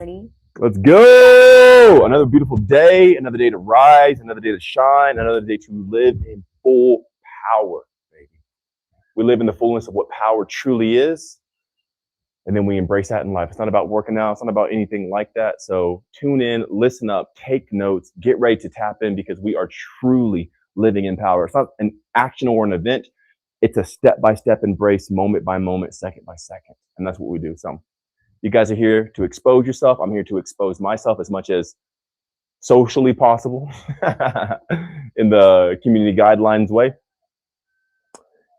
Ready? Let's go. Another beautiful day, another day to rise, another day to shine, another day to live in full power, baby. We live in the fullness of what power truly is, and then we embrace that in life. It's not about working out. It's not about anything like that. So tune in, listen up, take notes, get ready to tap in because we are truly living in power. It's not an action or an event. It's a step-by-step embrace, moment by moment, second by second. And that's what we do. So you guys are here to expose yourself. I'm here to expose myself as much as socially possible in the community guidelines way.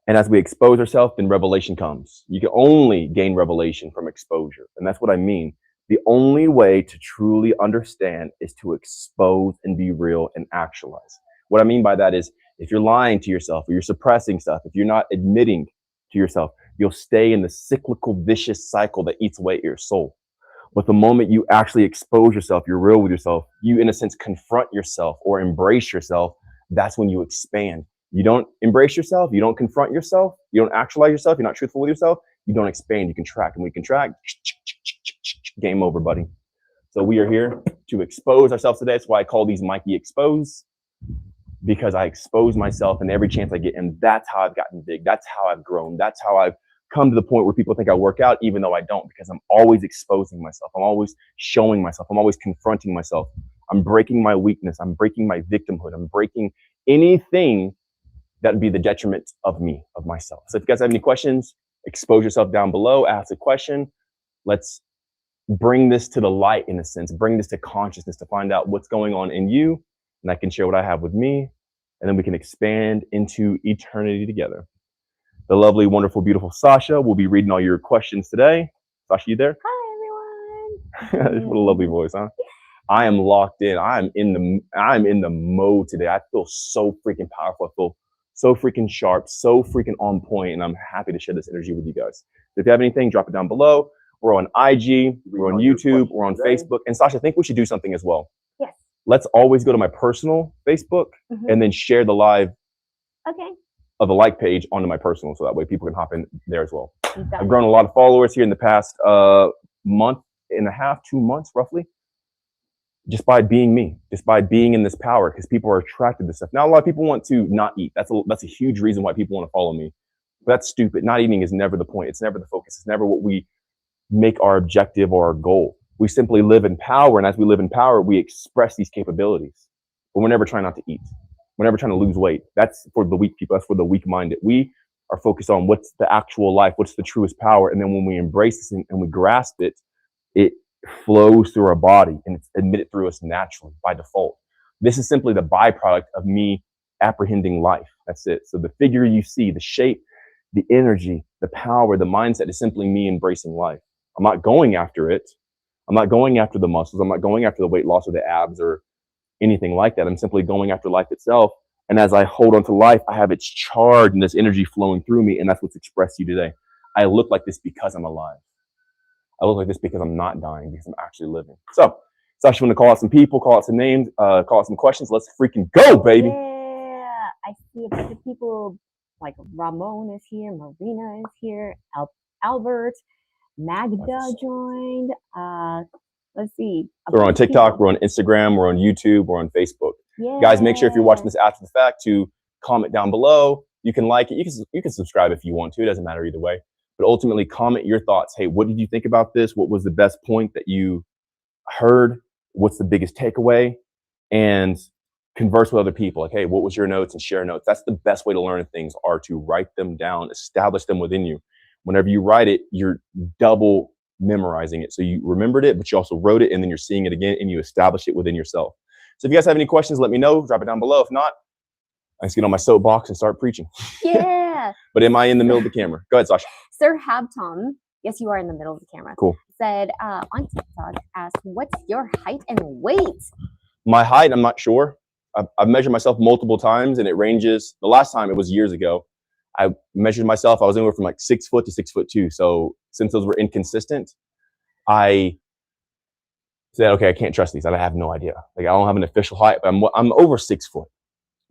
And as we expose ourselves, then revelation comes. You can only gain revelation from exposure. And that's what I mean. The only way to truly understand is to expose and be real and actualize. What I mean by that is if you're lying to yourself or you're suppressing stuff, if you're not admitting to yourself, you'll stay in the cyclical, vicious cycle that eats away at your soul. But the moment you actually expose yourself, you're real with yourself, you in a sense confront yourself or embrace yourself, that's when you expand. You don't embrace yourself, you don't confront yourself, you don't actualize yourself, you're not truthful with yourself, you don't expand, you contract. And we contract, game over, buddy. So we are here to expose ourselves today. That's why I call these Mikey Expose, because I expose myself in every chance I get. And that's how I've gotten big. That's how I've grown. That's how I've come to the point where people think I work out, even though I don't, because I'm always exposing myself. I'm always showing myself. I'm always confronting myself. I'm breaking my weakness. I'm breaking my victimhood. I'm breaking anything that would be the detriment of me, of myself. So if you guys have any questions, expose yourself down below, ask a question. Let's bring this to the light in a sense, bring this to consciousness to find out what's going on in you. And I can share what I have with me. And then we can expand into eternity together. The lovely, wonderful, beautiful Sasha will be reading all your questions today. Sasha, you there? Hi, everyone. What a lovely voice, huh? I am locked in. I'm in the mode today. I feel so freaking powerful. I feel so freaking sharp, so freaking on point, and I'm happy to share this energy with you guys. So if you have anything, drop it down below. We're on IG, we're on YouTube, we're on Facebook. And Sasha, I think we should do something as well. Yes. Let's always go to my personal Facebook and then share the live of the like page onto my personal, so that way people can hop in there as well. Exactly. I've grown a lot of followers here in the past month and a half, 2 months roughly, just by being me, just by being in this power, because people are attracted to stuff. Now, a lot of people want to not eat. That's a huge reason why people want to follow me. But that's stupid. Not eating is never the point. It's never the focus. It's never what we make our objective or our goal. We simply live in power. And as we live in power, we express these capabilities. But we're never trying not to eat. We're never trying to lose weight. That's for the weak people. That's for the weak-minded. We are focused on what's the actual life, what's the truest power. And then when we embrace this and we grasp it, it flows through our body and it's admitted through us naturally by default. This is simply the byproduct of me apprehending life. That's it. So the figure you see, the shape, the energy, the power, the mindset is simply me embracing life. I'm not going after it. I'm not going after the muscles. I'm not going after the weight loss or the abs or anything like that. I'm simply going after life itself. And as I hold on to life, I have its charge and this energy flowing through me. And that's what's expressed to you today. I look like this because I'm alive. I look like this because I'm not dying, because I'm actually living. So, Sasha, want to call out some people, call out some names, call out some questions. Let's freaking go, baby. Yeah, I see a bunch of people like Ramon is here, Marina is here, Albert, Magda joined. Let's see. We're on TikTok, we're on Instagram, we're on YouTube, we're on Facebook. Yeah. Guys, make sure if you're watching this after the fact to comment down below. You can like it. You can subscribe if you want to. It doesn't matter either way. But ultimately, comment your thoughts. Hey, what did you think about this? What was the best point that you heard? What's the biggest takeaway? And converse with other people. Like, hey, what was your notes? And share notes. That's the best way to learn things, are to write them down, establish them within you. Whenever you write it, you're double memorizing it. So you remembered it, but you also wrote it, and then you're seeing it again, and you establish it within yourself. So if you guys have any questions, let me know. Drop it down below. If not, I just get on my soapbox and start preaching. Yeah. But am I in the middle of the camera? Go ahead, Sasha. Sir Habtom, yes, you are in the middle of the camera. Cool. Said on TikTok, asked, what's your height and weight? My height, I'm not sure. I've measured myself multiple times, and it ranges. The last time, it was years ago. I measured myself. I was anywhere from like 6 foot to 6'2". So since those were inconsistent, I said, okay, I can't trust these. I have no idea. Like, I don't have an official height, but I'm over 6 foot.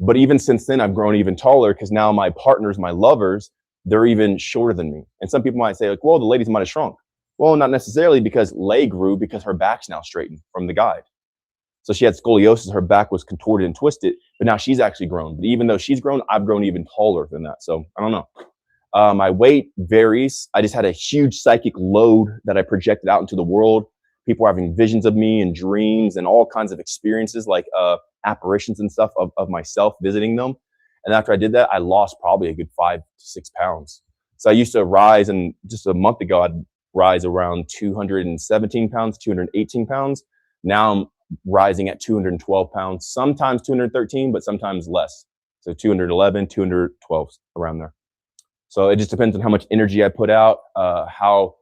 But even since then, I've grown even taller, because now my partners, my lovers, they're even shorter than me. And some people might say, like, well, the ladies might have shrunk. Well, not necessarily, because Lay grew because her back's now straightened from the guide. So she had scoliosis, her back was contorted and twisted, but now she's actually grown. But even though she's grown, I've grown even taller than that. So I don't know. My weight varies. I just had a huge psychic load that I projected out into the world. People were having visions of me and dreams and all kinds of experiences, like apparitions and stuff of myself visiting them. And after I did that, I lost probably a good 5 to 6 pounds. So I used to rise, and just a month ago, I'd rise around 217 pounds, 218 pounds. Now I'm rising at 212 pounds, sometimes 213, but sometimes less. So 211, 212, around there. So it just depends on how much energy I put out, how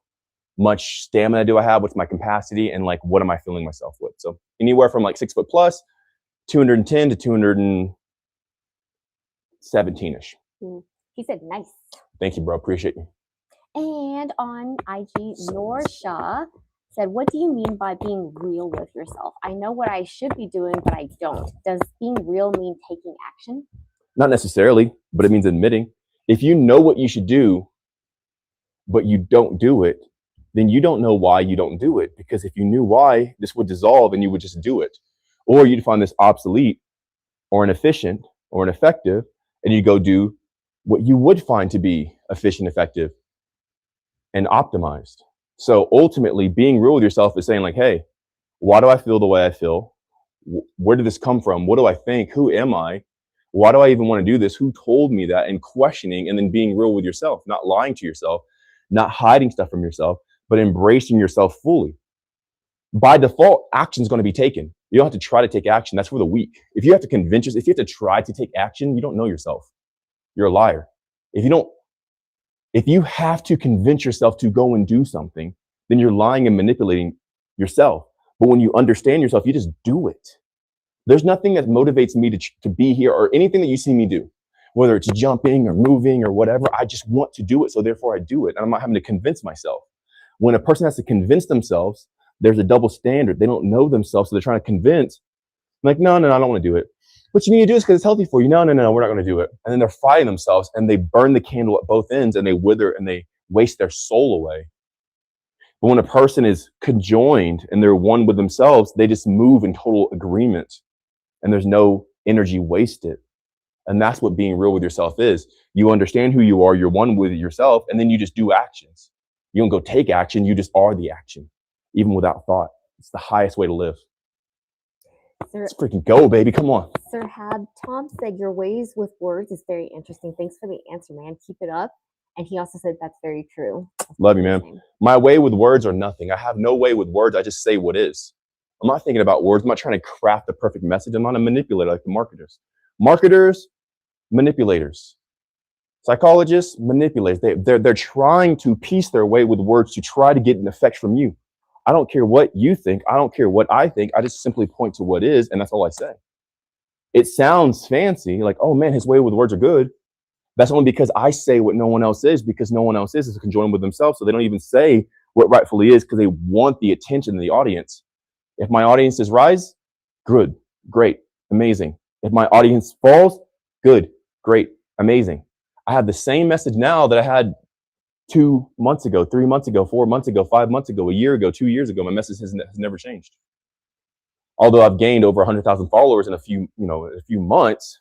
much stamina do I have, what's my capacity, and like what am I filling myself with. So anywhere from like 6 foot plus, 210 to 217-ish. He said, nice. Thank you, bro. Appreciate you. And on IG, Norsha said, what do you mean by being real with yourself? I know what I should be doing, but I don't. Does being real mean taking action? Not necessarily, but it means admitting. If you know what you should do, but you don't do it, then you don't know why you don't do it. Because if you knew why, this would dissolve and you would just do it. Or you'd find this obsolete or inefficient or ineffective, and you go do what you would find to be efficient, effective, and optimized. So ultimately, being real with yourself is saying like, hey, why do I feel the way I feel? Where did this come from? What do I think? Who am I? Why do I even want to do this? Who told me that? And questioning, and then being real with yourself, not lying to yourself, not hiding stuff from yourself, but embracing yourself fully. By default, action is going to be taken. You don't have to try to take action. That's for the weak. If you have to convince yourself, if you have to try to take action, you don't know yourself. You're a liar. If you have to convince yourself to go and do something, then you're lying and manipulating yourself. But when you understand yourself, you just do it. There's nothing that motivates me to be here, or anything that you see me do, whether it's jumping or moving or whatever. I just want to do it, so therefore I do it. And I'm not having to convince myself. When a person has to convince themselves, there's a double standard. They don't know themselves, so they're trying to convince. I'm like, no, I don't want to do it. What you need to do is because it's healthy for you. No, we're not going to do it. And then they're fighting themselves, and they burn the candle at both ends, and they wither, and they waste their soul away. But when a person is conjoined and they're one with themselves, they just move in total agreement, and there's no energy wasted. And that's what being real with yourself is. You understand who you are, you're one with yourself, and then you just do actions. You don't go take action, you just are the action, even without thought. It's the highest way to live. Let's freaking go, baby. Come on. Sir Had Tom said, your ways with words is very interesting. Thanks for the answer, man. Keep it up. And he also said, that's very true. Love you, man. My way with words are nothing. I have no way with words. I just say what is. I'm not thinking about words. I'm not trying to craft the perfect message. I'm not a manipulator like the marketers. Marketers, manipulators. Psychologists, manipulators. They're trying to piece their way with words to try to get an effect from you. I don't care what you think. I don't care what I think. I just simply point to what is, and that's all I say. It sounds fancy, like, oh man, his way with words are good. That's only because I say what no one else is, because no one else is conjoined with themselves. So they don't even say what rightfully is, because they want the attention of the audience. If my audience is rise, good, great, amazing. If my audience falls, good, great, amazing. I have the same message now that I had 2 months ago, 3 months ago, 4 months ago, 5 months ago, a year ago, 2 years ago. My message has never changed. Although I've gained over 100,000 followers in a few months,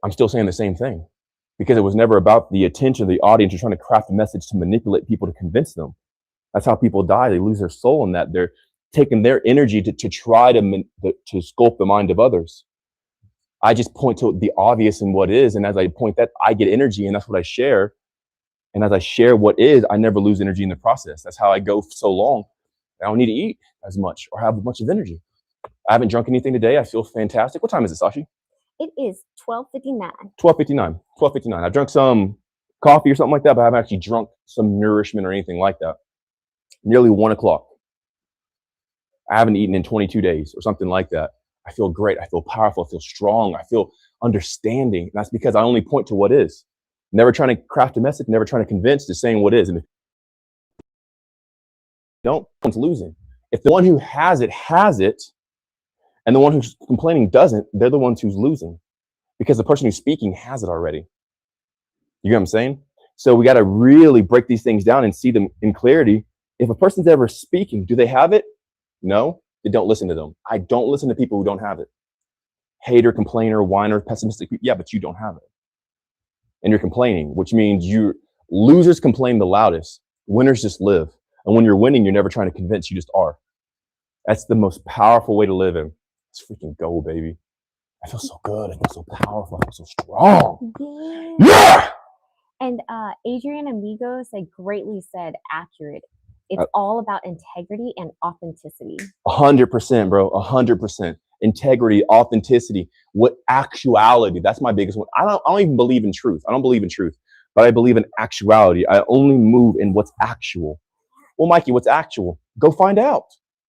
I'm still saying the same thing, because it was never about the attention of the audience. You're trying to craft a message to manipulate people, to convince them. That's how people die. They lose their soul in that. They're taking their energy to try to sculpt the mind of others. I just point to the obvious and what is. And as I point that, I get energy, and that's what I share. And as I share what is, I never lose energy in the process. That's how I go for so long. I don't need to eat as much or have a bunch of energy. I haven't drunk anything today. I feel fantastic. What time is it, Sashi? It is 12:59. 12:59. 12:59. I drank some coffee or something like that, but I haven't actually drunk some nourishment or anything like that. Nearly 1 o'clock. I haven't eaten in 22 days or something like that. I feel great. I feel powerful. I feel strong. I feel understanding. And that's because I only point to what is. Never trying to craft a message, never trying to convince, just saying what is. And if you don't, one's losing. If the one who has it, and the one who's complaining doesn't, they're the ones who's losing, because the person who's speaking has it already. You know what I'm saying? So we got to really break these things down and see them in clarity. If a person's ever speaking, do they have it? No, they don't listen to them. I don't listen to people who don't have it. Hater, complainer, whiner, pessimistic. Yeah, but you don't have it. And you're complaining, which means losers complain the loudest. Winners just live. And when you're winning, you're never trying to convince, you just are. That's the most powerful way to live in. Let's freaking go, baby. I feel so good. I feel so powerful. I feel so strong. Yeah! And Adrian Amigo said, greatly said, accurate. It's all about integrity and authenticity. 100%, bro. 100%. Integrity, authenticity, what actuality. That's my biggest one. I don't even believe in truth. I don't believe in truth, but I believe in actuality. I only move in what's actual. Well, Mikey, what's actual? Go find out.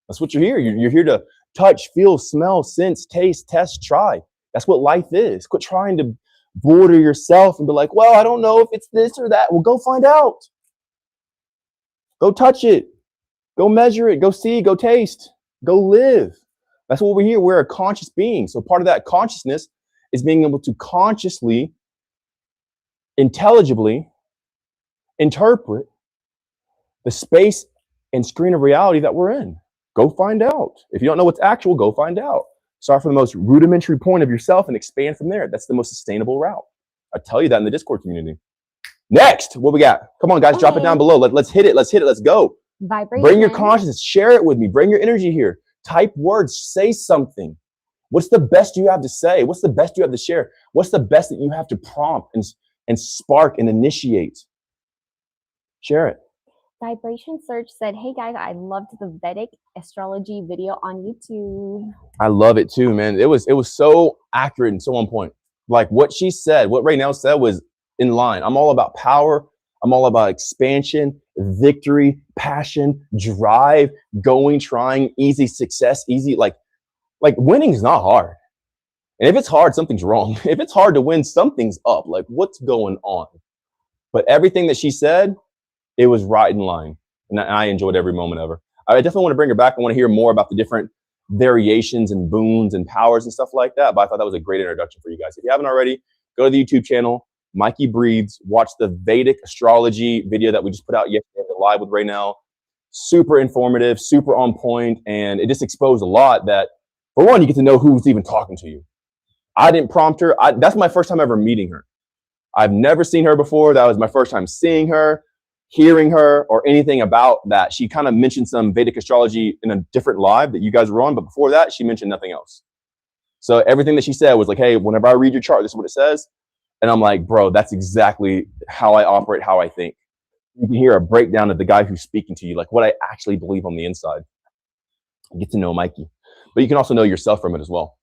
That's what you're here. You're here to touch, feel, smell, sense, taste, test, try. That's what life is. Quit trying to border yourself and be like, well, I don't know if it's this or that. Well, go find out. Go touch it. Go measure it. Go see, go taste, go live. That's what we're here. We're a conscious being. So part of that consciousness is being able to consciously, intelligibly interpret the space and screen of reality that we're in. Go find out. If you don't know what's actual, go find out. Start from the most rudimentary point of yourself and expand from there. That's the most sustainable route. I tell you that in the Discord community. Next, what we got? Come on, guys, drop it down below. Let's hit it. Let's hit it. Let's go. Vibration. Bring your consciousness. Share it with me. Bring your energy here. Type words. Say something. What's the best you have to say? What's the best you have to share? What's the best that you have to prompt and spark and initiate? Share it. Vibration Search said, hey guys, I loved the Vedic astrology video on YouTube. I love it too, man. It was so accurate and so on point. Like what she said, what Raynell said was in line. I'm all about power. I'm all about expansion, victory, passion, drive, going, trying, easy success, easy. Like winning is not hard. And if it's hard, something's wrong. If it's hard to win, something's up. Like what's going on? But everything that she said, it was right in line. And I enjoyed every moment of her. I definitely want to bring her back. I want to hear more about the different variations and boons and powers and stuff like that. But I thought that was a great introduction for you guys. If you haven't already, go to the YouTube channel, MikeyBreathes, watch the Vedic astrology video that we just put out yesterday live with Raynell. Super informative, super on point, and it just exposed a lot that, for one, you get to know who's even talking to you. I didn't prompt her. That's my first time ever meeting her. I've never seen her before. That was my first time seeing her, hearing her, or anything about that. She kind of mentioned some Vedic astrology in a different live that you guys were on, but before that, she mentioned nothing else. So everything that she said was like, hey, whenever I read your chart, this is what it says. And I'm like, bro, that's exactly how I operate, how I think. You can hear a breakdown of the guy who's speaking to you, like what I actually believe on the inside. Get to know Mikey. But you can also know yourself from it as well.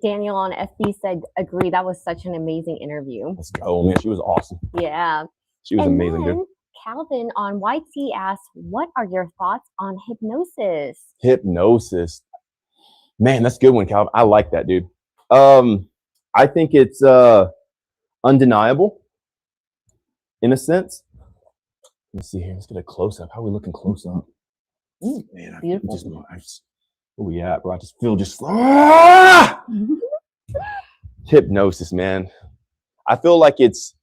Daniel on FB said, agree, that was such an amazing interview. Let's go, man. She was awesome. Yeah. She was amazing, dude. Calvin on YT asked, what are your thoughts on hypnosis? Hypnosis. Man, that's a good one, Calvin. I like that, dude. I think it's undeniable in a sense. Let's see here. Let's get a close up. How are we looking close up? Ooh, man, beautiful. Where we at, bro? I just feel hypnosis, man. I feel like it's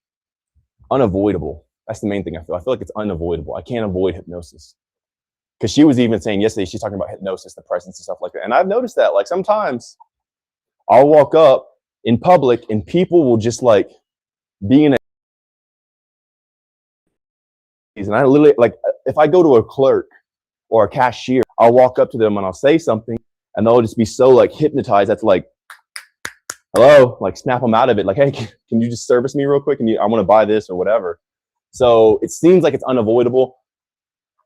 unavoidable. That's the main thing I feel. I feel like it's unavoidable. I can't avoid hypnosis. Because she was even saying yesterday, she's talking about hypnosis, the presence and stuff like that. And I've noticed that, like, sometimes I'll walk up in public and people will just like be in a, and I literally, like, if I go to a clerk or a cashier, I'll walk up to them and I'll say something and they'll just be so like hypnotized. That's like, hello, like snap them out of it. Like, hey, can you just service me real quick? And I want to buy this or whatever. So it seems like it's unavoidable.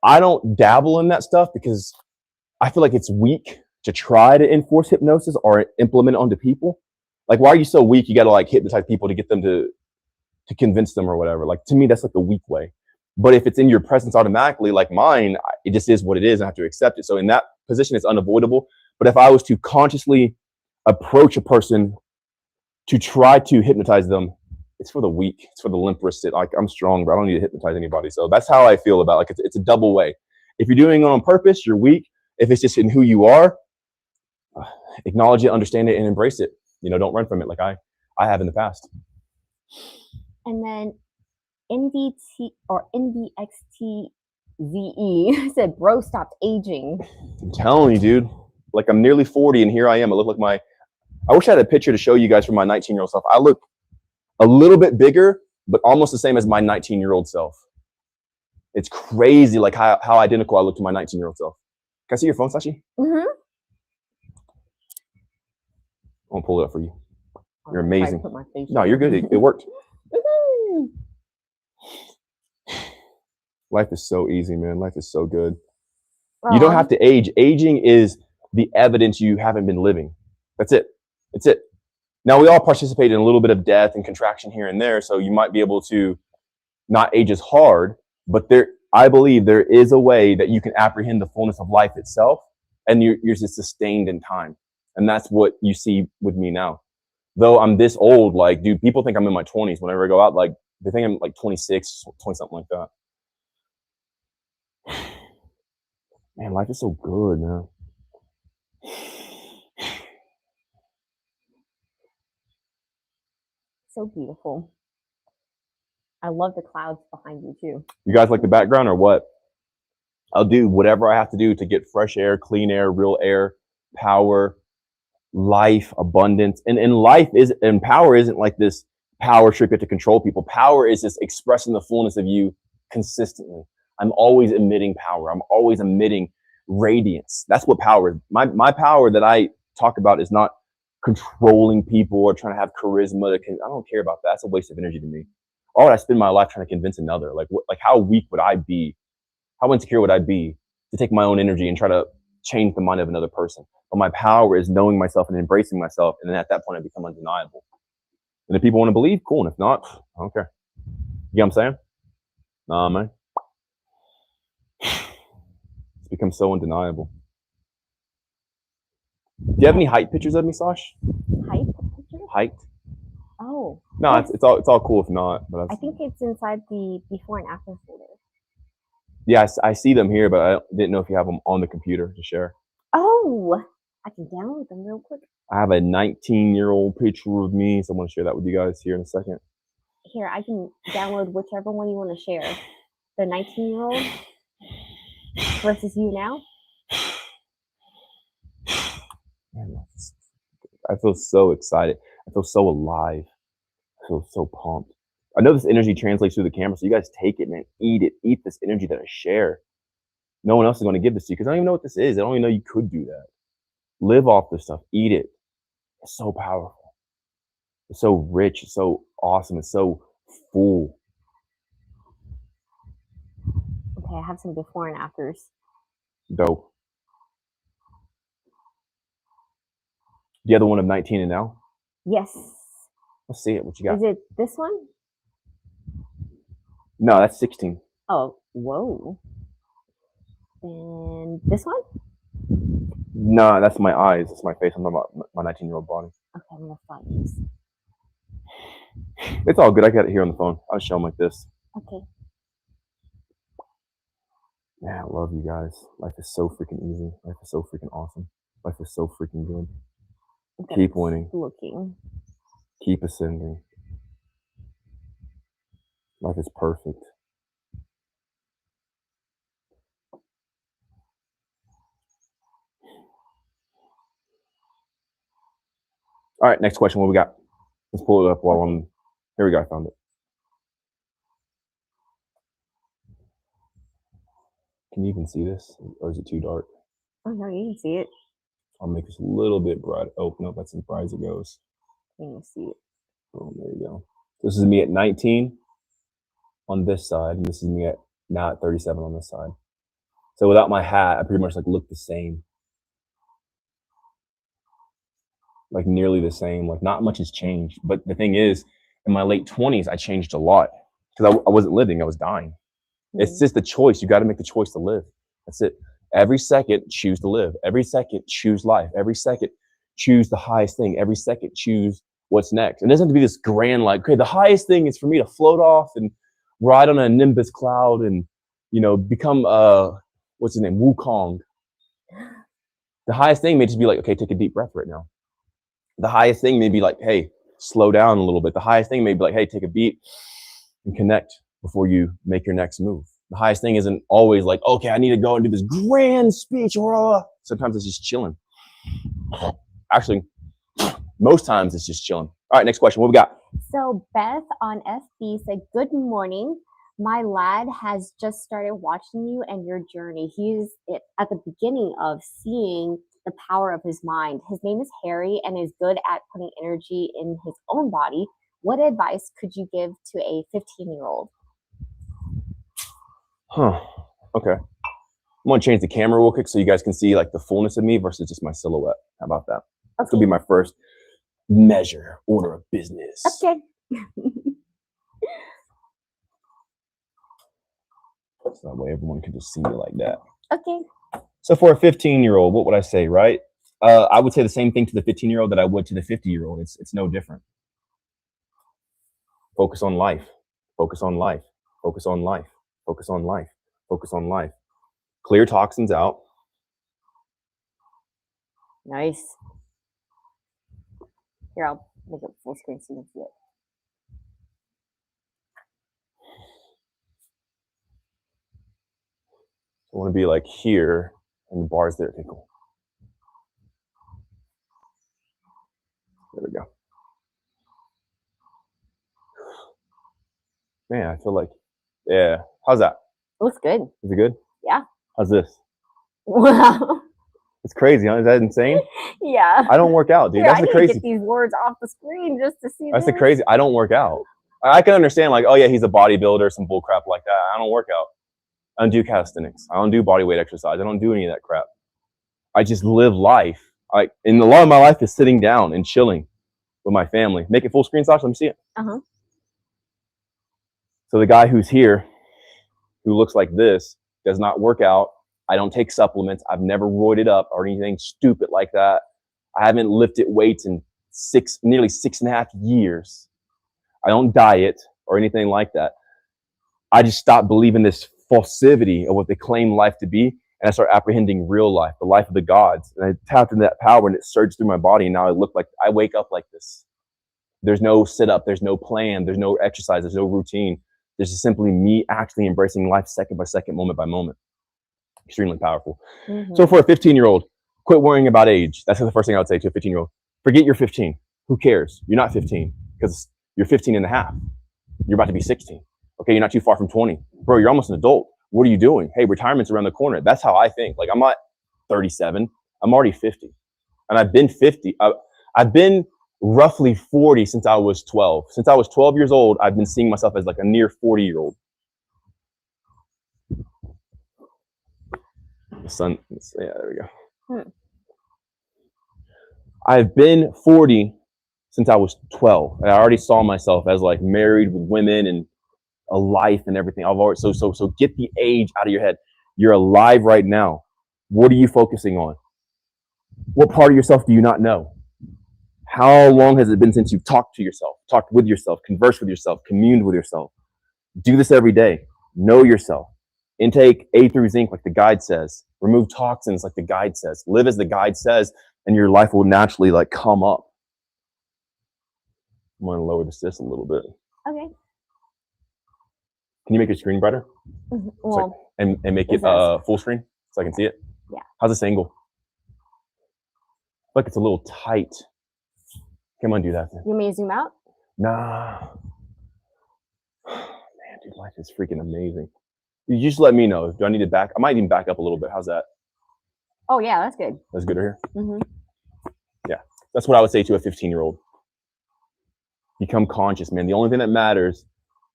I don't dabble in that stuff because I feel like it's weak to try to enforce hypnosis or implement it onto people. Like, why are you so weak? You got to like hypnotize people to get them to convince them or whatever. Like, to me, that's like the weak way. But if it's in your presence automatically, like mine, it just is what it is. I have to accept it. So in that position, it's unavoidable. But if I was to consciously approach a person to try to hypnotize them, it's for the weak. It's for the limp wristed. Like, I'm strong, but I don't need to hypnotize anybody. So that's how I feel about it. Like, it's a double way. If you're doing it on purpose, you're weak. If it's just in who you are, acknowledge it, understand it, and embrace it. You know, don't run from it like I have in the past. And then NVT or NVXTZE said, bro, stopped aging. I'm telling you, dude. Like, I'm nearly 40 and here I am. I look like I wish I had a picture to show you guys from my 19-year-old self. I look a little bit bigger, but almost the same as my 19-year-old self. It's crazy, like how identical I look to my 19-year-old self. Can I see your phone, Sashi? Mm-hmm. I'll pull it up for you. You're amazing. Put my face No, you're good. It worked. Life is so easy, man. Life is so good. You don't have to age. Aging is the evidence you haven't been living. That's it. It's it. Now, we all participate in a little bit of death and contraction here and there, so you might be able to not age as hard, but I believe there is a way that you can apprehend the fullness of life itself, and you're just sustained in time. And that's what you see with me now. Though I'm this old, like, dude, people think I'm in my 20s. Whenever I go out, like, they think I'm like 26, 20 something like that. Man, life is so good, man. So beautiful. I love the clouds behind you too. You guys like the background or what? I'll do whatever I have to do to get fresh air, clean air, real air, power, life, abundance. And power isn't like this power trip you have to control people. Power is just expressing the fullness of you consistently. I'm always emitting power. I'm always emitting radiance. That's what power is. My power that I talk about is not controlling people or trying to have charisma. I don't care about that. That's a waste of energy to me. Why would I spend my life trying to convince another? Like how weak would I be? How insecure would I be to take my own energy and try to change the mind of another person? But my power is knowing myself and embracing myself. And then at that point, I become undeniable. And if people want to believe, cool. And if not, I don't care. You know what I'm saying? Nah, man. It's become so undeniable. Do you have any height pictures of me, Sash? Height pictures? Height? Oh. No, it's all cool if not. But I think it's inside the before and after photo. Yeah, I see them here, but I didn't know if you have them on the computer to share. Oh, I can download them real quick. I have a 19-year-old picture of me, so I want to share that with you guys here in a second. Here, I can download whichever one you want to share. The 19-year-old versus you now. Man, I feel so excited. I feel so alive. I feel so pumped. I know this energy translates through the camera, so you guys take it, man. Eat it. Eat this energy that I share. No one else is going to give this to you because I don't even know what this is. I don't even know you could do that. Live off this stuff. Eat it. It's so powerful. It's so rich. It's so awesome. It's so full. Okay, I have some before and afters. Dope. The other one of 19 and now? Yes. Let's see it. What you got? Is it this one? No, that's 16. Oh, whoa. And this one? No, that's my eyes. That's my face. I'm talking about my 19-year-old body. Okay, I'm going to find these. It's all good. I got it here on the phone. I'll show them like this. Okay. Yeah, I love you guys. Life is so freaking easy. Life is so freaking awesome. Life is so freaking good. Okay, Keep winning. Looking. Keep ascending. Life is perfect. All right, next question. What we got? Let's pull it up while I'm... Here we go. I found it. Can you even see this? Or is it too dark? Oh, no, you can see it. I'll make this a little bit bright. Oh, no, that's as bright as it goes. You can see it. Oh, there you go. This is me at 19 on this side, and this is me now at 37 on this side. So without my hat, I pretty much like look the same. Like nearly the same. Like not much has changed. But the thing is, in my late 20s, I changed a lot because I wasn't living. I was dying. Mm-hmm. It's just the choice. You got to make the choice to live. That's it. Every second, choose to live. Every second, choose life. Every second, choose the highest thing. Every second, choose what's next. And it doesn't have to be this grand, like, okay, the highest thing is for me to float off and ride on a nimbus cloud and, you know, become, what's his name? Wukong. The highest thing may just be like, okay, take a deep breath right now. The highest thing may be like, hey, slow down a little bit. The highest thing may be like, hey, take a beat and connect. before you make your next move. The highest thing isn't always like, okay, I need to go and do this grand speech. Sometimes it's just chilling. Actually, most times it's just chilling. All right, next question. What we got? So Beth on FB said, "Good morning. My lad has just started watching you and your journey. He's at the beginning of seeing the power of his mind. His name is Harry and is good at putting energy in his own body. What advice could you give to a 15-year-old?" Huh. Okay. I'm gonna change the camera real quick so you guys can see like the fullness of me versus just my silhouette. How about that? That's gonna be my first measure, order of business. Okay. So that way everyone can just see me like that. Okay. So for a 15-year-old, what would I say, right? I would say the same thing to the 15-year-old that I would to the 50-year-old. It's no different. Focus on life. Focus on life. Focus on life. Focus on life. Focus on life. Clear toxins out. Nice. Here, I'll make it full screen so you can see it. I want to be like here, and the bars there. Okay, cool. There we go. Man, I feel like, yeah. How's that? It looks good. Is it good? Yeah. How's this? Wow. It's crazy, huh? Is that insane? Yeah. I don't work out, dude. Here, That's I the need crazy. to get these words off the screen just to see. That's this. the crazy. I don't work out. I can understand, like, oh yeah, he's a bodybuilder, some bull crap like that. I don't work out. I don't do calisthenics. I don't do body weight exercise. I don't do any of that crap. I just live life. And a lot of my life is sitting down and chilling with my family. Make it full screen, Sasha. Let me see it. Uh-huh. So the guy who's here, who looks like this, does not work out. I don't take supplements. I've never roided up or anything stupid like that. I haven't lifted weights in nearly 6.5 years. I don't diet or anything like that. I just stopped believing this falsity of what they claim life to be, and I start apprehending real life, the life of the gods. And I tapped into that power, and it surged through my body. And now I wake up like this. There's no sit up. There's no plan. There's no exercise. There's no routine. There's just simply me actually embracing life second by second, moment by moment. Extremely powerful. Mm-hmm. So for a 15-year-old, quit worrying about age. That's the first thing I would say to a 15-year-old. Forget you're 15. Who cares? You're not 15 because you're 15 and a half. You're about to be 16. Okay, you're not too far from 20. Bro, you're almost an adult. What are you doing? Hey, retirement's around the corner. That's how I think. Like, I'm not 37. I'm already 50. And I've been 50. I've been roughly 40 since I was 12. Since I was 12 years old, I've been seeing myself as like a near 40-year-old. The sun, yeah, there we go. I've been 40 since I was 12. And I already saw myself as like married with women and a life and everything. I've already so get the age out of your head. You're alive right now. What are you focusing on? What part of yourself do you not know? How long has it been since you've talked to yourself, talked with yourself, conversed with yourself, communed with yourself? Do this every day. Know yourself. Intake A through zinc like the guide says. Remove toxins like the guide says. Live as the guide says, and your life will naturally like come up. I'm going to lower this just a little bit. Okay. Can you make your screen brighter? Mm-hmm. Well, and make it full screen so I can see it? Yeah. How's this angle? I feel like it's a little tight. Come on, do that then. You want me to zoom out? Nah. Man, dude, life is freaking amazing. You just let me know. Do I need to back? I might even back up a little bit. How's that? Oh, yeah, that's good. That's good right here? Mm-hmm. Yeah. That's what I would say to a 15-year-old. Become conscious, man. The only thing that matters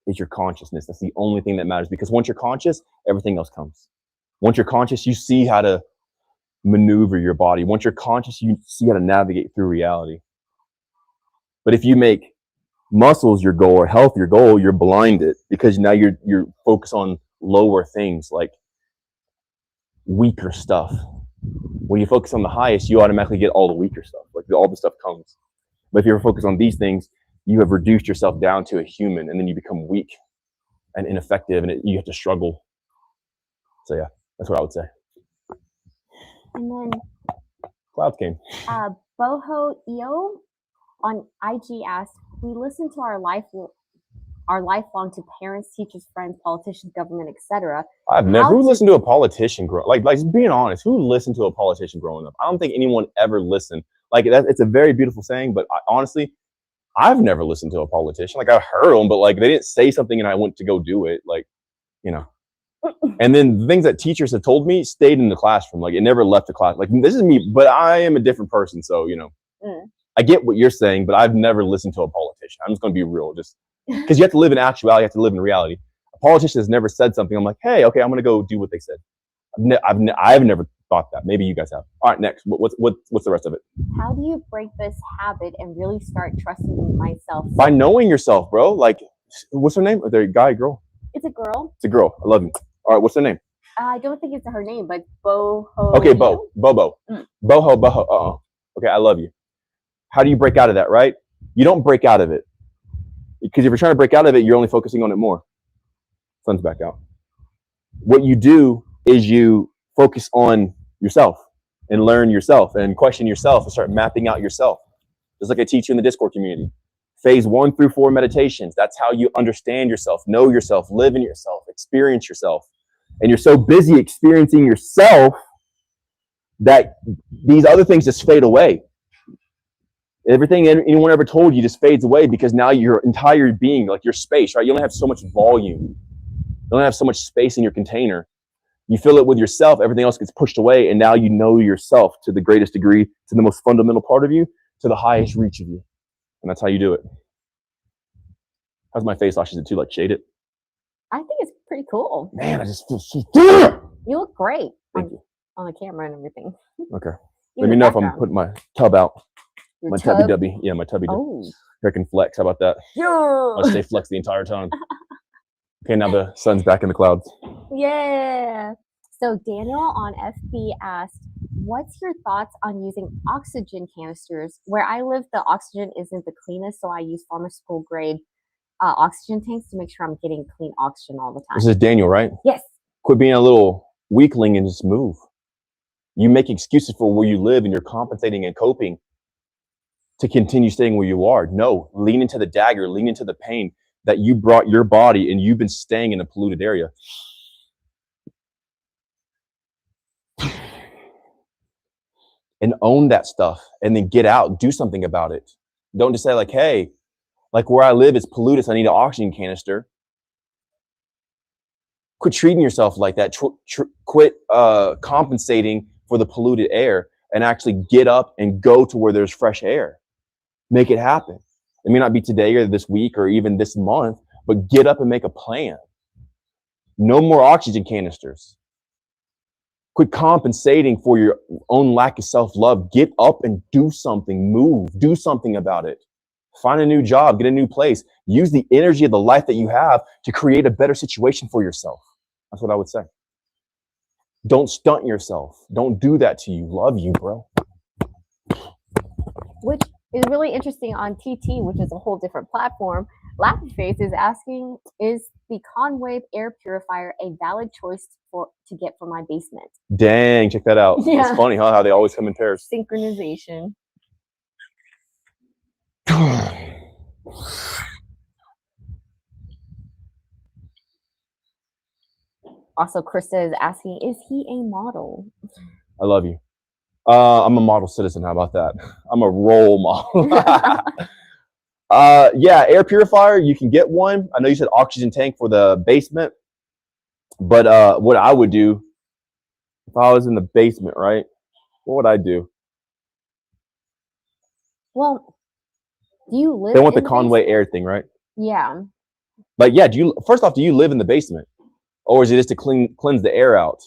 is your consciousness. That's the only thing that matters, because once you're conscious, everything else comes. Once you're conscious, you see how to maneuver your body. Once you're conscious, you see how to navigate through reality. But if you make muscles your goal or health your goal, you're blinded, because now you're focused on lower things like weaker stuff. When you focus on the highest, you automatically get all the weaker stuff. Like all the stuff comes. But if you're focused on these things, you have reduced yourself down to a human, and then you become weak and ineffective, and you have to struggle. So yeah, that's what I would say. And then Clouds came. Boho EO on IG asked, we listen to our life are lifelong to parents, teachers, friends, politicians, government, etc. I've never. Who listened to a politician like being honest? Who listened to a politician growing up? I don't think anyone ever listened. Like that, it's a very beautiful saying, but honestly, I've never listened to a politician. Like I heard them, but like they didn't say something, and I went to go do it. Like, you know. And then the things that teachers have told me stayed in the classroom. Like it never left the class. Like this is me, but I am a different person. So, you know, I get what you're saying, but I've never listened to a politician. I'm just going to be real. Just because you have to live in actuality, you have to live in reality. A politician has never said something. I'm like, hey, okay, I'm going to go do what they said. I've never thought that. Maybe you guys have. All right, next. What's the rest of it? How do you break this habit and really start trusting myself? By knowing yourself, bro. Like, what's her name? Are they a guy, girl? It's a girl. It's a girl. I love you. All right, what's her name? I don't think it's her name, but Boho. Okay, Bobo. Boho. Okay, I love you. How do you break out of that, right? You don't break out of it. Because if you're trying to break out of it, you're only focusing on it more. Sun's back out. What you do is you focus on yourself and learn yourself and question yourself and start mapping out yourself. Just like I teach you in the Discord community. Phase 1 through 4 meditations. That's how you understand yourself, know yourself, live in yourself, experience yourself. And you're so busy experiencing yourself that these other things just fade away. Everything anyone ever told you just fades away because now your entire being, like your space, right? You only have so much volume. You only have so much space in your container. You fill it with yourself, everything else gets pushed away, and now you know yourself to the greatest degree, to the most fundamental part of you, to the highest reach of you. And that's how you do it. How's my face, Ash? Is it too like shaded? I think it's pretty cool. Man, I just feel so good. You look great. Thank you. On the camera and everything. Okay. Let me know if I'm putting my tub out. My tubby dubby. Yeah, my tubby dubby. Oh. I can flex. How about that? Yeah. I'll stay flex the entire time. Okay, now the sun's back in the clouds. Yeah. So Daniel on FB asked, what's your thoughts on using oxygen canisters? Where I live, the oxygen isn't the cleanest, so I use pharmaceutical grade oxygen tanks to make sure I'm getting clean oxygen all the time. This is Daniel, right? Yes. Quit being a little weakling and just move. You make excuses for where you live and you're compensating and coping to continue staying where you are. No, lean into the dagger, lean into the pain that you brought your body and you've been staying in a polluted area. And own that stuff and then get out, do something about it. Don't just say like, hey, like where I live is polluted, so I need an oxygen canister. Quit treating yourself like that. Quit compensating for the polluted air and actually get up and go to where there's fresh air. Make it happen. It may not be today or this week or even this month, but get up and make a plan. No more oxygen canisters. Quit compensating for your own lack of self-love. Get up and do something. Move. Do something about it. Find a new job. Get a new place. Use the energy of the life that you have to create a better situation for yourself. That's what I would say. Don't stunt yourself. Don't do that to you. Love you, bro. Which is really interesting on TT, which is a whole different platform. Lappy Face is asking, is the Conwave air purifier a valid choice to get for my basement? Dang, check that out. Yeah. It's funny, huh? How they always come in pairs. Synchronization. Also, Krista is asking, is he a model? I love you. I'm a model citizen. How about that? I'm a role model. Yeah, air purifier, you can get one. I know you said oxygen tank for the basement, but what I would do if I was in the basement, right? What would I do? Well, do you live? They want the Conway air thing, right? Yeah. Like, yeah. First off, do you live in the basement, or is it just to cleanse the air out?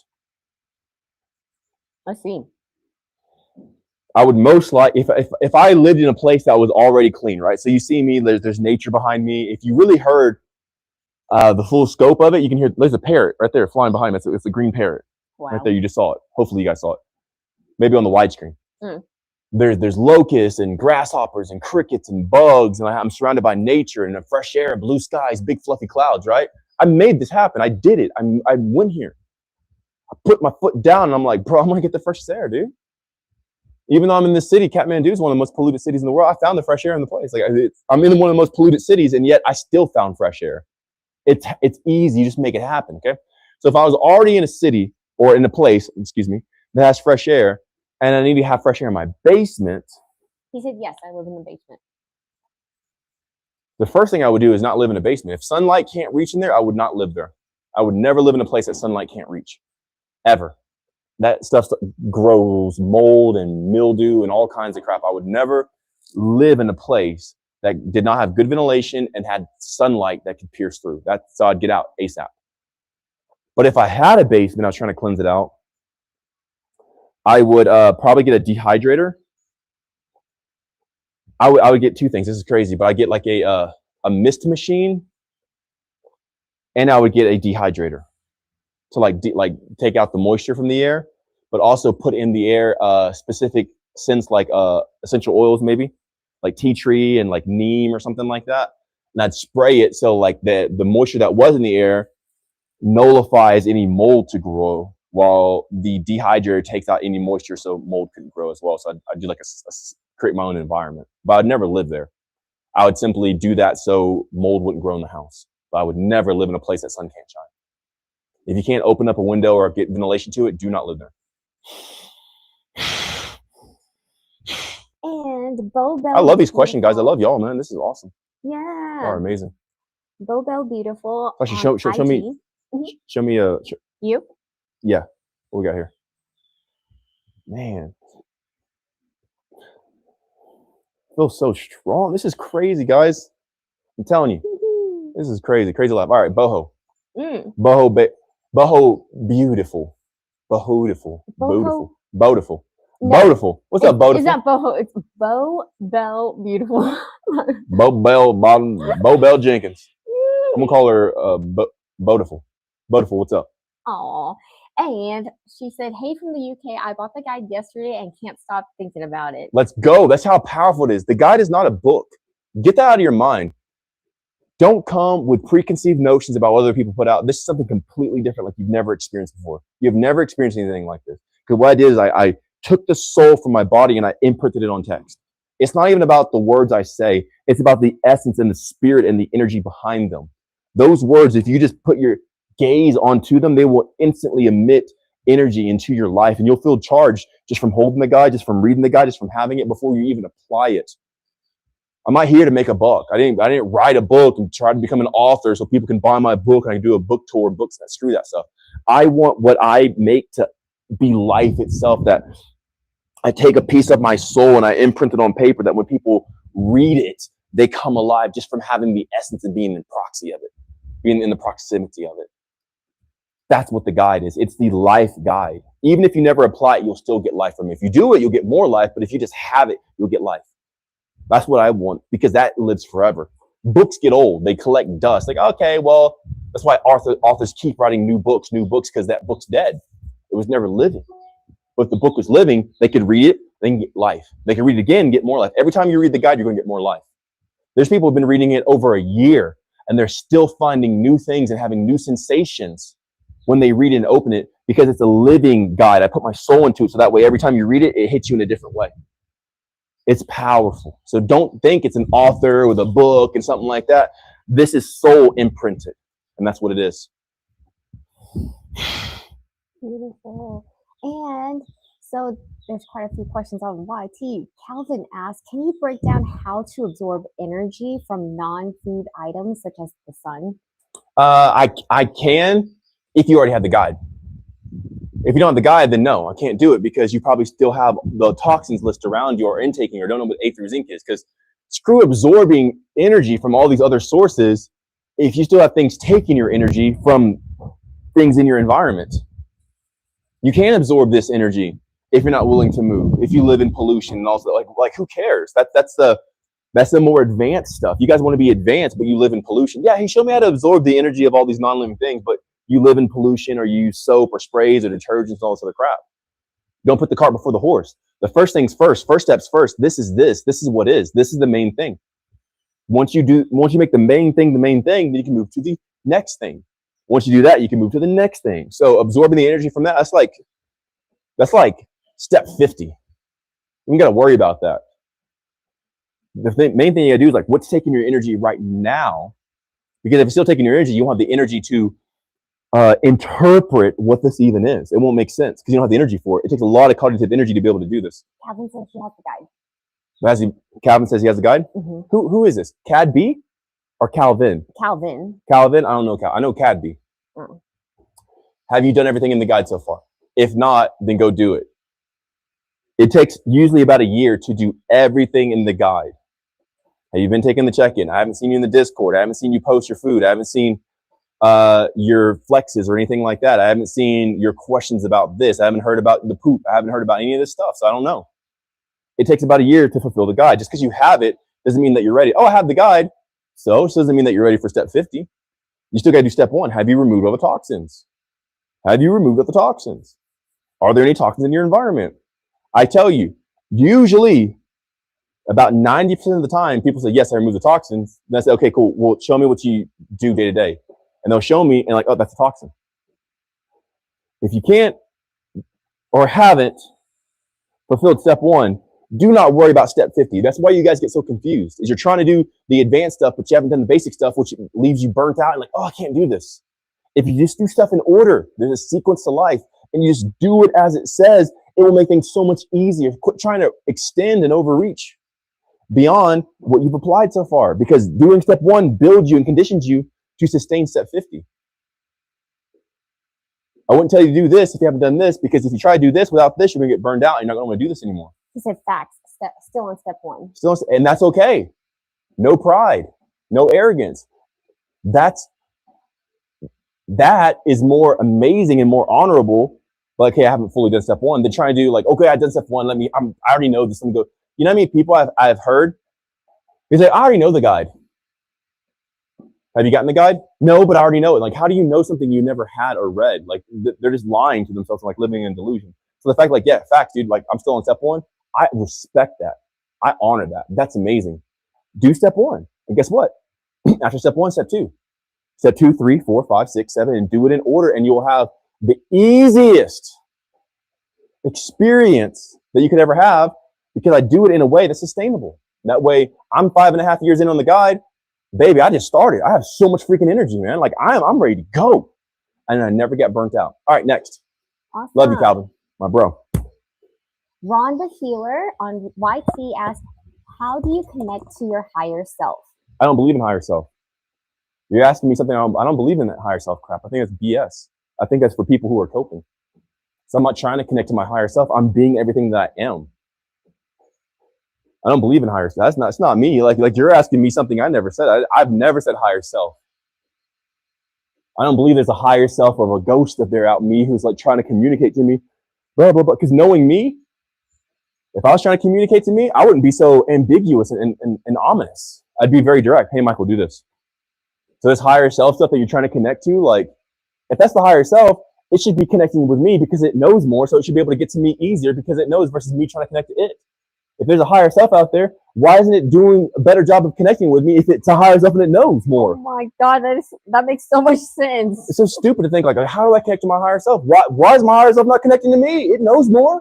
Let's see. I would most likely, if I lived in a place that was already clean, right? So you see me, there's nature behind me. If you really heard the full scope of it, you can hear there's a parrot right there flying behind me. It's a green parrot. Wow. Right there. You just saw it. Hopefully you guys saw it. Maybe on the widescreen. There's locusts and grasshoppers and crickets and bugs, and I'm surrounded by nature and fresh air and blue skies, big fluffy clouds, right? I made this happen. I did it. I went here. I put my foot down and I'm like, bro, I'm gonna get the fresh air, dude. Even though I'm in this city, Kathmandu is one of the most polluted cities in the world. I found the fresh air in the place. Like I'm in one of the most polluted cities, and yet I still found fresh air. It's easy. You just make it happen. Okay. So if I was already in a city or in a place, excuse me, that has fresh air, and I need to have fresh air in my basement. He said, yes, I live in the basement. The first thing I would do is not live in a basement. If sunlight can't reach in there, I would not live there. I would never live in a place that sunlight can't reach, ever. That stuff grows mold and mildew and all kinds of crap. I would never live in a place that did not have good ventilation and had sunlight that could pierce through. That's so I'd get out ASAP. But if I had a basement, I was trying to cleanse it out, I would probably get a dehydrator. I would get two things. This is crazy, but I get like a mist machine, and I would get a dehydrator to like take out the moisture from the air, but also put in the air specific scents like essential oils, maybe like tea tree and like neem or something like that. And I'd spray it so like the moisture that was in the air nullifies any mold to grow, while the dehydrator takes out any moisture so mold couldn't grow as well. So I'd do like create my own environment, but I'd never live there. I would simply do that so mold wouldn't grow in the house, but I would never live in a place that sun can't shine. If you can't open up a window or get ventilation to it, do not live there. And Bo Bell. I love these questions, guys. I love y'all, man. This is awesome. Yeah. Y'all are amazing. Bo Bell Beautiful. Actually, show me. Show me you. Yeah. What we got here? Man. Feels so strong. This is crazy, guys. I'm telling you. This is crazy. Crazy life. All right, Boho. Boho beautiful. Bohotiful. Beautiful. Beautiful. No, beautiful. What's up, Beautiful? Is that Boho? It's Bo Bell Beautiful. Bo Bell Jenkins. I'm gonna call her Beautiful. Beautiful, what's up? Aw. And she said, hey, from the UK, I bought the guide yesterday and can't stop thinking about it. Let's go. That's how powerful it is. The guide is not a book. Get that out of your mind. Don't come with preconceived notions about what other people put out. This is something completely different, like you've never experienced before. You've never experienced anything like this. Because what I did is I took the soul from my body and I imprinted it on text. It's not even about the words I say. It's about the essence and the spirit and the energy behind them. Those words, if you just put your gaze onto them, they will instantly emit energy into your life, and you'll feel charged just from holding the guide, just from reading the guide, just from having it before you even apply it. I'm not here to make a buck. I didn't write a book and try to become an author so people can buy my book and I can do a book tour, books that screw that stuff. I want what I make to be life itself, that I take a piece of my soul and I imprint it on paper, that when people read it, they come alive just from having the essence and being in proxy of it, being in the proximity of it. That's what the guide is. It's the life guide. Even if you never apply it, you'll still get life from it. If you do it, you'll get more life. But if you just have it, you'll get life. That's what I want, because that lives forever. Books get old. They collect dust. Like, okay, well, that's why authors keep writing new books, because that book's dead. It was never living. But if the book was living, they could read it, then get life. They could read it again and get more life. Every time you read the guide, you're going to get more life. There's people who've been reading it over a year, and they're still finding new things and having new sensations when they read it and open it, because it's a living guide. I put my soul into it, so that way every time you read it, it hits you in a different way. It's powerful. So don't think it's an author with a book and something like that. This is soul imprinted, and that's what it is. Beautiful. And so there's quite a few questions on YT. Calvin asked, can you break down how to absorb energy from non-food items such as the sun? I can, if you already have the guide. If you don't have the guide, then no, I can't do it, because you probably still have the toxins list around you or intaking, or don't know what A through zinc is. Because screw absorbing energy from all these other sources if you still have things taking your energy from things in your environment. You can't absorb this energy if you're not willing to move. If you live in pollution and also like who cares? That's the more advanced stuff. You guys want to be advanced, but you live in pollution. Yeah, he showed me how to absorb the energy of all these non-living things, but you live in pollution, or you use soap or sprays or detergents and all this other crap. Don't put the cart before the horse. The first things first, first steps first. This is what is. This is the main thing. Once you make the main thing, then you can move to the next thing. Once you do that, you can move to the next thing. So absorbing the energy from that, that's like step 50. You got to worry about that. The main thing you got to do is like, what's taking your energy right now? Because if it's still taking your energy, you won't have the energy to interpret what this even is. It won't make sense because you don't have the energy for it. It takes a lot of cognitive energy to be able to do this. Calvin says he has the guide. Calvin says he has a guide? Mm-hmm. Who is this? Cad B or Calvin? Calvin. Calvin? I don't know. I know Cad B. Mm. Have you done everything in the guide so far? If not, then go do it. It takes usually about a year to do everything in the guide. Have you been taking the check-in? I haven't seen you in the Discord. I haven't seen you post your food. I haven't seen your flexes or anything like that. I haven't seen your questions about this. I haven't heard about the poop. I haven't heard about any of this stuff. So I don't know. It takes about a year to fulfill the guide. Just because you have it doesn't mean that you're ready. Oh, I have the guide. So it doesn't mean that you're ready for step 50. You still got to do step 1. Have you removed all the toxins? Have you removed all the toxins? Are there any toxins in your environment? I tell you, usually about 90% of the time, people say, yes, I removed the toxins. And I say, okay, cool. Well, show me what you do day to day. And they'll show me and like, oh, that's a toxin. If you can't or haven't fulfilled step 1, do not worry about step 50. That's why you guys get so confused, is you're trying to do the advanced stuff, but you haven't done the basic stuff, which leaves you burnt out and like, oh, I can't do this. If you just do stuff in order, there's a sequence to life, and you just do it as it says, it will make things so much easier. Quit trying to extend and overreach beyond what you've applied so far, because doing step 1 builds you and conditions you to sustain step 50. I wouldn't tell you to do this if you haven't done this, because if you try to do this without this, you're going to get burned out and you're not going to want to do this anymore. He said facts. Still on step 1. And that's okay. No pride, no arrogance. That is more amazing and more honorable. Like, hey, I haven't fully done step 1. Than trying to do like, okay, I've done step 1. I already know this. Let me go. You know how many people I've heard? They say, I already know the guide. Have you gotten the guide? No, but I already know it. Like, how do you know something you never had or read? Like, they're just lying to themselves, like living in delusion. So the fact, like, yeah, facts, dude. Like, I'm still on step 1. I respect that. I honor that. That's amazing. Do step 1, and guess what? After step 1, step 2, step 2, 3, 4, 5, 6, 7, and do it in order, and you'll have the easiest experience that you could ever have, because I do it in a way that's sustainable. That way, I'm 5.5 years in on the guide. Baby, I just started. I have so much freaking energy, man. Like, I'm ready to go. And I never get burnt out. All right, next. Awesome. Love you, Calvin, my bro. Ron the Healer on YT asked, how do you connect to your higher self? I don't believe in higher self. You're asking me something. I don't believe in that higher self crap. I think that's BS. I think that's for people who are coping. So I'm not trying to connect to my higher self. I'm being everything that I am. I don't believe in higher self. It's not me. Like you're asking me something I never said. I've never said higher self. I don't believe there's a higher self of a ghost up there out me who's like trying to communicate to me, blah, blah, blah. Because knowing me, if I was trying to communicate to me, I wouldn't be so ambiguous and ominous. I'd be very direct. Hey, Michael, do this. So this higher self stuff that you're trying to connect to, like, if that's the higher self, it should be connecting with me because it knows more. So it should be able to get to me easier because it knows versus me trying to connect to it. If there's a higher self out there, why isn't it doing a better job of connecting with me if it's a higher self and it knows more? Oh my God, that makes so much sense. It's so stupid to think like, how do I connect to my higher self? Why is my higher self not connecting to me? It knows more.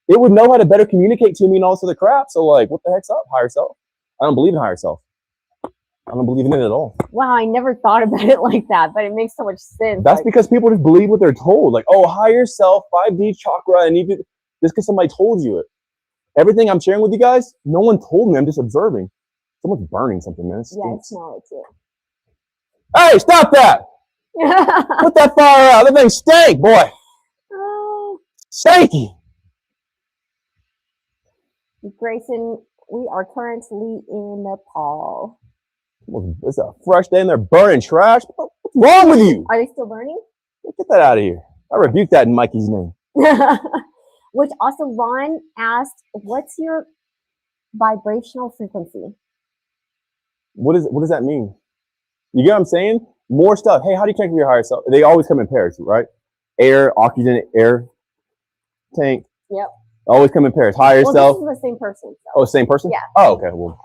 It would know how to better communicate to me and all this other crap. So like, what the heck's up, higher self? I don't believe in higher self. I don't believe in it at all. Wow, I never thought about it like that, but it makes so much sense. That's because people just believe what they're told. Like, oh, higher self, 5D chakra, and even just because somebody told you it. Everything I'm sharing with you guys, no one told me. I'm just observing. Someone's burning something, man. Yeah, I smell it too. Hey, stop that! Put that fire out. That thing stank, boy. Stanky. Grayson, we are currently in Nepal. It's a fresh day and they're burning trash. What's wrong with you? Are they still burning? Get that out of here. I rebuke that in Mikey's name. Which also Ron asked, what's your vibrational frequency? What does that mean? You get what I'm saying? More stuff. Hey, how do you connect with your higher self? They always come in pairs, right? Air, oxygen, air, tank. Yep. Always come in pairs. Higher self. This is the same person. So. Oh, same person? Yeah. Oh, okay. Well,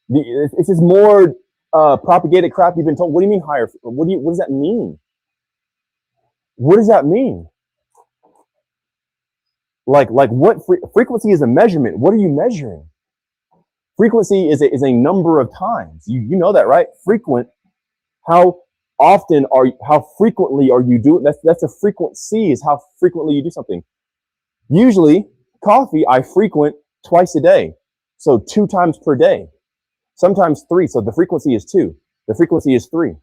it's just more propagated crap you've been told. What do you mean higher? What does that mean? What does that mean? Like what frequency is a measurement? What are you measuring? Frequency is a number of times. You know that, right? Frequent. How frequently are you doing? That's a frequency, is how frequently you do something. Usually coffee I frequent twice a day. So 2 times per day. Sometimes 3. So the frequency is 2. The frequency is 3.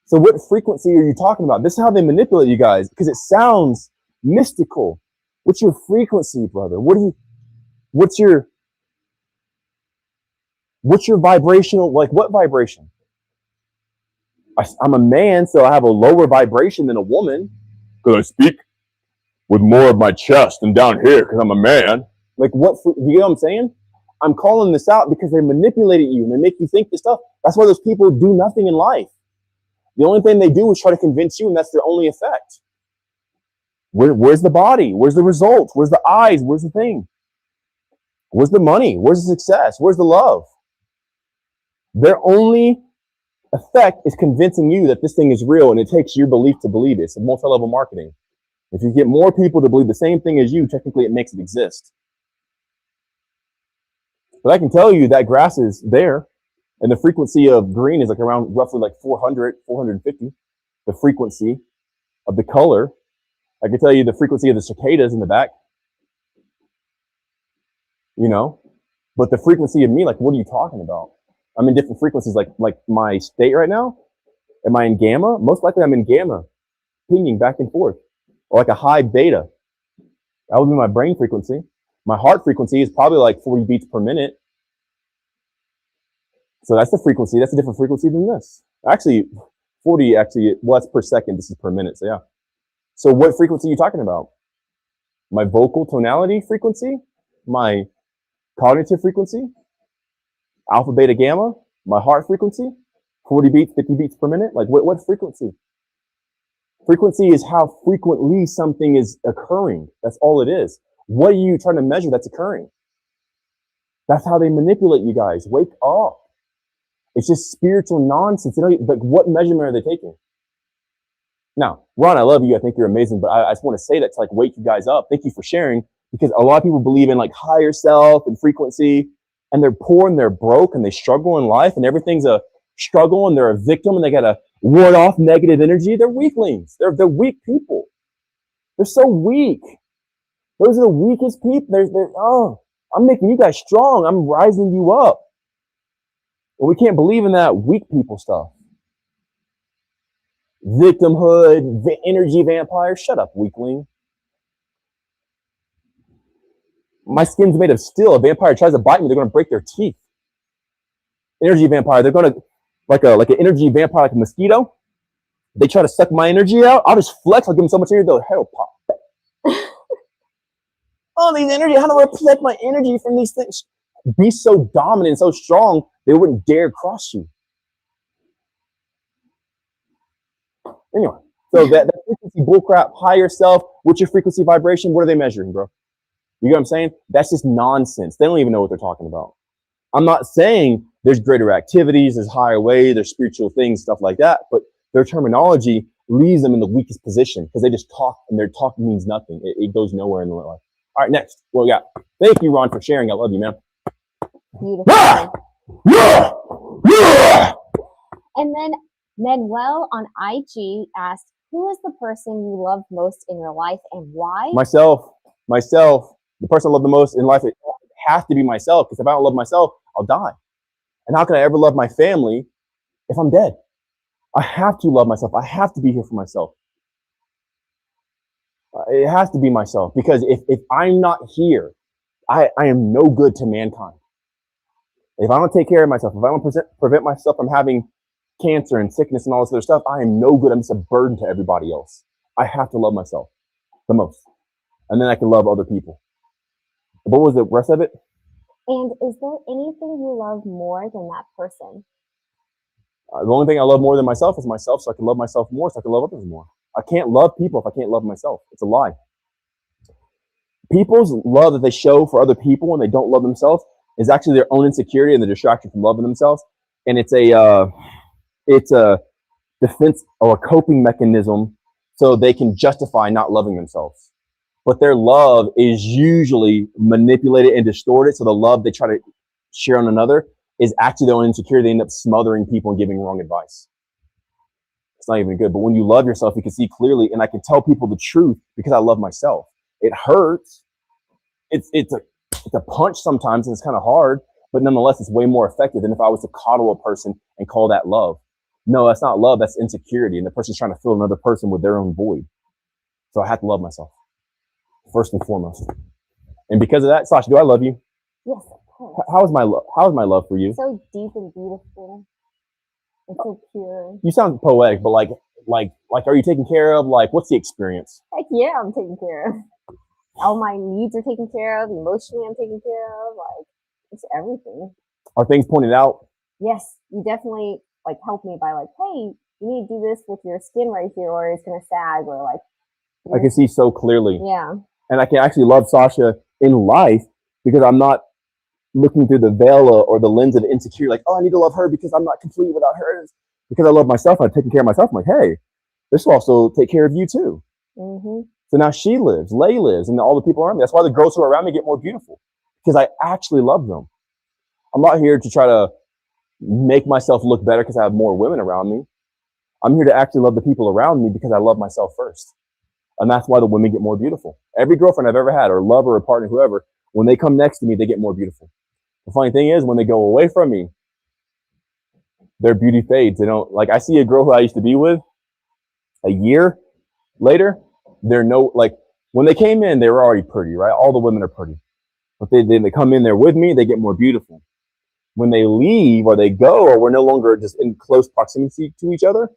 So what frequency are you talking about? This is how they manipulate you guys, because it sounds mystical. What's your frequency, brother? What's your vibrational, like what vibration? I'm a man, so I have a lower vibration than a woman because I speak with more of my chest than down here because I'm a man. Like what, you know what I'm saying? I'm calling this out because they manipulated you and they make you think this stuff. That's why those people do nothing in life. The only thing they do is try to convince you, and that's their only effect. Where's the body? Where's the results? Where's the eyes? Where's the thing? Where's the money? Where's the success? Where's the love? Their only effect is convincing you that this thing is real, and it takes your belief to believe it. It's a multi-level marketing. If you get more people to believe the same thing as you, technically it makes it exist. But I can tell you that grass is there, and the frequency of green is like around roughly like 400, 450. The frequency of the color. I can tell you the frequency of the cicadas in the back. You know? But the frequency of me, like, what are you talking about? I'm in different frequencies, like my state right now. Am I in gamma? Most likely I'm in gamma, pinging back and forth, or like a high beta. That would be my brain frequency. My heart frequency is probably like 40 beats per minute. So that's the frequency. That's a different frequency than this. Actually, 40 actually, well, that's per second. This is per minute. So yeah. So what frequency are you talking about? My vocal tonality frequency? My cognitive frequency? Alpha, beta, gamma? My heart frequency? 40 beats, 50 beats per minute? Like what frequency? Frequency is how frequently something is occurring. That's all it is. What are you trying to measure that's occurring? That's how they manipulate you guys. Wake up. It's just spiritual nonsense. You know, like what measurement are they taking? Now, Ron, I love you. I think you're amazing, but I just want to say that to like wake you guys up. Thank you for sharing, because a lot of people believe in like higher self and frequency, and they're poor and they're broke and they struggle in life and everything's a struggle and they're a victim and they got to ward off negative energy. They're weaklings. They're weak people. They're so weak. Those are the weakest people. I'm making you guys strong. I'm rising you up. And we can't believe in that weak people stuff. Victimhood, energy vampire. Shut up, weakling. My skin's made of steel. A vampire tries to bite me, they're going to break their teeth. Energy vampire, they're going to, like an energy vampire, like a mosquito. They try to suck my energy out. I'll just flex. I'll give them so much energy, they'll hell pop. Oh, these energy. How do I protect my energy from these things? Be so dominant and so strong, they wouldn't dare cross you. Anyway, so that frequency bullcrap, higher self, what's your frequency vibration? What are they measuring, bro? You know what I'm saying? That's just nonsense. They don't even know what they're talking about. I'm not saying there's greater activities, there's higher way, there's spiritual things, stuff like that, but their terminology leaves them in the weakest position because they just talk, and their talk means nothing. It goes nowhere in their life. All right, next. Well, yeah. Thank you, Ron, for sharing. I love you, man. Beautiful. Ah! Yeah! Yeah! And then Manuel on IG asked, who is the person you love most in your life and why? Myself. The person I love the most in life, it has to be myself, because if I don't love myself, I'll die. And how can I ever love my family if I'm dead? I have to love myself. I have to be here for myself. It has to be myself, because if I'm not here, I am no good to mankind. If I don't take care of myself, if I don't prevent myself from having cancer and sickness and all this other stuff, I am no good. I'm just a burden to everybody else. I have to love myself the most. And then I can love other people. What was the rest of it? And is there anything you love more than that person? The only thing I love more than myself is myself, so I can love myself more, so I can love others more. I can't love people if I can't love myself. It's a lie. People's love that they show for other people when they don't love themselves is actually their own insecurity and the distraction from loving themselves. And it's a defense or a coping mechanism so they can justify not loving themselves. but their love is usually manipulated and distorted. So the love they try to share on another is actually their own insecurity. They end up smothering people and giving wrong advice. It's not even good. But when you love yourself, you can see clearly, and I can tell people the truth because I love myself. It hurts. It's a punch sometimes, and it's kind of hard, but nonetheless, it's way more effective than if I was to coddle a person and call that love. No, that's not love. That's insecurity, and the person's trying to fill another person with their own void. So I have to love myself first and foremost. And because of that, Sasha, do I love you? Yes, of course. How is my love? How is my love for you? So deep and beautiful. It's so pure. You sound poetic, but like, are you taken care of? Like, what's the experience? Heck yeah, I'm taken care of. All my needs are taken care of. Emotionally, I'm taken care of. Like, it's everything. Are things pointed out? Yes, you definitely like help me by like, hey, you need to do this with your skin right here, or it's gonna sag, or like. I can see so clearly. Yeah. And I can actually love Sasha in life because I'm not looking through the veil or the lens of insecurity, like, oh, I need to love her because I'm not complete without her. It's because I love myself. I'm taking care of myself. I'm like, hey, this will also take care of you too. Mm-hmm. So now she lives, Lay lives, and all the people around me. That's why the girls who are around me get more beautiful because I actually love them. I'm not here to try to make myself look better because I have more women around me. I'm here to actually love the people around me because I love myself first. And that's why the women get more beautiful. Every girlfriend I've ever had, or lover, or partner, whoever, when they come next to me, they get more beautiful. The funny thing is, when they go away from me, their beauty fades. They don't, like, I see a girl who I used to be with a year later, when they came in, they were already pretty, right? All the women are pretty. But they come in there with me, they get more beautiful. When they leave or they go, or we're no longer just in close proximity to each other,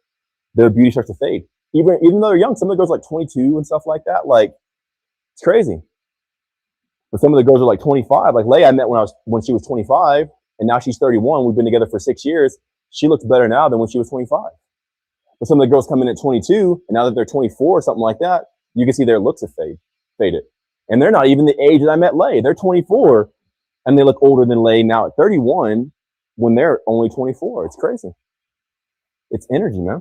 their beauty starts to fade. Even though they're young, some of the girls are like 22 and stuff like that. Like, it's crazy. But some of the girls are like 25. Like Leia, I met when she was 25, and now she's 31. We've been together for 6 years. She looks better now than when she was 25. But some of the girls come in at 22, and now that they're 24 or something like that, you can see their looks have faded. And they're not even the age that I met Leia. They're 24, and they look older than Leia now at 31 when they're only 24. It's crazy. It's energy, man.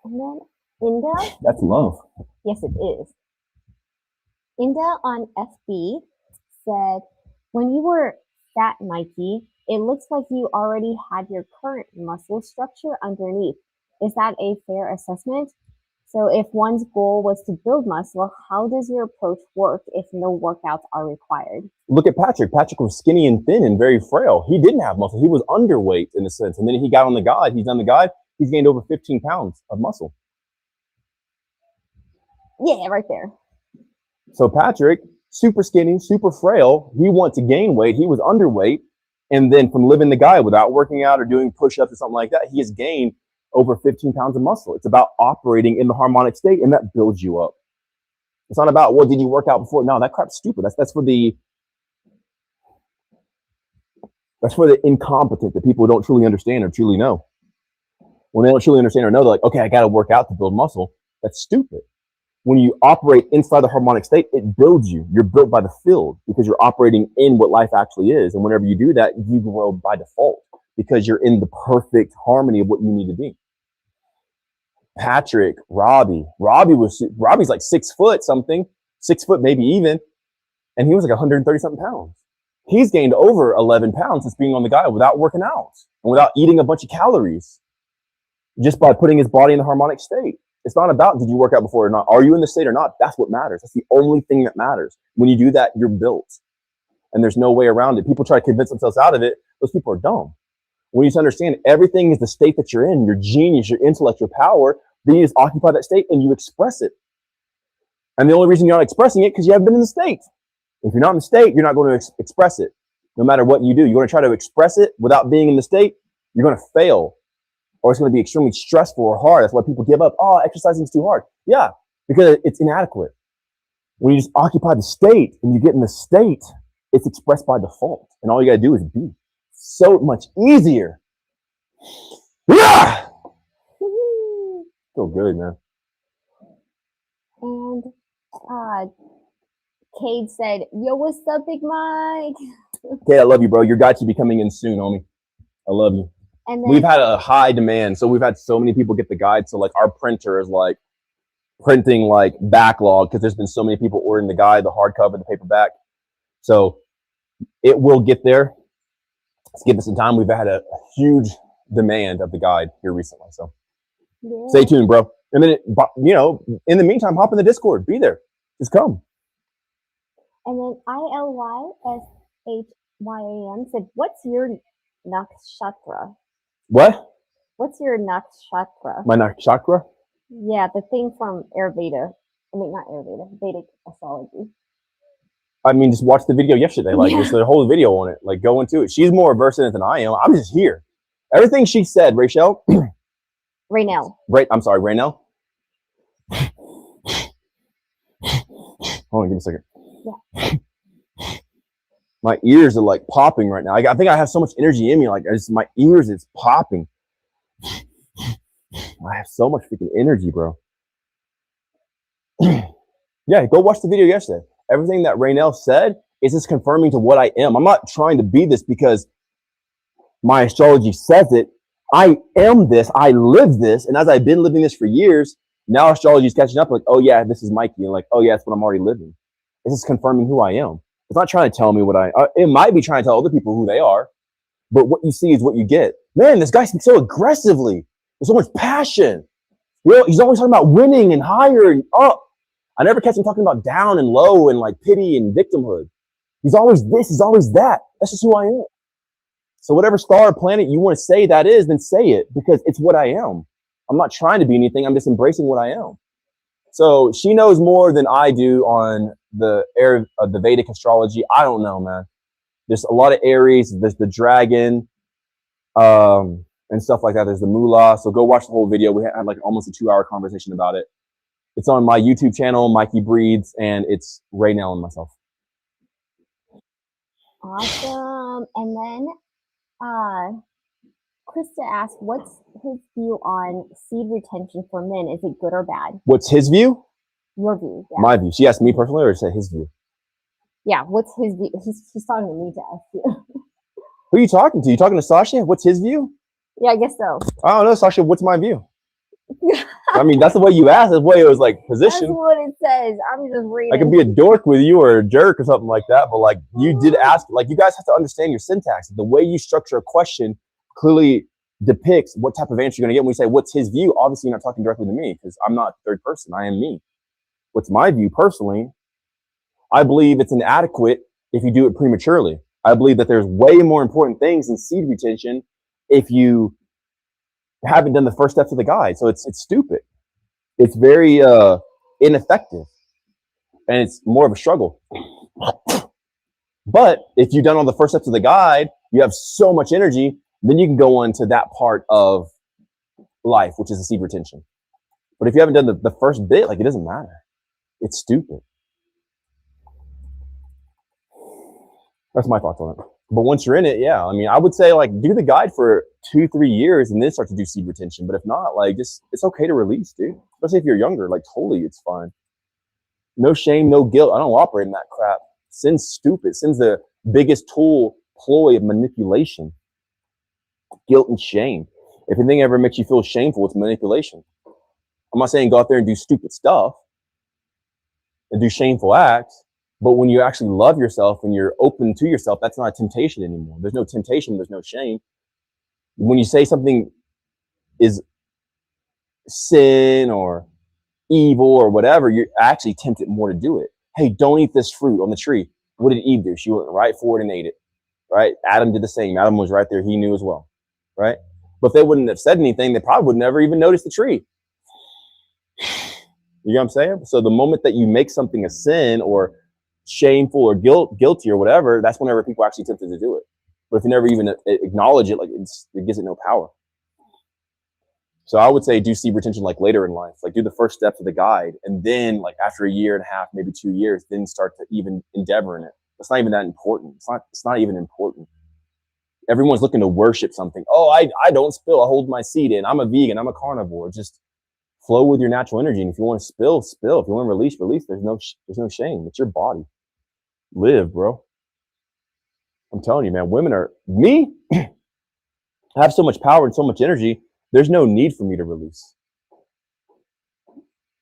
And then Inda. That's love. Yes, it is. Inda on FB said, when you were fat, Mikey, it looks like you already had your current muscle structure underneath. Is that a fair assessment? So if one's goal was to build muscle, how does your approach work if no workouts are required? Look at Patrick. Patrick was skinny and thin and very frail. He didn't have muscle. He was underweight in a sense. And then he got on the guide. He's done the guide. He's gained over 15 pounds of muscle. Yeah, right there. So Patrick, super skinny, super frail. He wanted to gain weight. He was underweight. And then from living the guide without working out or doing push-ups or something like that, he has gained over 15 pounds of muscle. It's about operating in the harmonic state, and that builds you up. It's not about, well, did you work out before? No, that crap's stupid. That's for the incompetent, the people who don't truly understand or truly know. When they don't truly understand or know, they're like, okay, I got to work out to build muscle. That's stupid. When you operate inside the harmonic state, it builds you. You're built by the field because you're operating in what life actually is. And whenever you do that, you grow by default because you're in the perfect harmony of what you need to be. Patrick, Robbie's like 6 foot something, 6 foot maybe even, and he was like 130 something pounds. He's gained over 11 pounds since being on the guide without working out and without eating a bunch of calories, just by putting his body in the harmonic state. It's not about did you work out before or not. Are you in the state or not? That's what matters. That's the only thing that matters. When you do that, you're built, and there's no way around it. People try to convince themselves out of it. Those people are dumb. When you understand everything is the state that you're in, your genius, your intellect, your power, then you just occupy that state and you express it. And the only reason you're not expressing it because you haven't been in the state. If you're not in the state, you're not going to express it. No matter what you do, you're going to try to express it without being in the state. You're going to fail, or it's going to be extremely stressful or hard. That's why people give up. Oh, exercising is too hard. Yeah, because it's inadequate. When you just occupy the state and you get in the state, it's expressed by default. And all you got to do is be. So much easier. Yeah! Feel good, man. And Cade said, yo, what's up, Big Mike? Kate, I love you, bro. Your guide should be coming in soon, homie. I love you. And then, We've had a high demand. So we've had so many people get the guide. So like our printer is like printing like backlog because there's been so many people ordering the guide, the hardcover, the paperback. So it will get there. Let's give it some time. We've had a huge demand of the guide here recently. So stay tuned, bro. And then, in the meantime, hop in the Discord. Be there. Just come. And then ILYSHYAM said, "What's your nakshatra? What? What's your nakshatra?" My nakshatra? Yeah, the thing from Ayurveda. I mean, not Ayurveda, Vedic astrology. I mean, just watch the video yesterday. Like, there's a whole video on it. Like, go into it. She's more versed in it than I am. I'm just here. Everything she said, Rachel. Raynell. I'm sorry, Raynell. Hold on, give me a second. Yeah. My ears are like popping right now. I think I have so much energy in me. Like, my ears is popping. I have so much freaking energy, bro. Yeah, go watch the video yesterday. Everything that Raynell said is just confirming to what I am. I'm not trying to be this because my astrology says it. I am this. I live this. And as I've been living this for years, now astrology is catching up. Like, oh, yeah, this is Mikey. And like, oh, yeah, that's what I'm already living. It's just confirming who I am. It's not trying to tell me what it might be trying to tell other people who they are. But what you see is what you get. Man, this guy speaks so aggressively. There's so much passion. Well, he's always talking about winning and higher and up. I never catch him talking about down and low and like pity and victimhood. He's always this, he's always that. That's just who I am. So whatever star or planet you want to say that is, then say it because it's what I am. I'm not trying to be anything. I'm just embracing what I am. So she knows more than I do on the Vedic astrology. I don't know, man. There's a lot of Aries. There's the dragon and stuff like that. There's the moolah. So go watch the whole video. We had like almost a 2-hour conversation about it. It's on my YouTube channel, MikeyBreathes, and it's Raynell and myself. Awesome. And then Krista asked, "What's his view on seed retention for men? Is it good or bad?" What's his view? Your view. Yeah. My view. She asked me personally, or say his view? Yeah. What's his view? She's talking to me to ask you. Who are you talking to? You talking to Sasha? What's his view? Yeah, I guess so. I don't know, Sasha. What's my view? I mean, that's the way you asked. That's the way it was like positioned. That's what it says. I'm just reading. I could be a dork with you or a jerk or something like that, but like you did ask. Like you guys have to understand your syntax. The way you structure a question clearly depicts what type of answer you're gonna get. When we say what's his view, obviously you're not talking directly to me because I'm not third person. I am me. What's my view personally? I believe it's inadequate if you do it prematurely. I believe that there's way more important things in seed retention if you haven't done the first steps of the guide. So it's stupid. It's very ineffective, and it's more of a struggle. But if you've done all the first steps of the guide, you have so much energy, then you can go on to that part of life, which is the seed retention. But if you haven't done the first bit, like it doesn't matter. It's stupid. That's my thoughts on it. But once you're in it, yeah, I mean, I would say like do the guide for 2-3 years and then start to do seed retention. But if not, like just it's okay to release, dude. Especially if you're younger, like totally it's fine. No shame, no guilt. I don't operate in that crap. Sin's stupid. Sin's the biggest ploy of manipulation. Guilt and shame. If anything ever makes you feel shameful, it's manipulation. I'm not saying go out there and do stupid stuff and do shameful acts. But when you actually love yourself and you're open to yourself, that's not a temptation anymore. There's no temptation. There's no shame. When you say something is sin or evil or whatever, you're actually tempted more to do it. Hey, don't eat this fruit on the tree. What did Eve do? She went right forward and ate it, right? Adam did the same. Adam was right there. He knew as well, right? But if they wouldn't have said anything, they probably would never even notice the tree. You know what I'm saying? So the moment that you make something a sin or shameful or guilty or whatever, that's whenever people are actually tempted to do it. But if you never even acknowledge it, like it gives it no power. So I would say do seed retention like later in life, like do the first steps of the guide, and then like after 1.5 years, maybe 2 years, then start to even endeavor in it. It's not even that important. It's not even important. Everyone's looking to worship something. Oh, I don't spill. I hold my seed in. I'm a vegan. I'm a carnivore. Just flow with your natural energy. And if you want to spill, spill. If you want to release, release. There's no shame. It's your body. Live, bro. I'm telling you, man, I have so much power and so much energy. There's no need for me to release.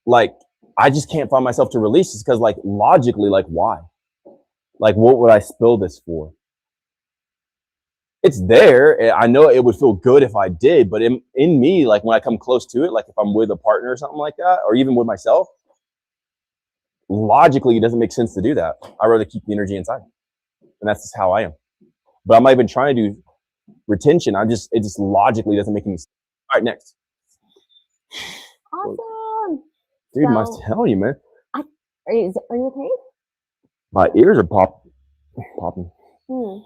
like, I just can't find myself to release this because, like, logically, like, why? Like, what would I spill this for? It's there. I know it would feel good if I did, but in me, like, when I come close to it, like if I'm with a partner or something like that, or even with myself, logically, it doesn't make sense to do that. I'd rather keep the energy inside. And that's just how I am. But I'm not even trying to do retention. It just logically doesn't make any sense. All right, next. Awesome. Dude, I must tell you, man. Are you okay? My ears are popping. You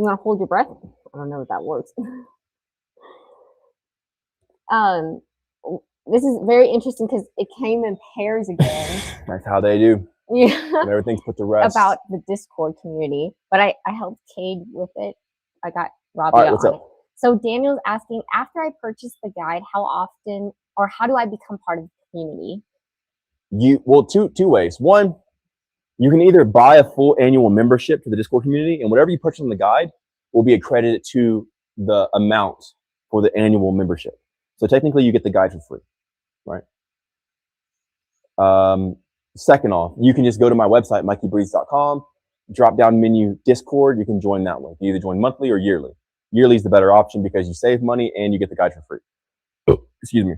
want to hold your breath? I don't know if that works. This is very interesting because it came in pairs again. That's how they do. Yeah. And everything's put to rest. About the Discord community, but I helped Cade with it. I got Robbie All right, what's on up? it. So Daniel's asking, after I purchase the guide, how often or how do I become part of the community? Well, two ways. One, you can either buy a full annual membership to the Discord community, and whatever you purchase on the guide will be accredited to the amount for the annual membership. So technically, you get the guide for free, right? Second off, you can just go to my website, MikeyBreathes.com, drop down menu Discord. You can join that way. You either join monthly or yearly. Yearly is the better option because you save money and you get the guide for free. Excuse me.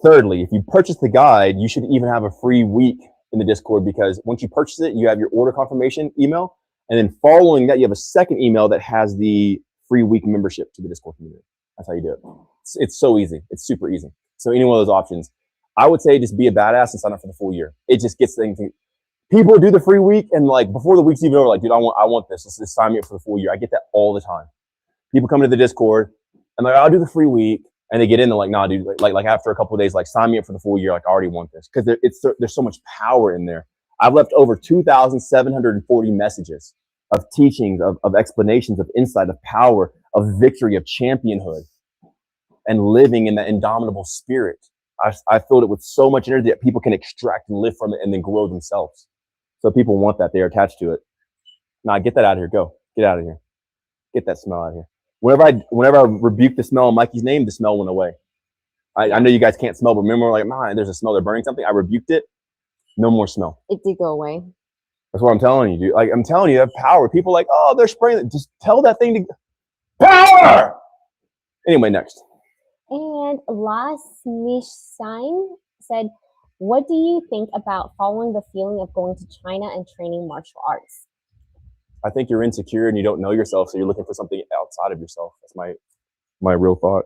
Thirdly, if you purchase the guide, you should even have a free week in the Discord because once you purchase it, you have your order confirmation email. And then following that, you have a second email that has the free week membership to the Discord community. That's how you do it. It's so easy. It's super easy. So any one of those options, I would say just be a badass and sign up for the full year. It just gets things. People do the free week and like before the week's even over, like, dude, I want this. Let's just sign me up for the full year. I get that all the time. People come to the Discord and like, I'll do the free week. And they get in, they're like, nah, dude, like after a couple of days, like sign me up for the full year. Like I already want this. Cause there's so much power in there. I've left over 2,740 messages of teachings, of explanations, of insight, of power, of victory, of championhood, and living in that indomitable spirit. I filled it with so much energy that people can extract and live from it and then grow themselves. So people want that. They're attached to it. Nah, get that out of here. Go. Get out of here. Get that smell out of here. Whenever I rebuked the smell in Mikey's name, the smell went away. I know you guys can't smell, but remember, like, man, there's a smell. They're burning something. I rebuked it. No more smell. It did go away. That's what I'm telling you, dude. Like, I'm telling you, you have power. People are like, oh, they're spraying it. Just tell that thing to power. Anyway, next. And looksmaxxing said, what do you think about following the feeling of going to China and training martial arts? I think you're insecure and you don't know yourself, so you're looking for something outside of yourself. That's my real thought.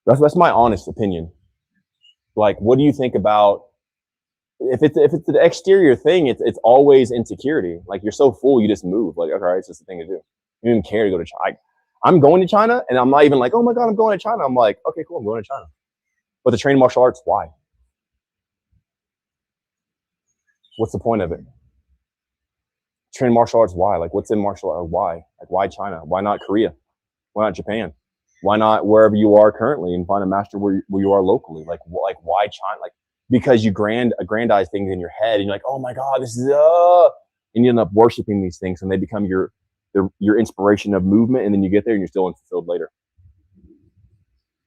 That's my honest opinion. Like, what do you think about if it's the exterior thing? It's always insecurity. Like you're so full, you just move. Like, okay, it's just the thing to do. You don't even care to go to China. I'm going to China, and I'm not even like, oh my god, I'm going to China. I'm like, okay, cool, I'm going to China. But to train martial arts, why? What's the point of it? Train martial arts, why? Like, what's in martial arts? Why? Like, why China? Why not Korea? Why not Japan? Why not wherever you are currently and find a master where you are locally? Like why China? Like, because you aggrandize things in your head and you're like, oh my God, this is, and you end up worshiping these things and they become your inspiration of movement. And then you get there and you're still unfulfilled later.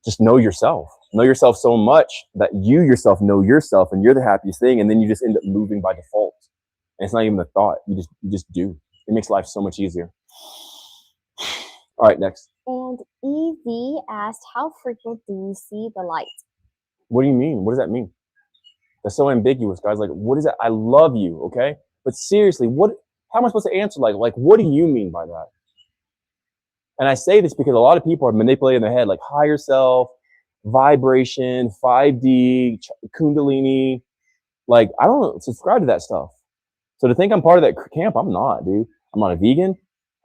Just know yourself. Know yourself so much that you yourself know yourself and you're the happiest thing. And then you just end up moving by default. And it's not even a thought. You just do. It makes life so much easier. All right, next. And EV asked, how frequent do you see the light? What do you mean? What does that mean? That's so ambiguous, guys. Like, what is that? I love you, okay? But seriously, how am I supposed to answer? Like, what do you mean by that? And I say this because a lot of people are manipulating their head, like higher self, vibration, 5D, Kundalini. Like, I don't subscribe to that stuff. So to think I'm part of that camp, I'm not, dude. I'm not a vegan.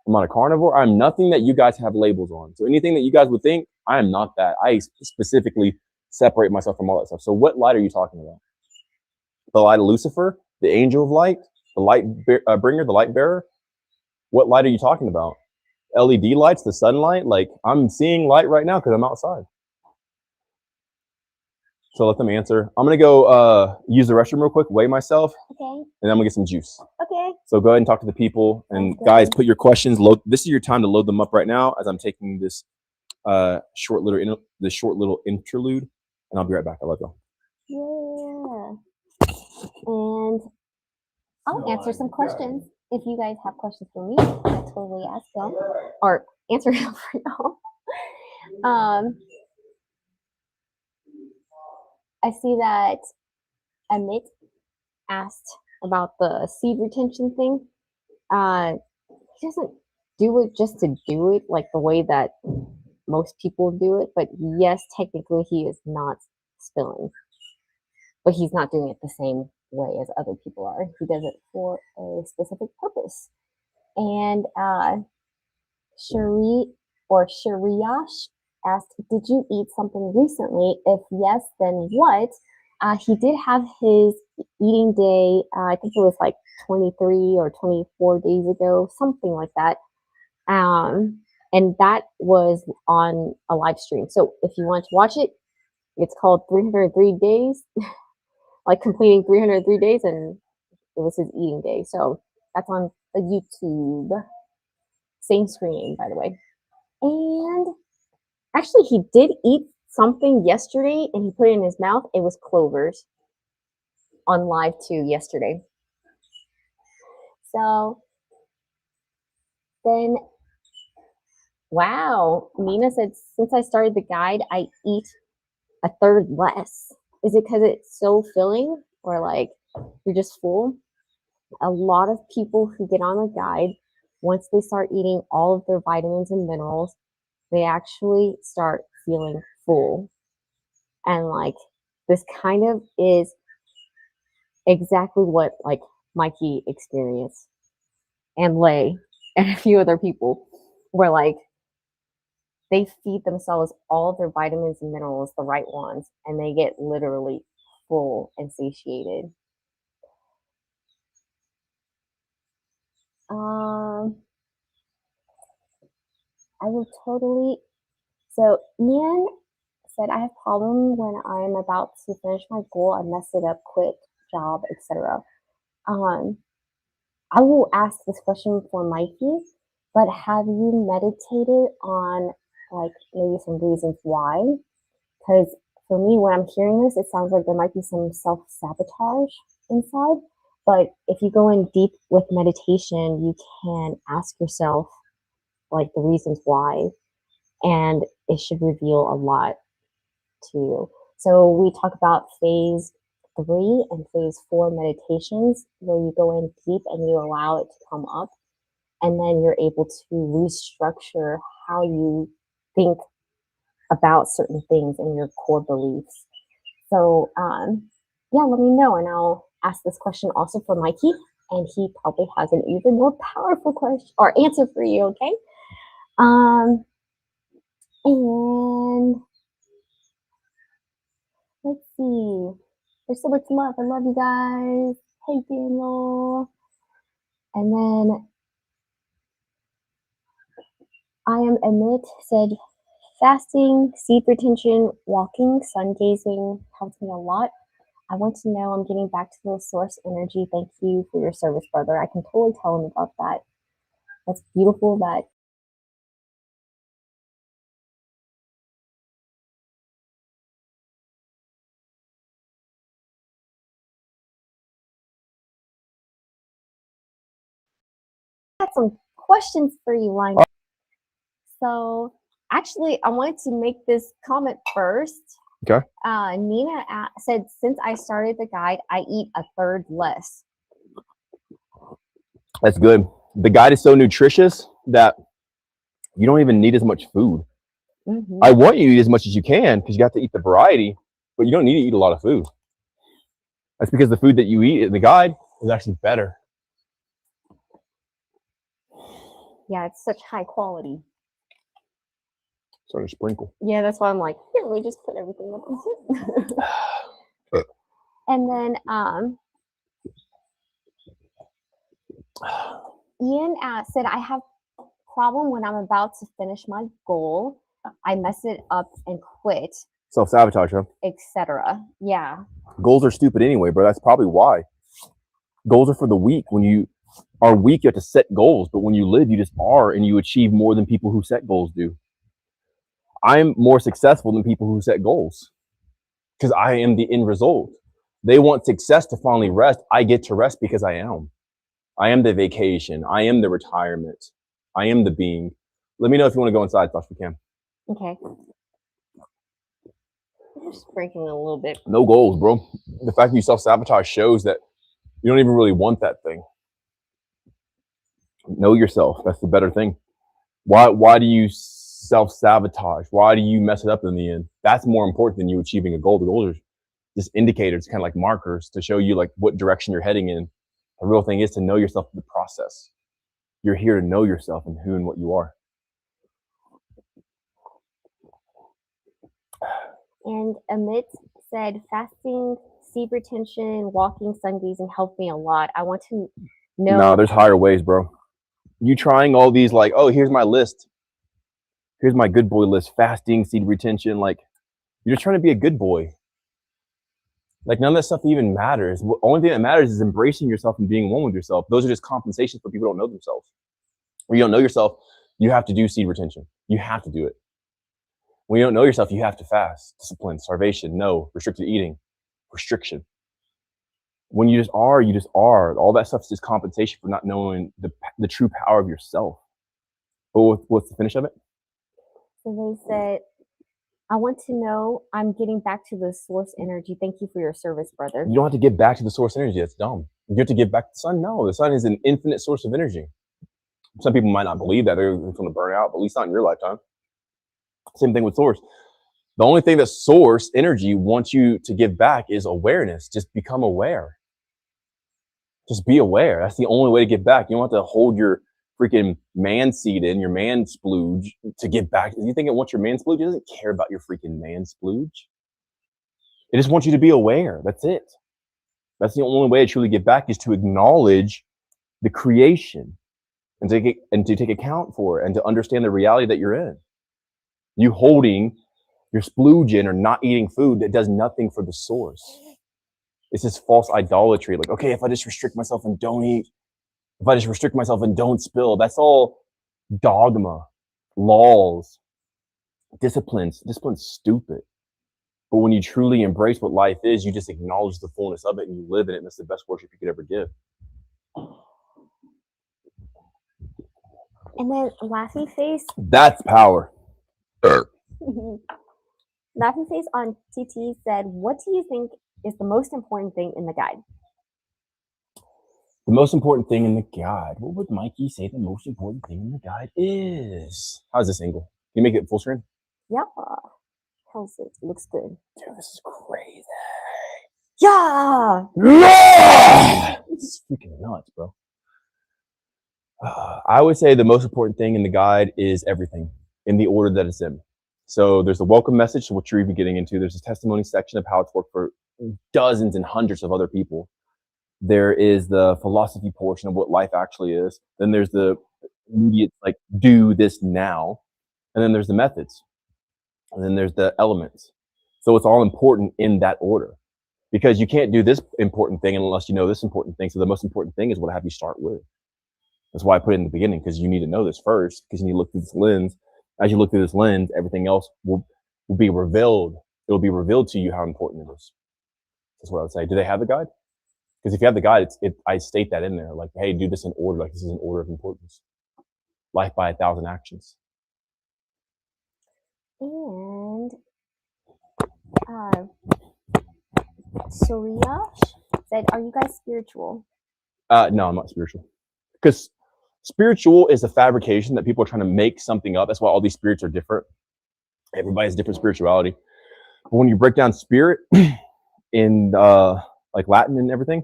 I'm not a carnivore. I'm nothing that you guys have labels on. So anything that you guys would think, I am not that. I specifically separate myself from all that stuff. So what light are you talking about? The light of Lucifer, the angel of light, the light bringer, the light bearer? What light are you talking about? LED lights, the sunlight? Like, I'm seeing light right now because I'm outside. So let them answer. I'm going to go use the restroom real quick, weigh myself. Okay. And then I'm going to get some juice. Okay. So go ahead and talk to the people. And guys, put your questions. This is your time to load them up right now as I'm taking this short little interlude, and I'll be right back. I love y'all. Yeah. And I'll answer some questions. If you guys have questions for me, I totally ask them or answer them for y'all. I see that Amit asked about the seed retention thing. He doesn't do it just to do it like the way that most people do it, but yes, technically he is not spilling, but he's not doing it the same way as other people are. He does it for a specific purpose. And Shariash asked, did you eat something recently? If yes, then what? He did have his eating day, I think it was like 23 or 24 days ago, something like that. And that was on a live stream. So if you want to watch it, it's called 303 Days, like completing 303 days, and it was his eating day. So that's on the YouTube. Same screen, by the way. And actually, he did eat something yesterday, and he put it in his mouth. It was clovers on live too yesterday. So then, wow, Nina said, since I started the guide, I eat a third less. Is it because it's so filling, or like you're just full? A lot of people who get on the guide, once they start eating all of their vitamins and minerals, they actually start feeling full. And like this kind of is exactly what like Mikey experienced, and Lay and a few other people, where like they feed themselves all of their vitamins and minerals, the right ones, and they get literally full and satiated. I will totally. So Ian said, I have problem when I'm about to finish my goal, I mess it up, quit, job, etc. I will ask this question for Mikey, but have you meditated on like maybe some reasons why? Because for me, when I'm hearing this, it sounds like there might be some self-sabotage inside. But if you go in deep with meditation, you can ask yourself like the reasons why, and it should reveal a lot to you. So we talk about phase 3 and phase 4 meditations, where you go in deep and you allow it to come up, and then you're able to restructure how you think about certain things and your core beliefs. So yeah, let me know, and I'll ask this question also for Mikey, and he probably has an even more powerful question or answer for you. Okay. And let's see. There's so much love. I love you guys. Hey, Daniel. And then I am Amit said, fasting, seed retention, walking, sun gazing helps me a lot. I want to know I'm getting back to the source energy. Thank you for your service, brother. I can totally tell him about that. That's beautiful that I had some questions for you, Ryan. So actually, I wanted to make this comment first. Okay. Nina said, since I started the guide, I eat a third less. That's good. The guide is so nutritious that you don't even need as much food. Mm-hmm. I want you to eat as much as you can because you got to eat the variety, but you don't need to eat a lot of food. That's because the food that you eat in the guide is actually better. Yeah, it's such high quality. Sort of sprinkle. Yeah, that's why I'm like, here, we just put everything up in here. And then Ian said, I have a problem when I'm about to finish my goal. I mess it up and quit. Self-sabotage, huh? Etc. Yeah. Goals are stupid anyway, bro. That's probably why. Goals are for the weak. When you are weak, you have to set goals. But when you live, you just are, and you achieve more than people who set goals do. I'm more successful than people who set goals because I am the end result. They want success to finally rest. I get to rest because I am. I am the vacation. I am the retirement. I am the being. Let me know if you want to go inside, Josh, we can. Okay. I'm just breaking a little bit. No goals, bro. The fact that you self-sabotage shows that you don't even really want that thing. Know yourself. That's the better thing. Why do you self-sabotage? Why do you mess it up in the end? That's more important than you achieving a goal. The goals are just indicators, kind of like markers to show you like what direction you're heading in. The real thing is to know yourself in the process. You're here to know yourself and who and what you are. And Amit said, fasting, seed retention, walking, sun gazing helped me a lot. I want to know. No, there's higher ways, bro. You trying all these like, oh, here's my list. Here's my good boy list. Fasting, seed retention. Like, you're just trying to be a good boy. Like, none of that stuff even matters. The only thing that matters is embracing yourself and being one with yourself. Those are just compensations for people who don't know themselves. When you don't know yourself, you have to do seed retention. You have to do it. When you don't know yourself, you have to fast. Discipline, starvation, no. Restricted eating, restriction. When you just are, you just are. All that stuff is just compensation for not knowing the true power of yourself. But what's the finish of it? So they said, I want to know, I'm getting back to the source energy. Thank you for your service, brother. You don't have to get back to the source energy. That's dumb. You have to give back to the sun. No, the sun is an infinite source of energy. Some people might not believe that. They're going to burn out, but at least not in your lifetime. Same thing with source. The only thing that source energy wants you to give back is awareness. Just become aware. Just be aware. That's the only way to give back. You don't have to hold your freaking man seed in, your man splooge to give back. You think it wants your man splooge? It doesn't care about your freaking man splooge. It just wants you to be aware. That's it. That's the only way to truly give back, is to acknowledge the creation and to take account for it and to understand the reality that you're in. You holding your splooge in or not eating food that does nothing for the source. It's this false idolatry. Like, okay, if I just restrict myself and don't eat, if I just restrict myself and don't spill, that's all dogma, laws, disciplines. Discipline's stupid. But when you truly embrace what life is, you just acknowledge the fullness of it and you live in it. And that's the best worship you could ever give. And then Laughing Face. That's power. Laughing Face on TT said, what do you think is the most important thing in the guide? The most important thing in the guide. What would Mikey say the most important thing in the guide is? How's this angle? Can you make it full screen? Yeah. How's it? Looks good. Dude, this is crazy. Yeah. This is freaking nuts, bro. I would say the most important thing in the guide is everything in the order that it's in. So there's the welcome message, which you're even getting into. There's a testimony section of how it's worked for dozens and hundreds of other people. There is the philosophy portion of what life actually is. Then there's the immediate, like, do this now. And then there's the methods. And then there's the elements. So it's all important in that order, because you can't do this important thing unless you know this important thing. So the most important thing is what I have you start with. That's why I put it in the beginning, because you need to know this first, because you need to look through this lens. As you look through this lens, everything else will be revealed. It'll be revealed to you how important it is. That's what I would say. Do they have the guide? Because if you have the guide, I state that in there. Like, hey, do this in order. Like, this is an order of importance. Life by 1,000 actions. And Surya said, are you guys spiritual? No, I'm not spiritual. Because spiritual is a fabrication that people are trying to make something up. That's why all these spirits are different. Everybody has different spirituality. But when you break down spirit in like Latin and everything,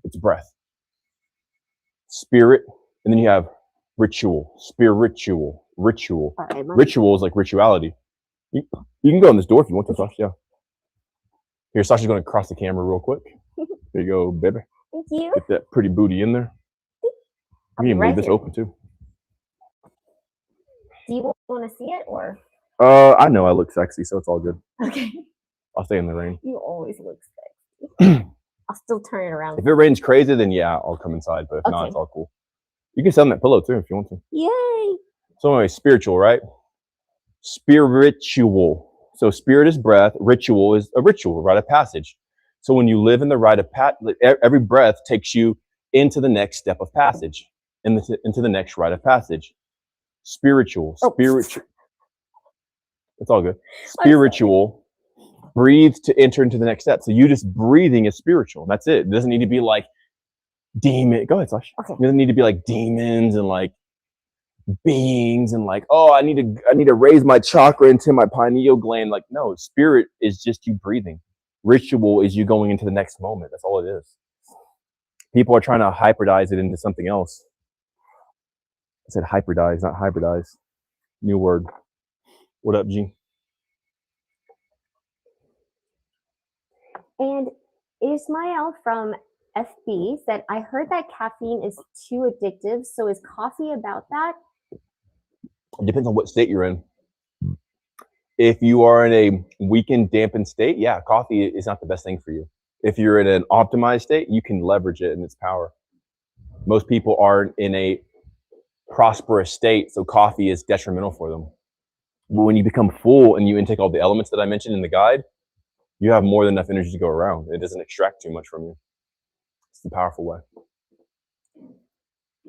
it's breath. Spirit, and then you have ritual, spiritual, ritual. Right, ritual is like rituality. You can go in this door if you want to, Sasha. Yeah. Here, Sasha's going to cross the camera real quick. There you go, baby. Thank you. Get that pretty booty in there. You can leave this open too. Do you want to see it, or? I know I look sexy, so it's all good. Okay. I'll stay in the rain. You always look sexy. I'll still turn it around. If it rains crazy, then yeah, I'll come inside. But if not, it's all cool. You can sit on that pillow too if you want to. Yay! So anyway, spiritual, right? Spiritual. So spirit is breath. Ritual is a ritual, rite of passage. So when you live in the rite of every breath takes you into the next step of passage, into the next rite of passage. Spiritual. It's all good. Spiritual. Breathe to enter into the next step. So you just breathing is spiritual. That's it. It doesn't need to be like demon. Go ahead, Slash. Okay. It doesn't need to be like demons and like beings and like, oh, I need to raise my chakra into my pineal gland. Like, no, spirit is just you breathing. Ritual is you going into the next moment. That's all it is. People are trying to hybridize it into something else. I said hybridize, not hybridize. New word. What up, G? And Ismail from FB said, I heard that caffeine is too addictive. So is coffee about that? It depends on what state you're in. If you are in a weakened, dampened state, yeah, coffee is not the best thing for you. If you're in an optimized state, you can leverage it in its power. Most people aren't in a prosperous state, so coffee is detrimental for them. But when you become full and you intake all the elements that I mentioned in the guide, you have more than enough energy to go around. It doesn't extract too much from you. It's the powerful way.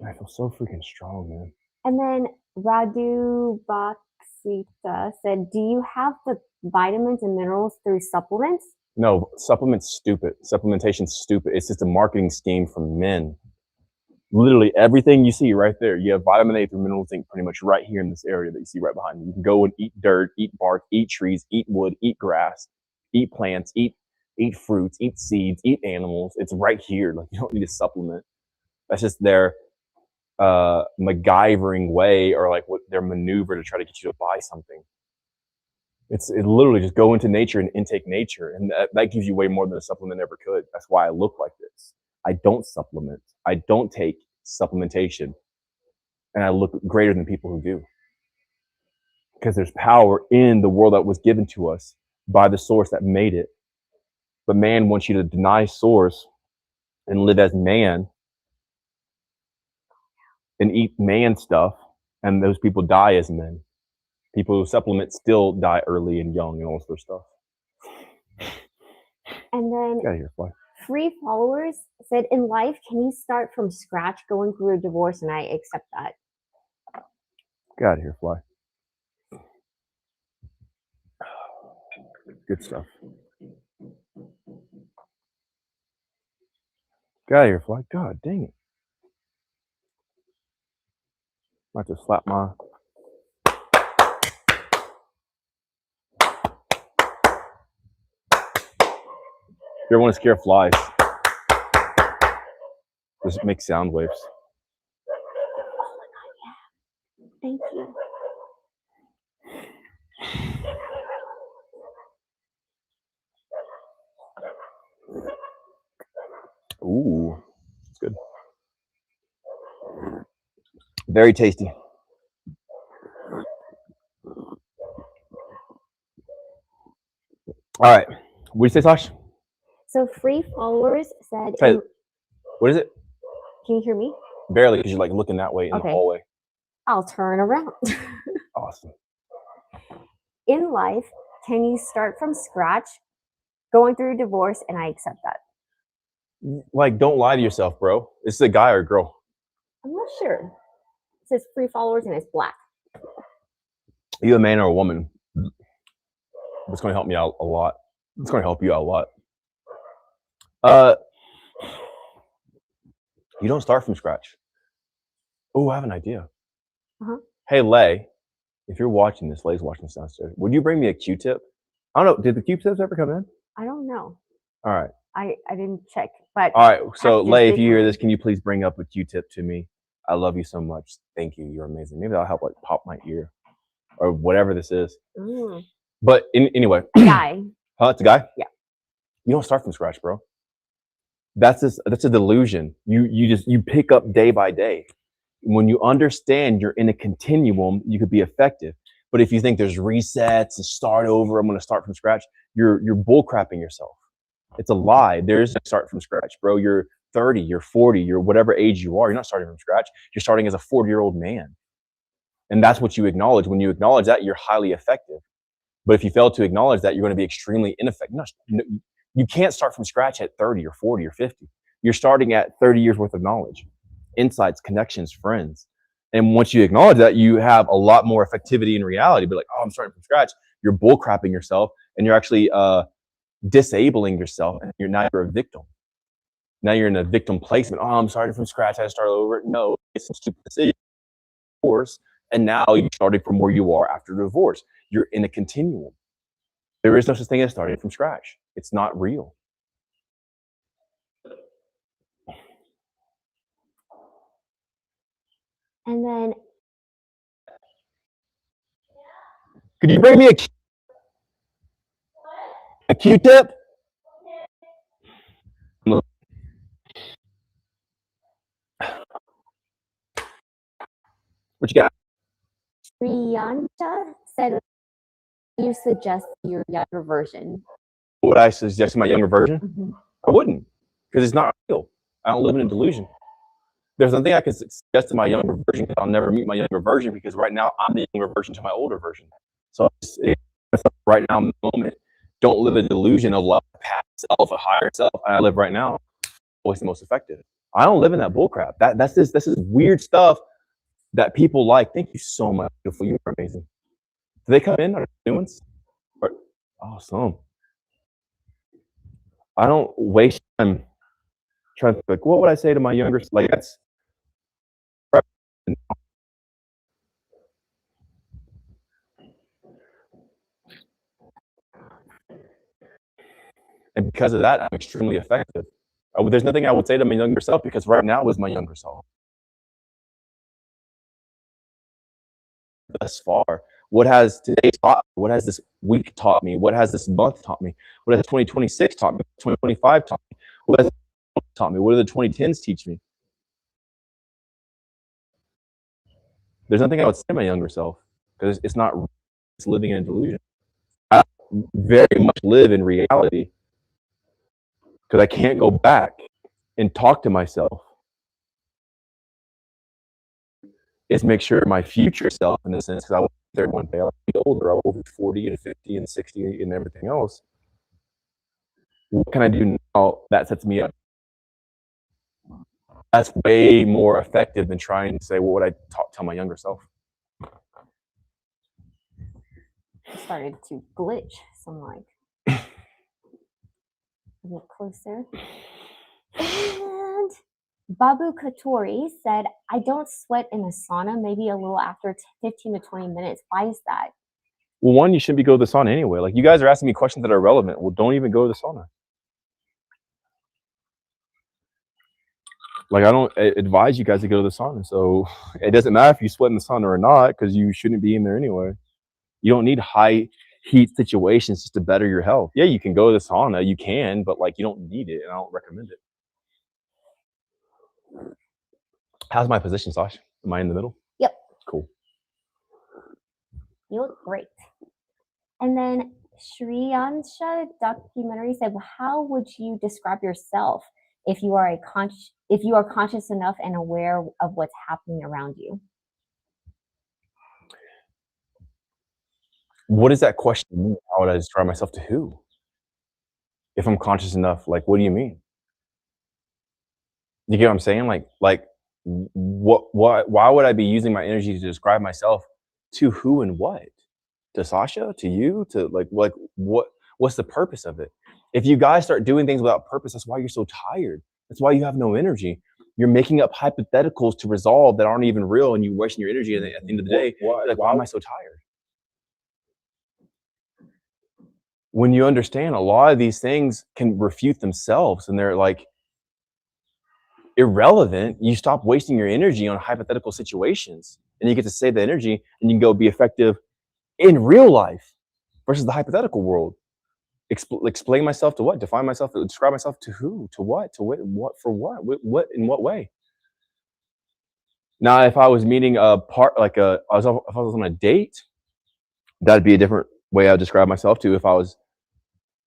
I feel so freaking strong, man. And then Radu Baksita said, do you have the vitamins and minerals through supplements? No, supplements stupid. Supplementation's stupid. It's just a marketing scheme from men. Literally everything you see right there. You have vitamin A through mineral zinc pretty much right here in this area that you see right behind you. You can go and eat dirt, eat bark, eat trees, eat wood, eat grass, eat plants, eat fruits, eat seeds, eat animals. It's right here. Like, you don't need a supplement. That's just their MacGyvering way, or like what their maneuver to try to get you to buy something. It literally just go into nature and intake nature, and that gives you way more than a supplement ever could. That's why I look like this. I don't supplement. I don't take supplementation, and I look greater than people who do, because there's power in the world that was given to us by the source that made it. But man wants you to deny source and live as man and eat man stuff, and those people die as men. People who supplement still die early and young and all this other stuff. And then Get out of here, fly. Free Followers said, in life, can you start from scratch going through a divorce? And I accept that. Get out of here, fly. Good stuff. Get out of here, fly. God dang it. I have to slap my... If you ever want to scare flies, just make sound waves. Thank you. Ooh, it's good. Very tasty. All right. What did you say, Tosh? So Free Followers said... Hey, what is it? Can you hear me? Barely, because you're like looking that way in the hallway. I'll turn around. Awesome. In life, can you start from scratch going through a divorce? And I accept that. Like, don't lie to yourself, bro. This is a guy or a girl? I'm not sure. It says Free Followers and it's black. Are you a man or a woman? It's going to help me out a lot. It's going to help you out a lot. You don't start from scratch. Oh, I have an idea. Hey, Lay, if you're watching this, Lay's watching this downstairs, would you bring me a Q-tip? I don't know. Did the Q-tips ever come in? I don't know. All right. I didn't check. But all right. So, Lay, if you hear this, can you please bring up a Q-tip to me? I love you so much. Thank you. You're amazing. Maybe that'll help like pop my ear or whatever this is. But anyway. Guy. Huh? It's a guy? Yeah. You don't start from scratch, bro. That's a delusion. You pick up day by day. When you understand you're in a continuum, you could be effective. But if you think there's resets and start over, I'm going to start from scratch, you're bullcrapping yourself. It's a lie. There is no start from scratch, bro. You're 30, you're 40, you're whatever age you are. You're not starting from scratch. You're starting as a 40-year-old man. And that's what you acknowledge. When you acknowledge that, you're highly effective. But if you fail to acknowledge that, you're going to be extremely ineffective. No, you can't start from scratch at 30 or 40 or 50. You're starting at 30 years worth of knowledge, insights, connections, friends. And once you acknowledge that, you have a lot more effectivity in reality. But like, oh, I'm starting from scratch. You're bullcrapping yourself, and you're actually disabling yourself. And you're a victim. Now you're in a victim placement. Oh, I'm starting from scratch. I had to start over. No, it's a stupid decision. Divorce, and now you're starting from where you are after divorce. You're in a continuum. There is no such thing as starting from scratch. It's not real. And then, could you bring me a Q-tip? What you got? Priyanka said, you suggest your younger version. Would I suggest my younger version? Mm-hmm. I wouldn't, because it's not real. I don't live in a delusion. There's nothing I can suggest to my younger version, because I'll never meet my younger version, because right now I'm the younger version to my older version. So right now, in the moment, don't live a delusion of love, past self, a higher self. I live right now, always the most effective. I don't live in that bullcrap. That's this is weird stuff that people like. Thank you so much, beautiful. You are amazing. Do they come in? Are they new ones? Awesome. I don't waste time trying to like, what would I say to my younger? Like that's. And because of that, I'm extremely effective. There's nothing I would say to my younger self, because right now is my younger self. Thus far, what has today taught me? What has this week taught me? What has this month taught me? What has 2026 taught me? 2025 taught me? What has taught me? What do the 2010s teach me? There's nothing I would say to my younger self, because it's not. It's living in a delusion. I very much live in reality, because I can't go back and talk to myself. Is make sure my future self, in a sense, because I will be there one day, I'll be older, I'll be 40 and 50 and 60 and everything else. What can I do now that sets me up? That's way more effective than trying to say, what would I tell my younger self? Started to glitch, so I'm like, get closer. And Babu Katori said, I don't sweat in a sauna, maybe a little after 15 to 20 minutes. Why is that? Well, one, you shouldn't be going to the sauna anyway. Like, you guys are asking me questions that are relevant. Well, don't even go to the sauna. Like, I don't advise you guys to go to the sauna. So it doesn't matter if you sweat in the sauna or not, because you shouldn't be in there anyway. You don't need high heat situations just to better your health. Yeah, you can go to the sauna. You can, but like, you don't need it, and I don't recommend it. How's my position, Sash? Am I in the middle? Yep. Cool. You look great. And then Shriyansha documentary said, well, how would you describe yourself if you are conscious enough and aware of what's happening around you? What does that question mean? How would I describe myself to who? If I'm conscious enough, like, what do you mean? You get what I'm saying? Like, why would I be using my energy to describe myself to who and what? To Sasha? To you? To like what's the purpose of it? If you guys start doing things without purpose, that's why you're so tired. That's why you have no energy. You're making up hypotheticals to resolve that aren't even real, and you're wasting your energy. And at the end of the day, like, why am I so tired? When you understand a lot of these things can refute themselves, and they're like irrelevant, you stop wasting your energy on hypothetical situations, and you get to save the energy, and you can go be effective in real life versus the hypothetical world. Explain myself to what? Define myself, describe myself to who? To what? To what? For what? What? In what way? Now, if I was meeting if I was on a date, that'd be a different way I would describe myself to. If I was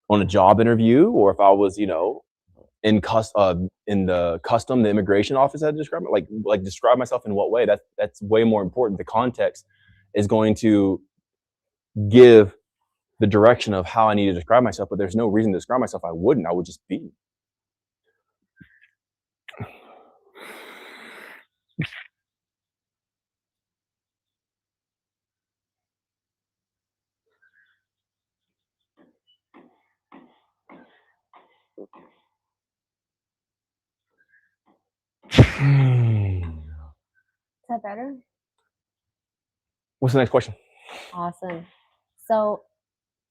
on a job interview, or if I was, in the immigration office. I had to describe it, like describe myself in what way. That's way more important. The context is going to give the direction of how I need to describe myself, but there's no reason to describe myself. I would just be. Is that better? What's the next question? Awesome. So,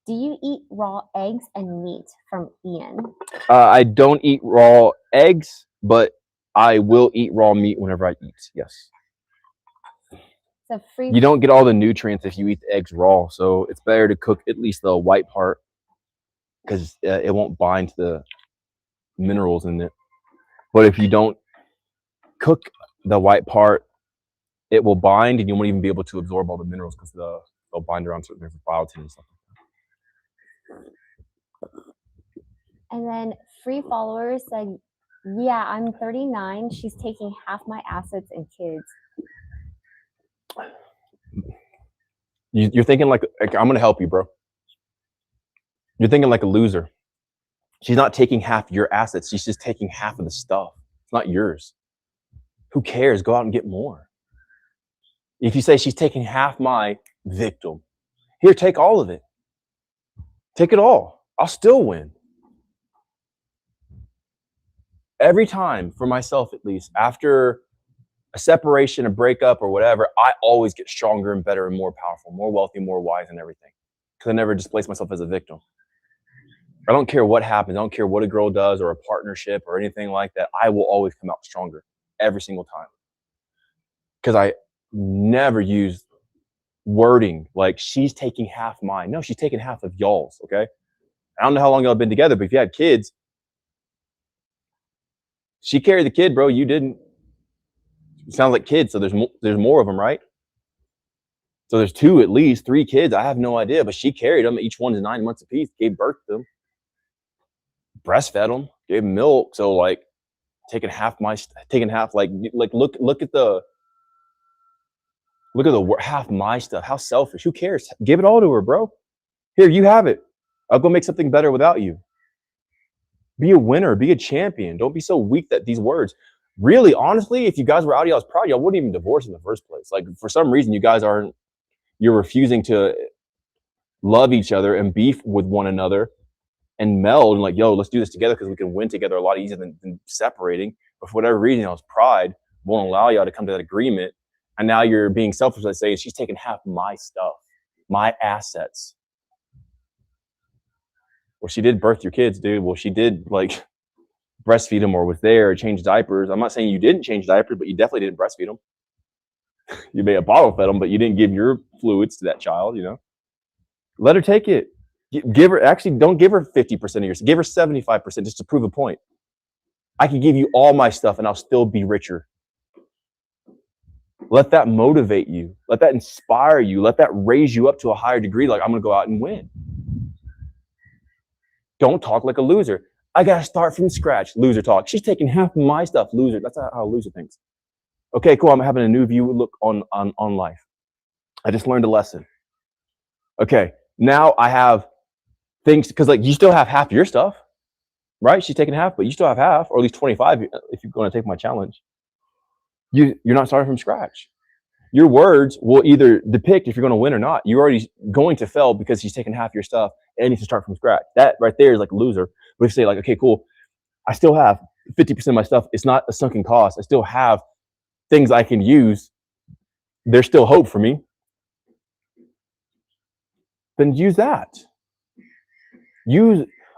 do you eat raw eggs and meat? From Ian. I don't eat raw eggs, but I will eat raw meat whenever I eat. Yes. So free. You don't get all the nutrients if you eat the eggs raw, so it's better to cook at least the white part because it won't bind to the minerals in it. But if you don't cook the white part, it will bind, and you won't even be able to absorb all the minerals because they'll bind around certain things like biotin and stuff. And then free followers said, "Yeah, I'm 39. She's taking half my assets and kids." You're thinking like I'm gonna help you, bro. You're thinking like a loser. She's not taking half your assets. She's just taking half of the stuff. It's not yours. Who cares? Go out and get more. If you say she's taking half my victim, here, take all of it. Take it all. I'll still win. Every time, for myself at least, after a separation, a breakup, or whatever, I always get stronger and better and more powerful, more wealthy, more wise, and everything. Because I never displace myself as a victim. I don't care what happens. I don't care what a girl does or a partnership or anything like that. I will always come out stronger every single time. Because I never use wording like she's taking half mine. No, she's taking half of y'all's, okay? I don't know how long y'all have been together, but if you had kids, she carried the kid, bro. You didn't. It sounds like kids, so there's more of them, right? So there's 2, at least 3 kids. I have no idea, but she carried them. Each one's 9 months apiece. Gave birth to them, breastfed them, gave them milk. So like taking half, like look at the half my stuff. How selfish. Who cares? Give it all to her, bro. Here, you have it. I'll go make something better without you. Be a winner. Be a champion. Don't be so weak that these words. Really, honestly, if you guys were out of y'all's pride, y'all wouldn't even divorce in the first place. Like, for some reason, you're refusing to love each other and beef with one another and meld and like, yo, let's do this together because we can win together a lot easier than separating. But for whatever reason, y'all's pride won't allow y'all to come to that agreement. And now you're being selfish, let's say, she's taking half my stuff, my assets. Well, she did birth your kids, dude. Well, she did like breastfeed them or was there or change diapers. I'm not saying you didn't change diapers, but you definitely didn't breastfeed them. You may have bottle fed them, but you didn't give your fluids to that child, you know. Let her take it. Give her, actually, don't give her 50% of yours. Give her 75% just to prove a point. I can give you all my stuff and I'll still be richer. Let that motivate you. Let that inspire you. Let that raise you up to a higher degree. Like, I'm going to go out and win. Don't talk like a loser. I got to start from scratch. Loser talk. She's taking half of my stuff. Loser. That's how a loser thinks. Okay, cool. I'm having a new view look on life. I just learned a lesson. Okay, now I have things, because like you still have half your stuff, right? She's taking half, but you still have half, or at least 25 if you're going to take my challenge. You're not starting from scratch. Your words will either depict if you're going to win or not. You're already going to fail because she's taking half your stuff and you can start from scratch. That right there is like a loser. But if you say like, okay, cool, I still have 50% of my stuff. It's not a sunken cost. I still have things I can use. There's still hope for me. Then use that.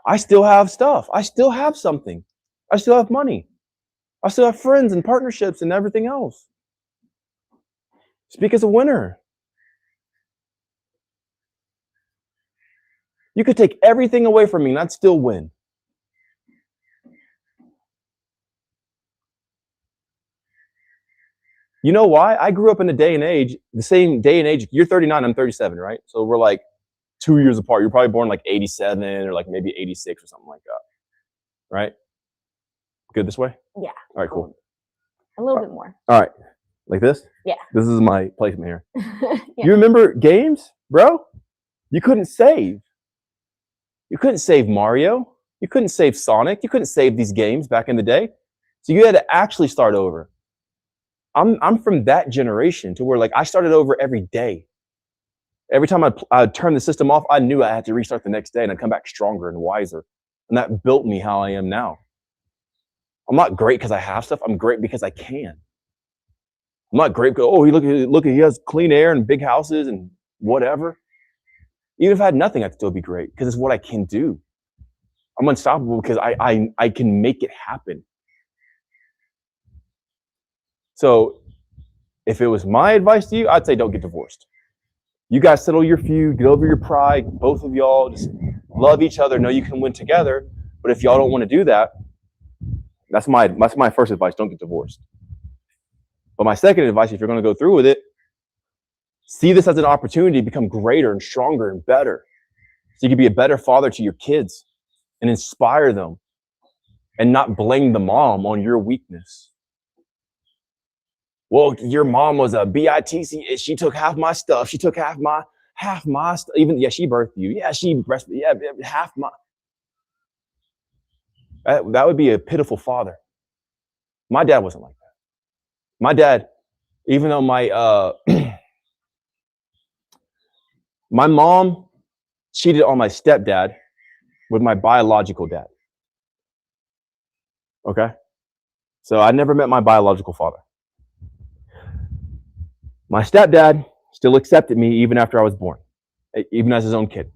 I still have stuff. I still have something. I still have money. I still have friends and partnerships and everything else. Speak as a winner. You could take everything away from me and I'd still win. You know why? I grew up in the same day and age. You're 39, I'm 37, right? So we're like 2 years apart. You're probably born like 87 or like maybe 86 or something like that, right? Good this way? Yeah. All right, cool. A little bit more. All right. Like this? Yeah. This is my placement here. Yeah. You remember games, bro? You couldn't save. You couldn't save Mario. You couldn't save Sonic. You couldn't save these games back in the day. So you had to actually start over. I'm from that generation to where like I started over every day. Every time I'd turn the system off, I knew I had to restart the next day and I'd come back stronger and wiser. And that built me how I am now. I'm not great because I have stuff. I'm great because I can. I'm not great because, oh, look, he has clean air and big houses and whatever. Even if I had nothing, I'd still be great because it's what I can do. I'm unstoppable because I can make it happen. So if it was my advice to you, I'd say don't get divorced. You guys settle your feud, get over your pride. Both of y'all just love each other, know you can win together. But if y'all don't want to do that, that's my first advice, don't get divorced. But my second advice, if you're going to go through with it, see this as an opportunity to become greater and stronger and better. So you can be a better father to your kids and inspire them and not blame the mom on your weakness. Well, your mom was a BITC. She took half my stuff. She took half my stuff. Even, yeah, she birthed you. Yeah, she breastfed. Yeah, half my. That would be a pitiful father. My dad wasn't like that. My dad, even though my my mom cheated on my stepdad with my biological dad. Okay? So I never met my biological father. My stepdad still accepted me even after I was born, even as his own kid.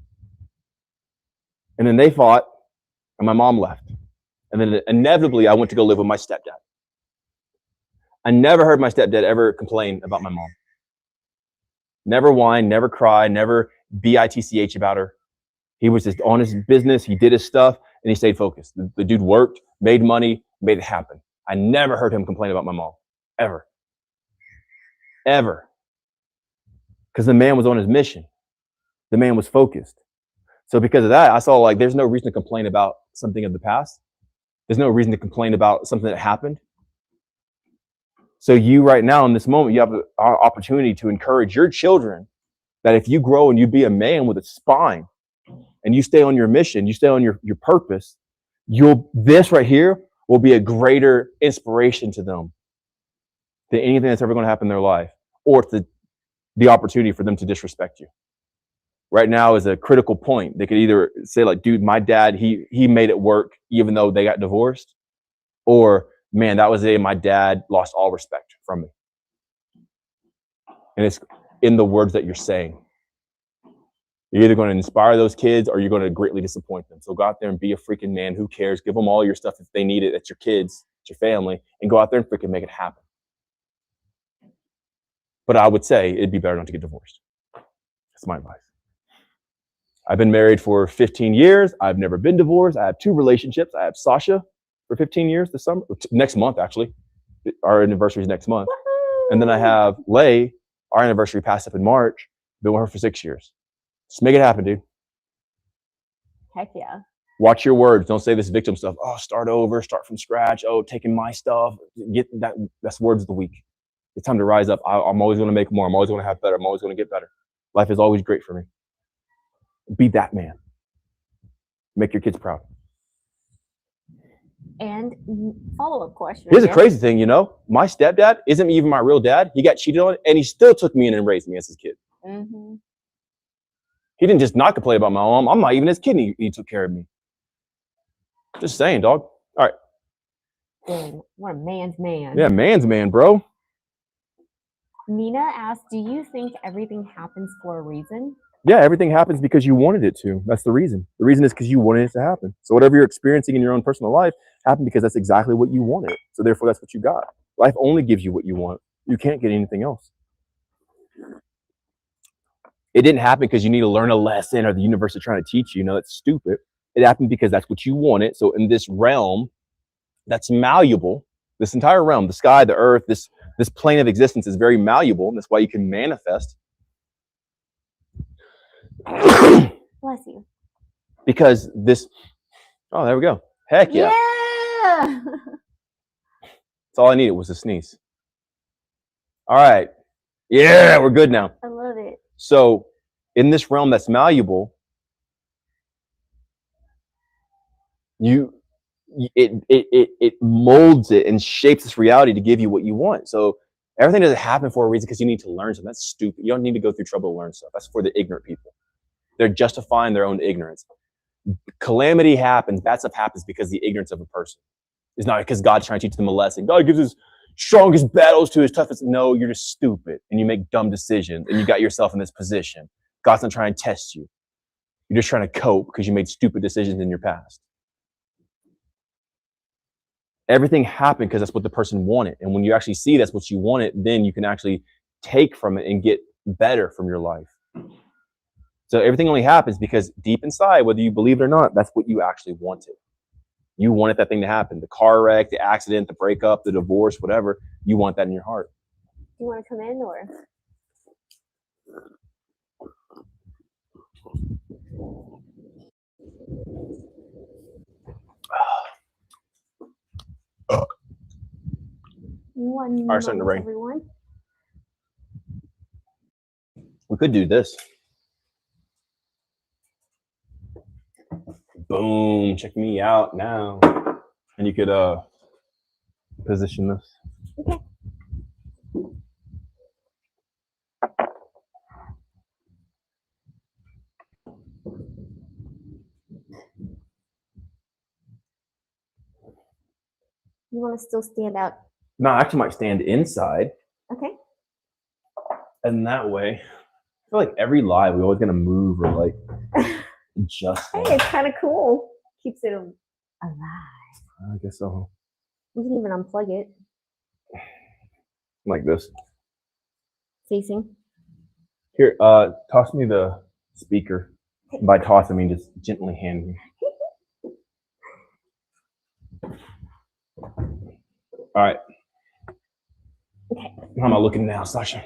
And then they fought, and my mom left. And then inevitably, I went to go live with my stepdad. I never heard my stepdad ever complain about my mom. Never whine, never cry, never bitch about her. He was just on his business. He did his stuff, and he stayed focused. The dude worked, made money, made it happen. I never heard him complain about my mom, ever. Ever. Because the man was on his mission. The man was focused. So because of that, I saw like there's no reason to complain about something of the past. There's no reason to complain about something that happened. So you right now in this moment, you have an opportunity to encourage your children that if you grow and you be a man with a spine and you stay on your mission, you stay on your purpose, this right here will be a greater inspiration to them than anything that's ever going to happen in their life, or the opportunity for them to disrespect you. Right now is a critical point. They could either say like, dude, my dad, he made it work even though they got divorced, or man, that was the day my dad lost all respect from me. And it's in the words that you're saying. You're either going to inspire those kids or you're going to greatly disappoint them. So go out there and be a freaking man. Who cares? Give them all your stuff if they need it. It's your kids, it's your family, and go out there and freaking make it happen. But I would say it'd be better not to get divorced. That's my advice. I've been married for 15 years. I've never been divorced. I have 2 relationships. I have Sasha for 15 years this summer, next month, actually. Our anniversary is next month. Woo-hoo! And then I have Lay. Our anniversary passed up in March. Been with her for 6 years. Just make it happen, dude. Heck yeah. Watch your words. Don't say this victim stuff. Oh, start over, start from scratch. Oh, taking my stuff. Get that. That's words of the week. It's time to rise up. I'm always going to make more. I'm always going to have better. I'm always going to get better. Life is always great for me. Be that man. Make your kids proud. And follow-up question. Here's a crazy thing, you know. My stepdad isn't even my real dad. He got cheated on, and he still took me in and raised me as his kid. Mm-hmm. He didn't just not complain about my mom. I'm not even his kid, and he took care of me. Just saying, dog. All right. Dang, what a man's man. Yeah, man's man, bro. Nina asked, do you think everything happens for a reason? Yeah, everything happens because you wanted it to. That's the reason. The reason is because you wanted it to happen. So whatever you're experiencing in your own personal life happened because that's exactly what you wanted. So therefore, that's what you got. Life only gives you what you want. You can't get anything else. It didn't happen because you need to learn a lesson or the universe is trying to teach you. No, that's stupid. It happened because that's what you wanted. So in this realm that's malleable, this entire realm, the sky, the earth, this plane of existence is very malleable. And that's why you can manifest. Bless you. Because this, oh, there we go. Heck yeah. Yeah. That's all I needed was a sneeze. All right. Yeah, we're good now. I love it. So in this realm that's malleable, it molds it and shapes this reality to give you what you want. So everything doesn't happen for a reason because you need to learn something. That's stupid. You don't need to go through trouble to learn stuff. That's for the ignorant people. They're justifying their own ignorance. Calamity happens, bad stuff happens because of the ignorance of a person. It's not because God's trying to teach them a lesson. God gives his strongest battles to his toughest. No, you're just stupid and you make dumb decisions and you got yourself in this position. God's not trying to test you. You're just trying to cope because you made stupid decisions in your past. Everything happened because that's what the person wanted. And when you actually see that's what you wanted, then you can actually take from it and get better from your life. So everything only happens because deep inside, whether you believe it or not, that's what you actually wanted. You wanted that thing to happen. The car wreck, the accident, the breakup, the divorce, whatever. You want that in your heart. You want to come in or? One All right, starting to rain. Everyone. We could do this. Boom, check me out now. And you could position this. Okay. You want to still stand out? No, I actually might stand inside. Okay. And that way, I feel like every live, we're always going to move or like adjust. Hey, it's kind of cool. Keeps it alive. I guess so. We can even unplug it. Like this. Facing. Here, toss me the speaker. By toss, I mean just gently hand me. All right. Okay. How am I looking now, Sasha?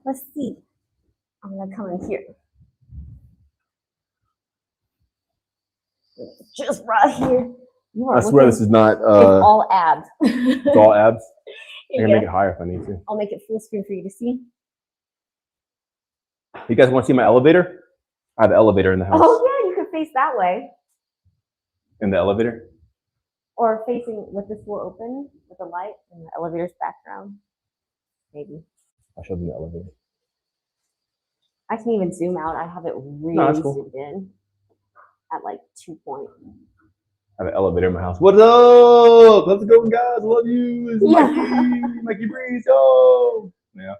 Let's see. I'm gonna come in here. Just right here. I swear this is not. It's all abs. It's all abs. I can Yeah. make it higher if I need to. I'll make it full screen for you to see. You guys want to see my elevator? I have an elevator in the house. Oh yeah, you could face that way. In the elevator? Or facing with this door open with the light and the elevator's background. Maybe. I'll show them the elevator. I can even zoom out. I have it really that's cool. zoomed in at like 2 point. I have an elevator in my house. What's up? Let's go, guys. Love you. It's Mikey. MikeyBreathes. Yo. Yeah.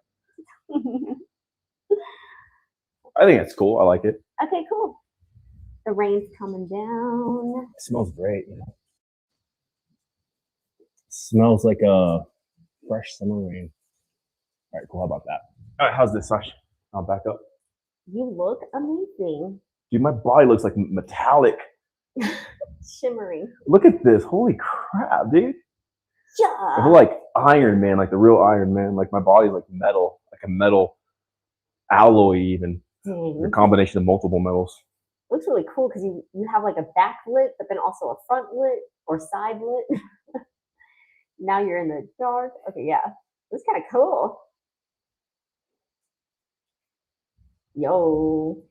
I think it's cool. I like it. Okay, cool. The rain's coming down. It smells great. It smells like a fresh summer rain. All right, cool. How about that? All right, how's this, Sasha? I'll back up. You look amazing. Dude, my body looks like metallic. Shimmery. Look at this. Holy crap, dude. Yeah. I feel like Iron Man, like the real Iron Man. Like my body's like metal, like a metal alloy even. Dang. A combination of multiple metals. Looks really cool because you have like a backlit, but then also a front lit or side lit. Now you're in the dark. Okay, yeah. It's kind of cool. Yo.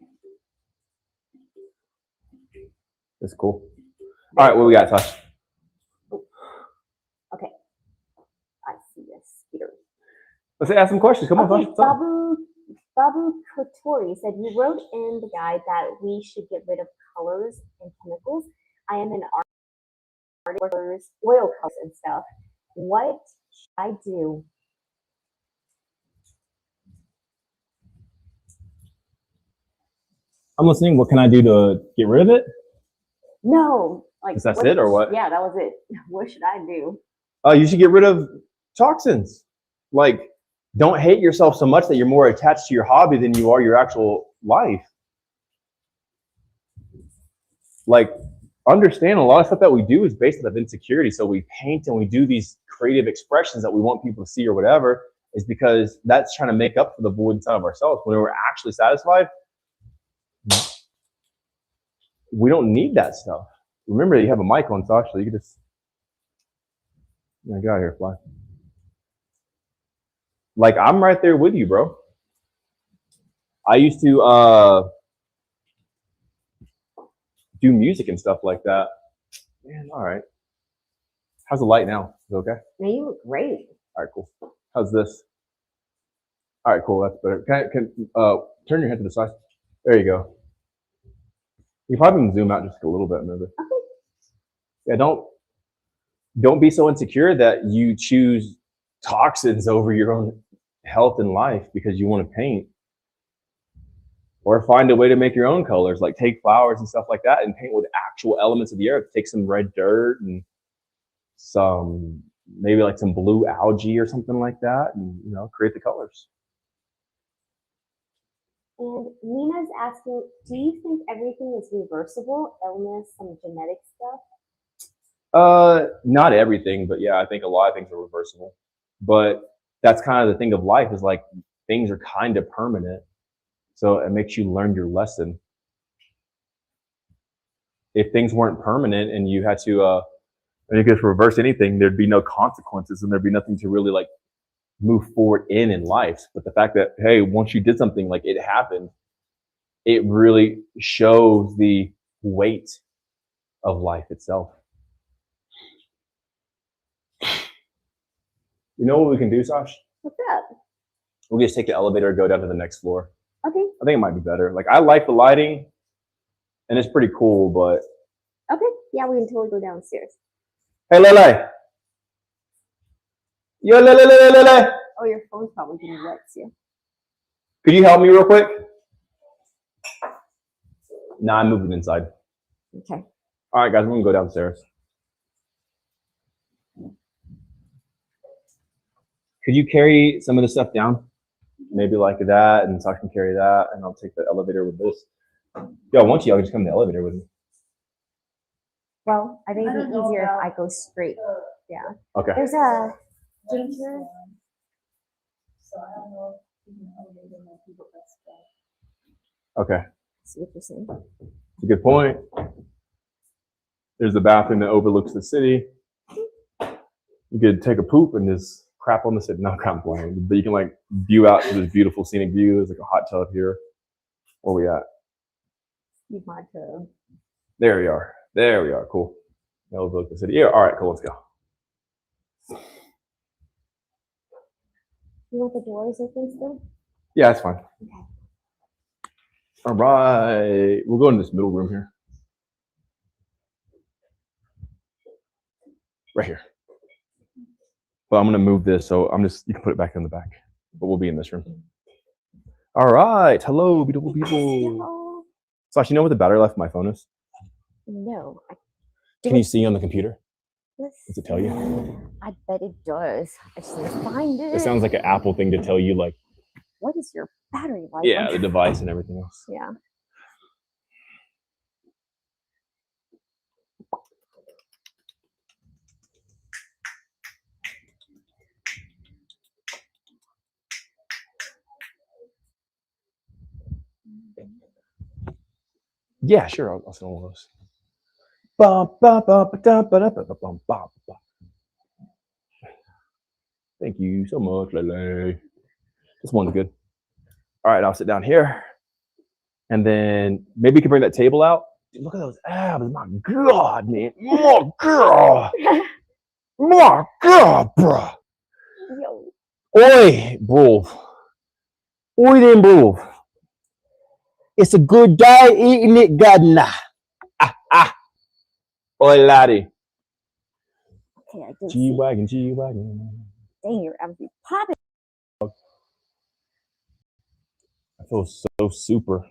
It's cool. All right, what we got, Tosh? Okay. I see this here. Let's ask some questions. Come on, Okay, Tosh. Babu Kotori said, you wrote in the guide that we should get rid of colors and chemicals. I am an artist, oil colors and stuff. What should I do? I'm listening. What can I do to get rid of it? No. Like, Is that it or what? Yeah, that was it. What should I do? You should get rid of toxins. Like, don't hate yourself so much that you're more attached to your hobby than you are your actual life. Like, understand a lot of stuff that we do is based out of insecurity. So we paint and we do these creative expressions that we want people to see or whatever, is because that's trying to make up for the void inside of ourselves. When we're actually satisfied, we don't need that stuff. Remember, you have a mic on, Sasha, so you can just, get out of here, fly. like I'm right there with you, bro. I used to do music and stuff like that. Man, all right. How's the light now? Is it okay? Man, you look great. All right, cool. How's this? All right, cool. That's better. Can turn your head to the side? There you go. You probably can zoom out just a little bit, maybe. Okay. Yeah, don't be so insecure that you choose toxins over your own health and life because you want to paint. Or find a way to make your own colors, like take flowers and stuff like that and paint with actual elements of the earth. Take some red dirt and some, maybe like some blue algae or something like that, and create the colors. And Nina's asking, do you think everything is reversible? Illness, some genetic stuff? Not everything, but yeah, I think a lot of things are reversible. But that's kind of the thing of life, is like things are kind of permanent. So it makes you learn your lesson. If things weren't permanent and you had to you could reverse anything, there'd be no consequences and there'd be nothing to really like move forward in life. But the fact that, hey, once you did something, like it happened, it really shows the weight of life itself. You know what we can do, Sash? What's up? We'll just take the elevator and go down to the next floor. Okay. I think it might be better. Like, I like the lighting and it's pretty cool, but. Okay. Yeah, we can totally go downstairs. Hey, Lele. Yo, Lele. Oh, your phone's probably getting wet too. Could you help me real quick? Nah, I'm moving inside. Okay. All right, guys, we're gonna go downstairs. Could you carry some of the stuff down? Maybe like that, and Sash can carry that, and I'll take the elevator with this. Yo, once y'all can just come in the elevator with me. Well, I think it'd be easier if I go straight. Yeah. Okay. There's a ginger. So I don't know if you can elevate them and people that stuff. Okay. See what you're saying. That's a good point. There's the bathroom that overlooks the city. You could take a poop and just crap on the city. No, I'm playing. But you can like view out to this beautiful scenic view. There's like a hot tub here. Where we at? Use my tub. There we are. There we are. Cool. That overlook the city. Yeah. All right. Cool. Let's go. You want the doors open still? Yeah, that's fine. Okay. All right. We'll go in this middle room here. Right here. But I'm gonna move this, so you can put it back in the back. But we'll be in this room. All right. Hello, beautiful people. Sash, you know what the battery life of my phone is? No. Can you see on the computer? Does it tell you? I bet it does. I just need to find it. It sounds like an Apple thing to tell you, like. What is your battery life? Yeah, the device and everything else. Yeah. Yeah, sure. I'll send one of those. Thank you so much, Lele. This one's good. All right, I'll sit down here. And then maybe you can bring that table out. Dude, look at those abs. My God, man. My God. My God, bro. Yo. Oi, bro. Oi, then, bro. It's a good day eating it, Godna. Oi, laddie. Okay, I can G-Wagon, G-Wagon. Dang, your abs be popping. I feel so super.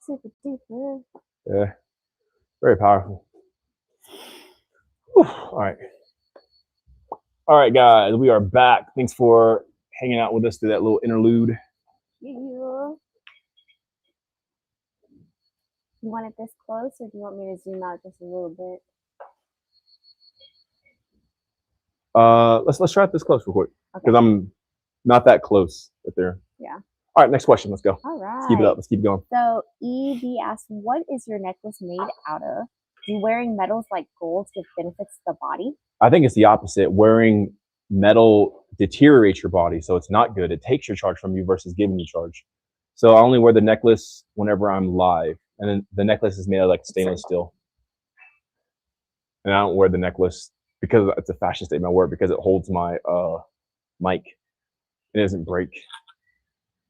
Super duper. Yeah, very powerful. Whew. All right, guys, we are back. Thanks for hanging out with us through that little interlude. Yeah. You want it this close, or do you want me to zoom out just a little bit? Let's try it this close real quick, because Okay. I'm not that close right there. Yeah. All right, next question. Let's go. All right. Let's keep it up. Let's keep going. So EB asks, what is your necklace made out of? Do wearing metals like gold give benefits to the body? I think it's the opposite. Wearing metal deteriorates your body, so it's not good. It takes your charge from you versus giving you charge. So I only wear the necklace whenever I'm live, and then the necklace is made of like stainless steel. And I don't wear the necklace because it's a fashion statement. I wear it because it holds my mic. It doesn't break.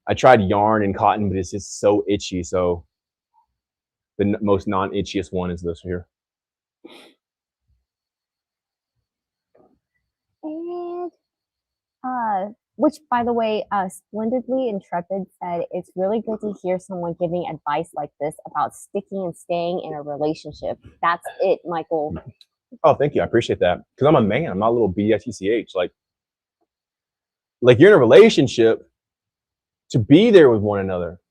I tried yarn and cotton, but it's just so itchy. So the most non-itchiest one is this here. And which, by the way, Splendidly Intrepid said it's really good to hear someone giving advice like this about sticking and staying in a relationship. That's it, Michael. Oh, thank you. I appreciate that. Because I'm a man. I'm not a little BSECH. Like you're in a relationship to be there with one another.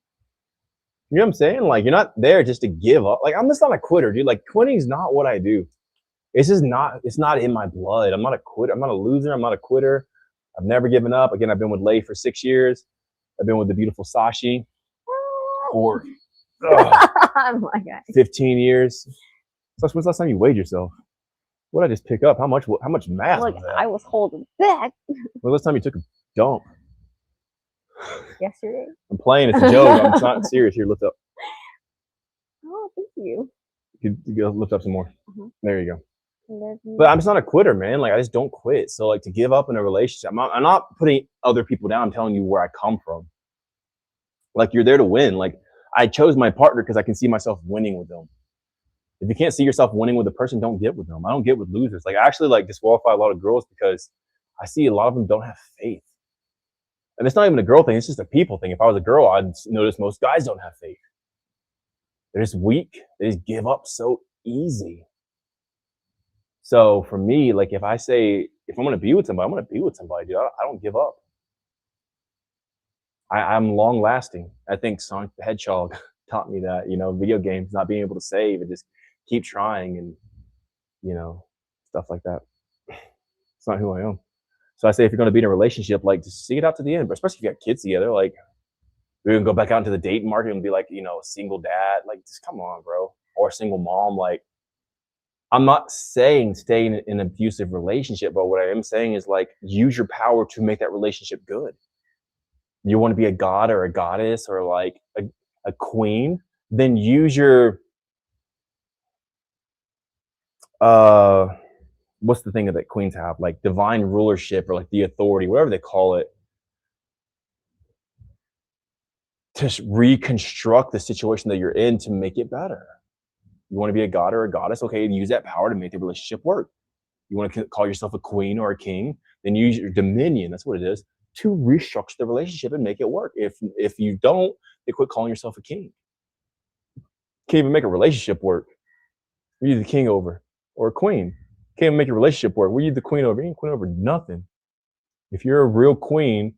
You know what I'm saying? Like you're not there just to give up. Like I'm just not a quitter, dude. Like quitting's not what I do. It's just not. It's not in my blood. I'm not a quitter. I'm not a loser. I'm not a quitter. I've never given up. Again, I've been with Lay for 6 years. I've been with the beautiful Sashi for Oh my God. 15 years. So when's the last time you weighed yourself? What did I just pick up? How much mass Look, was that? I was holding back When's the last time you took a dump? yesterday. I'm playing. It's a joke. I'm not serious. Here, lift up. Oh, thank you. You go lift up some more. Mhm. There you go. But I'm just not a quitter, man. Like I just don't quit. So like to give up in a relationship, I'm not putting other people down. I'm telling you where I come from. Like you're there to win. Like I chose my partner because I can see myself winning with them. If you can't see yourself winning with a person, don't get with them. I don't get with losers. Like I actually like disqualify a lot of girls because I see a lot of them don't have faith. And it's not even a girl thing. It's just a people thing. If I was a girl, I'd notice most guys don't have faith. They're just weak. They just give up so easy. So for me, like if I'm going to be with somebody, I'm going to be with somebody, dude. I don't give up. I'm long lasting. I think Sonic the Hedgehog taught me that, video games, not being able to save and just keep trying and, stuff like that. It's not who I am. So I say, if you're going to be in a relationship, like just see it out to the end, but especially if you got kids together, like we're going to go back out into the dating market and be like, a single dad, like just come on, bro. Or a single mom. Like I'm not saying stay in an abusive relationship, but what I am saying is like use your power to make that relationship good. You want to be a god or a goddess or like a queen, then use your what's the thing that queens have? Like divine rulership or like the authority, whatever they call it, to reconstruct the situation that you're in to make it better. You want to be a god or a goddess, okay, use that power to make the relationship work. You want to call yourself a queen or a king, then use your dominion, that's what it is, to restructure the relationship and make it work. If you don't, then quit calling yourself a king. Can't even make a relationship work. Were you the king over? Or a queen? Can't even make a relationship work. Were you the queen over? You ain't queen over nothing. If you're a real queen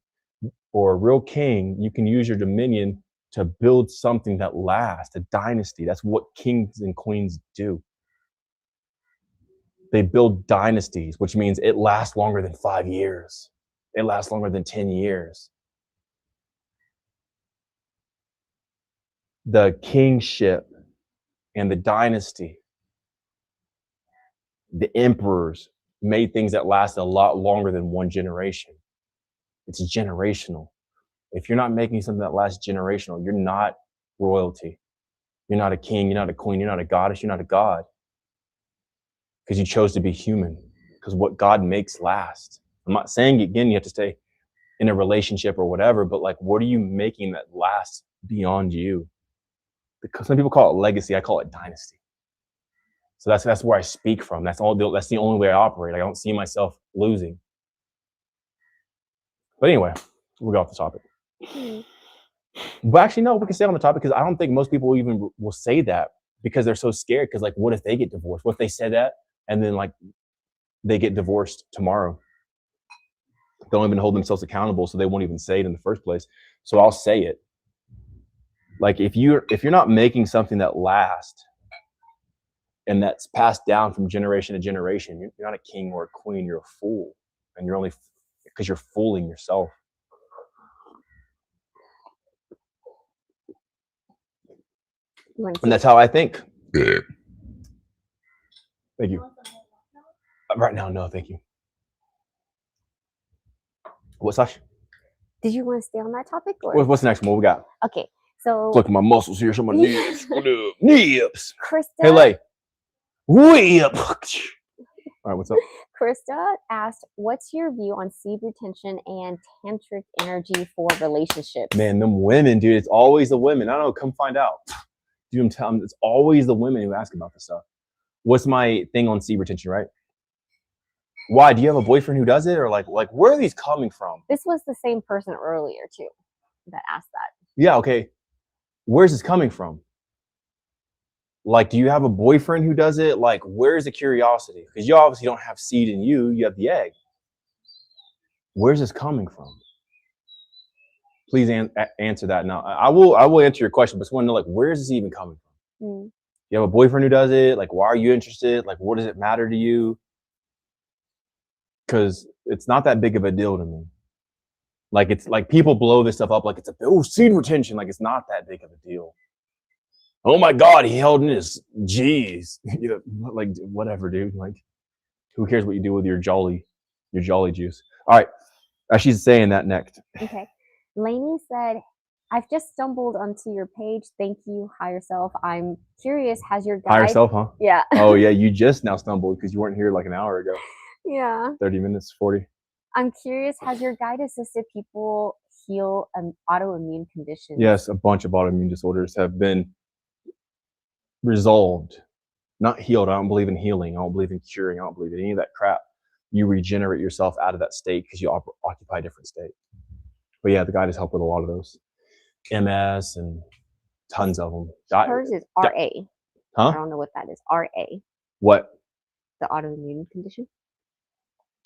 or a real king, you can use your dominion to build something that lasts, a dynasty. That's what kings and queens do. They build dynasties, which means it lasts longer than 5 years. It lasts longer than 10 years. The kingship and the dynasty, the emperors made things that last a lot longer than one generation. It's generational. If you're not making something that lasts generational, you're not royalty. You're not a king, you're not a queen, you're not a goddess, you're not a god. Because you chose to be human. Because what God makes last. I'm not saying, again, you have to stay in a relationship or whatever, but like, what are you making that lasts beyond you? Because some people call it legacy, I call it dynasty. So that's where I speak from. That's the only way I operate. I don't see myself losing. But anyway, we'll go off the topic. But actually, no, we can stay on the topic because I don't think most people even will say that because they're so scared. Because like, what if they get divorced? What if they said that and then like they get divorced tomorrow? They don't even hold themselves accountable, so they won't even say it in the first place. So I'll say it. Like if you're not making something that lasts and that's passed down from generation to generation, you're not a king or a queen. You're a fool, and you're only because you're fooling yourself. And that's how I think. Thank you. Right now, no, thank you. What's that? Did you want to stay on that topic or? What's the next one? What we got? Okay, so Look at my muscles here. Some of my nips. What up? Nips. Krista. Hey, Lay. Way up. All right, what's up? Krista asked, "What's your view on seed retention and tantric energy for relationships?" Man, them women, dude. It's always the women. I don't know. Come find out. Dude, I'm telling you, it's always the women who ask about this stuff. What's my thing on seed retention, right? Why? Do you have a boyfriend who does it? Or like where are these coming from? This was the same person earlier too that asked that. Yeah, okay. Where's this coming from? Like, do you have a boyfriend who does it? Like, where's the curiosity? Because you obviously don't have seed in you. You have the egg. Where's this coming from? Please answer that now. I will answer your question, but just want to know, like, where is this even coming from? Mm. You have a boyfriend who does it? Like, why are you interested? Like, what does it matter to you? Because it's not that big of a deal to me. Like, it's like people blow this stuff up like it's seed retention. Like, it's not that big of a deal. Oh my God, he held in his G's. You know, like, whatever, dude. Like, who cares what you do with your jolly juice? All right. She's saying that next. Okay. Lainey said, "I've just stumbled onto your page. Thank you, Higher Self. I'm curious, has your guide..." Higher Self, huh? Yeah. Oh, yeah. You just now stumbled because you weren't here like an hour ago. Yeah. 30 minutes, 40. I'm curious, has your guide assisted people heal an autoimmune condition? Yes, a bunch of autoimmune disorders have been resolved, not healed. I don't believe in healing. I don't believe in curing. I don't believe in any of that crap. You regenerate yourself out of that state because you occupy a different state. But yeah, the guide has helped with a lot of those. MS and tons of them. Hers is RA. Huh? I don't know what that is. RA. What? The autoimmune condition.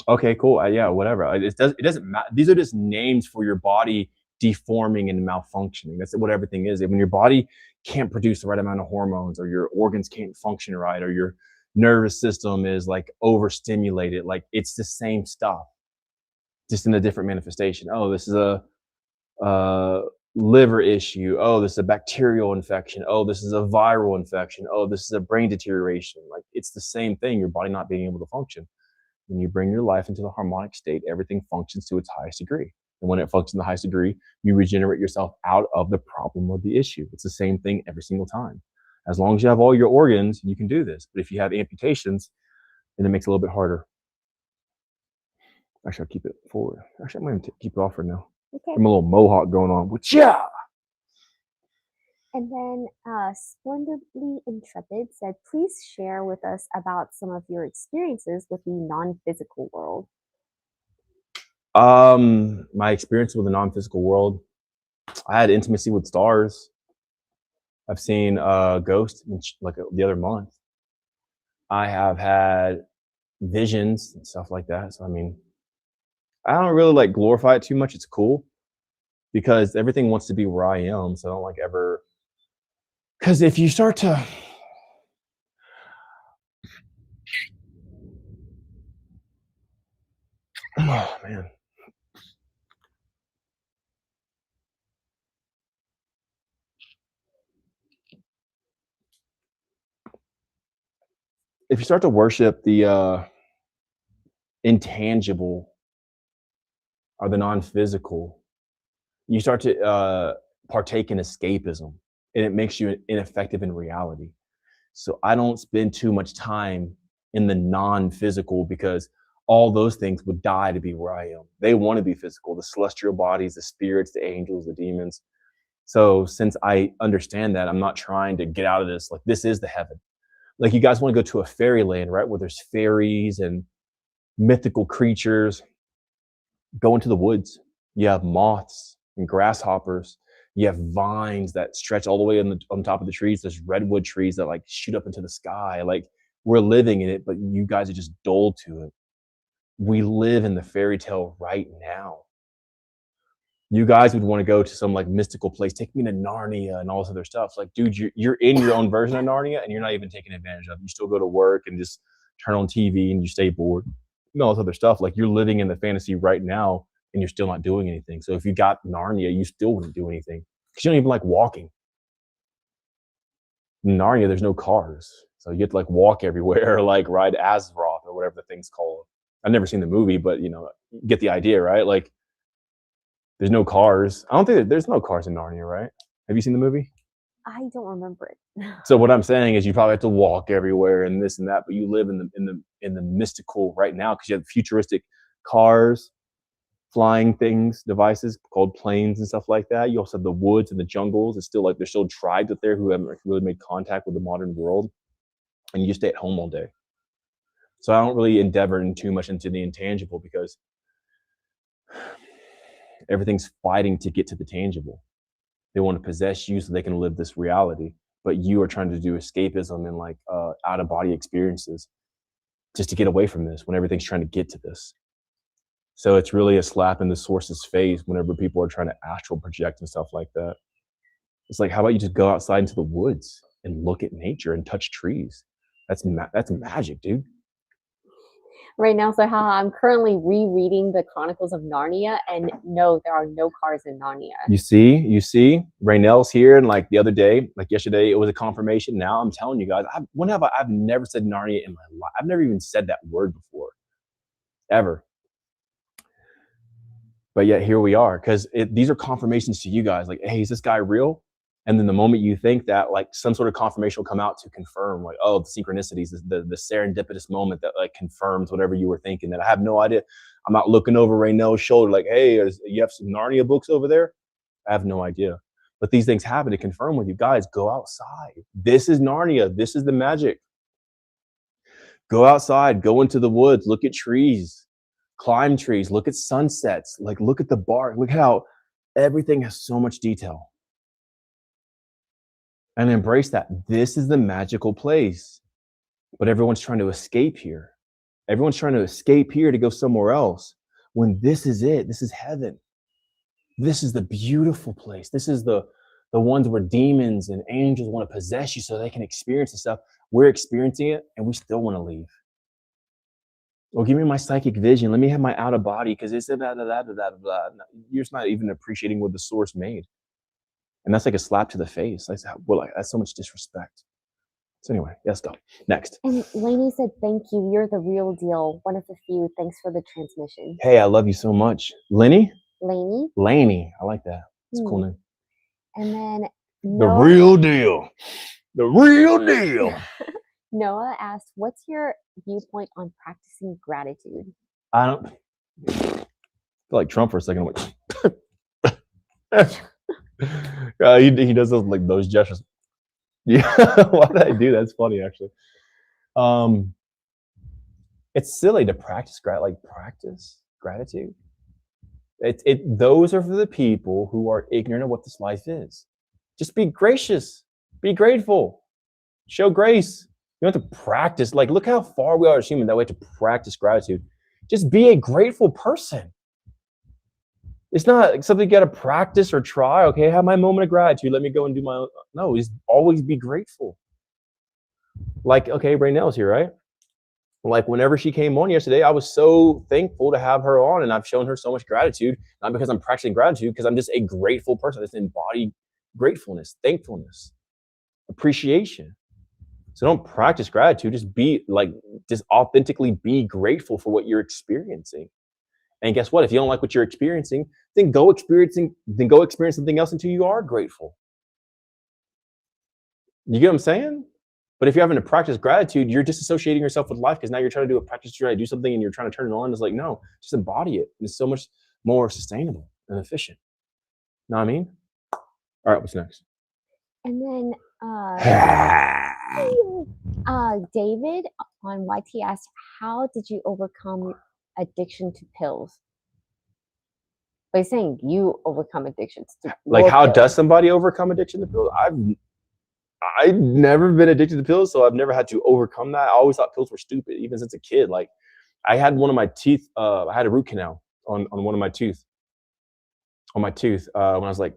Okay, cool. Yeah, whatever. It doesn't matter. These are just names for your body deforming and malfunctioning. That's what everything is. When your body can't produce the right amount of hormones, or your organs can't function right, or your nervous system is like overstimulated, like it's the same stuff, just in a different manifestation. Oh, this is a liver issue. Oh, this is a bacterial infection. Oh, this is a viral infection. Oh, this is a brain deterioration. Like, it's the same thing. Your body not being able to function. When you bring your life into the harmonic state, everything functions to its highest degree. And when it functions to the highest degree, you regenerate yourself out of the problem or the issue. It's the same thing every single time. As long as you have all your organs, you can do this. But if you have amputations, then it makes it a little bit harder. Actually, I'll keep it forward. Actually, I'm going to keep it off for now. Okay. I'm a little mohawk going on. But yeah. And then Splendidly Intrepid said, "Please share with us about some of your experiences with the non-physical world." My experience with the non-physical world, I had intimacy with stars. I've seen ghosts like the other month. I have had visions and stuff like that. So, I mean, I don't really like glorify it too much. It's cool because everything wants to be where I am. So I don't like ever, because if you start to, oh man. If you start to worship the intangible or the non-physical, you start to partake in escapism, and it makes you ineffective in reality. So I don't spend too much time in the non-physical because all those things would die to be where I am. They want to be physical, the celestial bodies, the spirits, the angels, the demons. So since I understand that, I'm not trying to get out of this. Like, this is the heaven. Like, you guys want to go to a fairyland, right? Where there's fairies and mythical creatures. Go into the woods. You have moths and grasshoppers. You have vines that stretch all the way on top of the trees. There's redwood trees that like shoot up into the sky. Like, we're living in it, but you guys are just dull to it. We live in the fairy tale right now. You guys would want to go to some like mystical place. Take me to Narnia and all this other stuff. Like, dude, you're in your own version of Narnia and you're not even taking advantage of it. You still go to work and just turn on TV and you stay bored and all this other stuff. Like, you're living in the fantasy right now and you're still not doing anything. So if you got Narnia, you still wouldn't do anything because you don't even like walking. In Narnia, there's no cars. So you have to like walk everywhere or like ride Azeroth or whatever the thing's called. I've never seen the movie, but you know, get the idea, right? Like, There's no cars. I don't think there's no cars in Narnia, right? Have you seen the movie? I don't remember it. So what I'm saying is you probably have to walk everywhere and this and that, but you live in the mystical right now because you have futuristic cars, flying things, devices called planes and stuff like that. You also have the woods and the jungles. It's still like there's still tribes out there who haven't really made contact with the modern world, and you just stay at home all day. So I don't really endeavor too much into the intangible because everything's fighting to get to the tangible. They want to possess you so they can live this reality, but you are trying to do escapism and like out of body experiences just to get away from this when everything's trying to get to this. So it's really a slap in the source's face whenever people are trying to astral project and stuff like that. It's like, how about you just go outside into the woods and look at nature and touch trees? That's magic, dude. Right now, so how I'm currently rereading the Chronicles of Narnia, and no, there are no cars in Narnia. You see, Raynell's here, and like the other day, like yesterday, it was a confirmation. Now I'm telling you guys, I've never said Narnia in my life. I've never even said that word before, ever. But yet here we are, because these are confirmations to you guys. Like, hey, is this guy real? And then the moment you think that, like, some sort of confirmation will come out to confirm, like, oh, the synchronicities, the serendipitous moment that like confirms whatever you were thinking. That I have no idea. I'm not looking over Raynell's shoulder like, hey, you have some Narnia books over there? I have no idea. But these things happen to confirm with you guys. Go outside. This is Narnia. This is the magic. Go outside. Go into the woods. Look at trees. Climb trees. Look at sunsets. Like, look at the bark. Look how everything has so much detail. And embrace that. This is the magical place. But everyone's trying to escape here. Everyone's trying to escape here to go somewhere else. When this is it. This is heaven. This is the beautiful place. This is the ones where demons and angels want to possess you so they can experience the stuff. We're experiencing it and we still want to leave. Well, give me my psychic vision. Let me have my out of body because it's blah, blah, blah, blah, blah. You're just not even appreciating what the source made. And that's like a slap to the face. That's so much disrespect. So anyway, let's go. Next. And Lainey said, thank you. You're the real deal. One of the few. Thanks for the transmission. Hey, I love you so much. Lenny? Lainey. Laney. I like that. It's a cool name. And then The real deal. The real deal. Noah asked, what's your viewpoint on practicing gratitude? I don't feel like Trump for a second. I'm like, he does those gestures. Yeah, why did I do that? It's funny actually. It's silly to practice gratitude. Those are for the people who are ignorant of what this life is. Just be gracious, be grateful, show grace. You don't have to practice. Like, look how far we are as humans that we have to practice gratitude. Just be a grateful person. It's not something you got to practice or try. Okay, have my moment of gratitude. Let me go and do my own. No, just always be grateful. Like, okay, Raynell's here, right? Like, whenever she came on yesterday, I was so thankful to have her on, and I've shown her so much gratitude. Not because I'm practicing gratitude, because I'm just a grateful person. It's embodied gratefulness, thankfulness, appreciation. So don't practice gratitude. Just authentically be grateful for what you're experiencing. And guess what? If you don't like what you're experiencing, then go experience something else until you are grateful. You get what I'm saying? But if you're having to practice gratitude, you're disassociating yourself with life because now you're trying to do a practice, you're trying to do something and you're trying to turn it on. It's like, no, just embody it. It's so much more sustainable and efficient. Know what I mean? All right, what's next? And then David on YT asked, how did you overcome addiction to pills? By saying you overcome addictions to like how pills. Does somebody overcome addiction to pills? I've never been addicted to pills, so I've never had to overcome that. I always thought pills were stupid, even since a kid. Like, I had one of my teeth, I had a root canal on one of my tooth. On my tooth when I was like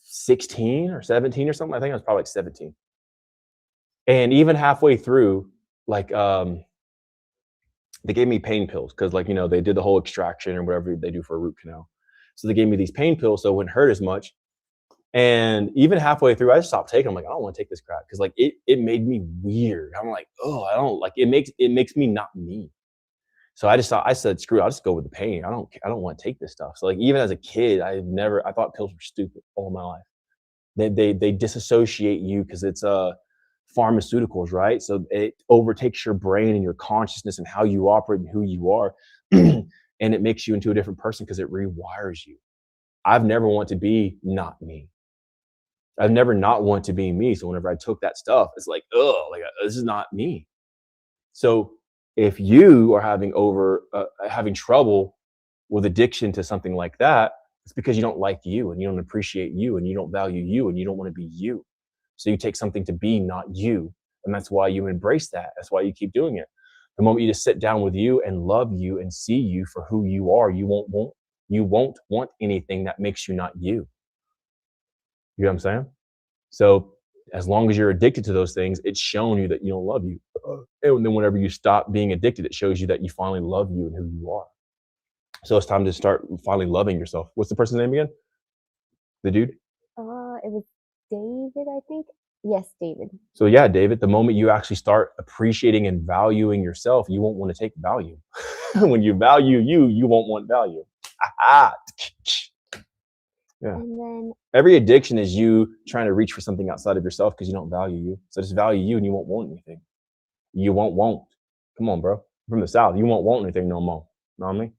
16 or 17 or something. I think I was probably like 17. And even halfway through, like they gave me pain pills because, like, they did the whole extraction or whatever they do for a root canal. So they gave me these pain pills so it wouldn't hurt as much. And even halfway through, I just stopped taking them. I'm like, I don't want to take this crap because, like, it made me weird. I'm like, oh, I don't like it. Makes me not me. So I said, screw it, I'll just go with the pain. I don't want to take this stuff. So like even as a kid, I thought pills were stupid all my life. They disassociate you because it's pharmaceuticals, right? So it overtakes your brain and your consciousness and how you operate and who you are. And it makes you into a different person because it rewires you. I've never wanted to be not me. I've never not wanted to be me. So whenever I took that stuff, it's like, oh, like this is not me. So if you are having trouble with addiction to something like that, it's because you don't like you and you don't appreciate you and you don't value you and you don't want to be you. So you take something to be not you. And that's why you embrace that. That's why you keep doing it. The moment you just sit down with you and love you and see you for who you are, you won't want anything that makes you not you. You know what I'm saying? So as long as you're addicted to those things, it's shown you that you don't love you. And then whenever you stop being addicted, it shows you that you finally love you and who you are. So it's time to start finally loving yourself. What's the person's name again? The dude? It was David, I think. Yes, David. So yeah, David, the moment you actually start appreciating and valuing yourself, you won't want to take value. When you value you, you won't want value. Yeah. And then every addiction is you trying to reach for something outside of yourself because you don't value you. So just value you and you won't want anything. You won't. Come on, bro. I'm from the South. You won't want anything no more. Know what I mean?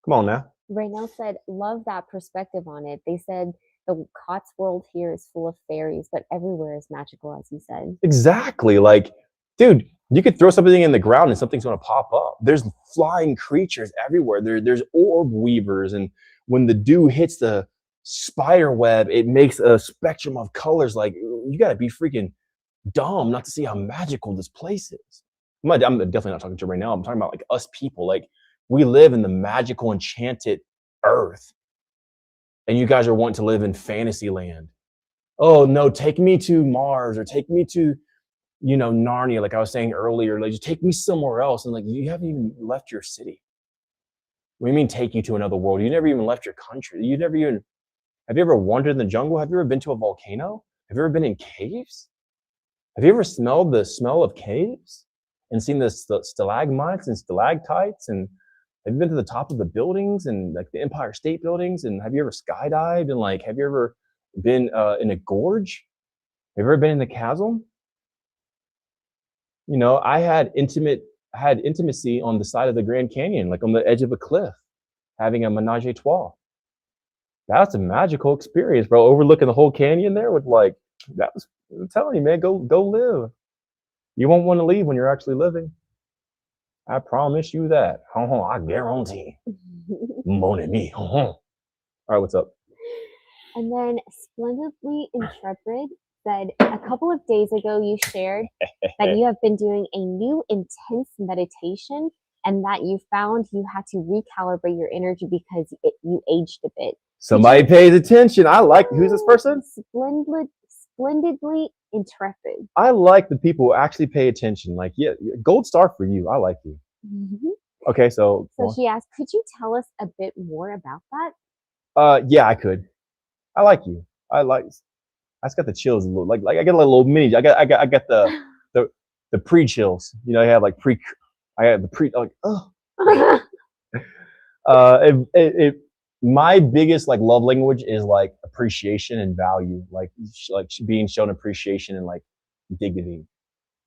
Come on now. Raynell said, love that perspective on it. They said the Cots world here is full of fairies, but everywhere is magical, as you said. Exactly. Like, dude, you could throw something in the ground and something's going to pop up. There's flying creatures everywhere. There's orb weavers. And when the dew hits the spider web, it makes a spectrum of colors. Like, you got to be freaking dumb not to see how magical this place is. I'm definitely not talking to you right now. I'm talking about like us people. Like, we live in the magical, enchanted earth. And you guys are wanting to live in fantasy land. Oh, no, take me to Mars or take me to, Narnia, like I was saying earlier. Like, just take me somewhere else. And like, you haven't even left your city. What do you mean take you to another world? You never even left your country. Have you ever wandered in the jungle? Have you ever been to a volcano? Have you ever been in caves? Have you ever smelled the smell of caves and seen the stalagmites and stalactites? And have you been to the top of the buildings and like the Empire State Buildings? And have you ever skydived? And like, have you ever been in a gorge? Have you ever been in the chasm? I had intimacy on the side of the Grand Canyon, like on the edge of a cliff, having a menage a trois. That's a magical experience, bro. Overlooking the whole canyon there with like, I'm telling you, man, go live. You won't want to leave when you're actually living. I promise you that. I guarantee. Mon ami. All right, what's up? And then Splendidly Intrepid said, a couple of days ago, you shared that you have been doing a new intense meditation and that you found you had to recalibrate your energy because you aged a bit. Somebody pays attention. I like, who's this person? Splendidly Intrepid. I like the people who actually pay attention. Like, yeah, gold star for you. I like you. Mm-hmm. Okay, so she asked, could you tell us a bit more about that? Yeah, I could. I like you. I just got the chills a little. Like I got a little mini. I got the pre chills. I have like I had the pre like my biggest like love language is like appreciation and value, like being shown appreciation and like dignity.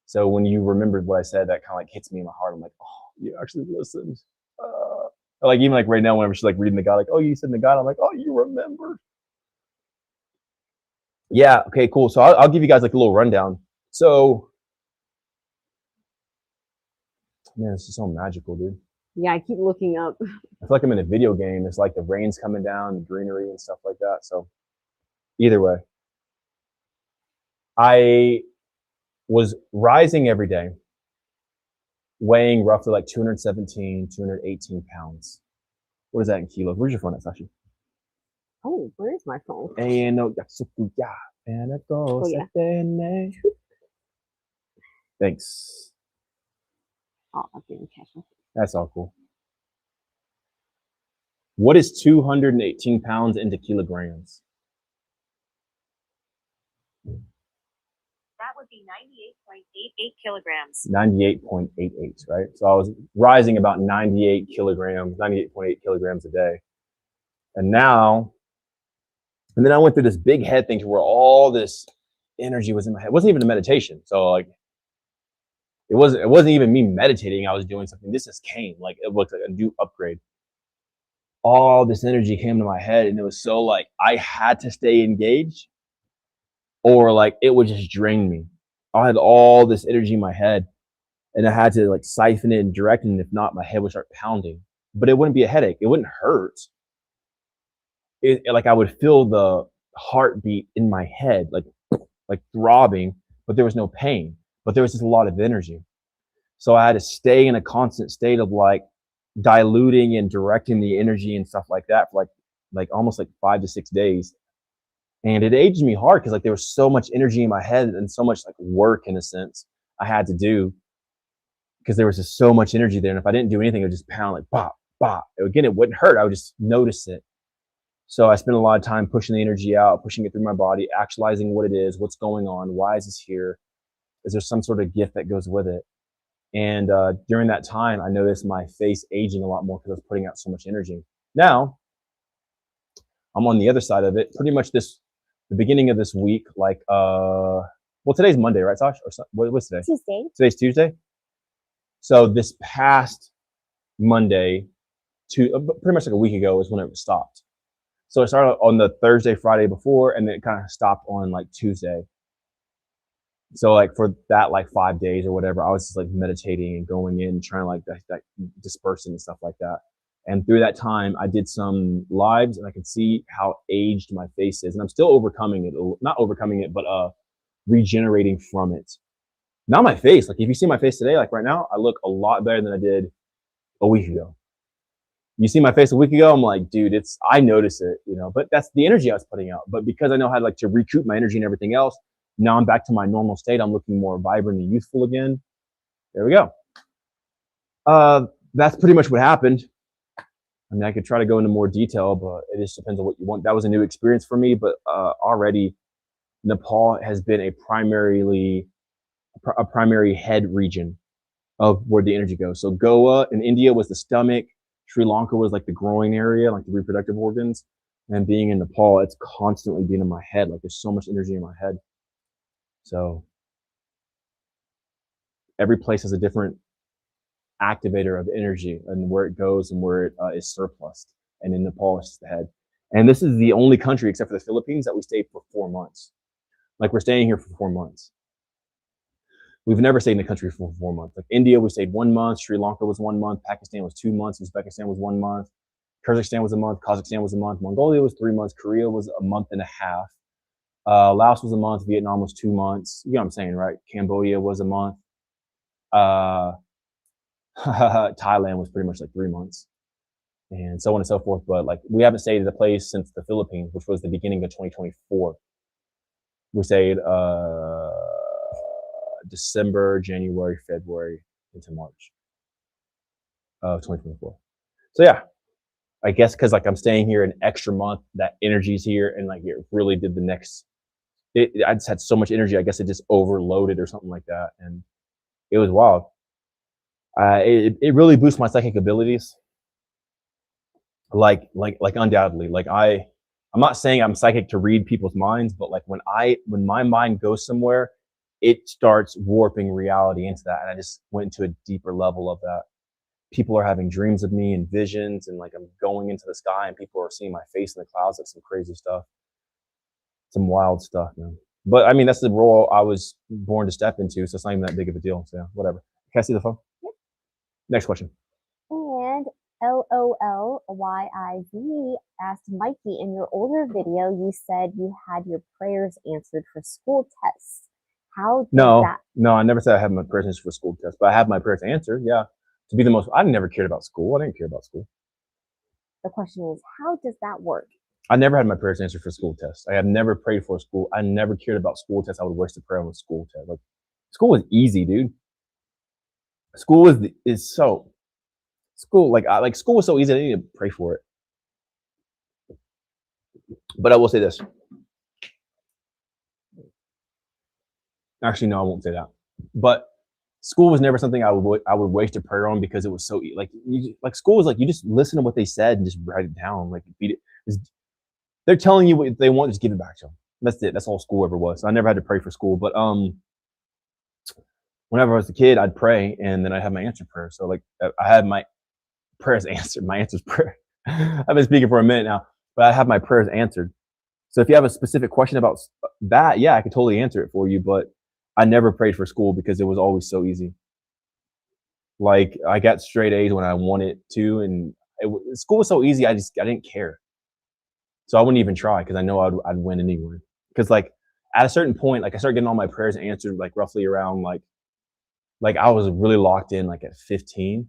So when you remembered what I said, that kind of like hits me in my heart. I'm like, oh, you actually listened. Like even like right now, whenever she's like reading the God, like, oh, you said the God, I'm like, oh, you remembered. Yeah. Okay. Cool. So I'll give you guys like a little rundown. So, man, this is so magical, dude. Yeah, I keep looking up. I feel like I'm in a video game. It's like the rain's coming down, the greenery and stuff like that. So either way, I was rising every day, weighing roughly like 217, 218 pounds. What is that in kilos? Where's your phone at, Sashi? Oh, where is my phone? Thanks. Oh, I didn't catch it. That's all cool. What is 218 pounds into kilograms? That would be 98.88 kilograms. 98.88, right? So I was rising about 98 kilograms, 98.8 kilograms a day. And then I went through this big head thing where all this energy was in my head. It wasn't even a meditation. So like, it wasn't even me meditating. I was doing something. This just came, like, it looked like a new upgrade. All this energy came to my head, and it was so like, I had to stay engaged, or like it would just drain me. I had all this energy in my head, and I had to like siphon it and direct it, and if not, my head would start pounding. But it wouldn't be a headache. It wouldn't hurt. Like I would feel the heartbeat in my head, like throbbing, but there was no pain. But there was just a lot of energy. So I had to stay in a constant state of like diluting and directing the energy and stuff like that for like almost like 5 to 6 days. And it aged me hard because like there was so much energy in my head and so much like work in a sense I had to do because there was just so much energy there. And if I didn't do anything, it would just pound like bop, bop. Again, it wouldn't hurt. I would just notice it. So I spent a lot of time pushing the energy out, pushing it through my body, actualizing what it is, what's going on, why is this here? Is there some sort of gift that goes with it? And during that time, I noticed my face aging a lot more because I was putting out so much energy. Now, I'm on the other side of it. Pretty much the beginning of this week, like, well, today's Monday, right, Sash? Or what's today? Tuesday. Today's Tuesday. So this past Monday, pretty much like a week ago, is when it stopped. So it started on the Thursday, Friday before, and then it kind of stopped on like Tuesday. So like for that like 5 days or whatever, I was just like meditating and going in, trying to like that dispersing and stuff like that. And through that time, I did some lives, and I could see how aged my face is, and I'm still overcoming it, not overcoming it, but regenerating from it. Now my face, like if you see my face today, like right now, I look a lot better than I did a week ago. You see my face a week ago, I'm like, dude, I notice it, you know, but that's the energy I was putting out. But because I know how to recoup my energy and everything else, now I'm back to my normal state. I'm looking more vibrant and youthful again. There we go. That's pretty much what happened. I mean, I could try to go into more detail, but it just depends on what you want. That was a new experience for me, but already Nepal has been a primary head region of where the energy goes. So Goa in India was the stomach. Sri Lanka was like the groin area, like the reproductive organs. And being in Nepal, it's constantly being in my head. Like there's so much energy in my head. So every place has a different activator of energy and where it goes and where it is surplus. And in Nepal, it's just the head. And this is the only country except for the Philippines that we stayed for 4 months. Like we're staying here for 4 months. We've never stayed in the country for 4 months. Like India, we stayed 1 month. Sri Lanka was 1 month. Pakistan was 2 months. Uzbekistan was 1 month. Kyrgyzstan was a month. Kazakhstan was a month. Mongolia was 3 months. Korea was a month and a half. Laos was a month. Vietnam was 2 months. You know what I'm saying, right? Cambodia was a month. Thailand was pretty much like 3 months. And so on and so forth. But like we haven't stayed at a place since the Philippines, which was the beginning of 2024. We stayed December, January, February into March of 2024. So yeah, I guess because like I'm staying here an extra month, that energy's here, and like it really did the next. I just had so much energy. I guess it just overloaded or something like that, and it was wild. It really boosts my psychic abilities. Like undoubtedly. Like I'm not saying I'm psychic to read people's minds, but like when my mind goes somewhere, it starts warping reality into that. And I just went into a deeper level of that. People are having dreams of me and visions, and like I'm going into the sky and people are seeing my face in the clouds, like some crazy stuff, some wild stuff, man. But I mean, that's the role I was born to step into, so it's not even that big of a deal. So yeah, whatever. Can I see the phone? Yep. Next question. And LOLYIV asked Mikey, in your older video, you said you had your prayers answered for school tests. How did that? No, I never said I had my prayers answered for school tests, but I have my prayers answered. Yeah, to be the most. I never cared about school. I didn't care about school. The question is, how does that work? I never had my prayers answered for school tests. I have never prayed for school. I never cared about school tests. I would waste a prayer on a school test. Like school is easy, dude. School is so. School like school was so easy. I didn't need to pray for it. But I will say this: Actually, no, I won't say that. But school was never something I would waste a prayer on because it was so like school was like you just listen to what they said and just write it down, like beat it. They're telling you what they want, just give it back to them. That's it. That's all school ever was. So I never had to pray for school, but whenever I was a kid, I'd pray and then I'd have my answered prayer. So like I had my prayers answered. My answers prayer. I've been speaking for a minute now, but I have my prayers answered. So if you have a specific question about that, yeah, I could totally answer it for you. But I never prayed for school because it was always so easy. Like I got straight A's when I wanted to, and school was so easy. I didn't care. So I wouldn't even try because I know I'd win anyway. Because like at a certain point, like I started getting all my prayers answered like roughly around like I was really locked in like at 15,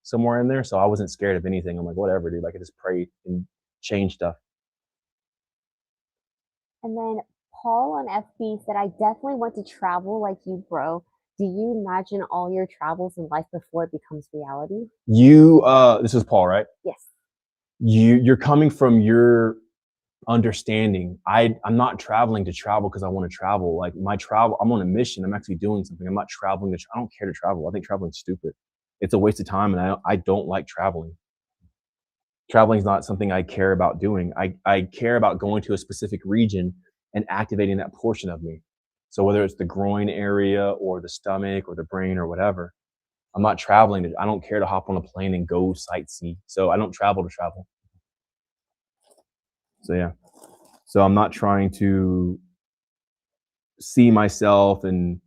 somewhere in there. So I wasn't scared of anything. I'm like, whatever, dude. Like I just pray and change stuff. And then Paul on FB said, I definitely want to travel like you, bro. Do you imagine all your travels in life before it becomes reality? This is Paul, right? Yes. You're coming from your understanding. I'm not traveling to travel because I want to travel. Like my travel, I'm on a mission. I'm actually doing something. I'm not traveling I don't care to travel. I think traveling's stupid. It's a waste of time, and I don't like traveling. Traveling is not something I care about doing. I care about going to a specific region and activating that portion of me. So whether it's the groin area or the stomach or the brain or whatever, I'm not traveling. I don't care to hop on a plane and go sightsee. So I don't travel to travel. So yeah. So I'm not trying to see myself and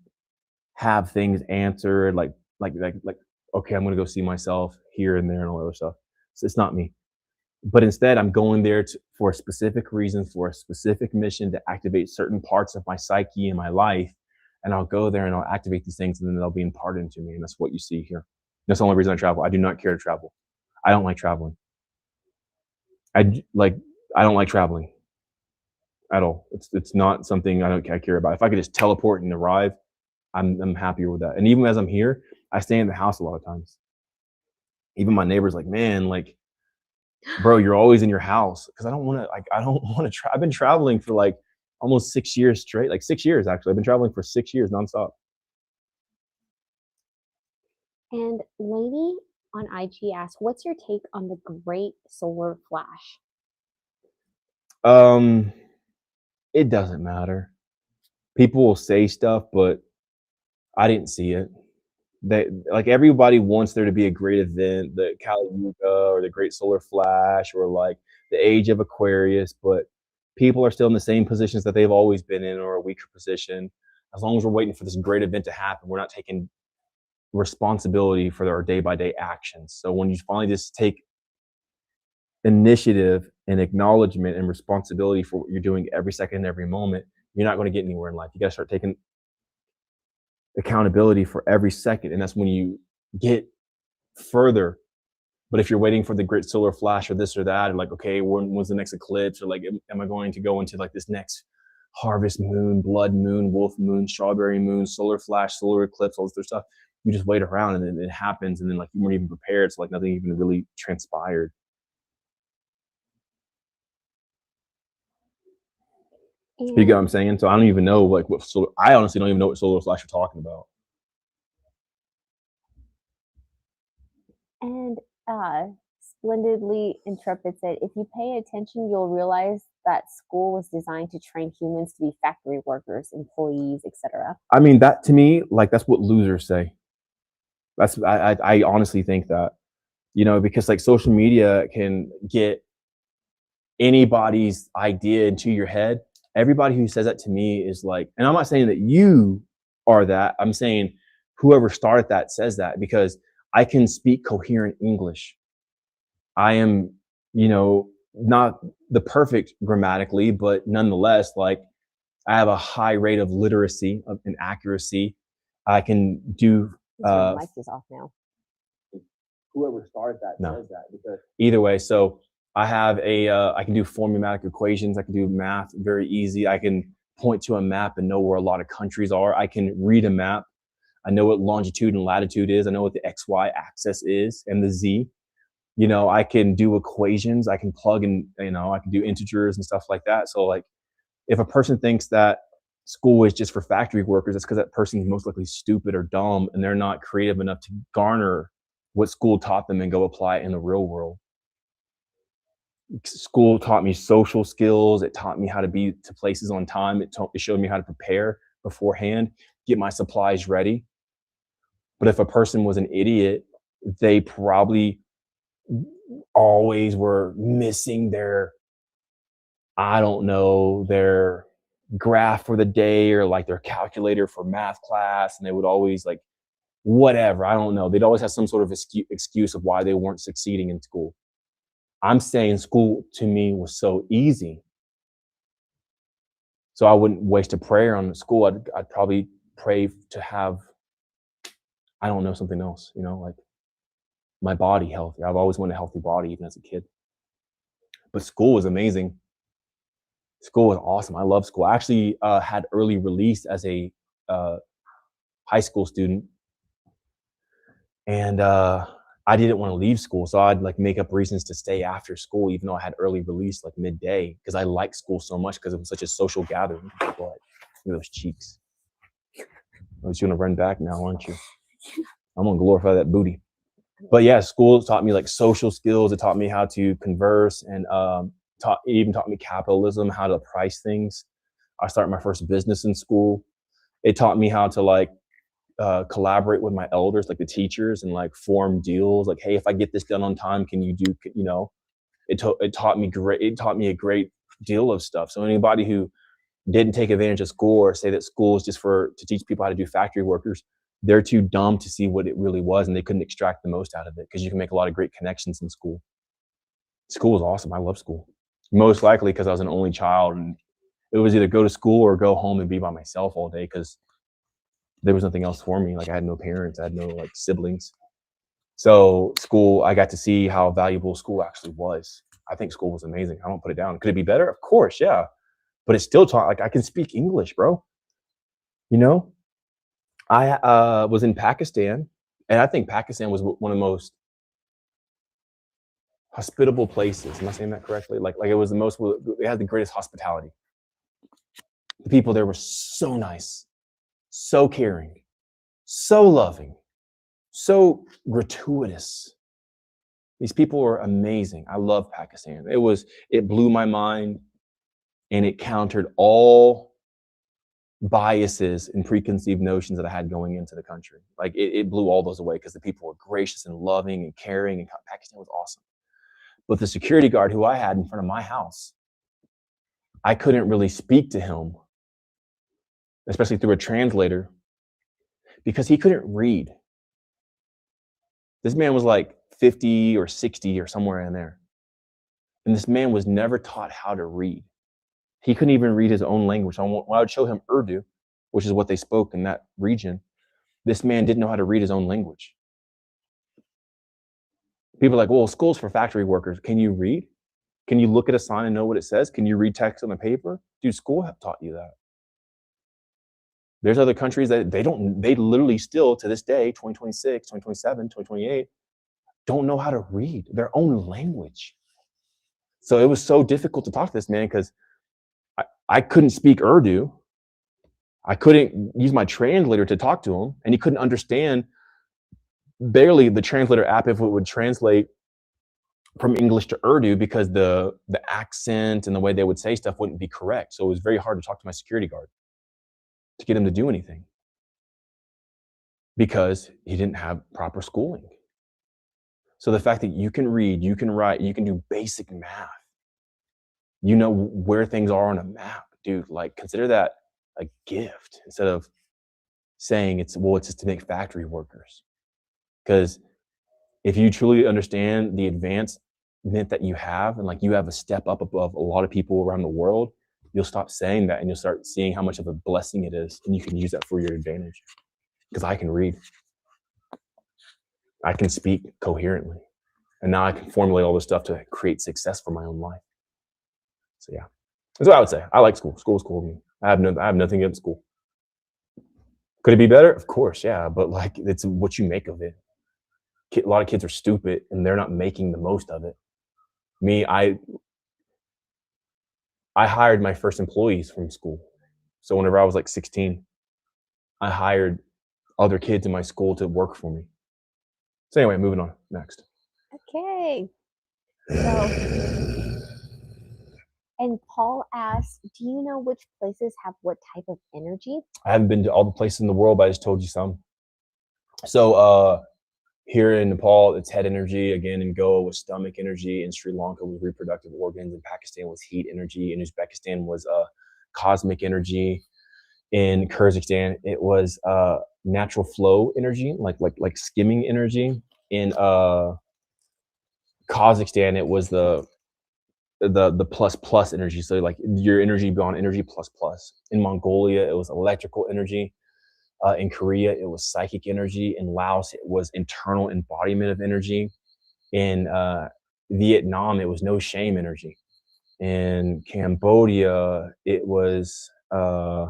have things answered like okay, I'm gonna go see myself here and there and all that other stuff. So it's not me. But instead, I'm going there for a specific reason, for a specific mission to activate certain parts of my psyche and my life. And I'll go there and I'll activate these things and then they'll be imparted into me. And that's what you see here. That's the only reason I travel. I do not care to travel. I don't like traveling. I don't like traveling at all. It's not something I care about. If I could just teleport and arrive, I'm happier with that. And even as I'm here, I stay in the house a lot of times. Even my neighbors like, man, like, bro, you're always in your house because I don't want to try. I've been traveling for like almost 6 years straight, like 6 years actually. I've been traveling for 6 years nonstop. And Lady on IG asked, what's your take on the great solar flash? It doesn't matter. People will say stuff, but I didn't see it. Like everybody wants there to be a great event, the Kali Yuga or the Great Solar Flash or like the Age of Aquarius, but people are still in the same positions that they've always been in or a weaker position. As long as we're waiting for this great event to happen, we're not taking responsibility for our day-by-day actions. So when you finally just take initiative and acknowledgement and responsibility for what you're doing every second and every moment, you're not going to get anywhere in life. You got to start taking accountability for every second, and that's when you get further. But if you're waiting for the great solar flash or this or that, and like, okay, when's the next eclipse, or like, am I going to go into like this next harvest moon, blood moon, wolf moon, strawberry moon, solar flash, solar eclipse, all this other stuff, you just wait around and then it happens, and then like you weren't even prepared, so like nothing even really transpired. You get what I'm saying? So I don't even know like I honestly don't even know what solar flash you're talking about. And Splendidly Intrepid said, if you pay attention, you'll realize that school was designed to train humans to be factory workers, employees, etc. I mean, that to me, like that's what losers say. I honestly think that, because like social media can get anybody's idea into your head. Everybody who says that to me is like, and I'm not saying that you are that. I'm saying whoever started that says that because I can speak coherent English. I am, not the perfect grammatically, but nonetheless, like I have a high rate of literacy and accuracy. I can do. Mic is off now. Whoever started that says that because either way. So I have I can do formulatic equations. I can do math very easy. I can point to a map and know where a lot of countries are. I can read a map. I know what longitude and latitude is. I know what the XY axis is and the Z. I can do equations. I can plug in, I can do integers and stuff like that. So like if a person thinks that school is just for factory workers, that's because that person's most likely stupid or dumb and they're not creative enough to garner what school taught them and go apply it in the real world. School taught me social skills. It taught me how to be to places on time. It showed me how to prepare beforehand, get my supplies ready. But if a person was an idiot, they probably always were missing their, I don't know, their graph for the day or like their calculator for math class. And they would always like, whatever, I don't know. They'd always have some sort of excuse of why they weren't succeeding in school. I'm saying school to me was so easy. So I wouldn't waste a prayer on school. I'd probably pray to have, I don't know, something else, you know, like my body healthy. I've always wanted a healthy body, even as a kid. But school was amazing. School was awesome. I love school. I actually had early release as a high school student. And I didn't want to leave school. So I'd like make up reasons to stay after school, even though I had early release like midday, because I liked school so much because it was such a social gathering. Look at those cheeks. Oh, you're gonna run back now, aren't you? I'm gonna glorify that booty. But yeah, school taught me like social skills. It taught me how to converse and it even taught me capitalism, how to price things. I started my first business in school. It taught me how to like collaborate with my elders, like the teachers, and like form deals. Like, hey, if I get this done on time, can you do? You know, it taught me great. It taught me a great deal of stuff. So anybody who didn't take advantage of school or say that school is just to teach people how to do factory workers, they're too dumb to see what it really was, and they couldn't extract the most out of it because you can make a lot of great connections in school. School was awesome. I love school. Most likely because I was an only child, and it was either go to school or go home and be by myself all day because there was nothing else for me. Like I had no parents, I had no like siblings. So school, I got to see how valuable school actually was. I think school was amazing. I don't put it down. Could it be better? Of course, yeah. But it still taught, like I can speak English, bro. You know, I was in Pakistan, and I think Pakistan was one of the most hospitable places. Am I saying that correctly? Like it was it had the greatest hospitality. The people there were so nice, so caring, so loving, so gratuitous. These people were amazing. I love Pakistan. It blew my mind, and it countered all biases and preconceived notions that I had going into the country. Like it blew all those away because the people were gracious and loving and caring, and Pakistan was awesome. But the security guard who I had in front of my house, I couldn't really speak to him, especially through a translator, because he couldn't read. This man was like 50 or 60 or somewhere in there. And this man was never taught how to read. He couldn't even read his own language. When I would show him Urdu, which is what they spoke in that region, this man didn't know how to read his own language. People are like, well, school's for factory workers. Can you read? Can you look at a sign and know what it says? Can you read text on the paper? Dude, school have taught you that. There's other countries that they literally still to this day, 2026, 2027, 2028, don't know how to read their own language. So it was so difficult to talk to this man because I couldn't speak Urdu. I couldn't use my translator to talk to him, and he couldn't understand barely the translator app if it would translate from English to Urdu because the accent and the way they would say stuff wouldn't be correct. So it was very hard to talk to my security guard to get him to do anything because he didn't have proper schooling. So the fact that you can read, you can write, you can do basic math, you know where things are on a map, dude, like consider that a gift instead of saying it's just to make factory workers. Because if you truly understand the advancement that you have and like you have a step up above a lot of people around the world, you'll stop saying that and you'll start seeing how much of a blessing it is, and you can use that for your advantage. Because I can read, I can speak coherently, and now I can formulate all this stuff to create success for my own life. So yeah, that's what I would say. I like school. School is cool to me. I have nothing against school. Could it be better? Of course, yeah, but like it's what you make of it. A lot of kids are stupid and they're not making the most of it. Me, I hired my first employees from school. So whenever I was like 16, I hired other kids in my school to work for me. So anyway, moving on. Next. Okay. So, and Paul asked, do you know which places have what type of energy? I haven't been to all the places in the world, but I just told you some. So here in Nepal, it's head energy. Again, in Goa was stomach energy. In Sri Lanka was reproductive organs. In Pakistan was heat energy. In Uzbekistan was cosmic energy. In Kyrgyzstan, it was natural flow energy, like skimming energy. In Kazakhstan, it was the plus energy. So like your energy beyond energy plus. In Mongolia, it was electrical energy. In Korea, it was psychic energy. In Laos, it was internal embodiment of energy. In Vietnam, it was no shame energy. In Cambodia, it was a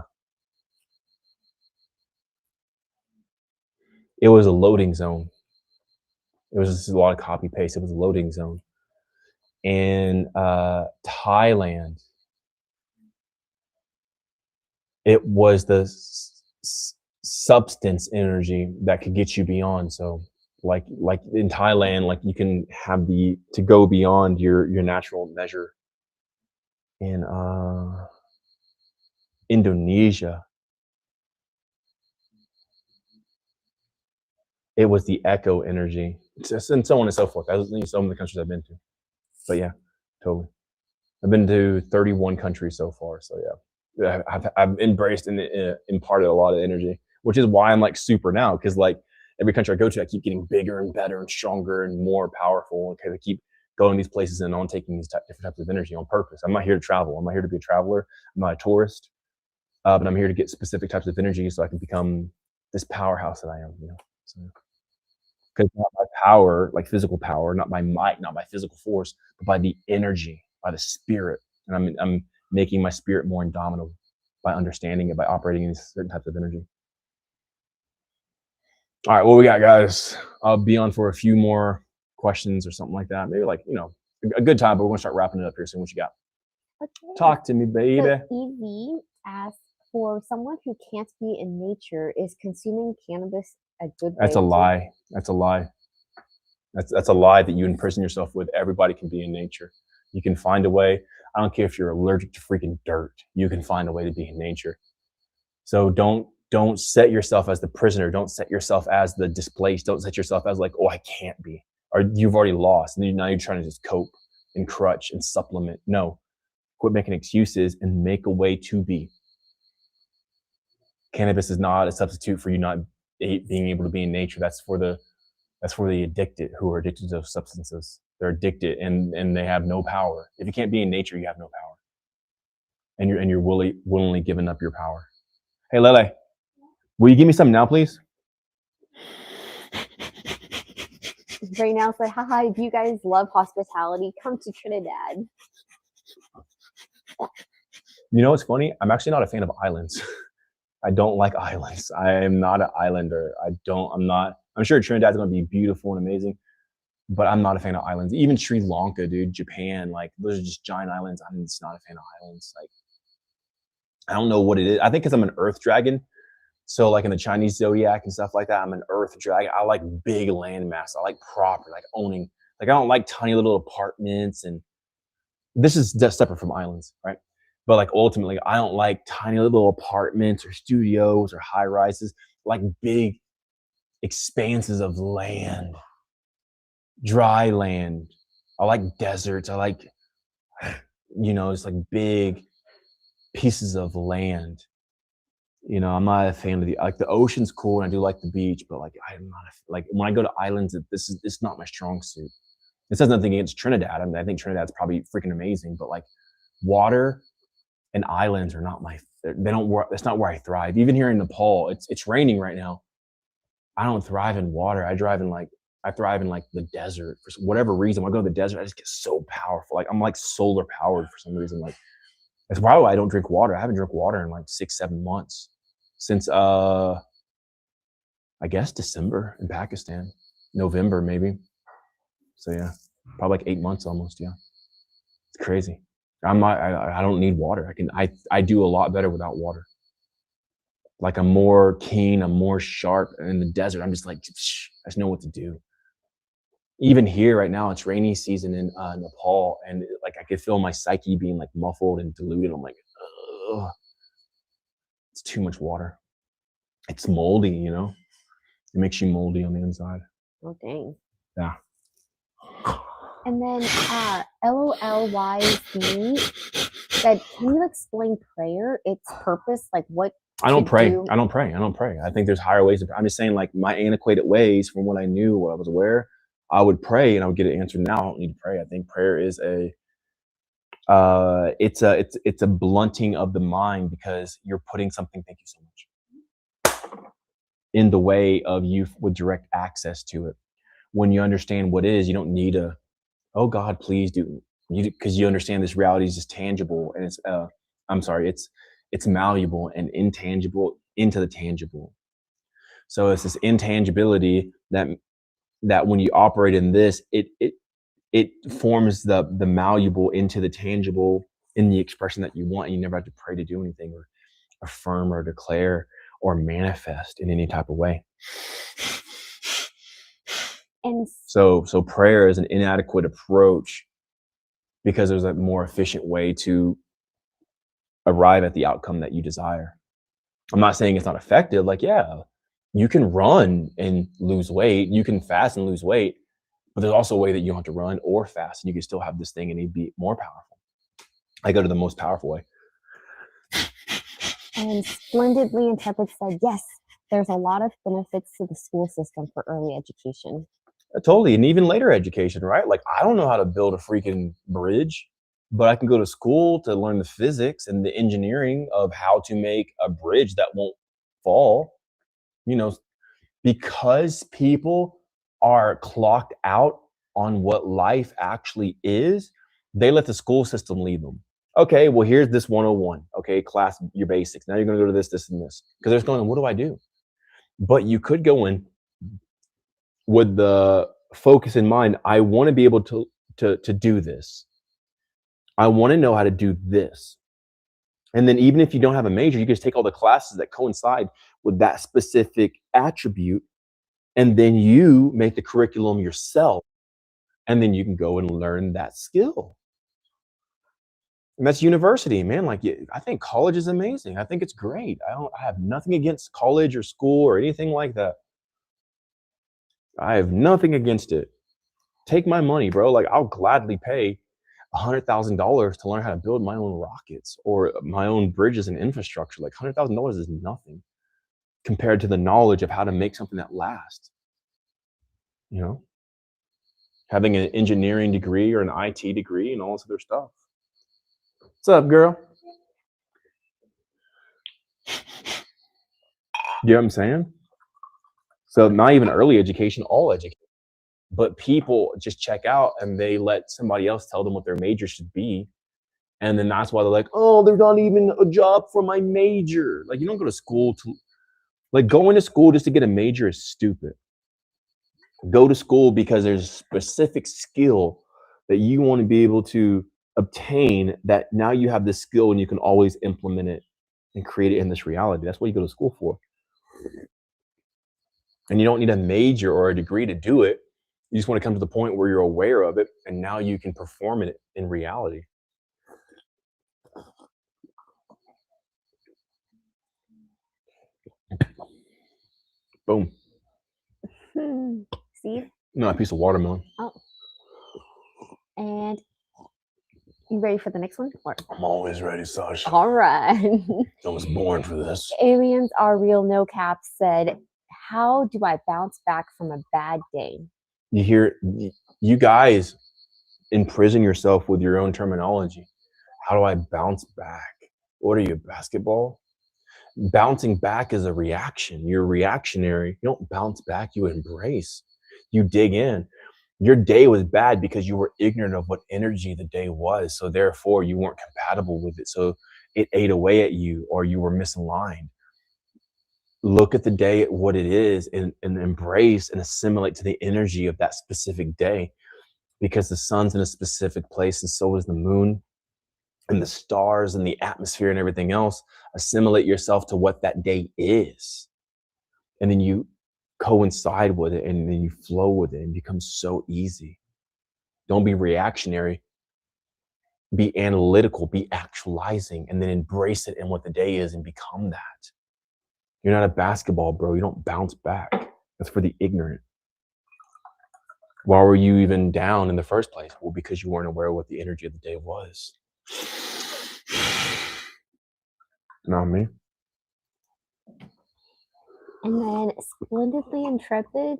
loading zone. It was just a lot of copy paste. It was a loading zone. In Thailand, it was the substance energy that could get you beyond. So like in Thailand, like you can have to go beyond your natural measure. In Indonesia, it was the echo energy, and so on and so forth. That was some of the countries I've been to. But yeah, totally. I've been to 31 countries so far. So yeah, I've embraced and imparted a lot of energy, which is why I'm like super now. Because like every country I go to, I keep getting bigger and better and stronger and more powerful. Okay, I keep going to these places and on taking these different types of energy on purpose. I'm not here to travel. I'm not here to be a traveler. I'm not a tourist. But I'm here to get specific types of energy so I can become this powerhouse that I am. You know, because not by power, like physical power, not by might, not by physical force, but by the energy, by the spirit. And I'm making my spirit more indomitable by understanding it, by operating in certain types of energy. All right, what we got, guys? I'll be on for a few more questions or something like that. Maybe like, you know, a good time, but we're gonna start wrapping it up here soon. What you got? Okay. Talk to me, baby. So EV asked, for someone who can't be in nature, is consuming cannabis a good way? That's a lie. That's a lie. That's a lie that you imprison yourself with. Everybody can be in nature. You can find a way. I don't care if you're allergic to freaking dirt. You can find a way to be in nature. So don't set yourself as the prisoner. Don't set yourself as the displaced. Don't set yourself as like, oh, I can't be. Or you've already lost. And now you're trying to just cope and crutch and supplement. No. Quit making excuses and make a way to be. Cannabis is not a substitute for you not being able to be in nature. That's for the addicted, who are addicted to those substances. They're addicted and they have no power. If you can't be in nature, you have no power. And you're willingly giving up your power. Hey, Lele, will you give me some now, please? Right now said, haha, if you guys love hospitality, come to Trinidad. You know what's funny? I'm actually not a fan of islands. I don't like islands. I am not an islander. I'm sure Trinidad's going to be beautiful and amazing, but I'm not a fan of islands. Even Sri Lanka, dude, Japan, like those are just giant islands. I'm just not a fan of islands. Like, I don't know what it is. I think because I'm an earth dragon. So like in the Chinese zodiac and stuff like that, I'm an earth dragon. I like big land mass. I like property, like owning. Like I don't like tiny little apartments, and this is just separate from islands, right? But like ultimately, I don't like tiny little apartments or studios or high rises. I like big expanses of land, dry land. I like deserts. I like, it's like big pieces of land. I'm not a fan of the ocean's cool, and I do like the beach, but like I'm not like when I go to islands, it's not my strong suit. This has nothing against Trinidad. I mean, I think Trinidad's probably freaking amazing, but like water and islands are not they don't work. That's not where I thrive. Even here in Nepal, it's raining right now. I don't thrive in water. I thrive in like the desert for whatever reason. When I go to the desert, I just get so powerful. Like I'm like solar powered for some reason. Like that's probably why I don't drink water. I haven't drank water in like 6-7 months since I guess December in Pakistan, November maybe. So yeah, probably like 8 months almost. Yeah, it's crazy. I don't need water. I do a lot better without water. Like I'm more keen, I'm more sharp. In the desert, I'm just like, I just know what to do. Even here right now, it's rainy season in Nepal, and like I could feel my psyche being like muffled and diluted. I'm like, ugh, it's too much water. It's moldy, you know. It makes you moldy on the inside. Oh, dang. Yeah. And then LOLYZ said, can you explain prayer, its purpose, like what I don't to pray. do? I don't pray. I don't pray. I think there's higher ways. I'm just saying, like my antiquated ways from what I knew, what I was aware, I would pray and I would get an answer. Now I don't need to pray. I think prayer is it's a blunting of the mind because you're putting something. Thank you so much. In the way of you with direct access to it. When you understand what is, you don't need a, oh God, please do, because you understand this reality is just tangible and it's malleable and intangible into the tangible. So it's this intangibility that when you operate in this, it forms the malleable into the tangible in the expression that you want, and you never have to pray to do anything or affirm or declare or manifest in any type of way. And so prayer is an inadequate approach because there's a more efficient way to arrive at the outcome that you desire. I'm not saying it's not effective. Like, yeah, you can run and lose weight. You can fast and lose weight. But there's also a way that you don't have to run or fast. And you can still have this thing and it'd be more powerful. I go to the most powerful way. And Splendidly Intrepid said, yes, there's a lot of benefits to the school system for early education. Totally. And even later education, right? Like, I don't know how to build a freaking bridge, but I can go to school to learn the physics and the engineering of how to make a bridge that won't fall, you know, because people are clocked out on what life actually is. They let the school system lead them. Okay, well, here's this 101. Okay, class, your basics. Now you're going to go to this, this, and this. Because they're going, what do I do? But you could go in with the focus in mind. I want to be able to do this. I want to know how to do this. And then even if you don't have a major, you can just take all the classes that coincide with that specific attribute. And then you make the curriculum yourself. And then you can go and learn that skill. And that's university, man. Like, I think college is amazing. I think it's great. I have nothing against college or school or anything like that. I have nothing against it. Take my money, bro. Like, I'll gladly pay $100,000 to learn how to build my own rockets or my own bridges and infrastructure. Like, $100,000 is nothing compared to the knowledge of how to make something that lasts. You know, having an engineering degree or an IT degree and all this other stuff. What's up, girl? You know what I'm saying? So not even early education, all education. But people just check out and they let somebody else tell them what their major should be. And then that's why they're like, oh, there's not even a job for my major. Like, you don't go to school to, like, going to school just to get a major is stupid. Go to school because there's a specific skill that you want to be able to obtain, that now you have this skill and you can always implement it and create it in this reality. That's what you go to school for. And you don't need a major or a degree to do it. You just want to come to the point where you're aware of it and now you can perform it in reality. Boom. See? No, a piece of watermelon. Oh. And you ready for the next one? Or? I'm always ready, Sasha. All right. I was born for this. Aliens Are Real No Cap said, how do I bounce back from a bad day? You hear, you guys imprison yourself with your own terminology. How do I bounce back? What are you, basketball? Bouncing back is a reaction. You're reactionary. You don't bounce back, you embrace. You dig in. Your day was bad because you were ignorant of what energy the day was. So therefore you weren't compatible with it. So it ate away at you, or you were misaligned. Look at the day at what it is and embrace and assimilate to the energy of that specific day, because the sun's in a specific place and so is the moon. and the stars and the atmosphere and everything else, assimilate yourself to what that day is. And then you coincide with it, and then you flow with it, and it becomes so easy. Don't be reactionary. Be analytical, be actualizing, and then embrace it in what the day is and become that. You're not a basketball, bro. You don't bounce back. That's for the ignorant. Why were you even down in the first place? Well, because you weren't aware of what the energy of the day was. Not me. And then Splendidly Intrepid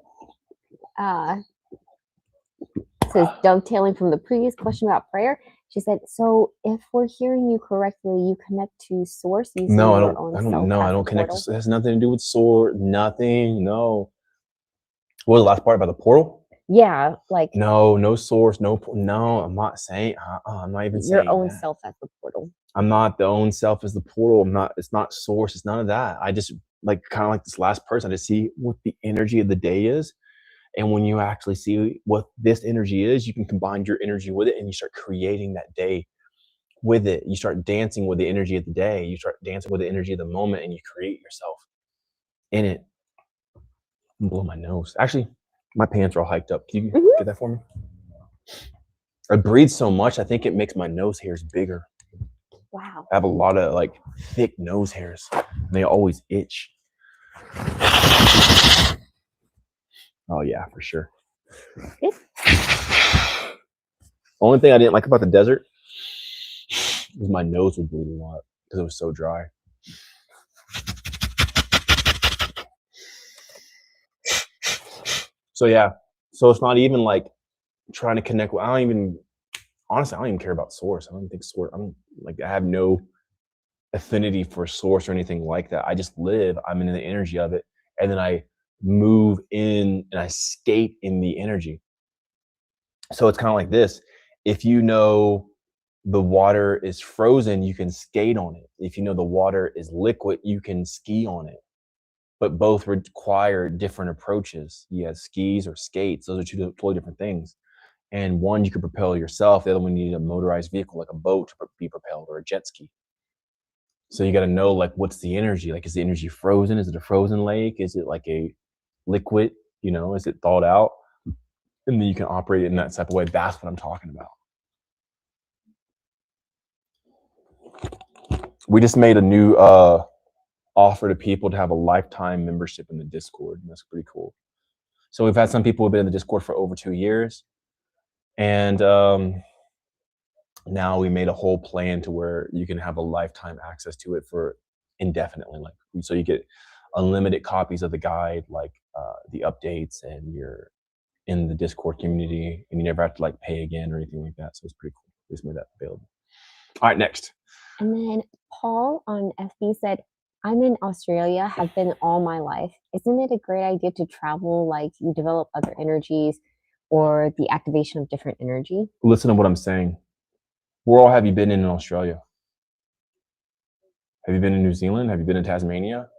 says, dovetailing from the previous question about prayer, she said, so if we're hearing you correctly, you connect to source using No, I your don't. own I self don't. No, as I a don't connect. portal? It has nothing to do with sword. Nothing. No. What was the last part about the portal? Yeah, like No source. No. I'm not saying. I'm not even your saying own that. self as the portal. I'm not the own self as the portal. I'm not. It's not source. It's none of that. I just like kind of like this last person. I just see what the energy of the day is, and when you actually see what this energy is, you can combine your energy with it, and you start creating that day with it. You start dancing with the energy of the day. You start dancing with the energy of the moment, and you create yourself in it. I'm blowing my nose. Actually, my pants are all hiked up. Can you get that for me? I breathe so much, I think it makes my nose hairs bigger. Wow. I have a lot of like thick nose hairs. And they always itch. Oh yeah, for sure. Good. Only thing I didn't like about the desert was my nose would bleed a lot because it was so dry. So yeah, so it's not even like trying to connect with, honestly, I don't even care about source. I don't think source, I have no affinity for source or anything like that. I just live, I'm in the energy of it. And then I move in and I skate in the energy. So it's kind of like this. If you know the water is frozen, you can skate on it. If you know the water is liquid, you can ski on it. But both require different approaches. You have skis or skates. Those are two totally different things. And one you can propel yourself. The other one you need a motorized vehicle like a boat to be propelled, or a jet ski. So you got to know, like, what's the energy? Like, is the energy frozen? Is it a frozen lake? Is it like a liquid? Is it thawed out? And then you can operate it in that type of way. That's what I'm talking about. We just made a new offer to people to have a lifetime membership in the Discord. And that's pretty cool. So we've had some people who've been in the Discord for over 2 years. And now we made a whole plan to where you can have a lifetime access to it for indefinitely. Like, so you get unlimited copies of the guide, like the updates, and you're in the Discord community, and you never have to like pay again or anything like that. So it's pretty cool. We just made that available. All right, next. And then Paul on FB said, I'm in Australia, have been all my life. Isn't it a great idea to travel, like you develop other energies or the activation of different energy? Listen to what I'm saying. Where all have you been in Australia? Have you been in New Zealand? Have you been in Tasmania?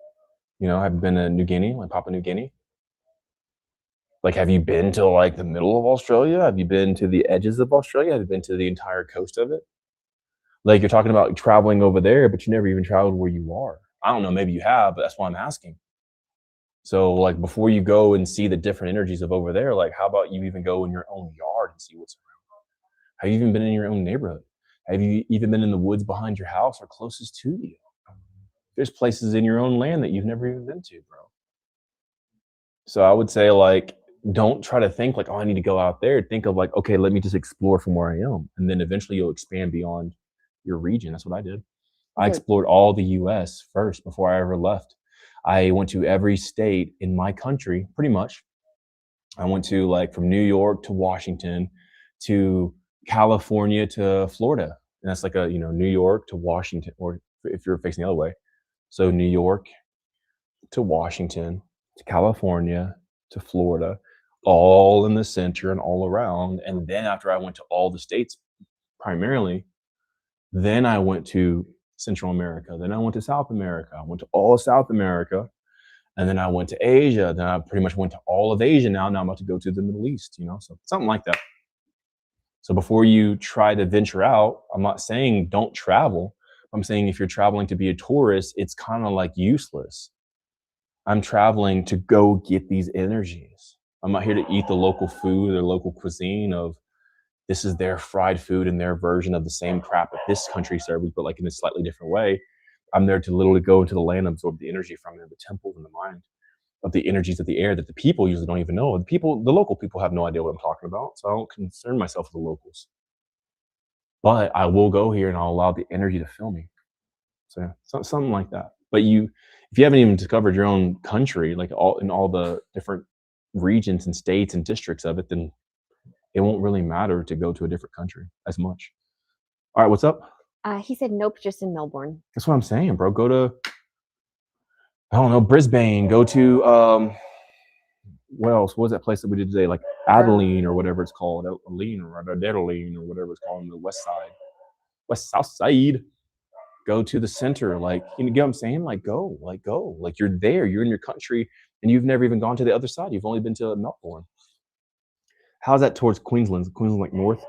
Have you been to New Guinea, like Papua New Guinea? Like, have you been to like the middle of Australia? Have you been to the edges of Australia? Have you been to the entire coast of it? Like, you're talking about traveling over there, but you never even traveled where you are. I don't know, maybe you have, but that's why I'm asking. So like, before you go and see the different energies of over there, like, how about you even go in your own yard and see what's around? Have you even been in your own neighborhood? Have you even been in the woods behind your house or closest to you? There's places in your own land that you've never even been to, bro. So I would say, like, don't try to think like, oh, I need to go out there. Think of like, okay, let me just explore from where I am. And then eventually you'll expand beyond your region. That's what I did. I explored all the US first before I ever left. I went to every state in my country, pretty much. I went to, like, from New York to Washington to California to Florida. And that's like New York to Washington, or if you're facing the other way. So New York to Washington to California to Florida, all in the center and all around. And then after I went to all the states primarily, then I went to Central America. Then I went to South America. I went to all of South America. And then I went to Asia. Then I pretty much went to all of Asia now. Now I'm about to go to the Middle East, so something like that. So before you try to venture out, I'm not saying don't travel. I'm saying if you're traveling to be a tourist, it's kind of like useless. I'm traveling to go get these energies. I'm not here to eat the local food or local cuisine of this is their fried food and their version of the same crap that this country serves, but like in a slightly different way. I'm there to literally go into the land, absorb the energy from it, the temples and the mind of the energies of the air that the people usually don't even know. The local people have no idea what I'm talking about. So I don't concern myself with the locals. But I will go here and I'll allow the energy to fill me. So yeah, something like that. But if you haven't even discovered your own country, like all the different regions and states and districts of it, then it won't really matter to go to a different country as much. All right, what's up? He said nope, just in Melbourne. That's what I'm saying, bro. Go to, I don't know, Brisbane. Go to what else? What was that place that we did today? Like Adeline or whatever it's called, Adeline or Adeline or whatever it's called on the west south side. Go to the center, like you get what I'm saying? Like go, like you're there, you're in your country, and you've never even gone to the other side. You've only been to Melbourne. How's that towards Queensland? Is Queensland like north,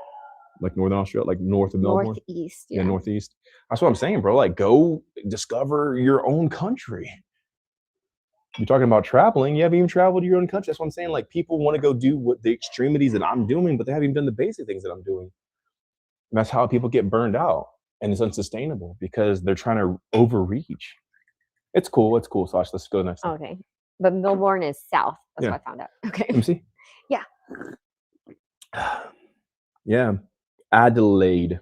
like northern Australia, like north of Melbourne? Northeast, yeah, northeast. That's what I'm saying, bro. Like go discover your own country. You're talking about traveling. You haven't even traveled to your own country. That's what I'm saying. Like people want to go do what the extremities that I'm doing, but they haven't even done the basic things that I'm doing. And that's how people get burned out. And it's unsustainable because they're trying to overreach. It's cool, Sasha. Let's go next. Okay. But Melbourne is south. That's Yeah. what I found out. Okay. Let me see. Yeah. Yeah. Adelaide.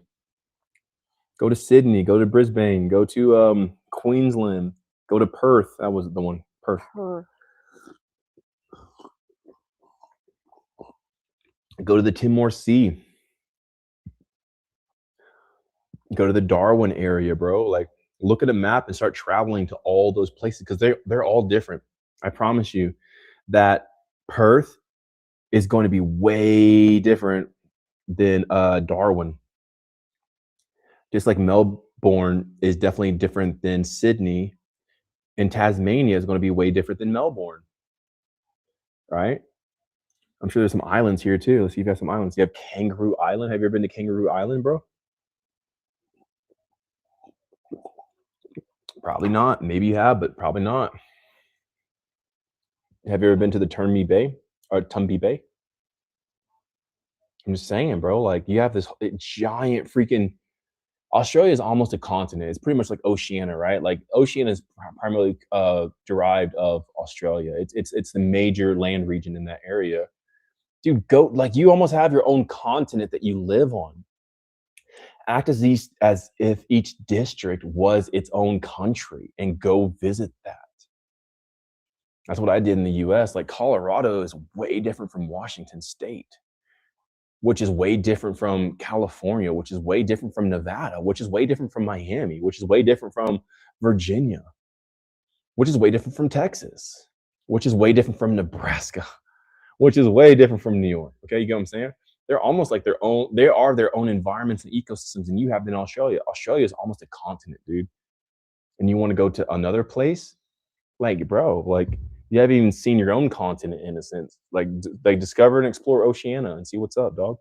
Go to Sydney. Go to Brisbane. Go to Queensland. Go to Perth. That was the one. Perth. Go to the Timor Sea. Go to the Darwin area, bro. Like look at a map and start traveling to all those places because they're all different. I promise you that Perth is going to be way different than Darwin. Just like Melbourne is definitely different than Sydney, and Tasmania is going to be way different than Melbourne. Right? I'm sure there's some islands here too. Let's see if you have some islands. You have Kangaroo Island. Have you ever been to Kangaroo Island, bro? Probably not. Maybe you have, but probably not. Have you ever been to the Tumby Bay? I'm just saying, bro. Like you have this giant freaking. Australia is almost a continent. It's pretty much like Oceania, right? Like Oceania is primarily derived of Australia. It's the major land region in that area. Dude, go like you almost have your own continent that you live on. Act as if each district was its own country and go visit that. That's what I did in the US. Like Colorado is way different from Washington State, which is way different from California, which is way different from Nevada, which is way different from Miami, which is way different from Virginia, which is way different from Texas, which is way different from Nebraska, which is way different from New York. Okay, you get what I'm saying? They're almost like they are their own environments and ecosystems, and you have in Australia. Australia is almost a continent, dude. And you want to go to another place? Like, bro, like you haven't even seen your own continent in a sense. Like discover and explore Oceania and see what's up, dog.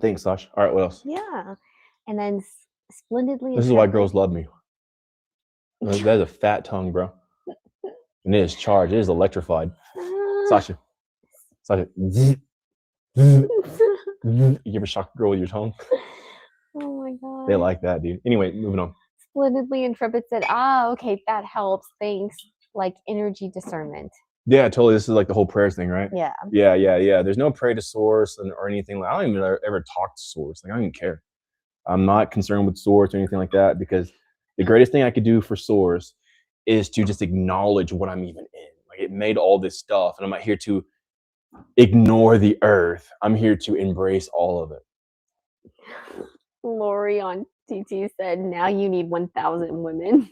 Thanks, Sash. All right, what else? Yeah. And then splendidly. This is why girls love me. That is a fat tongue, bro. And it is charged. It is electrified. Sasha. You ever shock a girl with your tongue? Oh my god. They like that, dude. Anyway, moving on. Splendidly Intrepid said, okay, that helps. Thanks. Like energy discernment. Yeah, totally. This is like the whole prayers thing, right? Yeah. Yeah. There's no pray to source or anything. Like, I don't even ever talk to source. Like, I don't even care. I'm not concerned with source or anything like that because the greatest thing I could do for source is to just acknowledge what I'm even in. Like, it made all this stuff, and I'm not here to ignore the earth. I'm here to embrace all of it. Lori on TT said, now you need 1,000 women.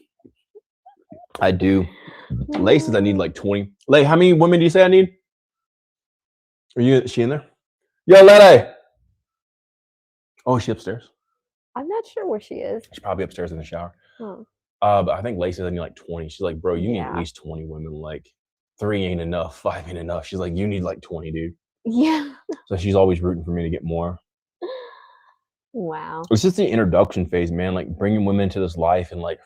I do. Lay says I need like 20. Lay, how many women do you say I need? Is she in there? Yo, Lady. Oh, is she upstairs? I'm not sure where she is. She's probably upstairs in the shower. Oh. But I think Lay says I need like 20. She's like, bro, you need Yeah. at least 20 women. Like 3 ain't enough. 5 ain't enough. She's like, you need like 20, dude. Yeah. So she's always rooting for me to get more. Wow. It's just the introduction phase, man. Like bringing women into this life and like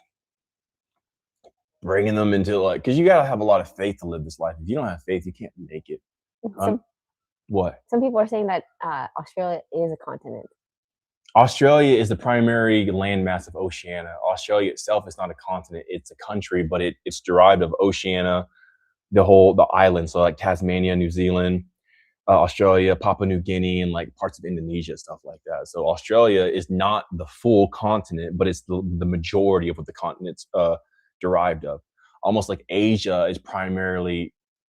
bringing them into like, because you gotta have a lot of faith to live this life. If you don't have faith, you can't make it. What? Some people are saying that Australia is a continent. Australia is the primary landmass of Oceania. Australia itself is not a continent; it's a country, but it's derived of Oceania, the island. So like Tasmania, New Zealand, Australia, Papua New Guinea, and like parts of Indonesia, stuff like that. So Australia is not the full continent, but it's the majority of what the continent's derived of. Almost like Asia is primarily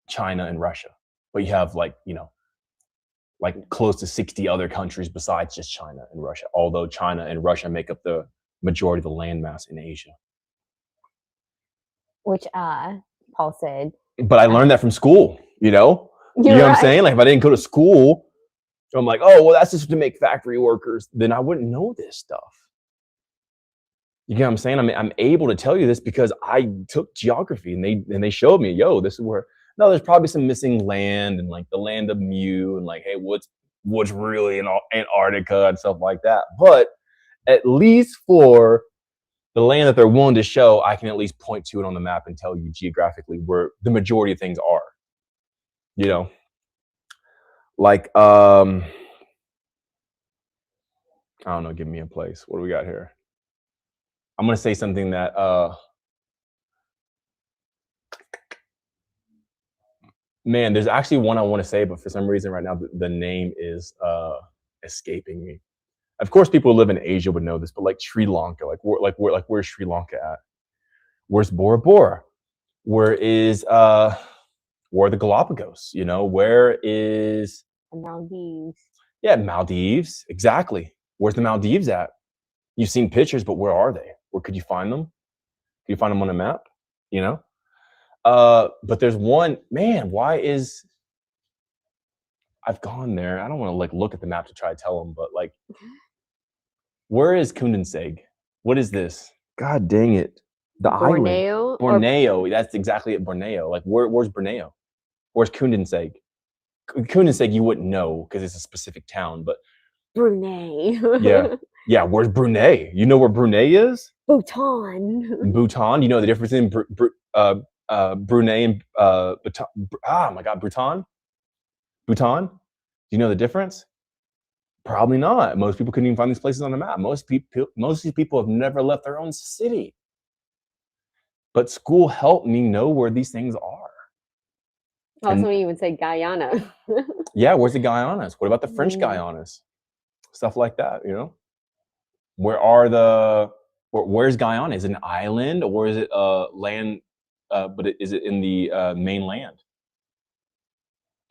China and Russia, but you have like, you know, like close to 60 other countries besides just China and Russia, although China and Russia make up the majority of the landmass in Asia. Which Paul said. But I learned that from school, you know? You know what I'm saying? Like if I didn't go to school, I'm like, oh, well, that's just to make factory workers, then I wouldn't know this stuff. You know what I'm saying? I mean, I'm able to tell you this because I took geography and they showed me, yo, this is where, no, there's probably some missing land and like the land of Mu and like, hey, what's really in Antarctica and stuff like that. But at least for the land that they're willing to show, I can at least point to it on the map and tell you geographically where the majority of things are. You know, like I don't know, give me a place. What do we got here? I'm gonna say something that man, there's actually one I want to say, but for some reason right now the name is escaping me. Of course, people who live in Asia would know this, but like Sri Lanka, where's Sri Lanka at? Where's Bora Bora? Where are the Galapagos? You know, where is Maldives? Yeah, Maldives, exactly. Where's the Maldives at? You've seen pictures, but where are they? Where could you find them? Could you find them on a map? You know? But there's one, man, I've gone there. I don't want to like look at the map to try to tell them, but like, where is Kundenseg? What is this? God dang it. The Borneo? island. Borneo. That's exactly it, Borneo. Like where's Borneo? Where's Kundenseg? Kundenseg you wouldn't know because it's a specific town, but Brunei. Yeah, where's Brunei? You know where Brunei is? Bhutan. Bhutan. You know the difference in Brunei and Bhutan? Oh my God, Bhutan? Bhutan? Do you know the difference? Probably not. Most people couldn't even find these places on the map. Most of these people have never left their own city. But school helped me know where these things are. Also, you would say Guyana. Yeah, where's the Guyanas? What about the French Guyanas? Stuff like that, you know? Where's Guyana? Is it an island or is it land? Is it in the mainland?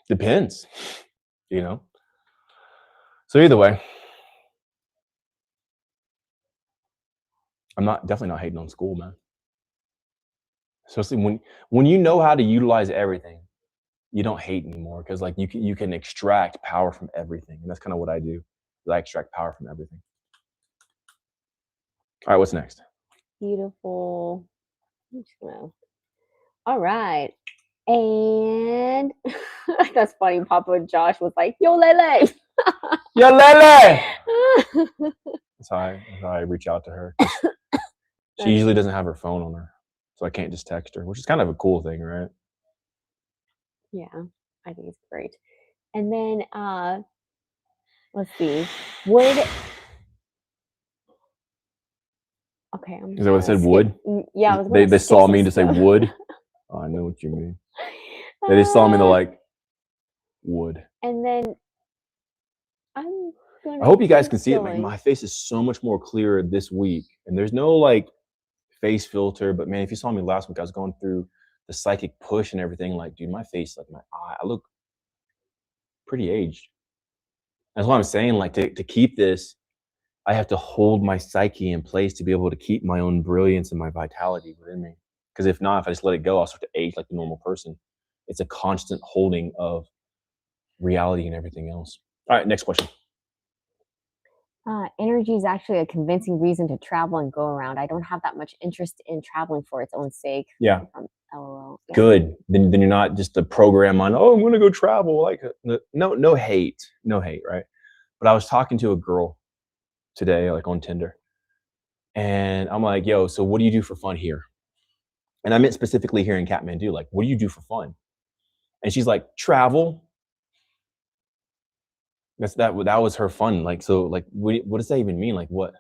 Depends, you know? So either way, I'm definitely not hating on school, man. Especially when you know how to utilize everything, you don't hate anymore because like you can extract power from everything, and that's kind of what I do. I extract power from everything. All right, what's next? Beautiful. All right. And that's funny. Papa Josh was like, yo, Lele. Yo, Lele. That's how I reach out to her. She usually doesn't have her phone on her, so I can't just text her, which is kind of a cool thing, right? Yeah, I think it's great. And then let's see. Okay. Is that what it said? Wood? Yeah. They saw me to say wood. Oh, I know what you mean. They just saw me to like wood. And then I hope you guys can see it. Like my face is so much more clearer this week, and there's no like face filter. But man, if you saw me last week, I was going through the psychic push and everything. Like, dude, my face, like my eye, I look pretty aged. That's why I'm saying, like, to keep this, I have to hold my psyche in place to be able to keep my own brilliance and my vitality within me. Because if not, if I just let it go, I'll start to age like a normal person. It's a constant holding of reality and everything else. All right, next question. Energy is actually a convincing reason to travel and go around. I don't have that much interest in traveling for its own sake. Yeah. LOL. Yeah. Good. Then you're not just a program on, oh, I'm going to go travel. Like, no hate, right? But I was talking to a girl today, like on Tinder, and I'm like, yo, so what do you do for fun here? And I meant specifically here in Kathmandu, like, what do you do for fun? And she's like, travel. That was her fun. Like, so like, what does that even mean? Like, what?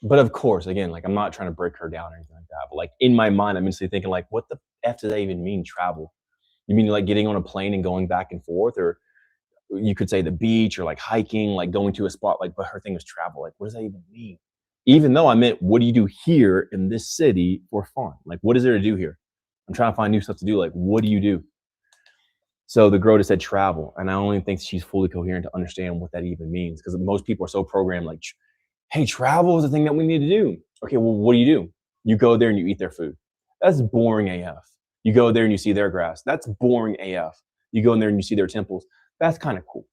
But of course, again, like, I'm not trying to break her down or anything like that. But like in my mind, I'm instantly thinking, like, what the F does that even mean, travel? You mean like getting on a plane and going back and forth? Or you could say the beach or like hiking, like going to a spot, like, but her thing was travel. Like, what does that even mean? Even though I meant, what do you do here in this city for fun? Like, what is there to do here? I'm trying to find new stuff to do. Like, what do you do? So the girl just said travel. And I only think she's fully coherent to understand what that even means. Because most people are so programmed, like, hey, travel is the thing that we need to do. Okay, well, what do? You go there and you eat their food. That's boring AF. You go there and you see their grass. That's boring AF. You go in there and you see their temples. That's kind of cool.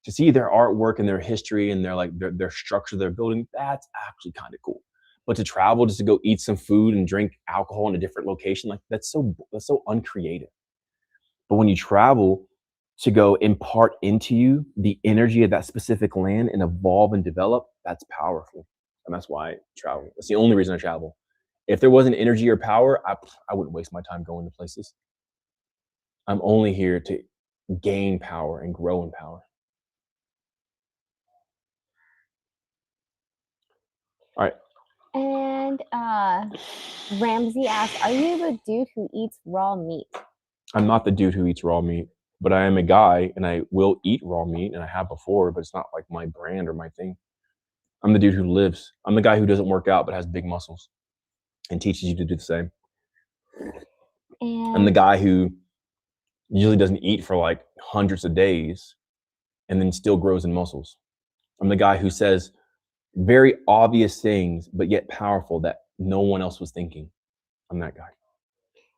To see their artwork and their history and their structure they're building, that's actually kind of cool. But to travel just to go eat some food and drink alcohol in a different location, like that's so uncreative. But when you travel to go impart into you the energy of that specific land and evolve and develop, that's powerful. And that's why I travel. That's the only reason I travel. If there wasn't energy or power, I wouldn't waste my time going to places. I'm only here to gain power and grow in power. All right. And Ramsey asked, are you the dude who eats raw meat? I'm not the dude who eats raw meat, but I am a guy and I will eat raw meat, and I have before, but it's not like my brand or my thing. I'm the dude who lives. I'm the guy who doesn't work out but has big muscles and teaches you to do the same. And I'm the guy who usually doesn't eat for like hundreds of days and then still grows in muscles. I'm the guy who says very obvious things, but yet powerful that no one else was thinking. I'm that guy.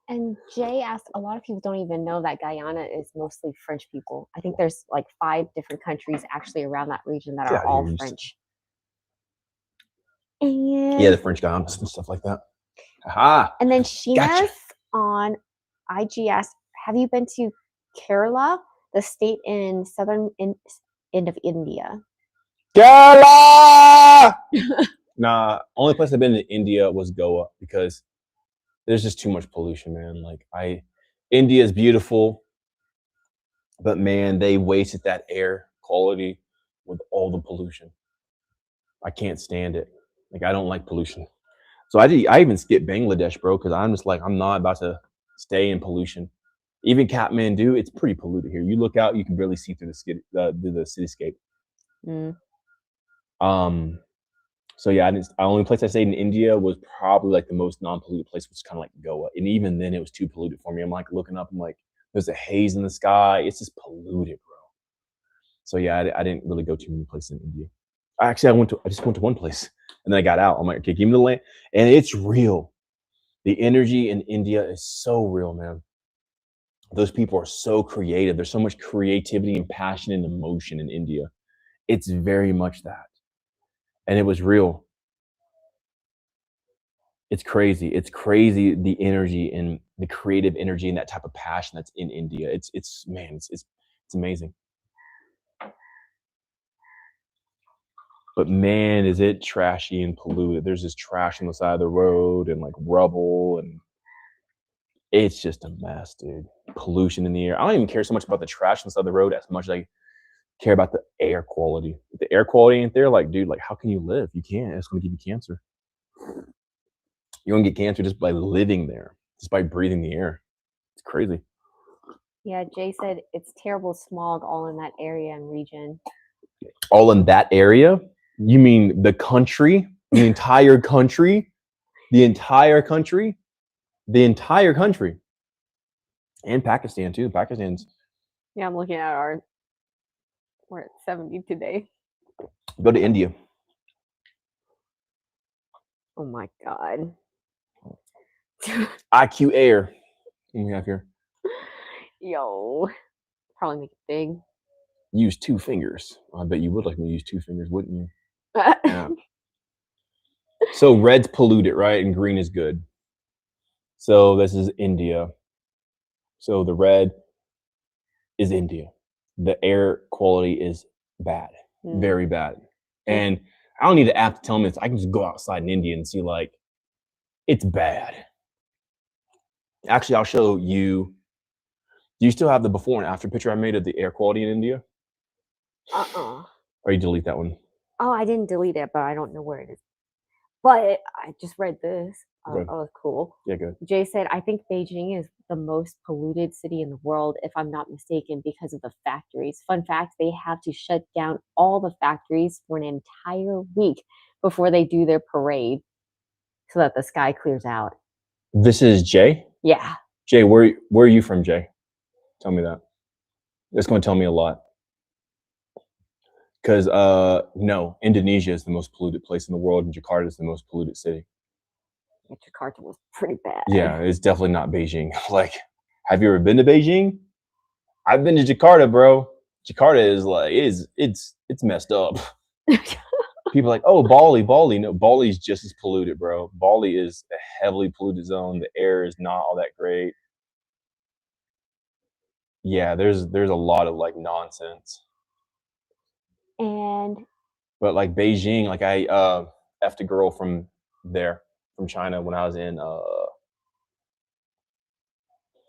And Jay asked, a lot of people don't even know that Guyana is mostly French people. I think there's like 5 different countries actually around that region that are all French. And yeah, the French Guianas and stuff like that. Aha! And then Sheena's Gotcha. on IG asked, have you been to Kerala, the state in southern end of India? Kerala! Nah, only place I've been in India was Goa because there's just too much pollution, man. Like India is beautiful, but man, they wasted that air quality with all the pollution. I can't stand it. Like, I don't like pollution. So I even skipped Bangladesh, bro, because I'm just like, I'm not about to stay in pollution. Even Kathmandu, it's pretty polluted here. You look out, you can barely see through the cityscape. So yeah, the only place I stayed in India was probably like the most non-polluted place, which is kind of like Goa. And even then it was too polluted for me. I'm like looking up, I'm like, there's a haze in the sky. It's just polluted, bro. So yeah, I didn't really go too many places in India. Actually, I just went to one place and then I got out. I'm like, okay, give me the land. And it's real. The energy in India is so real, man. Those people are so creative. There's so much creativity and passion and emotion in India. It's very much that. And it was real. It's crazy. It's crazy, the energy and the creative energy and that type of passion that's in India. It's amazing. But man, is it trashy and polluted. There's just trash on the side of the road and like rubble, and it's just a mess, dude. Pollution in the air. I don't even care so much about the trash on the side of the road as much as I care about the air quality. If the air quality ain't there, like, dude, like, how can you live? You can't. It's going to give you cancer. You're going to get cancer just by living there, just by breathing the air. It's crazy. Yeah, Jay said it's terrible smog all in that area and region. All in that area? You mean the country? The entire country? The entire country? The entire country. And Pakistan, too. Pakistan's. Yeah, I'm looking at we're at 70 today. Go to India. Oh my God. IQ Air. What we have here? Yo. Probably make it big. Use 2 fingers. I bet you would like me to use 2 fingers, wouldn't you? Yeah. So red's polluted, right? And green is good. So this is India. So the red is India. The air quality is bad, very bad. And I don't need the app to tell me this. I can just go outside in India and see like it's bad. Actually, I'll show you. Do you still have the before and after picture I made of the air quality in India? Or you delete that one? Oh, I didn't delete it, but I don't know where it is. But I just read this. Good. Oh, cool. Yeah, good. Jay said, I think Beijing is the most polluted city in the world, if I'm not mistaken, because of the factories. Fun fact, they have to shut down all the factories for an entire week before they do their parade so that the sky clears out. This is Jay? Yeah. Jay, where are you from, Jay? Tell me that. It's going to tell me a lot. Because, no, Indonesia is the most polluted place in the world, and Jakarta is the most polluted city. Jakarta was pretty bad. Yeah, it's definitely not Beijing. Like, have you ever been to Beijing? I've been to Jakarta, bro. Jakarta is like, it's messed up. People are like, oh, Bali. No, Bali's just as polluted, bro. Bali is a heavily polluted zone. The air is not all that great. Yeah, there's a lot of like nonsense. And But like Beijing, like I effed a girl from there, from China when I was in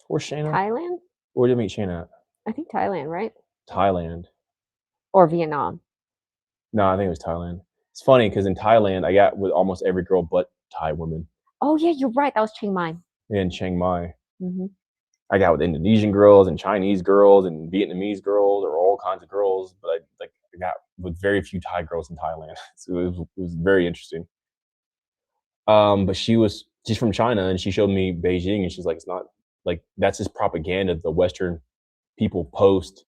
where's Shayna? Thailand? Where did you meet Shayna at? I think Thailand, right? Thailand. Or Vietnam. No, I think it was Thailand. It's funny because in Thailand, I got with almost every girl but Thai women. Oh, yeah, you're right. That was Chiang Mai. In Chiang Mai. Mm-hmm. I got with Indonesian girls and Chinese girls and Vietnamese girls, or all kinds of girls. But I got with very few Thai girls in Thailand. So it was very interesting. But she's from China, and she showed me Beijing, and she's like, it's not like that's just propaganda the Western people post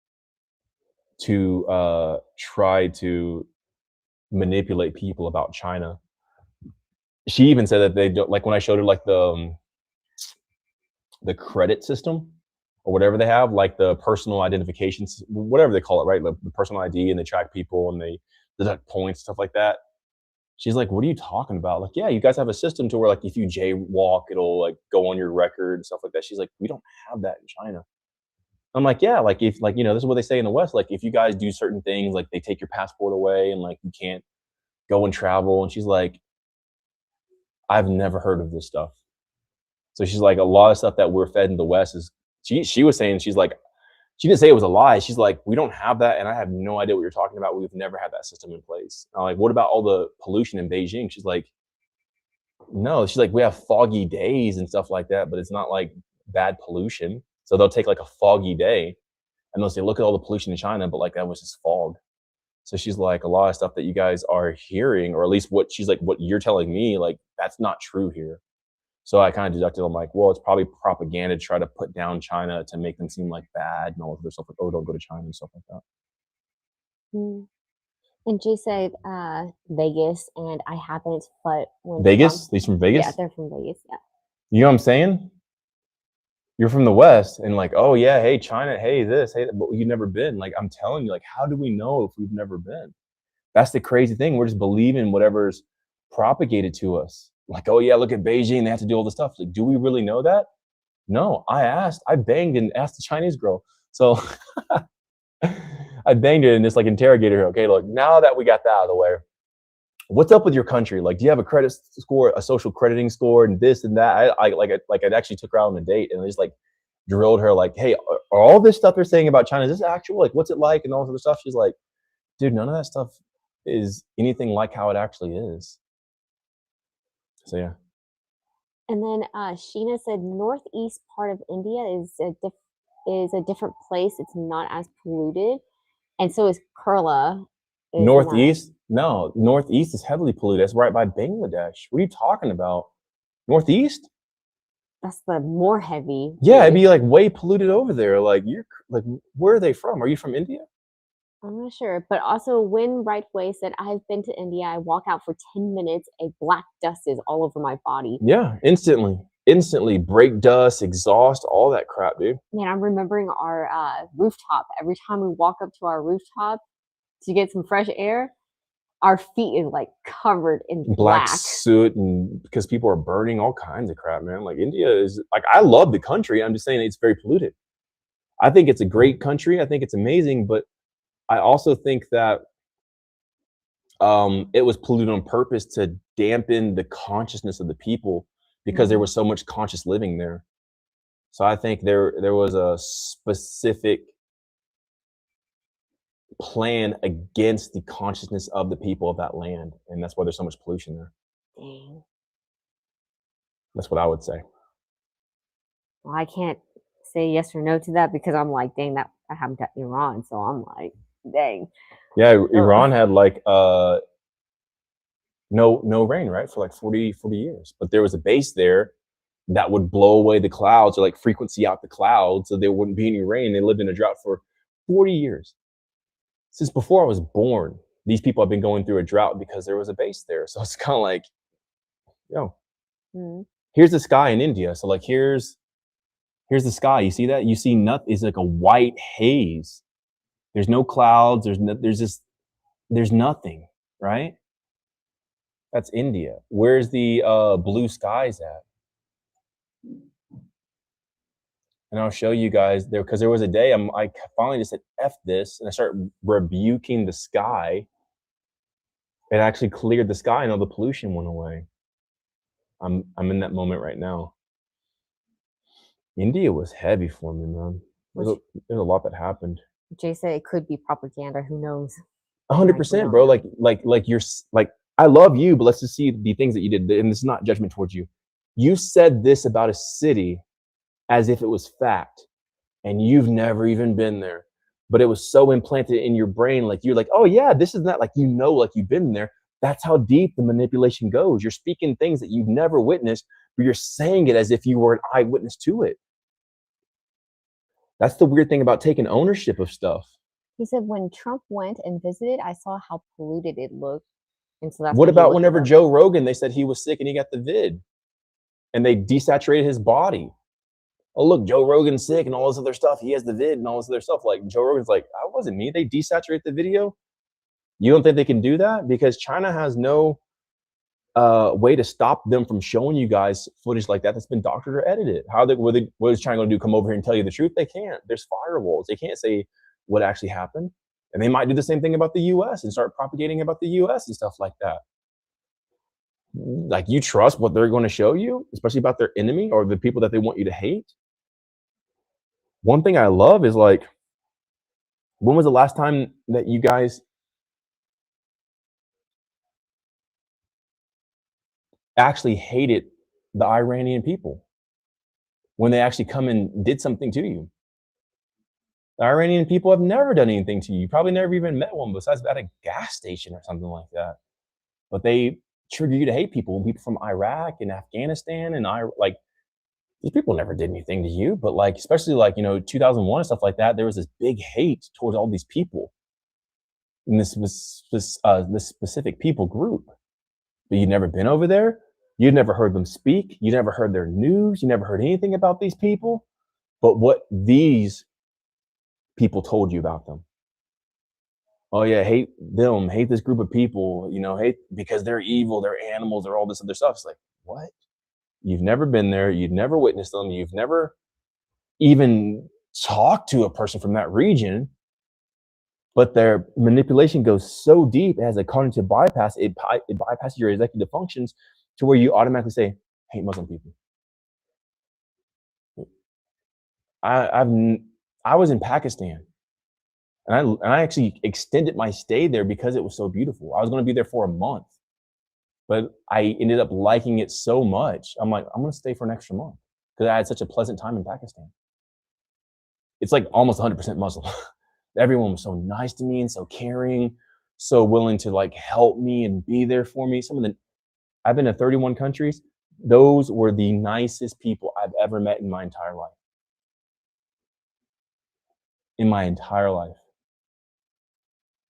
to try to manipulate people about China. She even said that they don't, like when I showed her like the credit system or whatever they have, like the personal identifications, whatever they call it, right? The personal ID, and they track people and they deduct points, stuff like that. She's like, what are you talking about? Like, yeah, you guys have a system to where like if you jaywalk, it'll like go on your record and stuff like that. She's like, we don't have that in China. I'm like, yeah, like if like, this is what they say in the West. Like if you guys do certain things, like they take your passport away and like you can't go and travel. And she's like, I've never heard of this stuff. So she's like, a lot of stuff that we're fed in the West is, she was saying, she's like, she didn't say it was a lie. She's like, we don't have that. And I have no idea what you're talking about. We've never had that system in place. I'm like, what about all the pollution in Beijing? She's like, no, she's like, we have foggy days and stuff like that, but it's not like bad pollution. So they'll take like a foggy day and they'll say, look at all the pollution in China, but like that was just fog. So she's like, a lot of stuff that you guys are hearing, or at least what she's like, what you're telling me, like that's not true here. So I kind of deducted, I'm like, well, it's probably propaganda to try to put down China to make them seem like bad and all of this stuff, like, oh, don't go to China and stuff like that. And Jay said Vegas, and I haven't, but when Vegas? He's from Vegas? Yeah, they're from Vegas, yeah. You know what I'm saying? You're from the West, and like, oh yeah, hey, China, hey, this, hey, but you've never been. Like, I'm telling you, like, how do we know if we've never been? That's the crazy thing. We're just believing whatever's propagated to us. Like, oh yeah, look at Beijing, they have to do all this stuff. Like, do we really know that? No, I banged and asked the Chinese girl. So I banged her and just like interrogated her. Okay, look, now that we got that out of the way, what's up with your country? Like, do you have a credit score, a social crediting score, and this and that? I actually took her out on a date and I just like drilled her like, hey, are all this stuff they're saying about China, is this actual? Like, what's it like and all this other stuff? She's like, dude, none of that stuff is anything like how it actually is. So yeah. And then Sheena said northeast part of India is a different place. It's not as polluted, and so is Kerala. Northeast? No, northeast is heavily polluted. That's right by Bangladesh. What are you talking about? Northeast? That's the more heavy. Yeah, it'd be like way polluted over there. Like you're like, where are they from? Are you from India? I'm not sure, but also Win Rightway said, I've been to India. I walk out for 10 minutes. A black dust is all over my body. Yeah, instantly brake dust, exhaust, all that crap, dude. Man, I'm remembering our rooftop. Every time we walk up to our rooftop to get some fresh air, our feet is like covered in black black. soot, and because people are burning all kinds of crap, man. Like India is like, I love the country. I'm just saying it's very polluted. I think it's a great country. I think it's amazing, but I also think that it was polluted on purpose to dampen the consciousness of the people because there was so much conscious living there. So I think there was a specific plan against the consciousness of the people of that land, and that's why there's so much pollution there. Dang. That's what I would say. Well, I can't say yes or no to that because I'm like, dang, that happened to Iran. So I'm like, dang. Yeah, Iran had like no rain, right, for like 40 years. But there was a base there that would blow away the clouds or like frequency out the clouds so there wouldn't be any rain. They lived in a drought for 40 years. Since before I was born, these people have been going through a drought because there was a base there. So it's kind of like, here's the sky in India. So like here's the sky. You see that? You see nothing. It's like a white haze. There's no clouds. There's nothing, right? That's India. Where's the blue skies at? And I'll show you guys there, because there was a day I finally just said F this, and I started rebuking the sky. It actually cleared the sky and all the pollution went away. I'm in that moment right now. India was heavy for me, man. There's a lot that happened. Jay said it could be propaganda. Who knows? 100%, bro. Like you're like, I love you, but let's just see the things that you did. And this is not judgment towards you. You said this about a city as if it was fact, and you've never even been there, but it was so implanted in your brain. Like you're like, oh yeah, this is not like, like you've been there. That's how deep the manipulation goes. You're speaking things that you've never witnessed, but you're saying it as if you were an eyewitness to it. That's the weird thing about taking ownership of stuff. He said when Trump went and visited, I saw how polluted it looked. And so that's what about whenever Joe Rogan, they said he was sick and he got the vid and they desaturated his body. Oh, look, Joe Rogan's sick and all this other stuff. He has the vid and all this other stuff. Like Joe Rogan's like, that wasn't me. They desaturate the video. You don't think they can do that? Because China has no way to stop them from showing you guys footage like that that's been doctored or edited. What is China going to do? Come over here and tell you the truth? They can't. There's firewalls. They can't say what actually happened. And they might do the same thing about the US and start propagating about the US and stuff like that. Like, you trust what they're going to show you, especially about their enemy or the people that they want you to hate? One thing I love is, like, when was the last time that you guys actually hated the Iranian people? When they actually come and did something to you? The Iranian people have never done anything to you. You probably never even met one besides at a gas station or something like that. But they trigger you to hate people. People from Iraq and Afghanistan and like, these people never did anything to you, but like, especially like, 2001 and stuff like that, there was this big hate towards all these people in this specific people group. But you'd never been over there. You'd never heard them speak. You never heard their news. You never heard anything about these people, but what these people told you about them. Oh yeah, hate them, hate this group of people, hate because they're evil, they're animals, they're all this other stuff. It's like, what? You've never been there. You've never witnessed them. You've never even talked to a person from that region. But their manipulation goes so deep, it has a cognitive bypass. It bypasses your executive functions to where you automatically say, hate Muslim people. I was in Pakistan, and I actually extended my stay there because it was so beautiful. I was going to be there for a month. But I ended up liking it so much. I'm like, I'm going to stay for an extra month because I had such a pleasant time in Pakistan. It's like almost 100% Muslim. Everyone was so nice to me and so caring, so willing to like help me and be there for me. I've been to 31 countries. Those were the nicest people I've ever met in my entire life. In my entire life.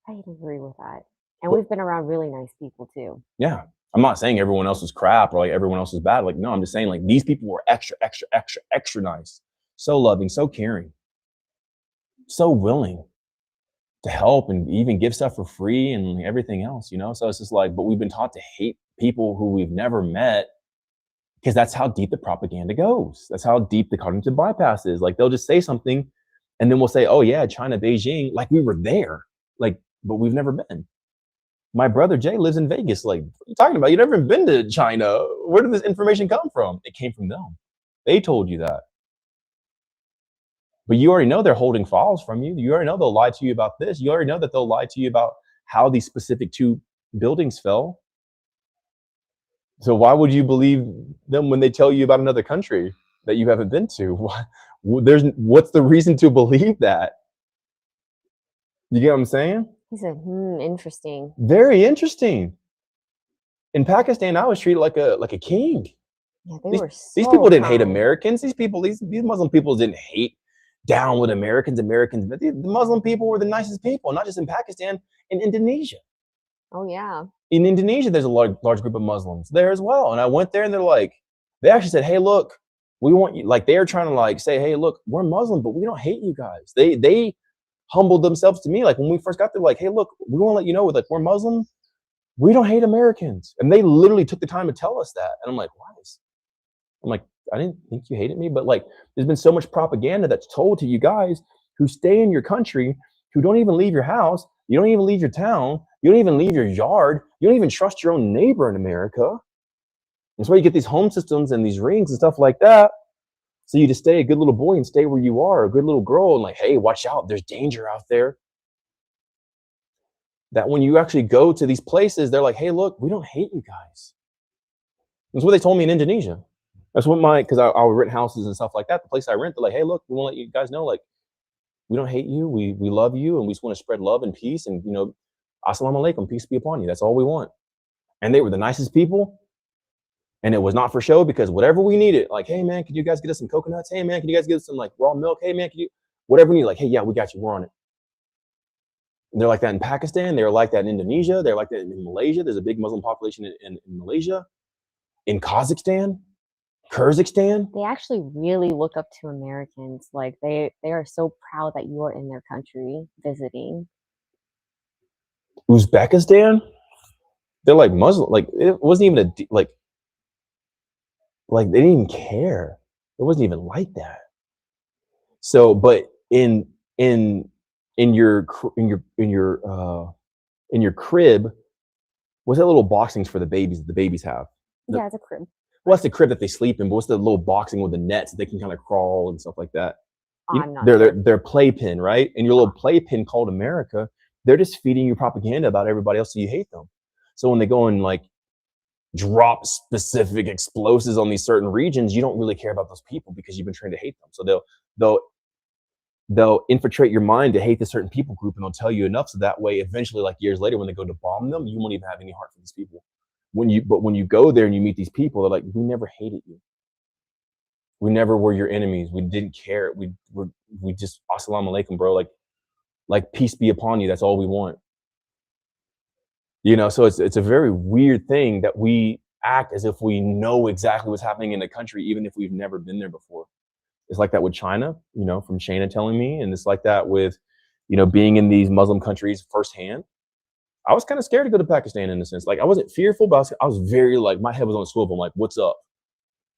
I agree with that. And we've been around really nice people too. Yeah. I'm not saying everyone else was crap or like everyone else was bad. Like, no, I'm just saying like these people were extra, extra, extra, extra nice. So loving, so caring, so willing to help and even give stuff for free and everything else, you know? So it's just like, but we've been taught to hate people who we've never met because that's how deep the propaganda goes. That's how deep the cognitive bypass is. Like they'll just say something and then we'll say, oh yeah, China, Beijing, like we were there, like, but we've never been. My brother Jay lives in Vegas. Like, what are you talking about? You've never been to China. Where did this information come from? It came from them. They told you that. But you already know they're holding files from you. You already know they'll lie to you about this. You already know that they'll lie to you about how these specific 2 buildings fell. So why would you believe them when they tell you about another country that you haven't been to? What's the reason to believe that? You get what I'm saying? He said, interesting. Very interesting. In Pakistan, I was treated like a king. Yeah, These people didn't hate Americans. These Muslim people didn't hate down with Americans, but the Muslim people were the nicest people, not just in Pakistan, in Indonesia. Oh, yeah. In Indonesia, there's a large group of Muslims there as well. And I went there and they actually said, hey, look, we want you, like, they're trying to like say, hey, look, we're Muslim, but we don't hate you guys. They humbled themselves to me. Like when we first got there, like, hey, look, we want to let you know, like, we're Muslim. We don't hate Americans. And they literally took the time to tell us that. And I'm like, why? I'm like, I didn't think you hated me, but like, there's been so much propaganda that's told to you guys who stay in your country, who don't even leave your house, you don't even leave your town, you don't even leave your yard, you don't even trust your own neighbor in America. That's why you get these home systems and these rings and stuff like that. So you just stay a good little boy and stay where you are, a good little girl, and like, hey, watch out, there's danger out there. That when you actually go to these places, they're like, hey, look, we don't hate you guys. That's what they told me in Indonesia. That's what because I would rent houses and stuff like that. The place I rent, they're like, hey, look, we want to let you guys know, like, we don't hate you. We love you. And we just want to spread love and peace. And, you know, assalamu alaikum, peace be upon you. That's all we want. And they were the nicest people. And it was not for show because whatever we needed, like, hey, man, can you guys get us some coconuts? Hey, man, can you guys get us some like raw milk? Hey, man, can you, whatever we need, like, hey, yeah, we got you. We're on it. And they're like that in Pakistan. They're like that in Indonesia. They're like that in Malaysia. There's a big Muslim population in Malaysia. In Kazakhstan. Kyrgyzstan. They actually really look up to Americans. Like they are so proud that you are in their country visiting. Uzbekistan, they're like Muslim. Like it wasn't even like they didn't even care. It wasn't even like that. So, but in your crib, what's that little boxings for the babies that the babies have? Yeah, it's a crib. Well, that's the crib that they sleep in, but what's the little boxing with the nets that they can kind of crawl and stuff like that? I'm not sure. Their playpen, right? And your little playpen called America, they're just feeding you propaganda about everybody else so you hate them. So when they go and like drop specific explosives on these certain regions, you don't really care about those people because you've been trained to hate them. So they'll infiltrate your mind to hate this certain people group, and they'll tell you enough so that way eventually, like years later, when they go to bomb them, you won't even have any heart for these people. When you go there and you meet these people, they're like, we never hated you. We never were your enemies. We didn't care. We just assalamu alaikum, bro. Like peace be upon you. That's all we want. You know, so it's a very weird thing that we act as if we know exactly what's happening in the country, even if we've never been there before. It's like that with China, you know, from Shana telling me, and it's like that with, you know, being in these Muslim countries firsthand. I was kind of scared to go to Pakistan in a sense. Like I wasn't fearful, but I was very like, my head was on a swivel. I'm like, what's up?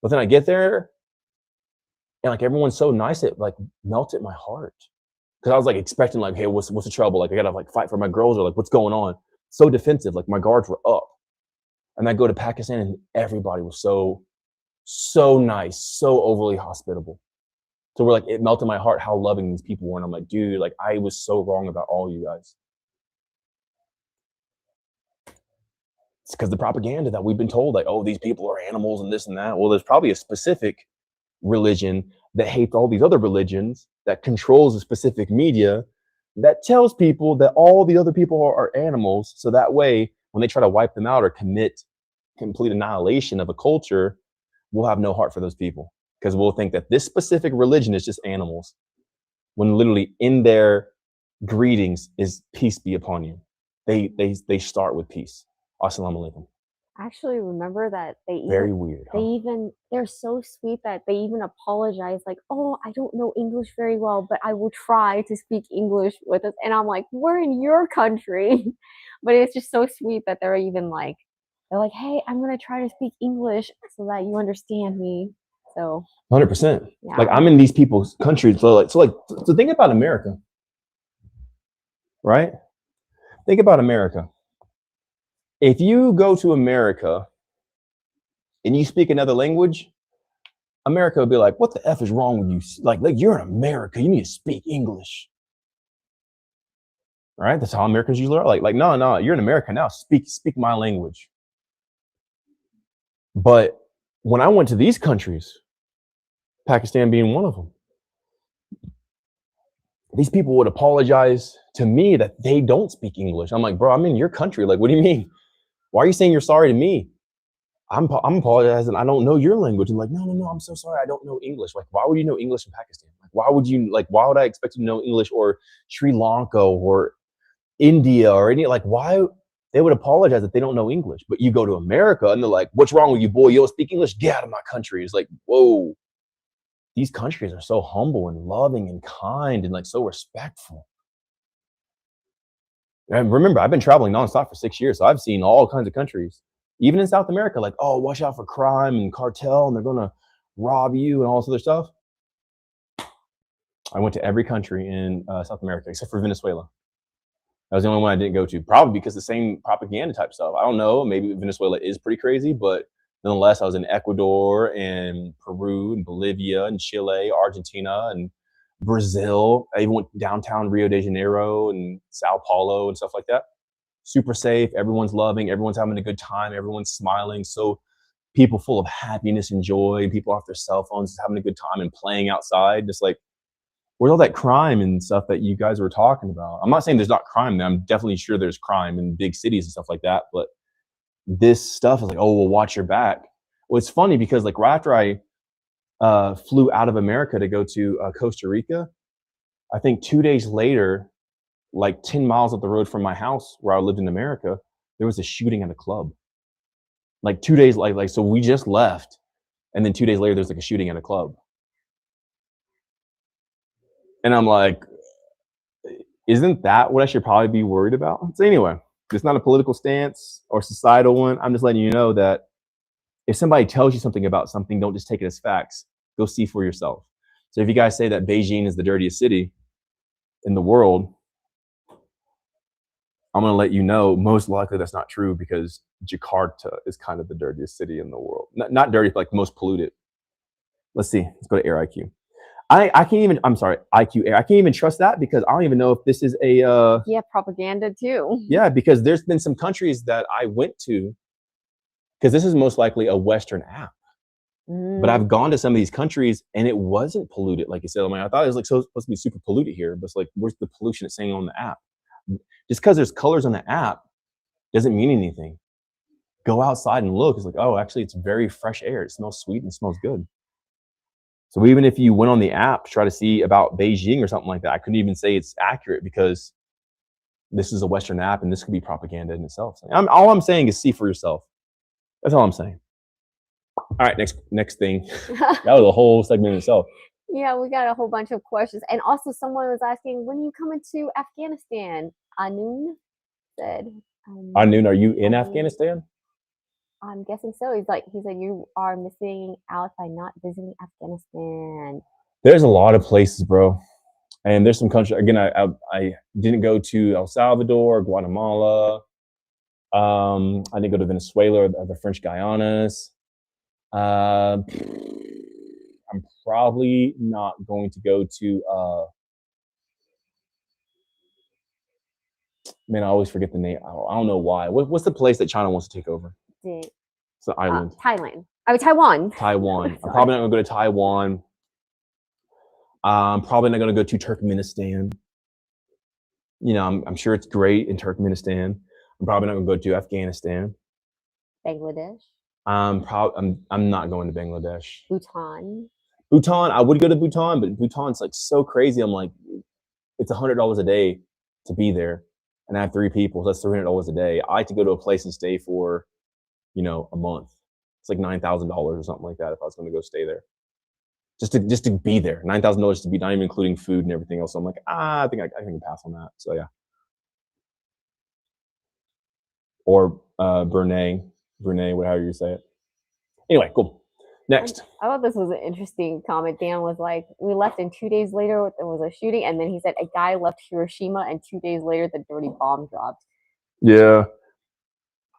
But then I get there and like everyone's so nice, it like melted my heart. Cause I was like expecting like, hey, what's the trouble? Like I gotta like fight for my girls or like what's going on? So defensive, like my guards were up. And I go to Pakistan and everybody was so nice, so overly hospitable. So we're like, it melted my heart how loving these people were. And I'm like, dude, like I was so wrong about all you guys. It's because the propaganda that we've been told, like, oh, these people are animals and this and that. Well, there's probably a specific religion that hates all these other religions, that controls a specific media, that tells people that all the other people are animals. So that way, when they try to wipe them out or commit complete annihilation of a culture, we'll have no heart for those people. Because we'll think that this specific religion is just animals. When literally in their greetings is peace be upon you. They start with peace. Assalamu alaikum. actually remember that Very weird, huh? they're so sweet that they even apologize, like, "Oh, I don't know English very well, but I will try to speak English with us." And I'm like, "We're in your country." But it's just so sweet that they're like, "Hey, I'm gonna try to speak English so that you understand me." So 100%. Like yeah. I'm in these people's countries. So think about America, right? Think about America. If you go to America and you speak another language, America would be like, what the F is wrong with you? Like you're in America. You need to speak English. Right? That's how Americans usually are. Like, no, you're in America now. Speak my language. But when I went to these countries, Pakistan being one of them, these people would apologize to me that they don't speak English. I'm like, bro, I'm in your country. Like, what do you mean? Why are you saying you're sorry to me? I'm apologizing. I don't know your language. I'm like, no, I'm so sorry. I don't know English. Like, why would you know English in Pakistan? Like, why would I expect you to know English or Sri Lanka or India or any, like, why they would apologize if they don't know English? But you go to America and they're like, what's wrong with you, boy? You don't speak English? Get out of my country. It's like, whoa, these countries are so humble and loving and kind and like so respectful. And remember, I've been traveling nonstop for 6 years, so I've seen all kinds of countries, even in South America, like, oh, watch out for crime and cartel, and they're gonna rob you and all this other stuff. I went to every country in South America except for Venezuela. That was the only one I didn't go to, probably because the same propaganda type stuff. I don't know, maybe Venezuela is pretty crazy, but nonetheless, I was in Ecuador and Peru and Bolivia and Chile, Argentina and Brazil. I even went downtown Rio de Janeiro and Sao Paulo and stuff like that. Super safe. Everyone's loving. Everyone's having a good time. Everyone's smiling. So people full of happiness and joy. People off their cell phones just having a good time and playing outside. Just like, where's all that crime and stuff that you guys were talking about? I'm not saying there's not crime there. I'm definitely sure there's crime in big cities and stuff like that. But this stuff is like, oh, well, watch your back. Well, it's funny because like right after I flew out of America to go to Costa Rica, I think 2 days later, like 10 miles up the road from my house where I lived in America, there was a shooting at a club. Like 2 days, so we just left. And then 2 days later, there's like a shooting at a club. And I'm like, isn't that what I should probably be worried about? So anyway, it's not a political stance or societal one. I'm just letting you know that if somebody tells you something about something, don't just take it as facts. Go see for yourself. So if you guys say that Beijing is the dirtiest city in the world, I'm going to let you know most likely that's not true because Jakarta is kind of the dirtiest city in the world. Not dirty, but like most polluted. Let's see. Let's go to Air IQ. I can't even, I'm sorry, IQ Air. I can't even trust that because I don't even know if this is a... Yeah, propaganda too. Yeah, because there's been some countries that I went to, because this is most likely a Western app. But I've gone to some of these countries and it wasn't polluted, like you said. I mean, I thought it was like supposed to be super polluted here, but it's like, where's the pollution it's saying on the app? Just because there's colors on the app doesn't mean anything. Go outside and look. It's like, oh, actually, it's very fresh air. It smells sweet and smells good. So even if you went on the app to try to see about Beijing or something like that, I couldn't even say it's accurate because this is a Western app and this could be propaganda in itself. All I'm saying is see for yourself. That's all I'm saying. All right, next thing. That was a whole segment in itself. Yeah, we got a whole bunch of questions. And also someone was asking, when are you coming to Afghanistan? Anun said. Anun, are you in Afghanistan? I'm guessing so. He said you are missing out by not visiting Afghanistan. There's a lot of places, bro. And there's some countries, again, I didn't go to El Salvador, Guatemala. I didn't go to Venezuela or the French Guianas. I'm probably not going to go to, man, I always forget the name. I don't know why. What's the place that China wants to take over? It's an island. Thailand. Taiwan. Taiwan. I'm probably not going to go to Taiwan. I'm probably not going to go to Turkmenistan. You know, I'm sure it's great in Turkmenistan. I'm probably not going to go to Afghanistan. Bangladesh. I'm not going to Bangladesh. Bhutan. I would go to Bhutan, but Bhutan's like so crazy. I'm like, it's $100 a day to be there, and I have 3 people, so that's $300 a day. I like to go to a place and stay for, a month. It's like $9,000 or something like that if I was going to go stay there. Just to be there, $9,000 to be, not even including food and everything else. So I'm like, I think I can pass on that. So yeah. Or Brunei, whatever you say it. Anyway, cool. Next. I thought this was an interesting comment. Dan was like, we left and 2 days later there was a shooting, and then he said a guy left Hiroshima and 2 days later the dirty bomb dropped. Yeah.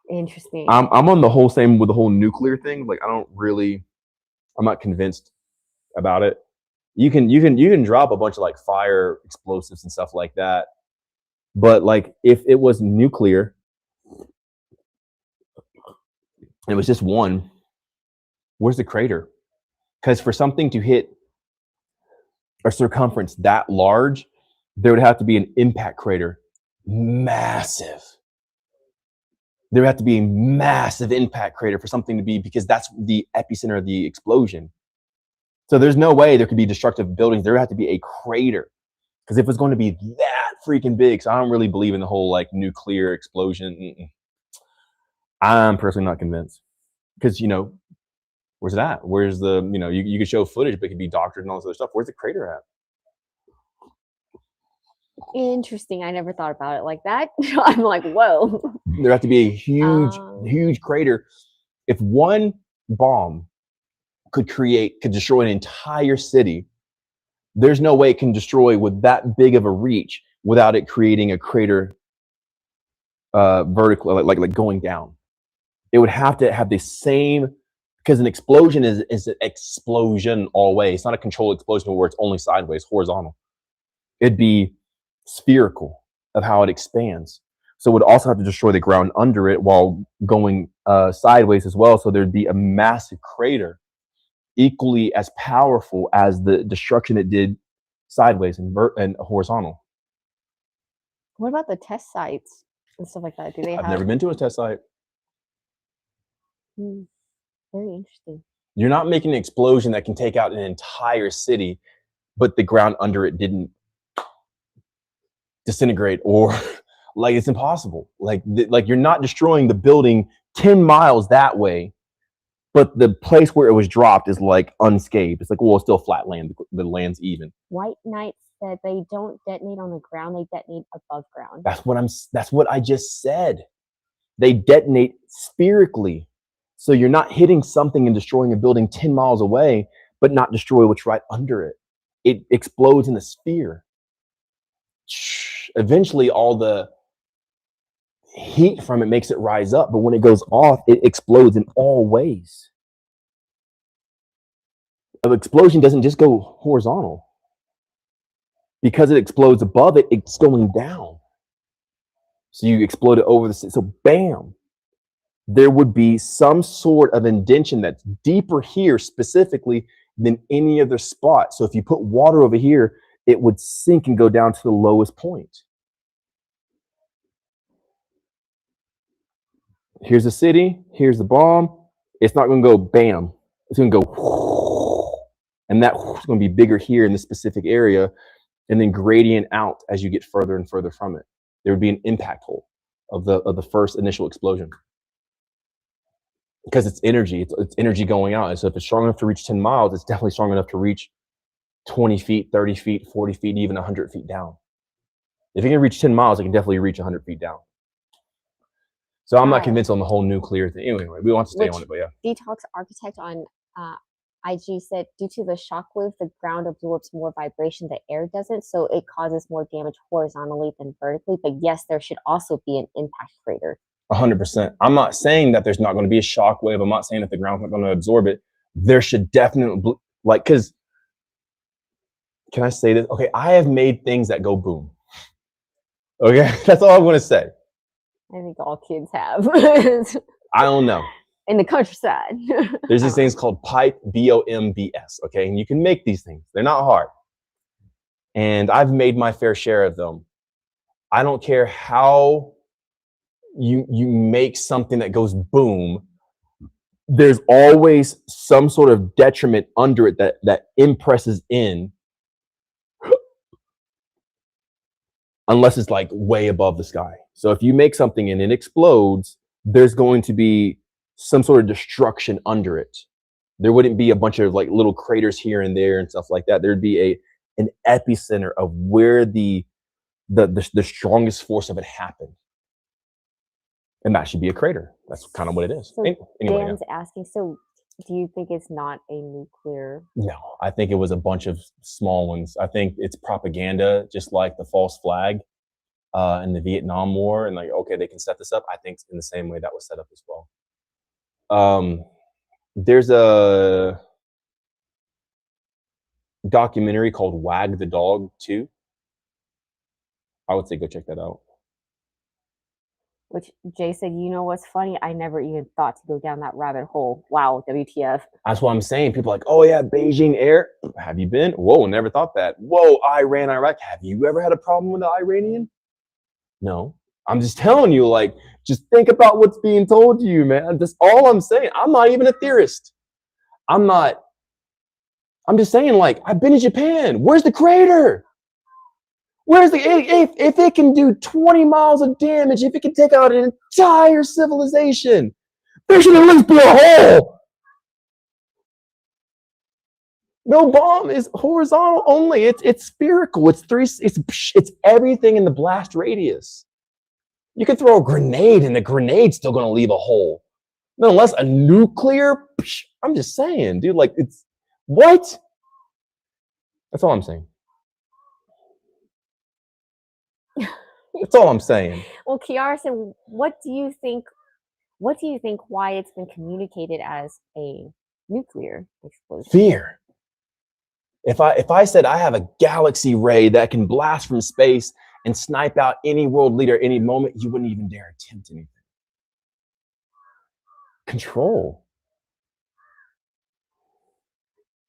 Interesting. I'm on the whole same with the whole nuclear thing. Like I'm not convinced about it. You can drop a bunch of like fire explosives and stuff like that. But like if it was nuclear, and it was just one, where's the crater? Because for something to hit a circumference that large, there would have to be an impact crater. Massive. There would have to be a massive impact crater for something to be, because that's the epicenter of the explosion. So there's no way there could be destructive buildings. There would have to be a crater. Because if it's going to be that freaking big, so I don't really believe in the whole like nuclear explosion. I'm personally not convinced. Because, where's it at? Where's the, you could show footage, but it could be doctored and all this other stuff. Where's the crater at? Interesting. I never thought about it like that. I'm like, whoa. There have to be a huge crater. If one bomb could destroy an entire city, there's no way it can destroy with that big of a reach without it creating a crater vertical, like going down. It would have to have the same, because an explosion is an explosion all the way. It's not a controlled explosion where it's only sideways, horizontal. It'd be spherical of how it expands. So it would also have to destroy the ground under it while going sideways as well. So there'd be a massive crater, equally as powerful as the destruction it did sideways and horizontal. What about the test sites and stuff like that? I've never been to a test site. Very interesting. You're not making an explosion that can take out an entire city, but the ground under it didn't disintegrate, or like it's impossible. Like you're not destroying the building 10 miles that way, but the place where it was dropped is like unscathed. It's like, well, it's still flat land. The land's even. White Knight said they don't detonate on the ground; they detonate above ground. That's what I just said. They detonate spherically. So you're not hitting something and destroying a building 10 miles away, but not destroy what's right under it. It explodes in a sphere. Eventually, all the heat from it makes it rise up, but when it goes off, it explodes in all ways. An explosion doesn't just go horizontal. Because it explodes above it, it's going down. So you explode it over the city. So bam. There would be some sort of indentation that's deeper here specifically than any other spot. So if you put water over here, it would sink and go down to the lowest point. Here's the city, here's the bomb. It's not going to go bam. It's going to go, and that's going to be bigger here in this specific area, and then gradient out as you get further and further from it. There would be an impact hole of the first initial explosion. Because it's energy, it's energy going out. And so if it's strong enough to reach 10 miles, it's definitely strong enough to reach 20 feet, 30 feet, 40 feet, even 100 feet down. If it can reach 10 miles, it can definitely reach 100 feet down. So I'm not convinced on the whole nuclear thing. Anyway, we want to stay on it, but yeah. Detox Architect on IG said, due to the shockwave, the ground absorbs more vibration, the air doesn't, so it causes more damage horizontally than vertically. But yes, there should also be an impact crater. 100%. I'm not saying that there's not going to be a shock wave. I'm not saying that the ground's not going to absorb it. There should definitely, because, can I say this? Okay, I have made things that go boom. Okay, that's all I'm going to say. I think all kids have. I don't know. In the countryside. There's these things called pipe, BOMBS, okay? And you can make these things. They're not hard. And I've made my fair share of them. I don't care how you make something that goes boom, there's always some sort of detriment under it that impresses in, unless it's like way above the sky. So if you make something and it explodes, there's going to be some sort of destruction under it. There wouldn't be a bunch of like little craters here and there and stuff like that. There'd be an epicenter of where the strongest force of it happened. And that should be a crater. That's kind of what it is. So Anyway, Dan's asking, so do you think it's not a nuclear? no, I think it was a bunch of small ones. I think it's propaganda, just like the false flag in the Vietnam War. And like, okay, they can set this up. I think in the same way that was set up as well. There's a documentary called Wag the Dog 2. I would say go check that out. Which Jay said, you know what's funny? I never even thought to go down that rabbit hole. Wow, WTF. That's what I'm saying. People are like, oh yeah, Beijing air. Have you been? Whoa, never thought that. Whoa, Iran, Iraq. Have you ever had a problem with the Iranian? No. I'm just telling you, like, just think about what's being told to you, man. That's all I'm saying. I'm not even a theorist. I'm just saying, like, I've been to Japan. Where's the crater? Where's the, if it can do 20 miles of damage, if it can take out an entire civilization, there should at least be a hole. No bomb is horizontal only. It's spherical. It's everything in the blast radius. You can throw a grenade and the grenade's still going to leave a hole. Unless a nuclear, I'm just saying, dude, like it's, what? That's all I'm saying. That's all I'm saying. Well, Kiara said, what do you think why it's been communicated as a nuclear explosion? Fear. If I said I have a galaxy ray that can blast from space and snipe out any world leader any moment, you wouldn't even dare attempt anything. Control.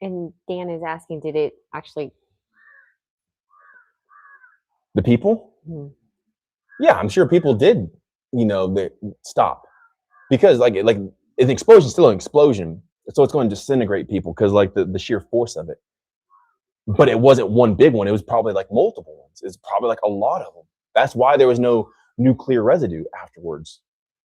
And Dan is asking, did it actually? The people? Hmm. Yeah, I'm sure people did, stop. Because like an explosion is still an explosion. So it's going to disintegrate people because like the sheer force of it. But it wasn't one big one. It was probably like multiple ones. It's probably like a lot of them. That's why there was no nuclear residue afterwards.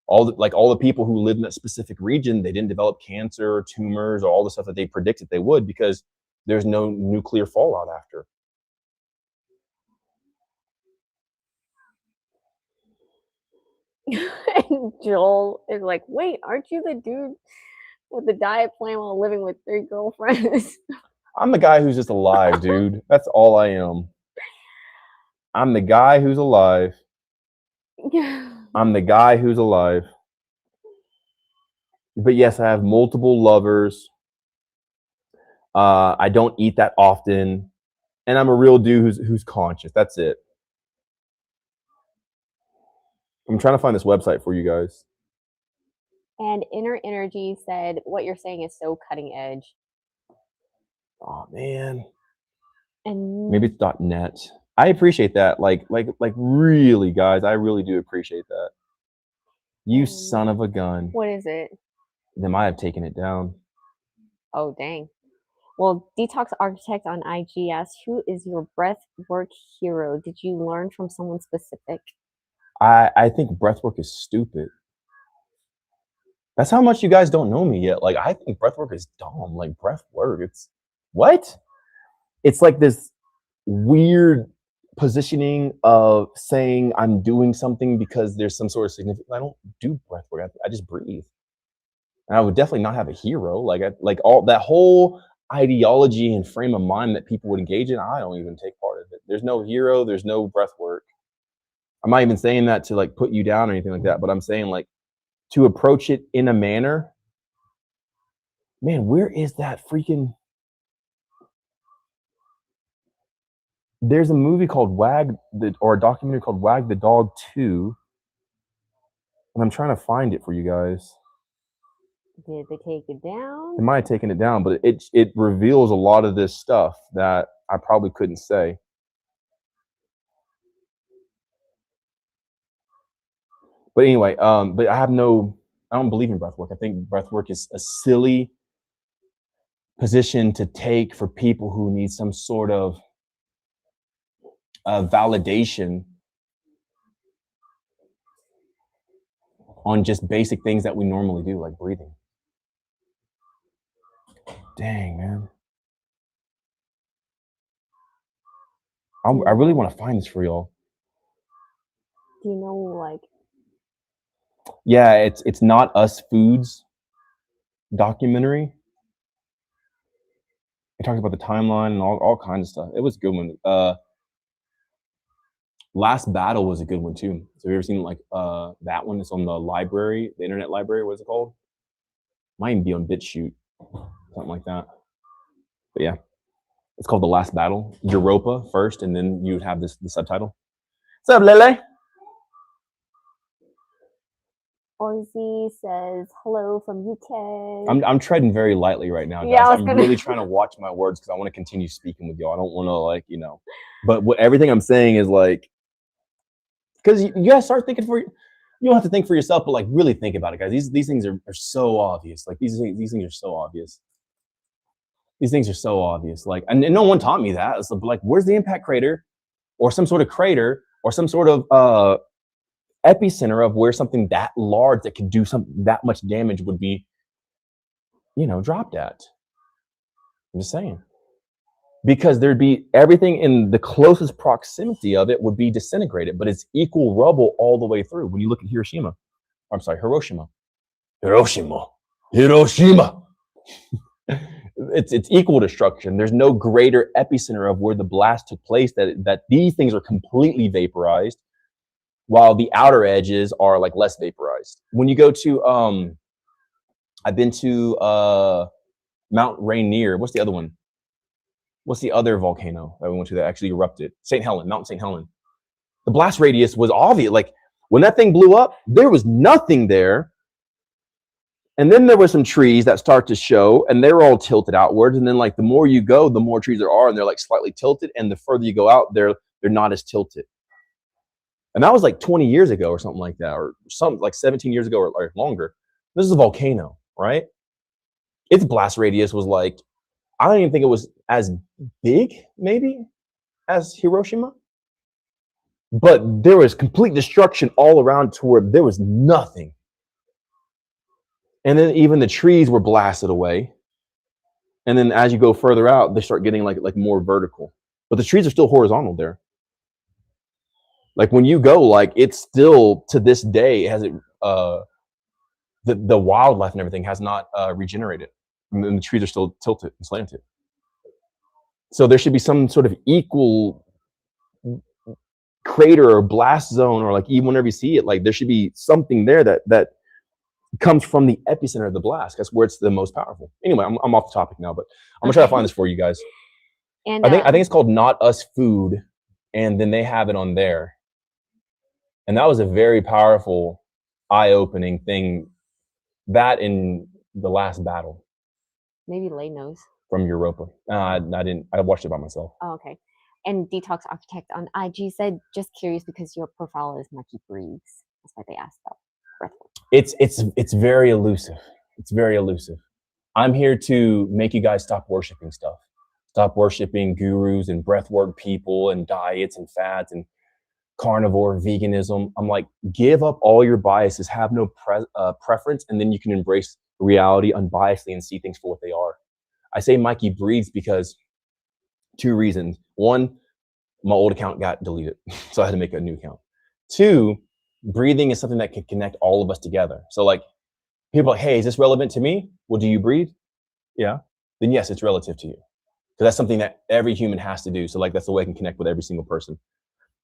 All the people who lived in that specific region, they didn't develop cancer or tumors or all the stuff that they predicted they would because there's no nuclear fallout after. And Joel is like, wait, aren't you the dude with the diet plan while living with 3 girlfriends? I'm the guy who's just alive, dude. That's all I am. I'm the guy who's alive. I'm the guy who's alive. But yes, I have multiple lovers. I don't eat that often. And I'm a real dude who's conscious. That's it. I'm trying to find this website for you guys. And Inner Energy said, what you're saying is so cutting edge. Oh man. And maybe it's .net. I appreciate that. Like really, guys, I really do appreciate that. You son of a gun. What is it? They might have taken it down. Oh, dang. Well, Detox Architect on IG asked, who is your breathwork hero? Did you learn from someone specific? I think breathwork is stupid. That's how much you guys don't know me yet. Like, I think breathwork is dumb. Like, breathwork, it's what? It's like this weird positioning of saying I'm doing something because there's some sort of significance. I don't do breathwork. I just breathe. And I would definitely not have a hero. Like all that whole ideology and frame of mind that people would engage in, I don't even take part of it. There's no hero. There's no breathwork. I'm not even saying that to like put you down or anything like that, but I'm saying like to approach it in a manner. Man, where is that freaking? There's a movie called or a documentary called Wag the Dog 2. And I'm trying to find it for you guys. Did they take it down? They might have taken it down, but it reveals a lot of this stuff that I probably couldn't say. But anyway, but I don't believe in breathwork. I think breathwork is a silly position to take for people who need some sort of validation. on just basic things that we normally do, like breathing. Dang, man. I really want to find this for y'all. Do you know, like, Yeah, it's Not Us Foods documentary. It talks about the timeline and all kinds of stuff. It was a good one. Last Battle was a good one too. So have you ever seen like that one? It's on the library, the internet library. What is it called? Might even be on BitChute, something like that. But yeah, it's called The Last Battle. Europa first, and then you would have the subtitle. What's up, Lele? Ozzy says hello from UK. I'm treading very lightly right now, guys. Yeah, I'm really trying to watch my words because I want to continue speaking with y'all. I don't want to like, but everything I'm saying is like, because you guys start thinking you don't have to think for yourself, but like really think about it, guys. These things are so obvious. Like these things are so obvious. These things are so obvious. Like, and no one taught me that. It's like, where's the impact crater, or some sort of crater, or some sort of epicenter of where something that large that could do that much damage would be, dropped at. I'm just saying. Because there'd be everything in the closest proximity of it would be disintegrated, but it's equal rubble all the way through. When you look at Hiroshima. It's equal destruction. There's no greater epicenter of where the blast took place that these things are completely vaporized, while the outer edges are like less vaporized. When you go to I've been to Mount Rainier. What's the other one? What's the other volcano that we went to that actually erupted? Mount St. Helens. The blast radius was obvious. Like when that thing blew up, there was nothing there. And then there were some trees that start to show, and they were all tilted outwards. And then like the more you go, the more trees there are, and they're like slightly tilted. And the further you go out, they're not as tilted. And that was like 20 years ago or something like that, or something like 17 years ago or longer. This is a volcano, right? Its blast radius was like, I don't even think it was as big, maybe, as Hiroshima. But there was complete destruction all around to where there was nothing. And then even the trees were blasted away. And then as you go further out, they start getting like more vertical. But the trees are still horizontal there. Like when you go, like it's still to this day has it the wildlife and everything has not regenerated. And then the trees are still tilted and slanted. So there should be some sort of equal crater or blast zone, or like even whenever you see it, like there should be something there that comes from the epicenter of the blast. That's where it's the most powerful. Anyway, I'm off the topic now, but I'm gonna try to find this for you guys. And I think it's called Not Us Food, and then they have it on there. And that was a very powerful, eye-opening thing. That in The Last Battle. Maybe Lay knows. From Europa. I didn't. I watched it by myself. Oh, okay. And Detox Architect on IG said, just curious because your profile is MikeyBreathes. That's why they asked that. It's very elusive. It's very elusive. I'm here to make you guys stop worshiping stuff. Stop worshiping gurus and breathwork people and diets and fads and carnivore veganism. I'm like, give up all your biases, have no preference, and then you can embrace reality unbiasedly and see things for what they are. I say MikeyBreathes because 2 reasons. 1, my old account got deleted, so I had to make a new account. 2, breathing is something that can connect all of us together. So like, people are like, hey, is this relevant to me? Well, do you breathe? Yeah. Then yes, it's relative to you. Because that's something that every human has to do. So like, that's the way I can connect with every single person.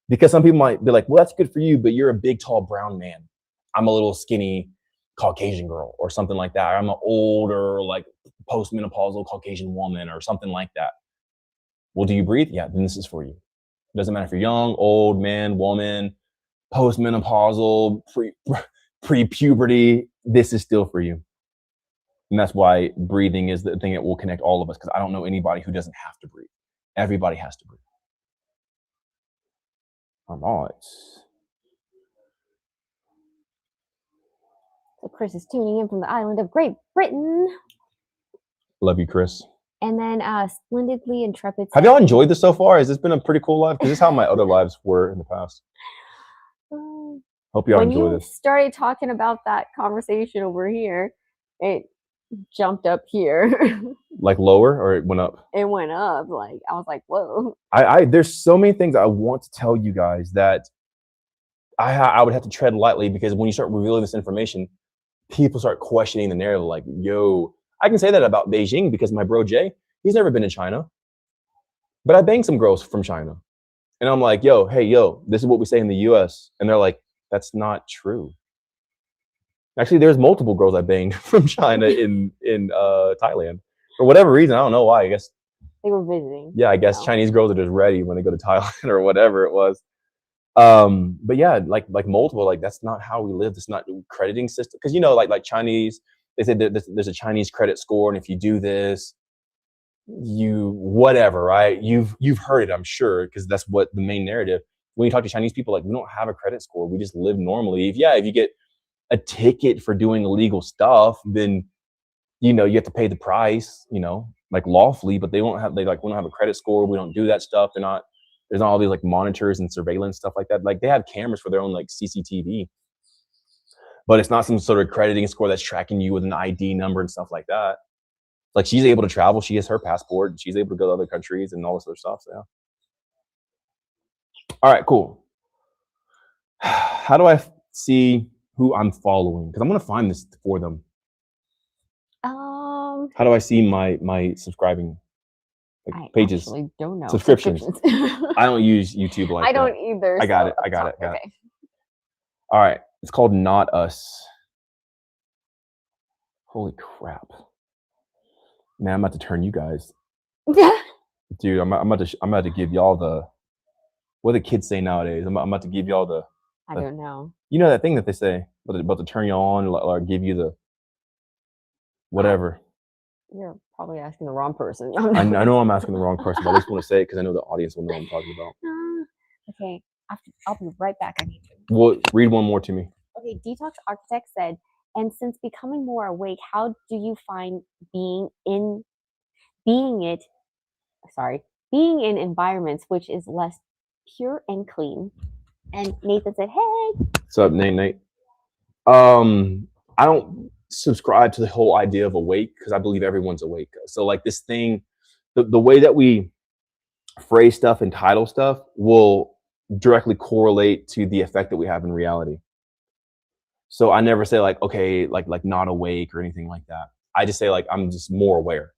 Because some people might be like, well, that's good for you, but you're a big, tall, brown man. I'm a little skinny Caucasian girl or something like that. Or I'm an older, like postmenopausal Caucasian woman or something like that. Well, do you breathe? Yeah, then this is for you. It doesn't matter if you're young, old, man, woman, postmenopausal, pre-puberty, this is still for you. And that's why breathing is the thing that will connect all of us, because I don't know anybody who doesn't have to breathe. Everybody has to breathe. All right. So Chris is tuning in from the island of Great Britain. Love you, Chris. And then Splendidly Intrepid. Have y'all enjoyed this so far? Has this been a pretty cool live? Because this is how my other lives were in the past. Hope y'all when enjoy you this. started talking about that conversation over here, it jumped up here. Like lower, or it went up? It went up. Like I was like, whoa. There's so many things I want to tell you guys that I would have to tread lightly, because when you start revealing this information, people start questioning the narrative. Like, yo, I can say that about Beijing because my bro Jay, he's never been to China, but I banged some girls from China. And I'm like, yo, hey, yo, this is what we say in the US. And they're like, that's not true. Actually, there's multiple girls I banged from China in Thailand. For whatever reason, I don't know why. I guess They were visiting. yeah, I guess so. Chinese girls are just ready when they go to Thailand or whatever it was. But yeah, like multiple, like that's not how we live. It's not crediting system. Because you know, like Chinese, they say that there's a Chinese credit score, and if you do this, you whatever, right? You've heard it, I'm sure, because that's what the main narrative. When you talk to Chinese people, like, we don't have a credit score. We just live normally. If you get a ticket for doing illegal stuff, then you have to pay the price, like lawfully, but we don't have a credit score. We don't do that stuff. There's not all these like monitors and surveillance stuff like that. Like they have cameras for their own like CCTV, but it's not some sort of crediting score that's tracking you with an ID number and stuff like that. Like she's able to travel. She has her passport. She's able to go to other countries and all this other stuff. So yeah. All right, cool. How do I see who I'm following? Because I'm going to find this for them. How do I see my subscribing pages? I actually don't know. Subscriptions. I don't use YouTube like that. I don't either. I got it. Okay. All right. It's called Not Us. Holy crap. Man, I'm about to turn you guys. Dude, I'm about to give y'all the, what do the kids say nowadays? I'm about to give y'all the, I don't know. You know that thing that they say about to turn you on or give you the whatever. You're probably asking the wrong person. I know I'm asking the wrong person, but I just want to say it because I know the audience will know what I'm talking about. Okay, I'll be right back. I need to. Well, read one more to me. Okay, Detox Architect said, and since becoming more awake, how do you find being in environments which is less pure and clean? And Nathan said, hey. What's up, Nate? I don't subscribe to the whole idea of awake because I believe everyone's awake. So like this thing, the way that we phrase stuff and title stuff will directly correlate to the effect that we have in reality. So I never say like, okay, like not awake or anything like that. I just say like, I'm just more aware.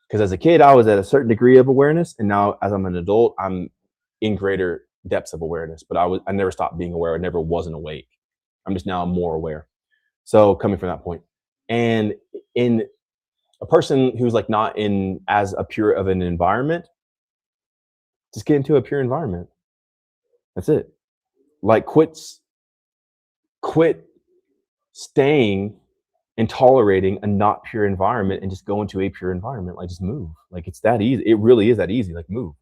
Because as a kid, I was at a certain degree of awareness. And now as I'm an adult, I'm in greater depths of awareness, but I never stopped being aware. I never wasn't awake. I'm just now more aware. So coming from that point, and in a person who's like not in as a pure of an environment, just get into a pure environment. That's it. Like quit staying and tolerating a not pure environment and just go into a pure environment. Like just move. Like it's that easy. It really is that easy. Like move.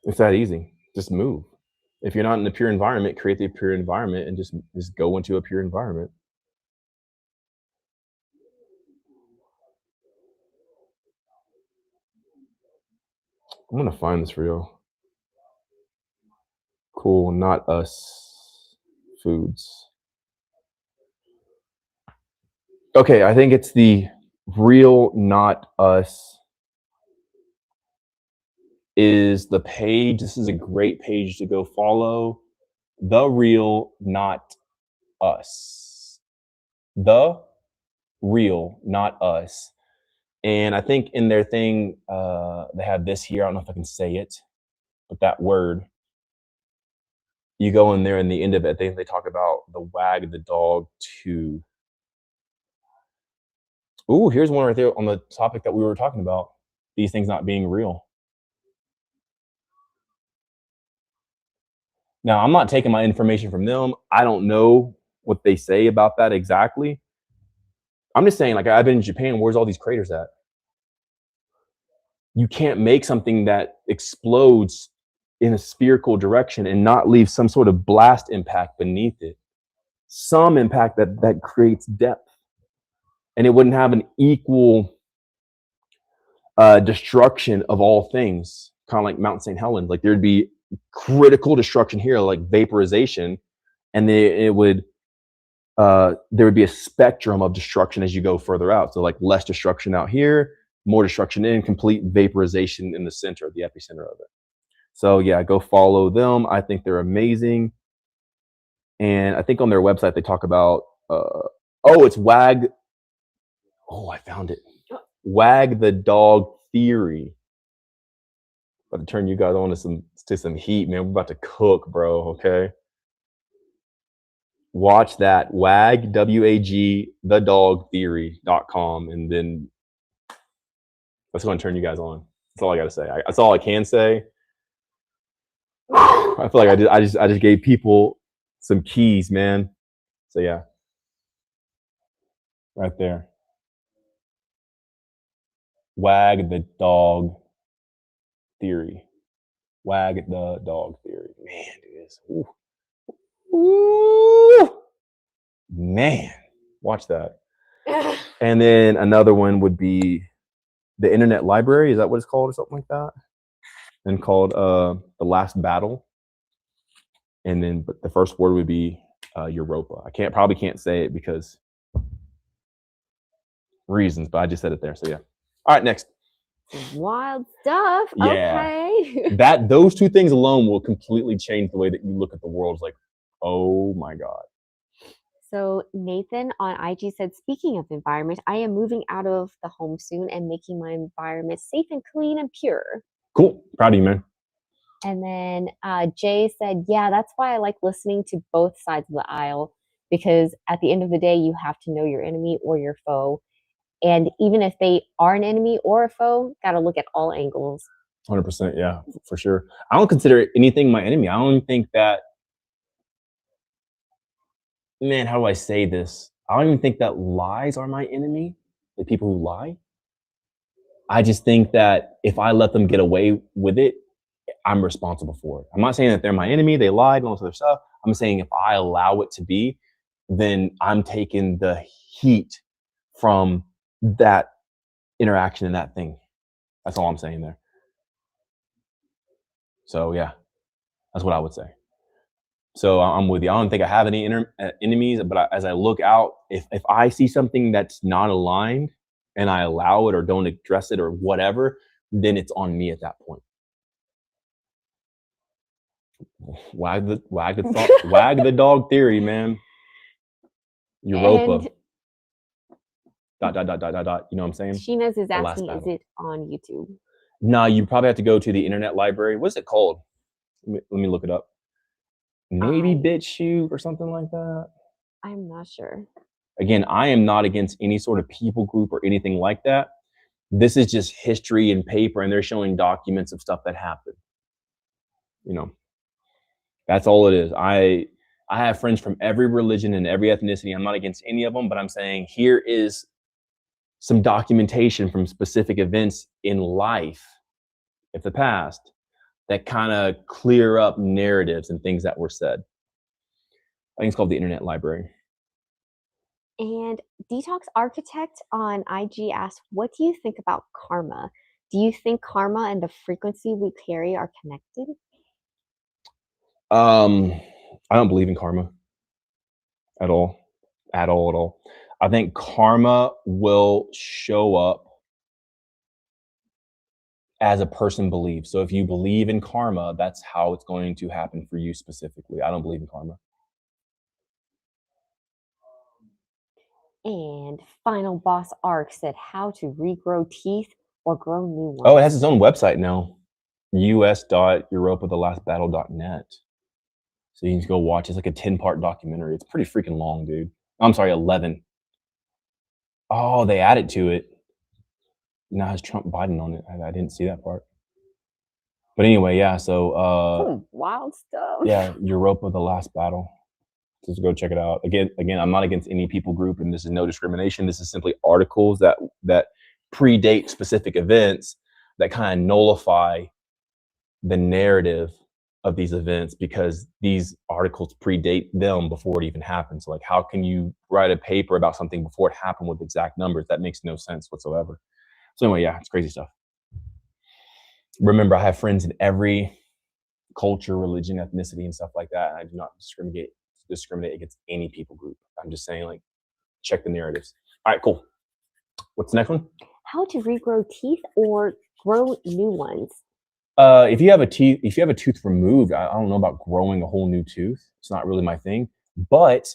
It's that easy. Just move. If you're not in a pure environment, create the pure environment and just go into a pure environment. I'm gonna find this for you. Cool, Not Us foods. Okay, I think it's the real Not Us is the page. This is a great page to go follow. The real Not Us. The real Not Us. And I think in their thing, they have this here. I don't know if I can say it, but that word. You go in there, and the end of it, they talk about the wag the dog too. Ooh, here's one right there on the topic that we were talking about. These things not being real. Now, I'm not taking my information from them. I don't know what they say about that exactly. I'm just saying, like, I've been in Japan. Where's all these craters at? You can't make something that explodes in a spherical direction and not leave some sort of blast impact beneath it. Some impact that creates depth. And it wouldn't have an equal destruction of all things, kind of like Mount St. Helens. Like there'd be critical destruction here, like vaporization, and there would be a spectrum of destruction as you go further out. So like less destruction out here, more destruction in, complete vaporization in the center, the epicenter of it. So yeah, go follow them. I think they're amazing. And I think on their website they talk about it's WAG. Oh, I found it. Wag the Dog Theory. About to turn you guys on to some heat, man. We're about to cook, bro. Okay. Watch that. WAG, W-A-G, the dog theory.com. And then that's going to turn you guys on. That's all I got to say. That's all I can say. I feel like I just gave people some keys, man. So yeah. Right there. Wag the Dog Theory. Wag the Dog Theory. Man, dude, this. Ooh. Man, watch that. And then another one would be the Internet Library. Is that what it's called, or something like that? And called The Last Battle. And then, but the first word would be Europa. I probably can't say it because reasons, but I just said it there. So yeah. All right, next. Wild stuff. Yeah. Okay. Those two things alone will completely change the way that you look at the world. It's like, oh my God. So Nathan on IG said, speaking of environment, I am moving out of the home soon and making my environment safe and clean and pure. Cool. Proud of you, man. And then Jay said, yeah, that's why I like listening to both sides of the aisle, because at the end of the day, you have to know your enemy or your foe. And even if they are an enemy or a foe, got to look at all angles. 100%. Yeah, for sure. I don't consider anything my enemy. I don't think that, man, how do I say this? I don't even think that lies are my enemy, the people who lie. I just think that if I let them get away with it, I'm responsible for it. I'm not saying that they're my enemy, they lied and all this other stuff. I'm saying if I allow it to be, then I'm taking the heat from that interaction and that thing. That's all I'm saying there. So yeah, that's what I would say. So I'm with you. I don't think I have any enemies, but as I look out, if I see something that's not aligned and I allow it or don't address it or whatever, then it's on me at that point. Wag the dog theory, man. Europa. And dot. You know what I'm saying? Sheena's is asking, is it on YouTube? No, you probably have to go to the Internet Library. What's it called? Let me look it up. Maybe BitChute or something like that. I'm not sure. Again, I am not against any sort of people group or anything like that. This is just history and paper, and they're showing documents of stuff that happened. You know, that's all it is. I have friends from every religion and every ethnicity. I'm not against any of them, but I'm saying here is some documentation from specific events in life of the past that kind of clear up narratives and things that were said. I think it's called the Internet Library. And Detox Architect on IG asked, what do you think about karma? Do you think karma and the frequency we carry are connected? I don't believe in karma at all. I think karma will show up as a person believes. So if you believe in karma, that's how it's going to happen for you specifically. I don't believe in karma. And Final Boss Arc said how to regrow teeth or grow new ones. Oh, it has its own website now. us.europaTheLastBattle.net. So you can go watch. It's like a 10-part documentary. It's pretty freaking long, dude. I'm sorry, 11. Oh, they added to it. Now it has Trump Biden on it. I didn't see that part. But anyway, yeah. So wild stuff. Yeah, Europa: The Last Battle. Just go check it out. Again, I'm not against any people group, and this is no discrimination. This is simply articles that predate specific events that kind of nullify the narrative of these events because these articles predate them before it even happens. So like, how can you write a paper about something before it happened with exact numbers? That makes no sense whatsoever. So anyway, yeah, it's crazy stuff. remember, I have friends in every culture, religion, ethnicity, and stuff like that. And I do not discriminate against any people group. I'm just saying, like, check the narratives. All right, cool. What's the next one? How to regrow teeth or grow new ones? If you have a tooth removed, I don't know about growing a whole new tooth. It's not really my thing. But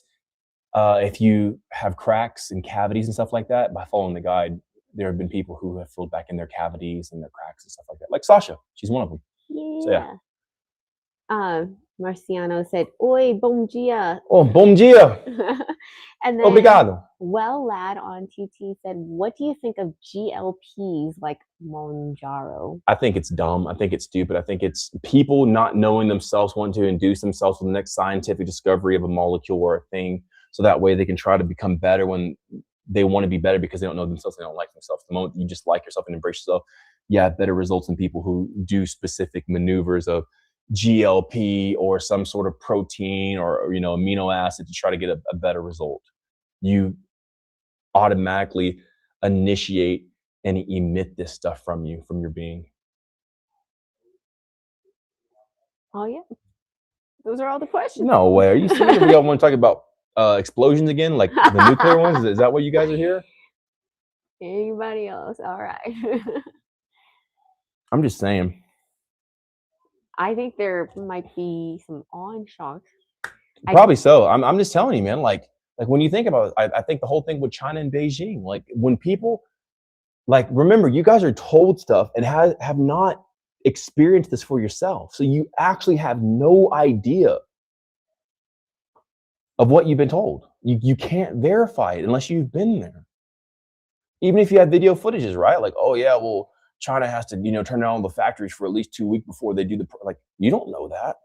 if you have cracks and cavities and stuff like that, by following the guide, there have been people who have filled back in their cavities and their cracks and stuff like that. Like Sasha, she's one of them. Yeah. So, yeah. Marciano said, "Oi, bom dia." Oh, bom dia. And then Obrigado. Well Lad on TT said, "What do you think of GLPs like Monjaro?" I think it's dumb. I think it's stupid. I think it's people not knowing themselves, wanting to induce themselves with the next scientific discovery of a molecule or a thing, so that way they can try to become better when they want to be better because they don't know themselves, they don't like themselves. The moment you just like yourself and embrace yourself, you have better results than people who do specific maneuvers of GLP or some sort of protein or amino acid to try to get a better result. You automatically initiate and emit this stuff from your being. Oh yeah, those are all the questions. No way. Are you serious? We all want to talk about explosions again, like the nuclear ones? Is that what you guys are here? Anybody else? All right. I'm just saying. I think there might be some awe and shock. Probably so. I'm just telling you, man. Like when you think about it, I think the whole thing with China and Beijing, like when people, like, remember, you guys are told stuff and have not experienced this for yourself. So you actually have no idea of what you've been told. You can't verify it unless you've been there. Even if you have video footages, right? Like, oh yeah, well, China has to, turn down all the factories for at least 2 weeks before they do you don't know that.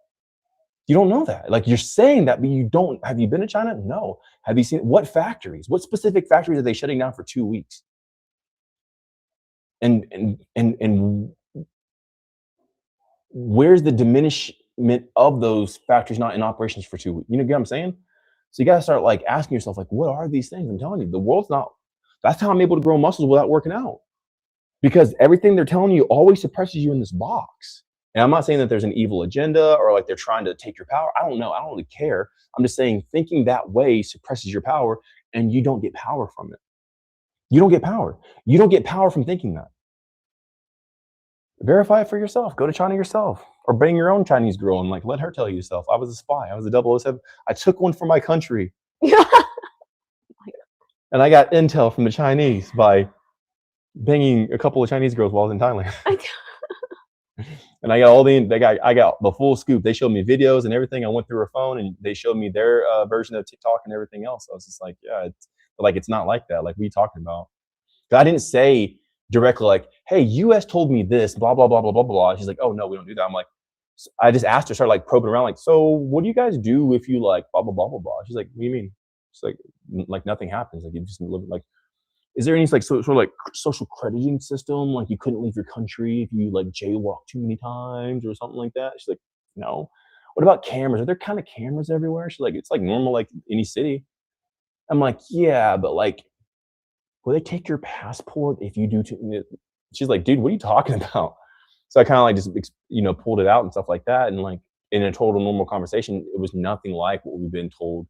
You don't know that. Like, you're saying that, but you don't. Have you been to China? No. Have you seen what factories? What specific factories are they shutting down for 2 weeks? And where's the diminishment of those factories not in operations for 2 weeks? You know what I'm saying? So you got to start like asking yourself, like, what are these things? I'm telling you, the world's not. That's how I'm able to grow muscles without working out, because everything they're telling you always suppresses you in this box. And I'm not saying that there's an evil agenda or like they're trying to take your power. I don't know. I don't really care. I'm just saying thinking that way suppresses your power and you don't get power from it. You don't get power. You don't get power from thinking that. Verify it for yourself. Go to China yourself or bring your own Chinese girl and like let her tell you yourself. I was a spy. I was a 007. I took one for my country. And I got intel from the Chinese by banging a couple of Chinese girls while I was in Thailand. And I got the full scoop. They showed me videos and everything. I went through her phone and they showed me their version of TikTok and everything else. I was just like, yeah, it's not like that. Like, what are you talking about? I didn't say directly like, hey, US told me this, blah, blah, blah, blah, blah, blah. She's like, oh no, we don't do that. I'm like, I just asked her, started like probing around, like, so what do you guys do if you like blah, blah, blah, blah, blah. She's like, what do you mean? She's like nothing happens. Like, you just live like, is there any like sort of like social crediting system? Like, you couldn't leave your country if you like jaywalk too many times or something like that? She's like, no. What about cameras? Are there kind of cameras everywhere? She's like, it's like normal, like any city. I'm like, yeah, but like, will they take your passport if you do? She's like, dude, what are you talking about? So I kind of like just, pulled it out and stuff like that. And like in a total normal conversation, it was nothing like what we've been told,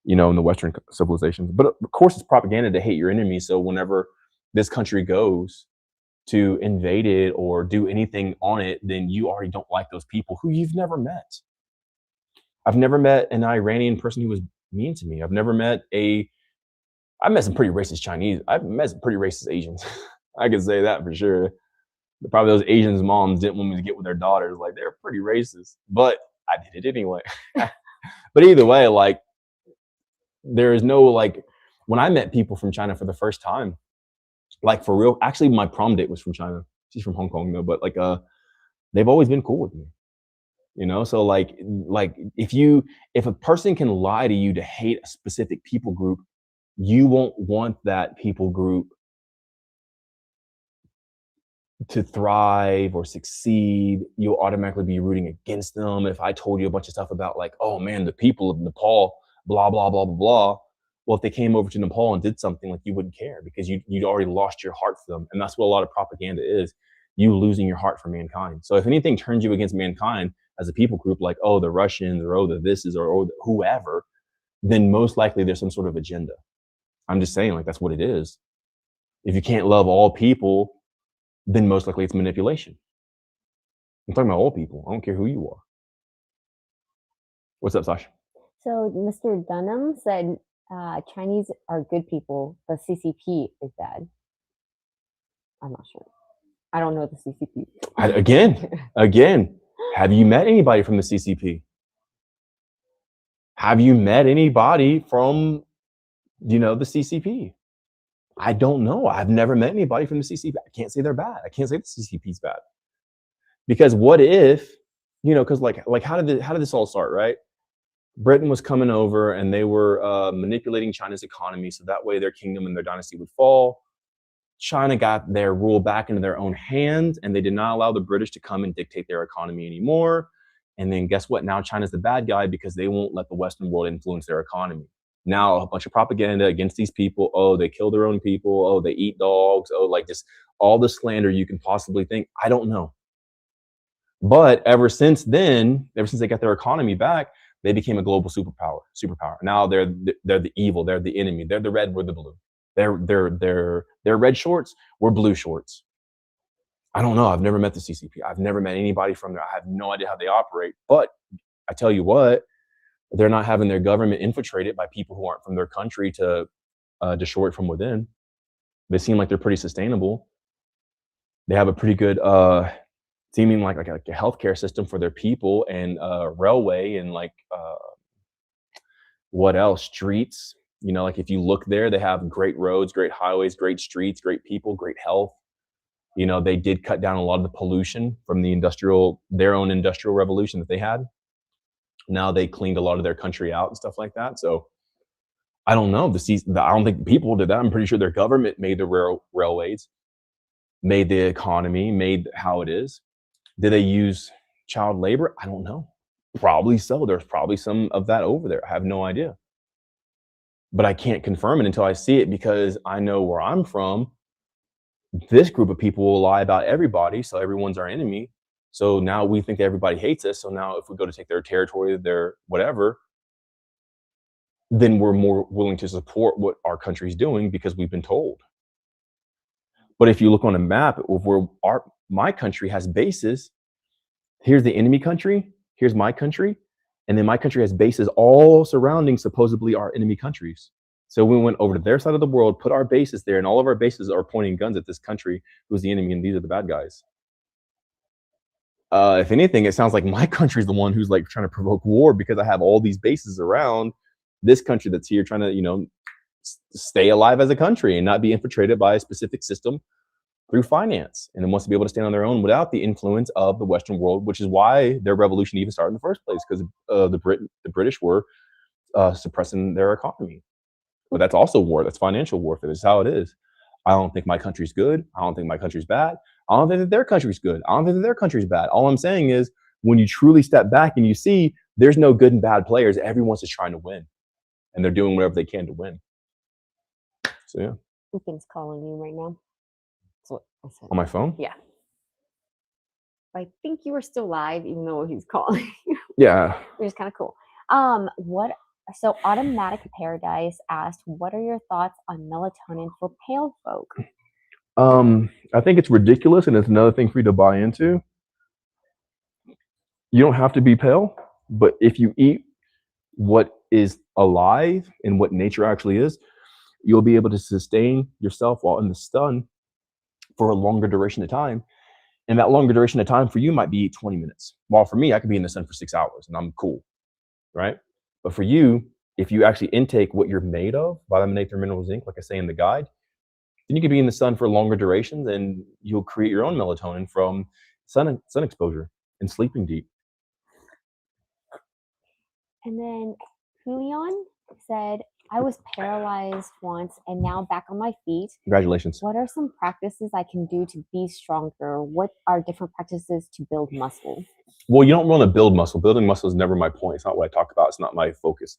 in the Western civilizations. But of course, it's propaganda to hate your enemy. So whenever this country goes to invade it or do anything on it, then you already don't like those people who you've never met. I've never met an Iranian person who was mean to me. I've met some pretty racist Chinese. I've met some pretty racist Asians. I can say that for sure. Probably those Asians' moms didn't want me to get with their daughters. Like, they're pretty racist, but I did it anyway. But either way, like, there is no, like, when I met people from China for the first time, like, for real, actually my prom date was from China. She's from Hong Kong though, but like, they've always been cool with me, So like if a person can lie to you to hate a specific people group, you won't want that people group to thrive or succeed. You'll automatically be rooting against them. If I told you a bunch of stuff about like, oh man, the people of Nepal, blah, blah, blah, blah, blah. Well, if they came over to Nepal and did something, like, you wouldn't care because you'd already lost your heart for them. And that's what a lot of propaganda is. you losing your heart for mankind. So if anything turns you against mankind as a people group, like, oh, the Russians, or oh, the this is, or oh, whoever, then most likely there's some sort of agenda. I'm just saying, like, that's what it is. If you can't love all people, then most likely it's manipulation. I'm talking about all people. I don't care who you are. What's up, Sasha? So Mr. Dunham said Chinese are good people. The CCP is bad. I'm not sure. I don't know the CCP. Again, have you met anybody from the CCP? Have you met anybody from, the CCP? I don't know. I've never met anybody from the CCP. I can't say they're bad. I can't say the CCP's bad. Because what if, because like how did this all start, right? Britain was coming over and they were manipulating China's economy so that way their kingdom and their dynasty would fall. China got their rule back into their own hands, and they did not allow the British to come and dictate their economy anymore. And then guess what? Now China's the bad guy because they won't let the Western world influence their economy. Now a bunch of propaganda against these people. Oh, they kill their own people. Oh, they eat dogs. Oh, like just all the slander you can possibly think. I don't know. But ever since then, ever since they got their economy back, they became a global superpower. Now they're the evil. They're the enemy. They're the red. We're the blue. They're red shorts. We're blue shorts. I don't know. I've never met the CCP. I've never met anybody from there. I have no idea how they operate. But I tell you what, they're not having their government infiltrated by people who aren't from their country to destroy it from within. They seem like they're pretty sustainable. They have a pretty good seeming like a healthcare system for their people, and railway, and what else? Streets. Like if you look there, they have great roads, great highways, great streets, great people, great health. They did cut down a lot of the pollution from their own industrial revolution that they had. Now they cleaned a lot of their country out and stuff like that. So I don't know. I don't think people did that. I'm pretty sure their government made the railways, made the economy, made how it is. Did they use child labor? I don't know. Probably so. There's probably some of that over there. I have no idea. But I can't confirm it until I see it, because I know where I'm from, this group of people will lie about everybody, so everyone's our enemy. So now we think that everybody hates us. So now if we go to take their territory, their whatever, then we're more willing to support what our country's doing because we've been told. But if you look on a map of where my country has bases, here's the enemy country, here's my country, and then my country has bases all surrounding supposedly our enemy countries. So we went over to their side of the world, put our bases there, and all of our bases are pointing guns at this country who's the enemy, and these are the bad guys. If anything, it sounds like my country's the one who's like trying to provoke war, because I have all these bases around this country that's here trying to, stay alive as a country and not be infiltrated by a specific system through finance, and then wants to be able to stand on their own without the influence of the Western world, which is why their revolution even started in the first place, because the British were suppressing their economy. But that's also war. That's financial warfare. That's how it is. I don't think my country's good. I don't think my country's bad. I don't think that their country's good. I don't think that their country's bad. All I'm saying is, when you truly step back and you see there's no good and bad players, everyone's just trying to win, and they're doing whatever they can to win. So yeah. Ethan's calling you right now. That's what I said. On my phone? Yeah. I think you were still live, even though he's calling. Yeah. Which is kind of cool. So Automatic Paradise asked, what are your thoughts on melatonin for pale folk? I think it's ridiculous, and it's another thing for you to buy into. You don't have to be pale, but if you eat what is alive and what nature actually is, you'll be able to sustain yourself while in the sun for a longer duration of time. And that longer duration of time for you might be 20 minutes. While for me, I could be in the sun for 6 hours and I'm cool, right? But for you, if you actually intake what you're made of, vitamin A through mineral zinc, like I say in the guide, then you could be in the sun for longer durations, and you'll create your own melatonin from sun exposure and sleeping deep. And then Julian said, I was paralyzed once and now back on my feet. Congratulations. What are some practices I can do to be stronger? What are different practices to build muscle? Well, you don't want to build muscle. Building muscle is never my point. It's not what I talk about. It's not my focus.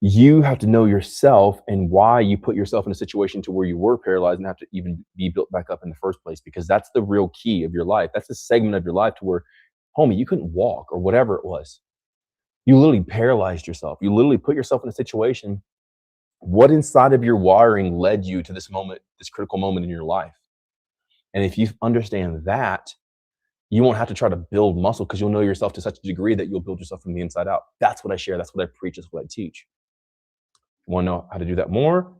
You have to know yourself and why you put yourself in a situation to where you were paralyzed and have to even be built back up in the first place, because that's the real key of your life. That's the segment of your life to where, homie, you couldn't walk or whatever it was. You literally paralyzed yourself. You literally put yourself in a situation. What inside of your wiring led you to this moment, this critical moment in your life? And if you understand that, you won't have to try to build muscle, because you'll know yourself to such a degree that you'll build yourself from the inside out. That's what I share. That's what I preach. That's what I teach. Want to know how to do that more?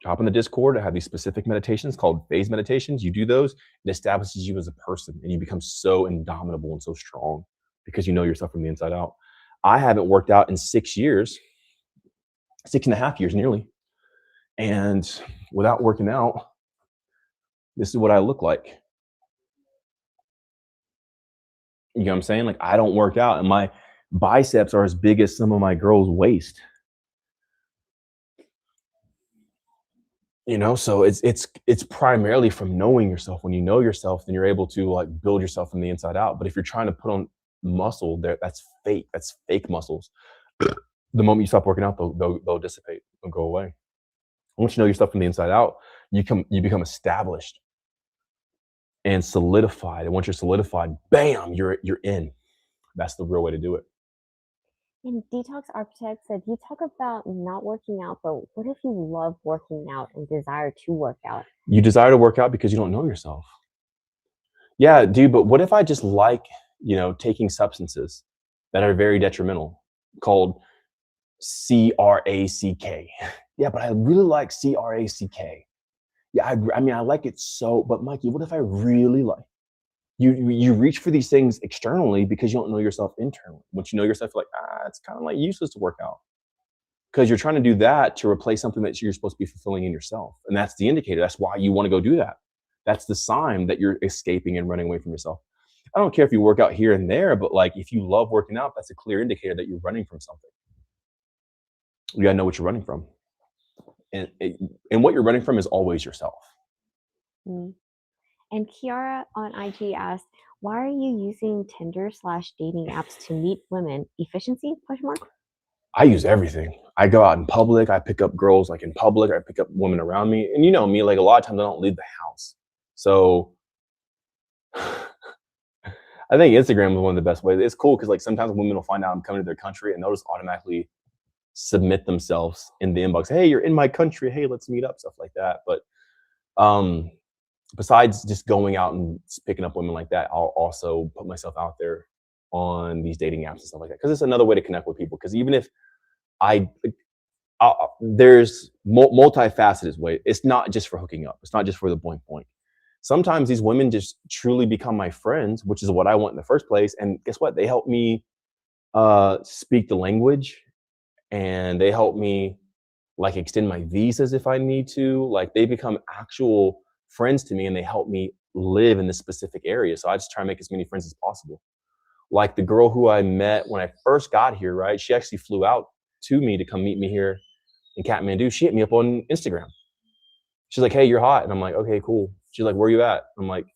Hop in the Discord. I have these specific meditations called phase meditations. You do those, it establishes you as a person, and you become so indomitable and so strong because you know yourself from the inside out. I haven't worked out in 6 years, 6.5 years nearly. And without working out, this is what I look like. You know what I'm saying? Like, I don't work out and my biceps are as big as some of my girls' waist. You know, so it's primarily from knowing yourself. When you know yourself, then you're able to like build yourself from the inside out. But if you're trying to put on muscle, there, that's fake. That's fake muscles. The moment you stop working out, they'll dissipate. They'll go away. Once you know yourself from the inside out, you become established and solidified. And once you're solidified, bam, you're in. That's the real way to do it. And Detox Architect said, you talk about not working out, but what if you love working out and desire to work out? You desire to work out because you don't know yourself. Yeah, dude, but what if I just like, taking substances that are very detrimental, called CRACK? Yeah, but I really like CRACK. Yeah, I mean, I like it so, but Mikey, what if I really like, you reach for these things externally because you don't know yourself internally. Once you know yourself, you're like, it's kind of like useless to work out, because you're trying to do that to replace something that you're supposed to be fulfilling in yourself. And that's the indicator. That's why you want to go do that. That's the sign that you're escaping and running away from yourself. I don't care if you work out here and there, but like, if you love working out, that's a clear indicator that you're running from something. You gotta know what you're running from. And what you're running from is always yourself. Mm. And Kiara on IG asked, why are you using Tinder/dating apps to meet women? Efficiency? ? I use everything. I go out in public. I pick up girls like in public. I pick up women around me. And you know me, like a lot of times I don't leave the house. So I think Instagram is one of the best ways. It's cool because like sometimes women will find out I'm coming to their country and they'll just automatically submit themselves in the inbox. Hey, you're in my country. Hey, let's meet up, stuff like that. But besides just going out and picking up women like that, I'll also put myself out there on these dating apps and stuff like that, because it's another way to connect with people. Because even if there's multifaceted way. It's not just for hooking up. It's not just for the boink boink. Sometimes these women just truly become my friends, which is what I want in the first place. And guess what? They help me speak the language, and they help me like extend my visas if I need to. Like, they become actual friends to me, and they help me live in this specific area. So I just try to make as many friends as possible. Like the girl who I met when I first got here, right? She actually flew out to me to come meet me here in Kathmandu. She hit me up on Instagram. She's like, hey, you're hot. And I'm like, okay, cool. She's like, where you at? I'm like,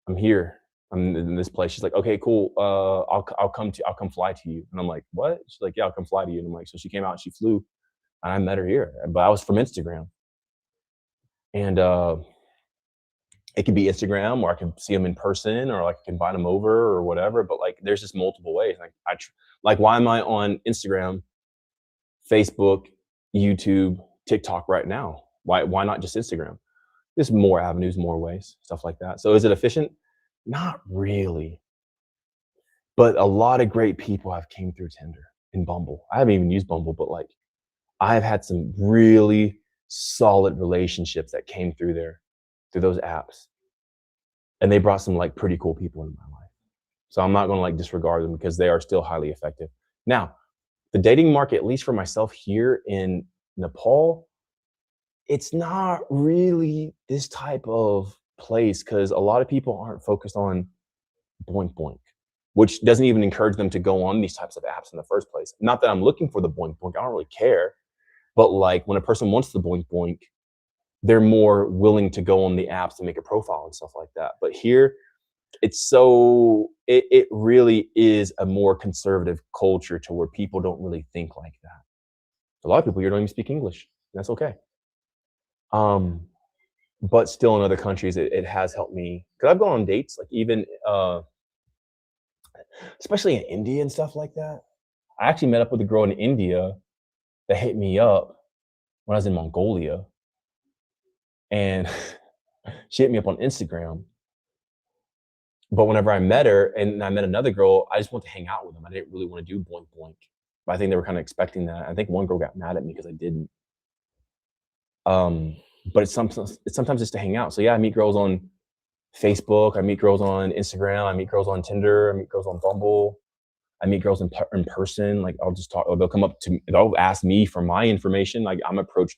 I'm here. I'm in this place. She's like, okay, cool. I'll come fly to you. And I'm like, what? She's like, yeah, I'll come fly to you. And I'm like, so she came out and she flew, and I met her here, but I was from Instagram. And it could be Instagram, or I can see them in person, or like I can invite them over or whatever. But like, there's just multiple ways. Like, why am I on Instagram, Facebook, YouTube, TikTok right now? Why not just Instagram? There's more avenues, more ways, stuff like that. So is it efficient? Not really. But a lot of great people have came through Tinder and Bumble. I haven't even used Bumble, but like, I've had some really solid relationships that came through those apps. And they brought some like pretty cool people into my life. So I'm not going to like disregard them, because they are still highly effective. Now, the dating market, at least for myself here in Nepal, it's not really this type of place, because a lot of people aren't focused on boink boink, which doesn't even encourage them to go on these types of apps in the first place. Not that I'm looking for the boink boink. I don't really care. But like, when a person wants the boink boink, they're more willing to go on the apps and make a profile and stuff like that. But here, it really is a more conservative culture, to where people don't really think like that. A lot of people here don't even speak English. That's okay. But still in other countries, it has helped me. Because I've gone on dates, like even, especially in India and stuff like that. I actually met up with a girl in India that hit me up when I was in Mongolia. And she hit me up on Instagram. But whenever I met her and I met another girl, I just wanted to hang out with them. I didn't really want to do boink boink. But I think they were kind of expecting that. I think one girl got mad at me because I didn't. But it's sometimes just to hang out. So yeah, I meet girls on Facebook. I meet girls on Instagram. I meet girls on Tinder. I meet girls on Bumble. I meet girls in person. Like I'll just talk. They'll come up to me. They'll ask me for my information. Like I'm approached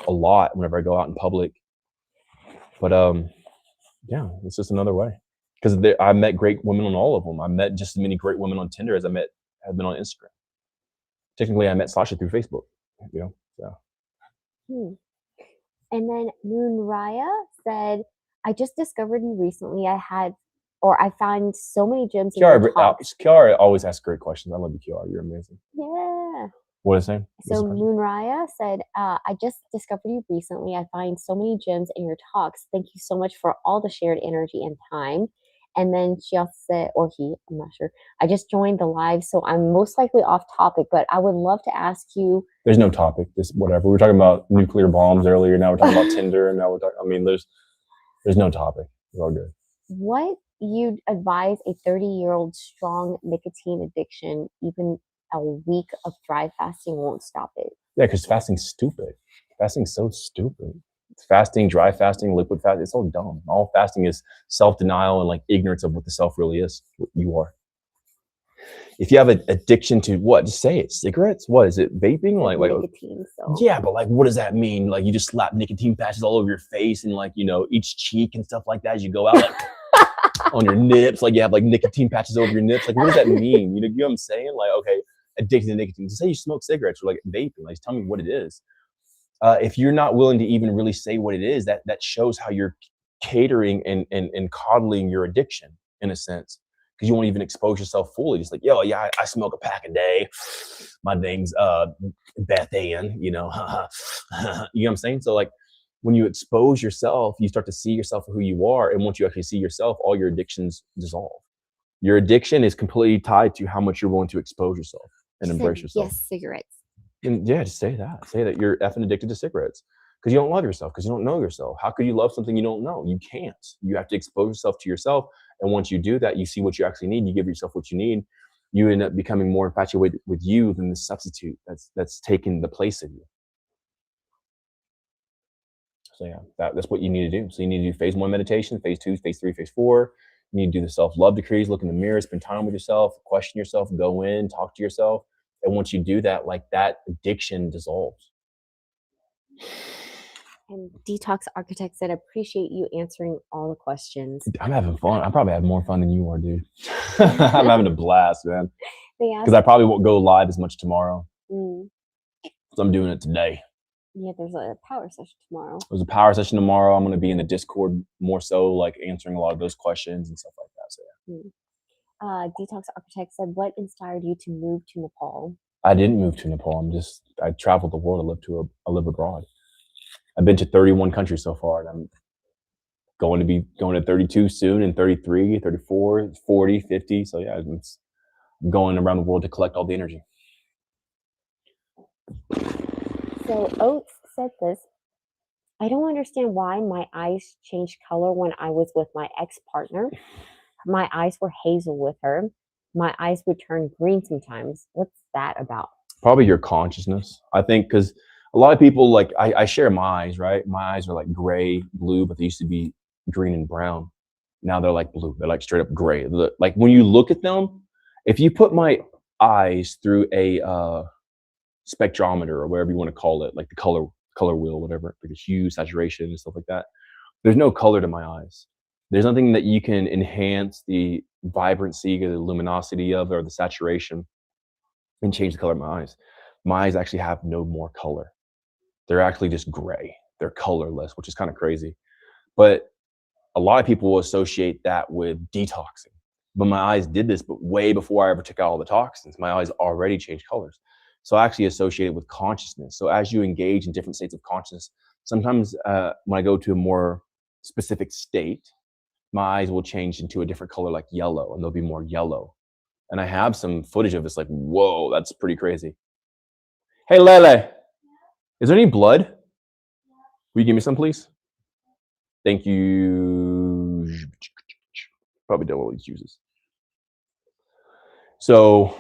a lot whenever I go out in public. But yeah, it's just another way. Because I met great women on all of them. I met just as many great women on Tinder as I have been on Instagram. Technically, I met Sasha through Facebook. You know, so. And then Moon Raya said, I just discovered you recently. I found so many gems in your talks. Kiara always asks great questions. I love you, Kiara. You're amazing. Yeah. What is his name? So Moon Raya said, I just discovered you recently. I find so many gems in your talks. Thank you so much for all the shared energy and time. And then she also said, or he, I'm not sure, I just joined the live, so I'm most likely off topic, but I would love to ask you. There's no topic, just whatever. We were talking about nuclear bombs earlier. Now we're talking about Tinder, and now we're talking, I mean, there's no topic. It's all good. What you'd advise a 30-year-old strong nicotine addiction, even a week of dry fasting won't stop it? Yeah, because fasting's stupid. Fasting's so stupid. Fasting, dry fasting, liquid fasting, it's all dumb. All fasting is self-denial and like ignorance of what the self really is, what you are. If you have an addiction to what? Just say it. Cigarettes? What is it? Vaping? Like nicotine. So. Yeah, but like, what does that mean? Like, you just slap nicotine patches all over your face and like, you know, each cheek and stuff like that as you go out, like, on your nips. Like, you have like nicotine patches over your nips. Like, what does that mean? You know what I'm saying? Like, okay, addicted to nicotine. Just say you smoke cigarettes or like vaping. Like, tell me what it is. If you're not willing to even really say what it is, that shows how you're catering and coddling your addiction in a sense, because you won't even expose yourself fully. Just like, yo, yeah, I smoke a pack a day. My name's Beth Ann, you know. You know what I'm saying? So like, when you expose yourself, you start to see yourself for who you are, and once you actually see yourself, all your addictions dissolve. Your addiction is completely tied to how much you're willing to expose yourself and embrace yourself. Yes, cigarettes. And yeah, just say that you're effing addicted to cigarettes because you don't love yourself, because you don't know yourself. How could you love something you don't know? You can't. You have to expose yourself to yourself. And once you do that, you see what you actually need. You give yourself what you need. You end up becoming more infatuated with you than the substitute that's taking the place of you. So yeah, that's what you need to do. So you need to do phase 1 meditation, phase 2, phase 3, phase 4. You need to do the self-love decrees, look in the mirror, spend time with yourself, question yourself, go in, talk to yourself. And once you do that, like, that addiction dissolves. And Detox Architect said, appreciate you answering all the questions. I'm having fun. I probably have more fun than you are, dude. I'm having a blast, man. Because I probably won't go live as much tomorrow. So I'm doing it today. Yeah, there's a power session tomorrow. There's a power session tomorrow. I'm going to be in the Discord more so, like answering a lot of those questions and stuff like that. So yeah. Detox Architect said, what inspired you to move to Nepal? I didn't move to Nepal. I traveled the world. I live abroad. I've been to 31 countries so far, and I'm going to 32 soon, and 33, 34, 40, 50. So yeah, I'm going around the world to collect all the energy. So Oates said this, I don't understand why my eyes changed color when I was with my ex-partner. My eyes were hazel with her. My eyes would turn green sometimes. What's that about? Probably your consciousness. I think because a lot of people, like, I share my eyes, right? My eyes are like gray, blue, but they used to be green and brown. Now they're like blue. They're like straight up gray. Like when you look at them, if you put my eyes through a spectrometer or whatever you want to call it, like the color wheel, whatever, like a hue, saturation and stuff like that, there's no color to my eyes. There's nothing that you can enhance the vibrancy or the luminosity of, or the saturation, and change the color of my eyes. My eyes actually have no more color. They're actually just gray. They're colorless, which is kind of crazy. But a lot of people will associate that with detoxing. But my eyes did this, but way before I ever took out all the toxins. My eyes already changed colors. So I actually associate it with consciousness. So as you engage in different states of consciousness, sometimes when I go to a more specific state, my eyes will change into a different color, like yellow, and they'll be more yellow. And I have some footage of this, like, whoa, that's pretty crazy. Hey, Lele, is there any blood? Will you give me some, please? Thank you. Probably don't always use this. So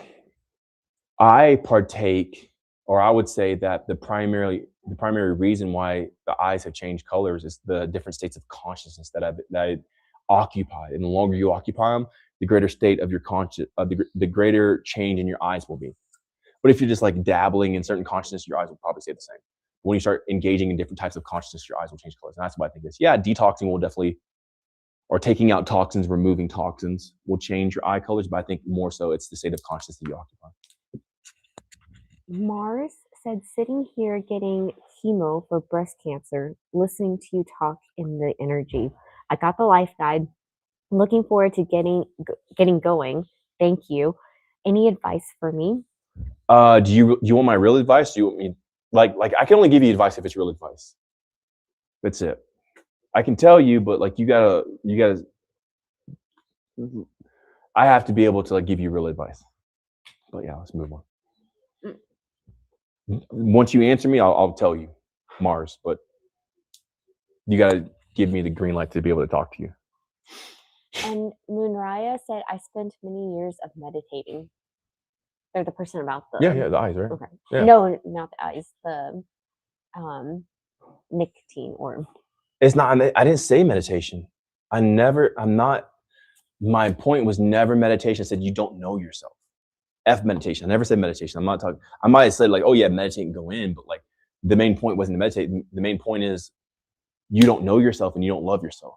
I partake, or I would say that the primary reason why the eyes have changed colors is the different states of consciousness that I occupy. And the longer you occupy them, the greater state of your the greater change in your eyes will be. But if you're just like dabbling in certain consciousness, your eyes will probably stay the same. When you start engaging in different types of consciousness, your eyes will change colors. And that's why I think this. Yeah, detoxing will definitely, or taking out toxins, removing toxins will change your eye colors. But I think more so it's the state of consciousness that you occupy. Mars said, sitting here getting chemo for breast cancer, listening to you talk in the energy. I got the life guide. Looking forward to getting going. Thank you. Any advice for me? Do you want my real advice? Do you want me like I can only give you advice if it's real advice. That's it. I can tell you, but like you gotta. I have to be able to like give you real advice. But yeah, let's move on. Once you answer me, I'll tell you, Mars. But you gotta give me the green light to be able to talk to you. And Moonraya said, I spent many years of meditating. They're the person about the Yeah, the eyes, right? Okay. Yeah. No, not the eyes. The nicotine or It's not. I didn't say meditation. I'm not. My point was never meditation. I said you don't know yourself. F meditation. I never said meditation. I'm not talking. I might have said like, oh yeah, meditate and go in, but like the main point wasn't to meditate. The main point is you don't know yourself and you don't love yourself.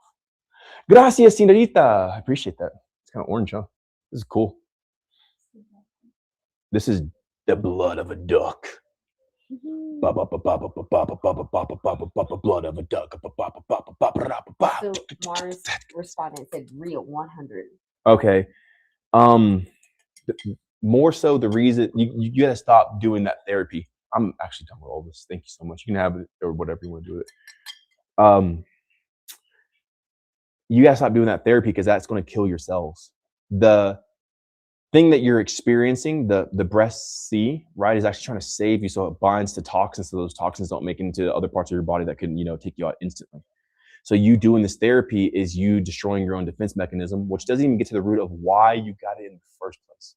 Gracias, señorita. I appreciate that. It's kind of orange, huh? This is cool. This is the blood of a duck. Blood of a duck. So Mars responded and said real 100. Okay. More so the reason you gotta stop doing that therapy. I'm actually done with all this. Thank you so much. You can have it or whatever you want to do with it. You gotta stop doing that therapy because that's going to kill your cells. The thing that you're experiencing, the breast C, right, is actually trying to save you, so it binds to toxins, so those toxins don't make it into other parts of your body that can, take you out instantly. So you doing this therapy is you destroying your own defense mechanism, which doesn't even get to the root of why you got it in the first place.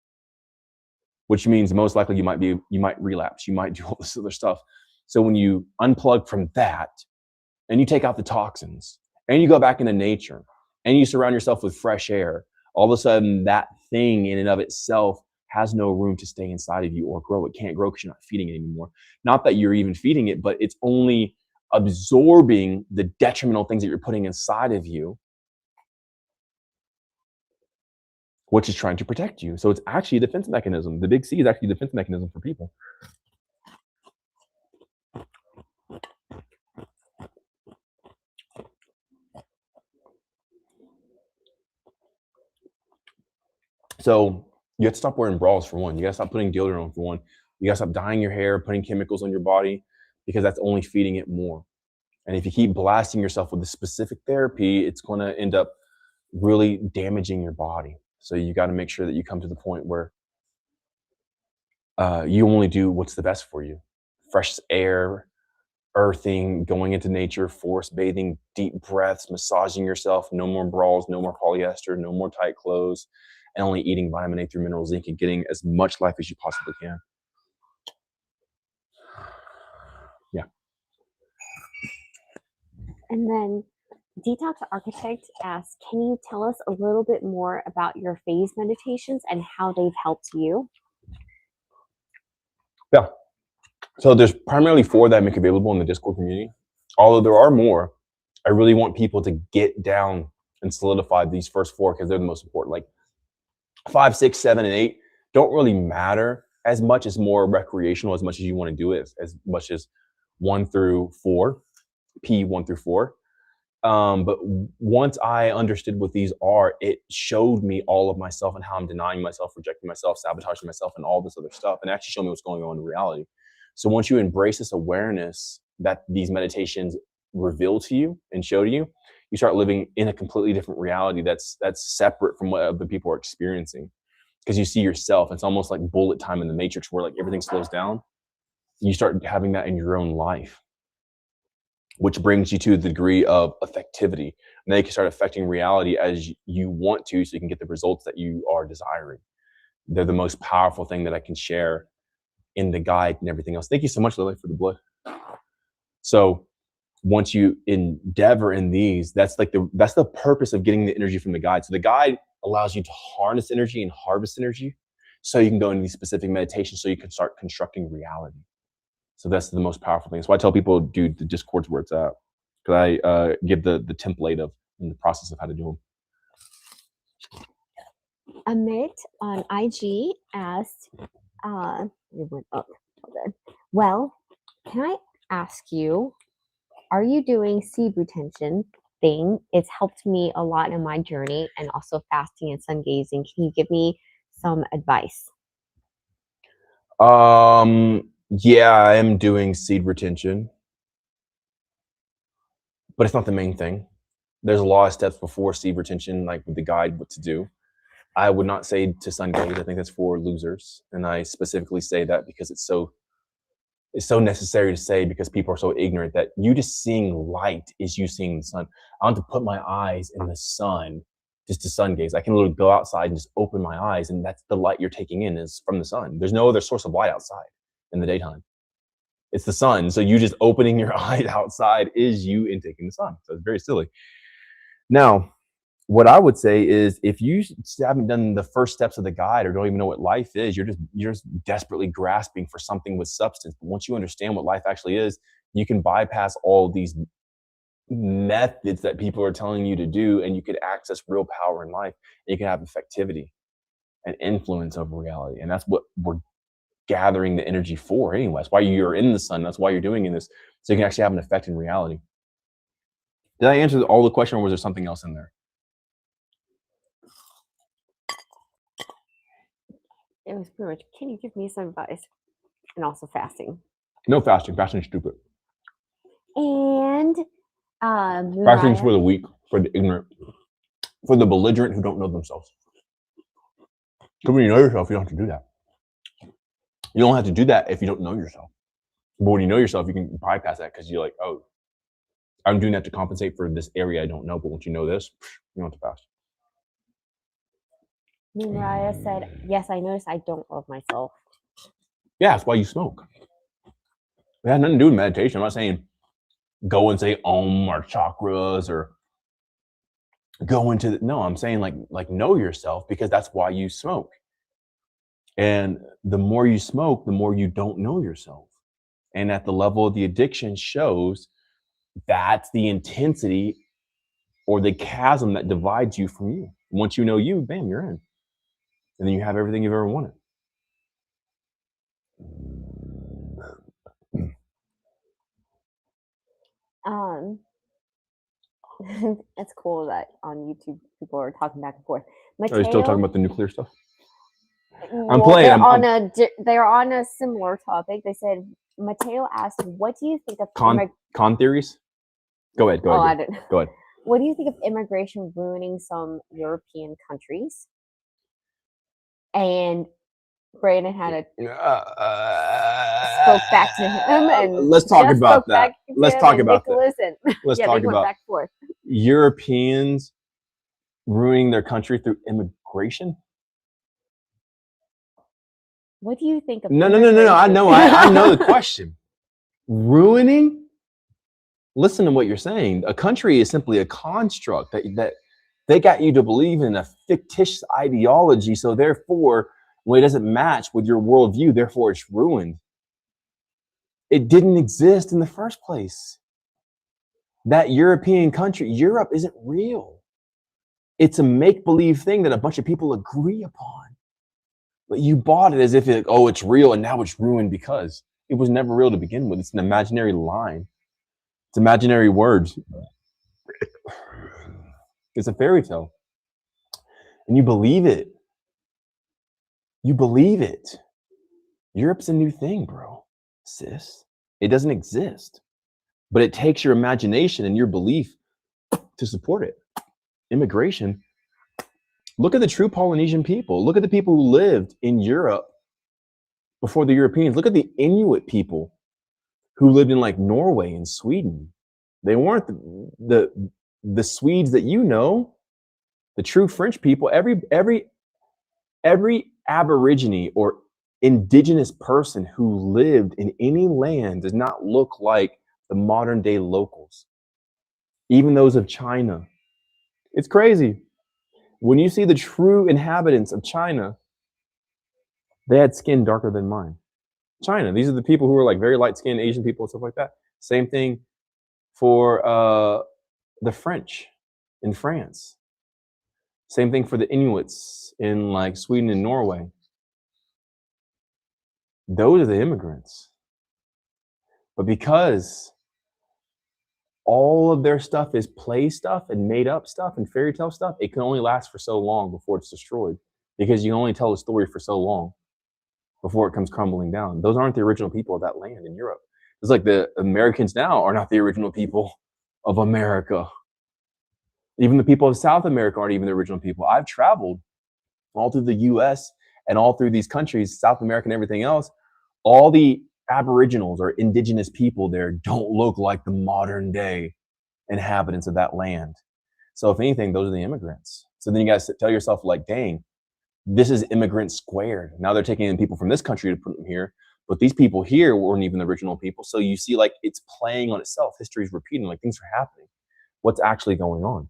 Which means most likely you might relapse, you might do all this other stuff. So when you unplug from that and you take out the toxins and you go back into nature and you surround yourself with fresh air, all of a sudden that thing in and of itself has no room to stay inside of you or grow. It can't grow because you're not feeding it anymore. Not that you're even feeding it, but it's only absorbing the detrimental things that you're putting inside of you, which is trying to protect you. So it's actually a defense mechanism. The big C is actually a defense mechanism for people. So you have to stop wearing bras for one. You got to stop putting deodorant on for one. You got to stop dyeing your hair, putting chemicals on your body, because that's only feeding it more. And if you keep blasting yourself with a specific therapy, it's going to end up really damaging your body. So you got to make sure that you come to the point where you only do what's the best for you. Fresh air, earthing, going into nature, forest bathing, deep breaths, massaging yourself, no more bras, no more polyester, no more tight clothes, and only eating vitamin A through mineral zinc and getting as much life as you possibly can. Yeah. And then Detox Architect asks, can you tell us a little bit more about your phase meditations and how they've helped you? Yeah. So there's primarily 4 that I make available in the Discord community. Although there are more, I really want people to get down and solidify these first 4 because they're the most important. Like 5, 6, 7, and 8 don't really matter as much as more recreational, as much as you want to do it, as much as 1 through 4, P1 through 4. But once I understood what these are, it showed me all of myself and how I'm denying myself, rejecting myself, sabotaging myself, and all this other stuff, and actually showed me what's going on in reality. So once you embrace this awareness that these meditations reveal to you and show to you, you start living in a completely different reality that's separate from what other people are experiencing. Because you see yourself, it's almost like bullet time in the Matrix, where like everything slows down. You start having that in your own life, which brings you to the degree of effectivity. And then you can start affecting reality as you want to, so you can get the results that you are desiring. They're the most powerful thing that I can share in the guide and everything else. Thank you so much, Lily, for the blood. So once you endeavor in these, that's the purpose of getting the energy from the guide. So the guide allows you to harness energy and harvest energy, so you can go into these specific meditations, so you can start constructing reality. So that's the most powerful thing. So I tell people, do the Discords where it's at, because I give the template of in the process of how to do them. Amit on IG asked, it went up. Well, can I ask you, are you doing seed retention thing? It's helped me a lot in my journey, and also fasting and sun gazing. Can you give me some advice? Yeah, I am doing seed retention, but it's not the main thing. There's a lot of steps before seed retention, like with the guide, what to do. I would not say to sun gaze. I think that's for losers, and I specifically say that because it's so necessary to say, because people are so ignorant that you just seeing light is you seeing the sun. I want to put my eyes in the sun just to sun gaze. I can literally go outside and just open my eyes, and that's the light you're taking in is from the sun. There's no other source of light outside in the daytime. It's the sun. So you just opening your eyes outside is you intaking the sun. So it's very silly. Now, what I would say is, if you haven't done the first steps of the guide or don't even know what life is, you're just desperately grasping for something with substance. But once you understand what life actually is, you can bypass all these methods that people are telling you to do, and you could access real power in life. And you can have effectivity and influence over reality. And that's what we're gathering the energy for anyway. That's why you're in the sun. That's why you're doing this. So you can actually have an effect in reality. Did I answer all the question, or was there something else in there? It was pretty much, can you give me some advice? And also fasting. No fasting. Fasting's stupid. And Fasting's for the weak, for the ignorant, for the belligerent who don't know themselves. Because when you know yourself, you don't have to do that. You don't have to do that if you don't know yourself. But when you know yourself, you can bypass that, because you're like, oh, I'm doing that to compensate for this area I don't know. But once you know this, you don't have to fast. Mariah said, yes, I noticed I don't love myself. Yeah, that's why you smoke. It has nothing to do with meditation. I'm not saying go and say Om or chakras or go into the, no, I'm saying like know yourself, because that's why you smoke. And the more you smoke, the more you don't know yourself. And at the level of the addiction shows, that's the intensity or the chasm that divides you from you. Once you know you, bam, you're in. And then you have everything you've ever wanted. It's cool that on YouTube people are talking back and forth. Are you still talking about the nuclear stuff? I'm playing. They're on a similar topic. They said, Mateo asked, what do you think of con theories? Go ahead. Go ahead. What do you think of immigration ruining some European countries? And Brandon had a spoke back to him, and let's talk about that. Let's talk about that. Let's talk about back and forth. Europeans ruining their country through immigration. What do you think of? No. I know the question. Ruining. Listen to what you're saying. A country is simply a construct that they got you to believe in a fictitious ideology. So therefore, when it doesn't match with your worldview, therefore it's ruined. It didn't exist in the first place. That European country, Europe isn't real. It's a make-believe thing that a bunch of people agree upon. But you bought it as if it's real, and now it's ruined because it was never real to begin with. It's an imaginary line. It's imaginary words. It's a fairy tale. And you believe it. You believe it. Europe's a new thing, bro, sis. It doesn't exist. But it takes your imagination and your belief to support it. Immigration. Look at the true Polynesian people. Look at the people who lived in Europe before the Europeans. Look at the Inuit people who lived in like Norway and Sweden. They weren't the Swedes that you know, the true French people. Every Aborigine or indigenous person who lived in any land does not look like the modern day locals, even those of China. It's crazy. When you see the true inhabitants of China, they had skin darker than mine. China, these are the people who are like very light skinned Asian people and stuff like that. Same thing for the French in France. Same thing for the Inuits in like Sweden and Norway. Those are the immigrants. But because all of their stuff is play stuff and made up stuff and fairy tale stuff, it can only last for so long before it's destroyed, because you can only tell a story for so long before it comes crumbling down. Those aren't the original people of that land in Europe. It's like the Americans now are not the original people of America. Even the people of South America aren't even the original people. I've traveled all through the US and all through these countries, South America and everything else. All the Aboriginals or indigenous people there don't look like the modern day inhabitants of that land. So if anything, those are the immigrants. So then you guys tell yourself like, dang, this is immigrant squared. Now they're taking in people from this country to put them here, but these people here weren't even the original people. So you see like it's playing on itself. History is repeating, like things are happening. What's actually going on?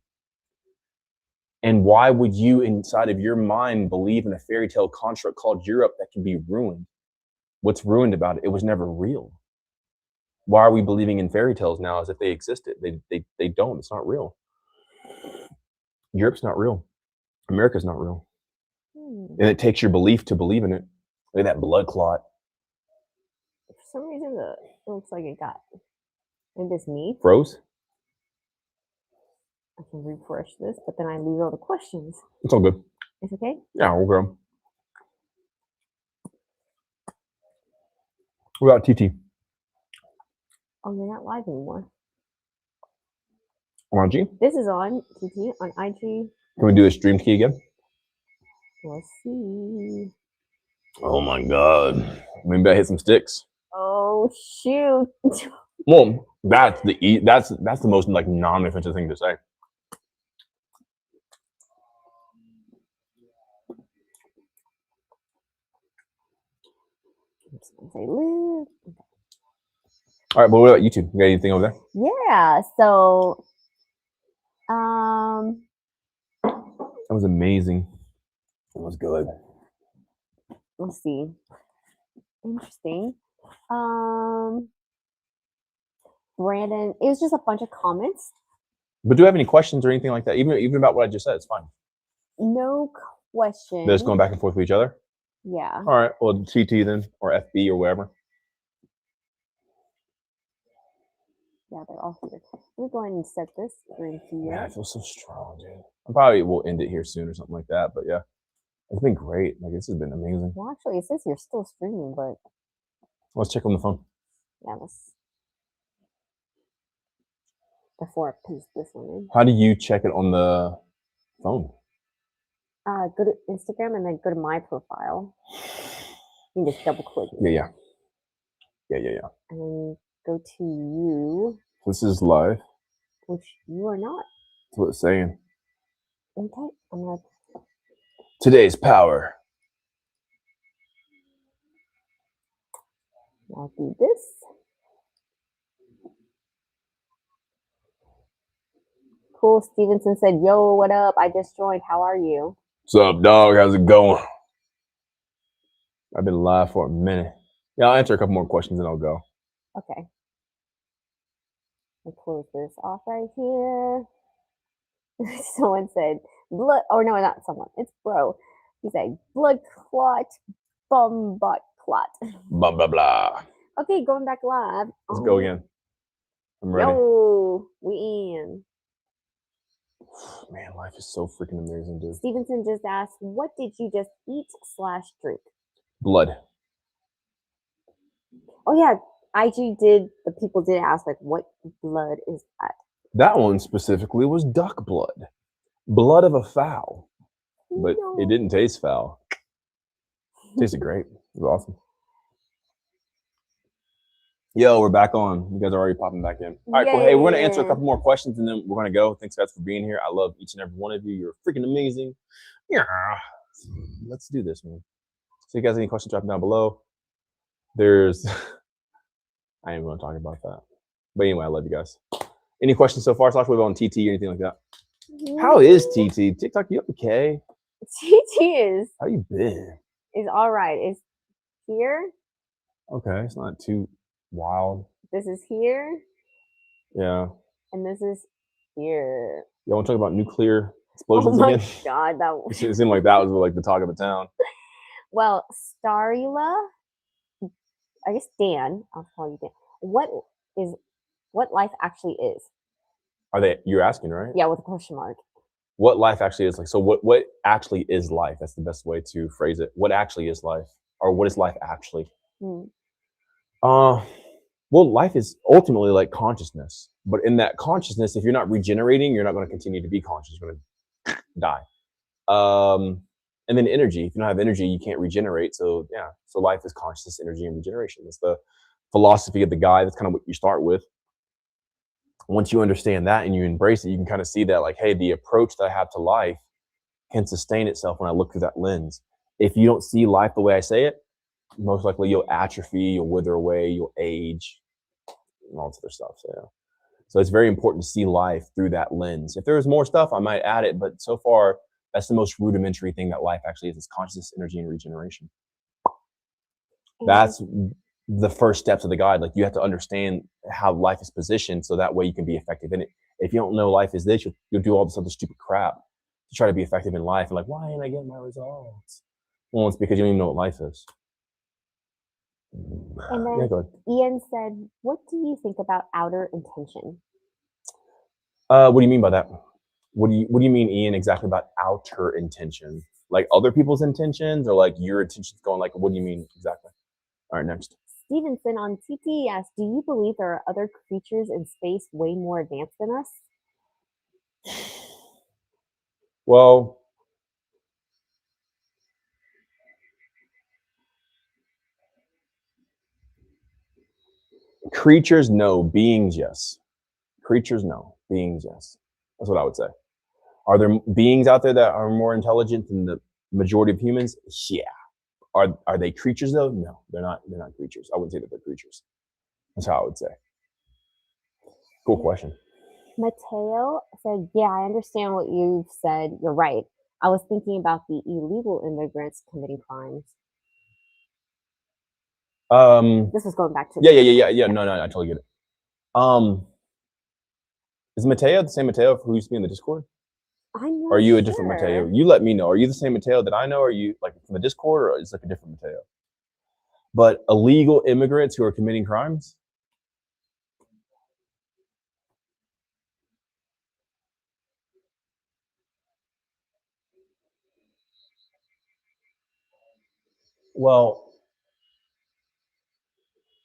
And why would you inside of your mind believe in a fairy tale construct called Europe that can be ruined? What's ruined about it? It was never real. Why are we believing in fairy tales now as if they existed? They don't. It's not real. Europe's not real. America's not real. And it takes your belief to believe in it. Look at that blood clot. For some reason, it looks like it got. Maybe it's me. Froze? I can refresh this, but then I lose all the questions. It's all good. It's okay? Yeah, we'll go. What about TT? Oh, you're not live anymore. On IG? This is on TT on IG. Can we do the stream key again? Let's see. Oh my God. Maybe I hit some sticks. Oh shoot. Well, that's the most like non-offensive thing to say. Say live. All right, but what about YouTube? You got anything over there? Yeah. So, That was amazing. It was good. let's see. Interesting. Brandon, it was just a bunch of comments. But do you have any questions or anything like that? Even about what I just said, it's fine. No question. They're just going back and forth with each other? Yeah. All right, well, TT then, or FB or whatever. Yeah, they're all here. We're going to set this room here. Yeah, I feel so strong, dude. I probably will end it here soon or something like that, but yeah. It's been great. Like, this has been amazing. Well, actually, it says you're still streaming, but Let's check on the phone. yeah, let's. Before I paste this one in. How do you check it on the phone? Go to Instagram and then go to my profile. You can just double click it. Yeah. And then go to you, This is live. which you are not. That's what it's saying. Okay, I'm gonna. Today's power. I'll do this. Cool. Stevenson said, "Yo, what up? I just joined. How are you?" What's up, dog? How's it going? I've been live for a minute. Yeah, I'll answer a couple more questions and I'll go. Okay. I'll close this off right here. Someone said, blood, or no, not someone, it's bro. He said, blood clot, bum butt clot. Blah, blah, blah. Okay, going back live. Let's go again. I'm ready. Yo, we in. Man, life is so freaking amazing, dude. Stevenson just asked, what did you just eat/drink? Blood. Oh yeah, the people did ask, like, what blood is that? That one specifically was duck blood. Blood of a fowl. But No. it didn't taste foul. It tasted great. It was awesome. Yo, we're back on. You guys are already popping back in. All right, cool. Hey, we're going to answer a couple more questions and then we're going to go. Thanks, guys, for being here. I love each and every one of you. You're freaking amazing. Yeah. Let's do this, man. So, you guys, any questions, drop them down below. There's, I ain't going to talk about that. But anyway, I love you guys. Any questions so far? Slash wave on TT or anything like that? How is TT? TikTok, you okay? TT is. How you been? Is all right. It's here. Okay, it's not too wild. This is here. Yeah. And this is here. Y'all want to talk about nuclear explosions Oh my again? God, that was. It seemed like that was like the talk of the town. Well, Starula, I guess Dan, I'll call you Dan. What life actually is? You're asking, right? Yeah, with a question mark. What life actually is like. So what actually is life? That's the best way to phrase it. What actually is life? Or what is life actually? Well, life is ultimately like consciousness. But in that consciousness, if you're not regenerating, you're not going to continue to be conscious. You're going to die. And then energy. If you don't have energy, you can't regenerate. So yeah. So life is consciousness, energy, and regeneration. It's the philosophy of the guy. That's kind of what you start with. Once you understand that and you embrace it, you can kind of see that, like, hey, the approach that I have to life can sustain itself when I look through that lens. If you don't see life the way I say it, most likely you'll atrophy, you'll wither away, you'll age, and all this other stuff. So, yeah. So it's very important to see life through that lens. If there's more stuff, I might add it, but so far, that's the most rudimentary thing that life actually is consciousness, energy, and regeneration. That's the first steps of the guide. Like, you have to understand how life is positioned so that way you can be effective in it. If you don't know life is this, you'll do all this other stupid crap to try to be effective in life. And like, why ain't I getting my results? Well, it's because you don't even know what life is. And then Ian said, what do you think about outer intention? What do you mean by that? What do you mean, Ian, exactly about outer intention? Like other people's intentions, or like your intentions going, like, what do you mean exactly? All right, next. Stevenson on TT asks, do you believe there are other creatures in space way more advanced than us? Well, creatures, no. Beings, yes. Creatures, no. Beings, yes. That's what I would say. Are there beings out there that are more intelligent than the majority of humans? Yeah. Are they creatures though? No, they're not. They're not creatures. I wouldn't say that they're creatures. That's how I would say. Cool question. Mateo said, yeah, I understand what you've said. You're right. I was thinking about the illegal immigrants committing crimes. This was going back to yeah. No, I totally get it. Is Mateo the same Mateo who used to be in the Discord? I'm not Or are you a sure. different Mateo? You let me know. Are you the same Mateo that I know? Or are you like from the Discord, or is it like a different Mateo? But illegal immigrants who are committing crimes? Well,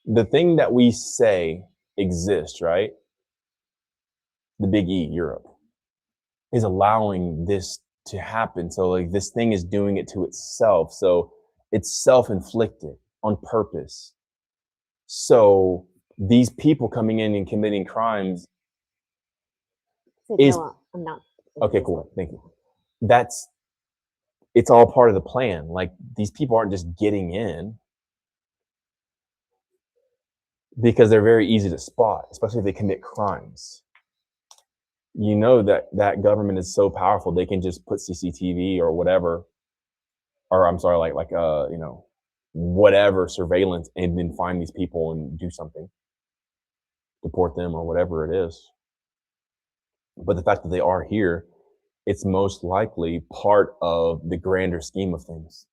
the thing that we say exists, right? The big E, Europe, is allowing this to happen. So like this thing is doing it to itself. So it's self-inflicted on purpose. So these people coming in and committing crimes is no, I'm not. Okay, cool. Thank you. It's all part of the plan. Like, these people aren't just getting in because they're very easy to spot, especially if they commit crimes. You know that government is so powerful, they can just put CCTV or whatever, or I'm sorry, like you know, whatever surveillance, and then find these people and do something, deport them or whatever it is. But the fact that they are here, it's most likely part of the grander scheme of things.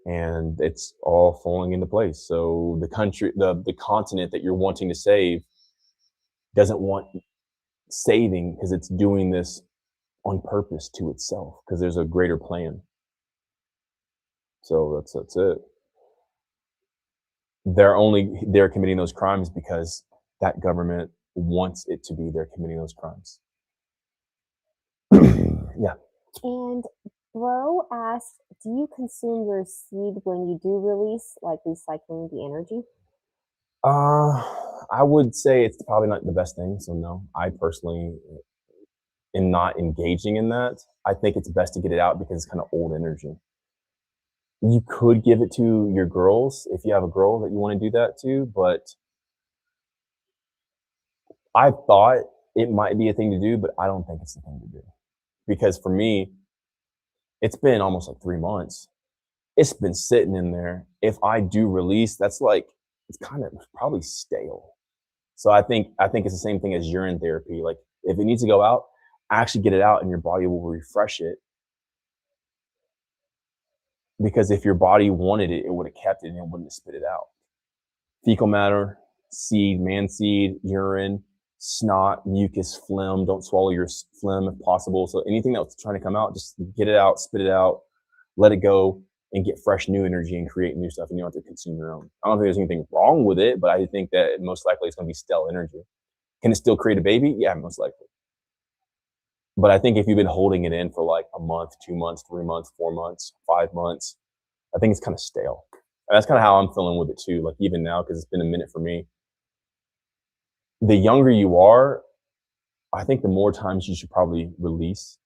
And it's all falling into place. So the country, the continent that you're wanting to save doesn't want saving because it's doing this on purpose to itself because there's a greater plan. So that's it. They're committing those crimes because that government wants it to be they're committing those crimes. Yeah. And Bro asked, do you consume your seed when you do release, like recycling the energy? I would say it's probably not the best thing. So no, I personally am not engaging in that. I think it's best to get it out because it's kind of old energy. You could give it to your girls if you have a girl that you want to do that to, but I thought it might be a thing to do, but I don't think it's the thing to do. Because for me, it's been almost like 3 months. It's been sitting in there. If I do release, that's like, it's kind of probably stale. So I think it's the same thing as urine therapy. Like if it needs to go out, actually get it out and your body will refresh it. Because if your body wanted it, it would have kept it and it wouldn't have spit it out. Fecal matter, seed, man seed, urine, snot, mucus, phlegm. Don't swallow your phlegm if possible. So anything that's trying to come out, just get it out, spit it out, let it go, and get fresh new energy and create new stuff. And you don't have to consume your own. I don't think there's anything wrong with it, but I think that most likely it's going to be stale energy. Can it still create a baby? Yeah, most likely. But I think if you've been holding it in for like a month, 2 months, 3 months, 4 months, 5 months, I think it's kind of stale. And that's kind of how I'm feeling with it too. Like even now, because it's been a minute for me. The younger you are, I think the more times you should probably release.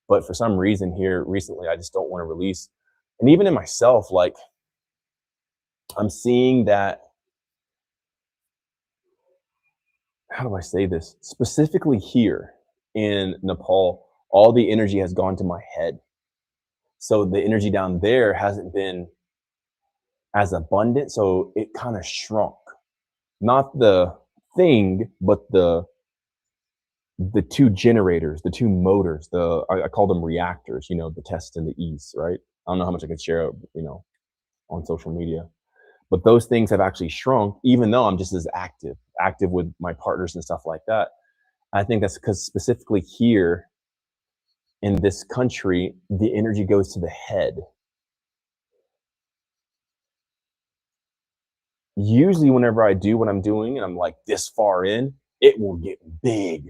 But for some reason here recently, I just don't want to release. And even in myself, like I'm seeing that, how do I say this? Specifically here in Nepal, all the energy has gone to my head. So the energy down there hasn't been as abundant. So it kind of shrunk. Not the thing, but the two generators, the two motors, I call them reactors, the test and the ease, right? I don't know how much I could share, on social media, but those things have actually shrunk, even though I'm just as active with my partners and stuff like that. I think that's because specifically here in this country, the energy goes to the head. Usually whenever I do what I'm doing and I'm like this far in, it will get big.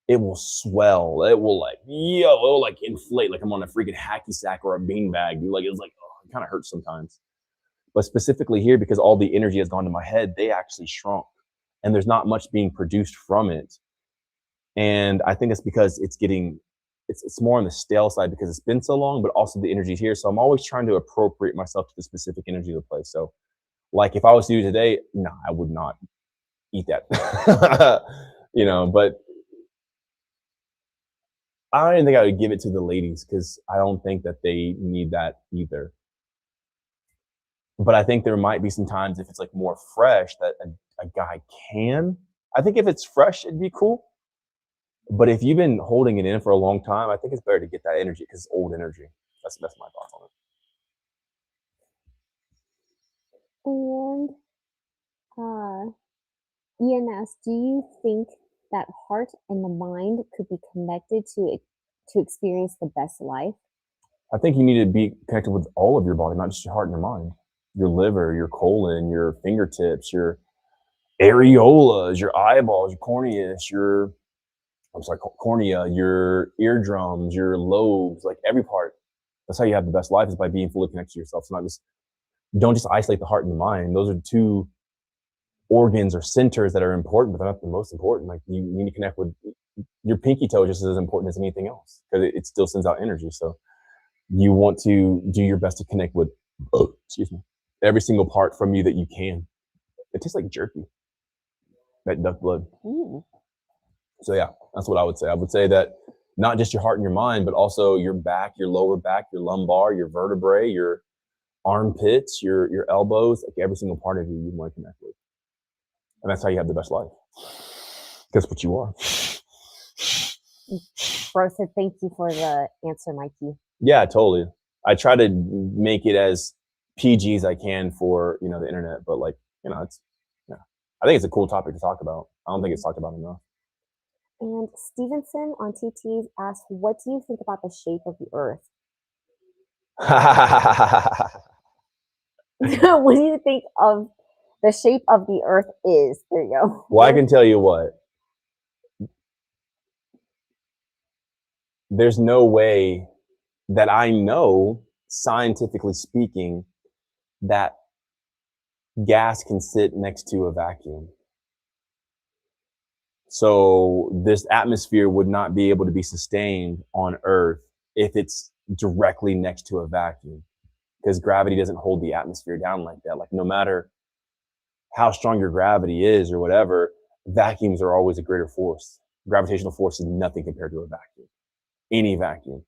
It will swell. It will inflate like I'm on a freaking hacky sack or a beanbag. It's like, oh, it kind of hurts sometimes. But specifically here, because all the energy has gone to my head, they actually shrunk. And there's not much being produced from it. And I think it's because it's more on the stale side because it's been so long, but also the energy's here. So I'm always trying to appropriate myself to the specific energy of the place. So like if I was to do today, no, I would not eat that. But I don't even think I would give it to the ladies because I don't think that they need that either. But I think there might be some times if it's like more fresh that a guy can. I think if it's fresh, it'd be cool. But if you've been holding it in for a long time, I think it's better to get that energy because it's old energy. That's my thoughts on And it. Ian asked, do you think that heart and the mind could be connected to experience the best life? I think you need to be connected with all of your body, not just your heart and your mind. Your liver, your colon, your fingertips, your areolas, your eyeballs, your cornea, your eardrums, your lobes, like every part. That's how you have the best life, is by being fully connected to yourself. So don't just isolate the heart and the mind. Those are two organs or centers that are important, but they're not the most important. Like you need to connect with your pinky toe, just as important as anything else, because it still sends out energy. So you want to do your best to connect with, every single part from you that you can. It tastes like jerky, that duck blood. Ooh. So yeah, that's what I would say. I would say that not just your heart and your mind, but also your back, your lower back, your lumbar, your vertebrae, your armpits, your elbows, like every single part of you want to connect with. And that's how you have the best life. That's what you are. Bro said, thank you for the answer, Mikey. Yeah, totally. I try to make it as PG as I can for, the internet, but I think it's a cool topic to talk about. I don't think it's talked about enough. And Stevenson on TT asks, what do you think about the shape of the earth? What do you think of the shape of the earth is? There you go. Well, I can tell you what. There's no way that I know, scientifically speaking, that gas can sit next to a vacuum. So this atmosphere would not be able to be sustained on Earth if it's directly next to a vacuum, because gravity doesn't hold the atmosphere down like that. Like no matter how strong your gravity is or whatever, vacuums are always a greater force. Gravitational force is nothing compared to a vacuum. Any vacuum.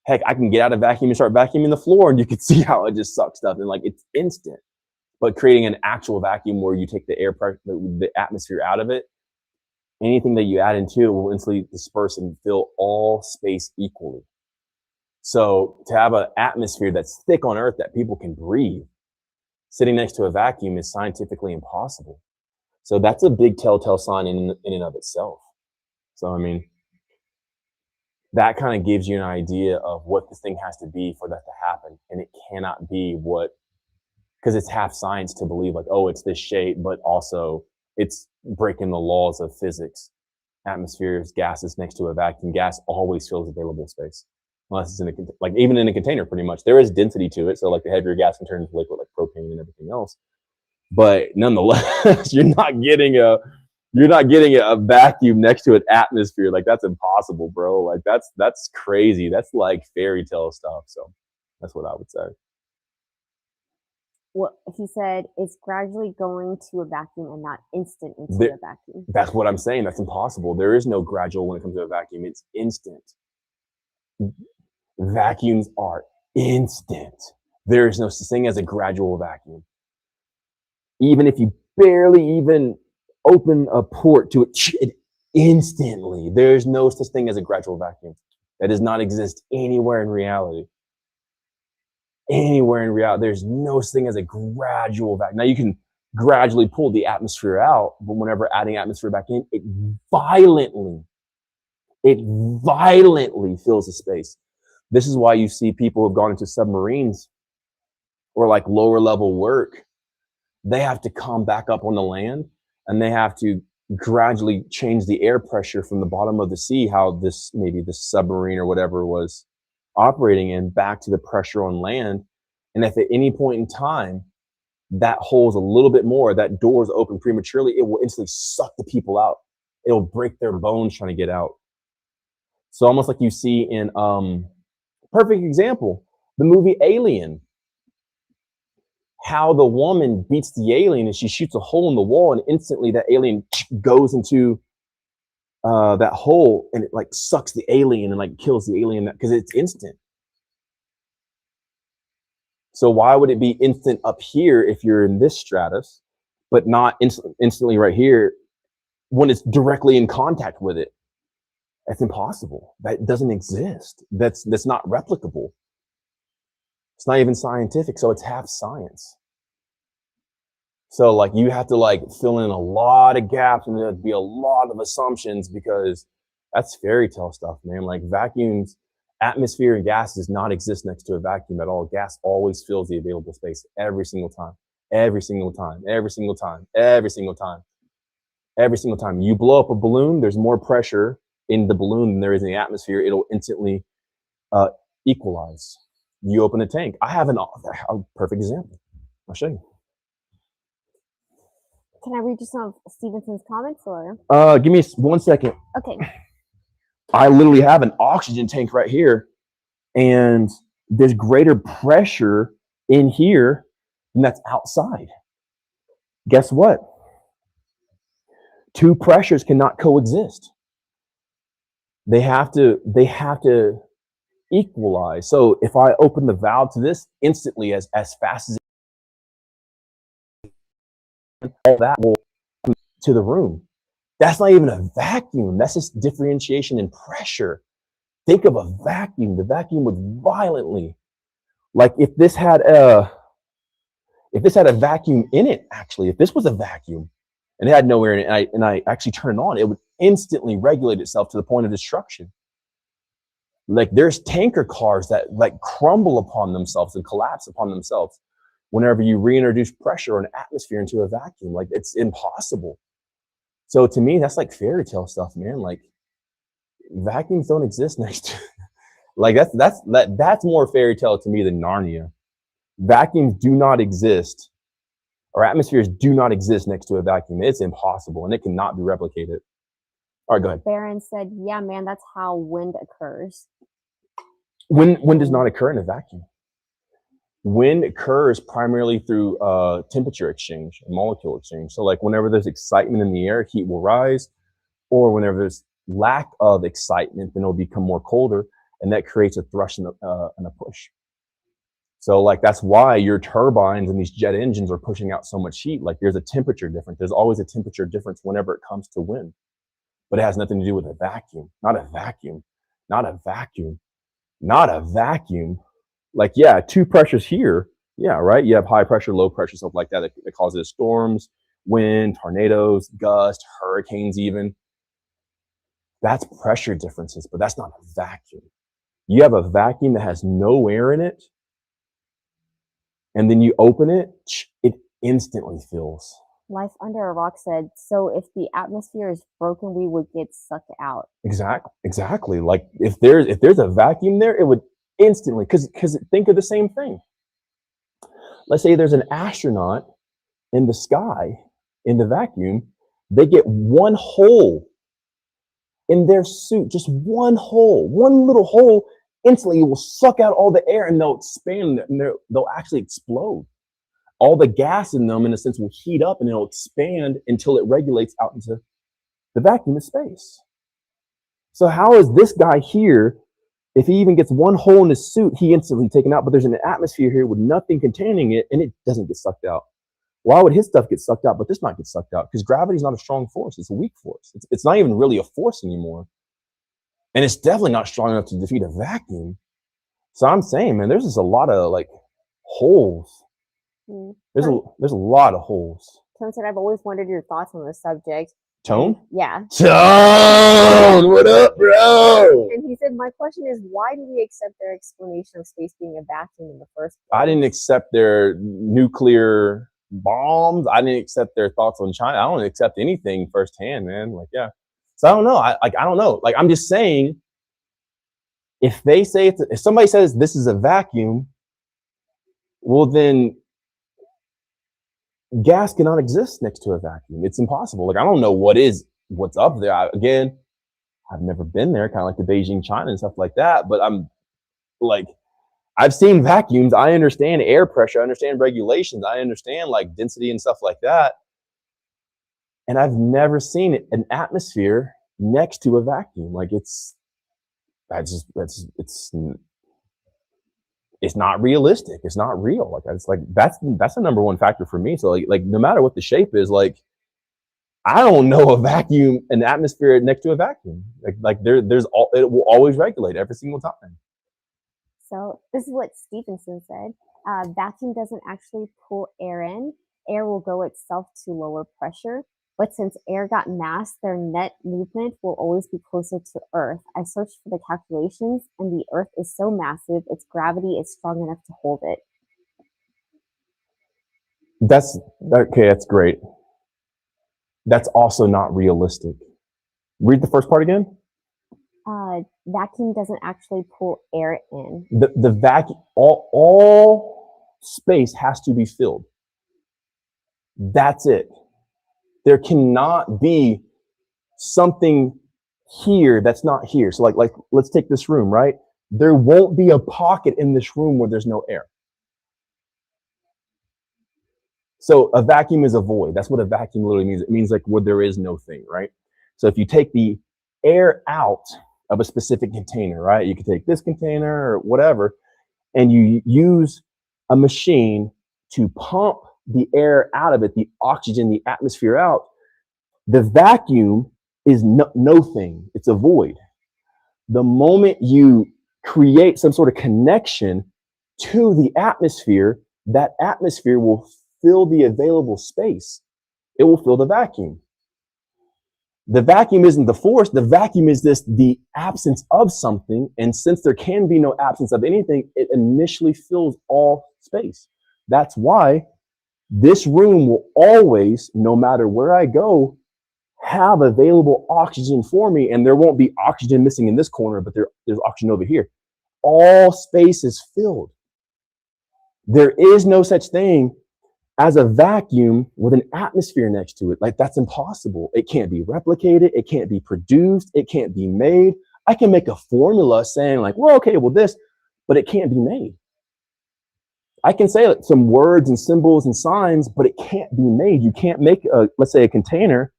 Heck, I can get out of vacuum and start vacuuming the floor and you can see how it just sucks stuff, and like it's instant. But creating an actual vacuum where you take the air pressure, the atmosphere out of it, anything that you add into it will instantly disperse and fill all space equally. So to have an atmosphere that's thick on Earth that people can breathe, sitting next to a vacuum is scientifically impossible. So that's a big telltale sign in and of itself. So, I mean, that kind of gives you an idea of what this thing has to be for that to happen. And it cannot be what, because it's half science to believe like, oh, it's this shape, but also it's breaking the laws of physics. Atmospheres, gases next to a vacuum, gas always fills available space. Unless it's in a, like even in a container, pretty much. There is density to it. So like the heavier gas can turn into liquid like propane and everything else. But nonetheless, you're not getting a vacuum next to an atmosphere. Like that's impossible, bro. Like that's crazy. That's like fairy tale stuff. So that's what I would say. What he said is gradually going to a vacuum and not instant into a vacuum. That's what I'm saying. That's impossible. There is no gradual when it comes to a vacuum. It's instant. Vacuums are instant. There is no such thing as a gradual vacuum. Even if you barely even open a port to it instantly, there's no such thing as a gradual vacuum. That does not exist anywhere in reality. Anywhere in reality, there's no such thing as a gradual vacuum. Now you can gradually pull the atmosphere out, but whenever adding atmosphere back in, it violently fills the space. This is why you see people who have gone into submarines or like lower level work. They have to come back up on the land and they have to gradually change the air pressure from the bottom of the sea, how this, maybe the submarine or whatever was operating in, back to the pressure on land. And if at any point in time that holds a little bit more, that door is open prematurely, it will instantly suck the people out. It'll break their bones trying to get out. So almost like you see in perfect example, the movie Alien. How the woman beats the alien and she shoots a hole in the wall and instantly that alien goes into that hole and it like sucks the alien and like kills the alien because it's instant. So why would it be instant up here if you're in this stratus, but not instantly right here when it's directly in contact with it? That's impossible. That doesn't exist. That's not replicable. It's not even scientific, so it's half science. So like you have to like fill in a lot of gaps and there'd be a lot of assumptions because that's fairy tale stuff, man. Like vacuums, atmosphere and gas does not exist next to a vacuum at all. Gas always fills the available space every single time, every single time, every single time, every single time, every single time. You blow up a balloon, there's more pressure in the balloon than there is in the atmosphere. It'll instantly equalize. You open a tank. I have a perfect example. I'll show you. Can I read you some of Stevenson's comments or? Give me 1 second. Okay. I literally have an oxygen tank right here and there's greater pressure in here than that's outside. Guess what? Two pressures cannot coexist. They have to equalize. So if I open the valve to this instantly as fast as all that will come to the room. That's not even a vacuum. That's just differentiation in pressure. Think of a vacuum. The vacuum would violently, like if this had a vacuum in it, actually, if this was a vacuum and it had no air in it, and I actually turn it on, it would instantly regulate itself to the point of destruction. Like there's tanker cars that like crumble upon themselves and collapse upon themselves whenever you reintroduce pressure or an atmosphere into a vacuum. Like it's impossible. So to me, that's like fairy tale stuff, man. Like vacuums don't exist next to like that's more fairy tale to me than Narnia. Vacuums do not exist, or atmospheres do not exist next to a vacuum. It's impossible and it cannot be replicated. All right, go ahead. Baron said, yeah, man, that's how wind occurs. Wind does not occur in a vacuum. Wind occurs primarily through temperature exchange and molecule exchange. So like whenever there's excitement in the air, heat will rise, or whenever there's lack of excitement, then it'll become more colder, and that creates a thrust and a push. So like that's why your turbines and these jet engines are pushing out so much heat. Like there's a temperature difference. There's always a temperature difference whenever it comes to wind, but it has nothing to do with a vacuum. Not a vacuum. Not a vacuum. Not a vacuum. Like, yeah, two pressures here. Yeah, right. You have high pressure, low pressure, stuff like that that causes storms, wind, tornadoes, gusts, hurricanes even. That's pressure differences, but that's not a vacuum. You have a vacuum that has no air in it, and then you open it, it instantly fills. Life Under a Rock said, so if the atmosphere is broken, we would get sucked out. Exactly. Like if there's a vacuum there, it would instantly, because think of the same thing. Let's say there's an astronaut in the sky in the vacuum. They get one hole in their suit, just one hole, one little hole. Instantly, it will suck out all the air and they'll expand and they'll actually explode. All the gas in them, in a sense, will heat up and it'll expand until it regulates out into the vacuum of space. So how is this guy here, if he even gets one hole in his suit, he instantly taken out, but there's an atmosphere here with nothing containing it and it doesn't get sucked out? Why would his stuff get sucked out, but this not get sucked out? Because gravity is not a strong force. It's a weak force. It's not even really a force anymore. And it's definitely not strong enough to defeat a vacuum. So I'm saying, man, there's just a lot of like holes. There's a lot of holes. Tone said, I've always wondered your thoughts on this subject. Tone? Yeah. Tone! What up, bro? And he said, my question is, why do we accept their explanation of space being a vacuum in the first place? I didn't accept their nuclear bombs. I didn't accept their thoughts on China. I don't accept anything firsthand, man. Like, yeah. So I don't know. I don't know. Like, I'm just saying, if they say if somebody says this is a vacuum, well then gas cannot exist next to a vacuum. It's impossible. Like, I don't know what's up there. Again, I've never been there, kind of like the Beijing, China and stuff like that. But I'm like, I've seen vacuums. I understand air pressure. I understand regulations. I understand like density and stuff like that. And I've never seen an atmosphere next to a vacuum. Like it's not realistic. It's not real. Like it's like that's the number one factor for me. So like no matter what the shape is, like I don't know a vacuum, an atmosphere next to a vacuum. Like it will always regulate every single time. So this is what Stevenson said. Vacuum doesn't actually pull air in. Air will go itself to lower pressure. But since air got mass, their net movement will always be closer to Earth. I searched for the calculations, and the Earth is so massive, its gravity is strong enough to hold it. That's okay. That's great. That's also not realistic. Read the first part again. Vacuum doesn't actually pull air in. The vacuum, all space has to be filled. That's it. There cannot be something here that's not here. So like let's take this room, right? There won't be a pocket in this room where there's no air. So a vacuum is a void. That's what a vacuum literally means. It means like where there is no thing, right? So if you take the air out of a specific container, right? You can take this container or whatever, and you use a machine to pump the air out of it, the oxygen, the atmosphere out. The vacuum is no thing. It's a void. The moment you create some sort of connection to the atmosphere, that atmosphere will fill the available space. It will fill the vacuum. The vacuum isn't the force. The vacuum is the absence of something. And since there can be no absence of anything, it initially fills all space. That's why this room will always, no matter where I go, have available oxygen for me. And there won't be oxygen missing in this corner, but there's oxygen over here. All space is filled. There is no such thing as a vacuum with an atmosphere next to it. Like, that's impossible. It can't be replicated. It can't be produced. It can't be made. I can make a formula saying like, well, okay, well this, but it can't be made. I can say like some words and symbols and signs, but it can't be made. You can't make let's say a container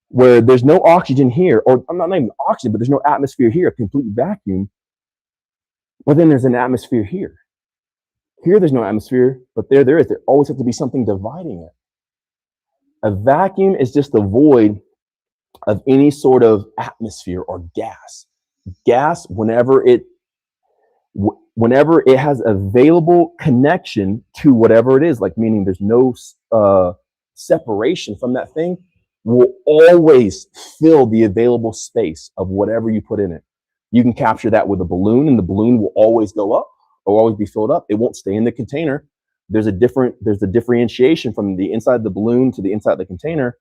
where there's no oxygen here, or I'm not even oxygen, but there's no atmosphere here, a complete vacuum. But then there's an atmosphere here. Here, there's no atmosphere, but there is. There always has to be something dividing it. A vacuum is just the void of any sort of atmosphere or gas. Gas, whenever it has available connection to whatever it is, like meaning there's no separation from that thing, will always fill the available space of whatever you put in it. You can capture that with a balloon, and the balloon will always go up or always be filled up. It won't stay in the container. There's a differentiation from the inside of the balloon to the inside of the container.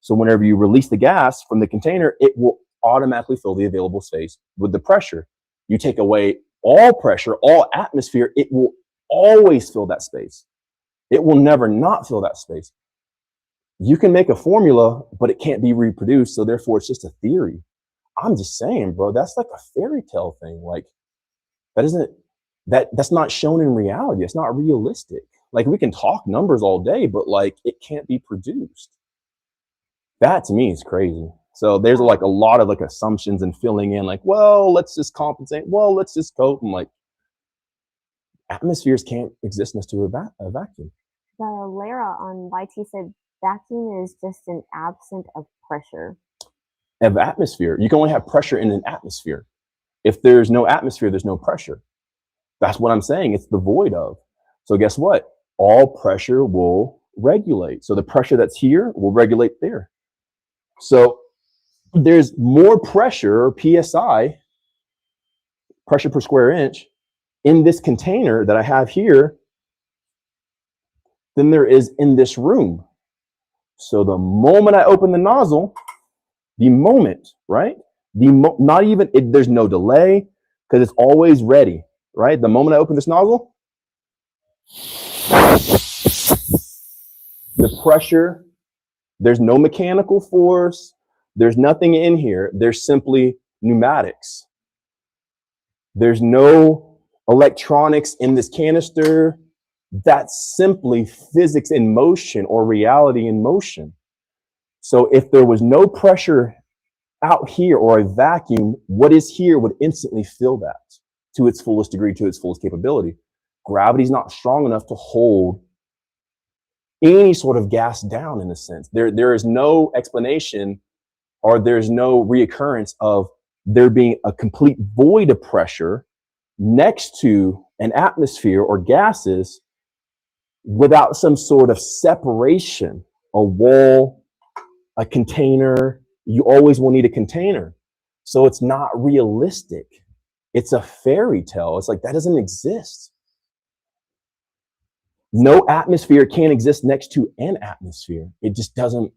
So whenever you release the gas from the container, it will automatically fill the available space with the pressure. You take away all pressure, all atmosphere, it will always fill that space. It will never not fill that space. You can make a formula, but it can't be reproduced. So therefore, it's just a theory. I'm just saying, bro, that's like a fairy tale thing. Like, that's not shown in reality. It's not realistic. Like, we can talk numbers all day, but like, it can't be produced. That to me is crazy. So there's like a lot of like assumptions and filling in, like, well, let's just compensate. Well, let's just cope. And like, atmospheres can't exist next to a vacuum. Lara on YT said vacuum is just an absence of pressure. Of atmosphere. You can only have pressure in an atmosphere. If there's no atmosphere, there's no pressure. That's what I'm saying. It's the void of. So guess what? All pressure will regulate. So the pressure that's here will regulate there. So there's more pressure, or PSI, pressure per square inch, in this container that I have here than there is in this room. So the moment I open the nozzle, the moment, right? Not even, there's no delay because it's always ready, right? The moment I open this nozzle, the pressure, there's no mechanical force, there's nothing in here. There's simply pneumatics. There's no electronics in this canister. That's simply physics in motion, or reality in motion. So if there was no pressure out here, or a vacuum, what is here would instantly fill that to its fullest degree, to its fullest capability. Gravity's not strong enough to hold any sort of gas down, in a sense. There is no explanation, or there's no reoccurrence of there being a complete void of pressure next to an atmosphere or gases without some sort of separation, a wall, a container. You always will need a container. So it's not realistic. It's a fairy tale. It's like, that doesn't exist. No atmosphere can exist next to an atmosphere. It just doesn't,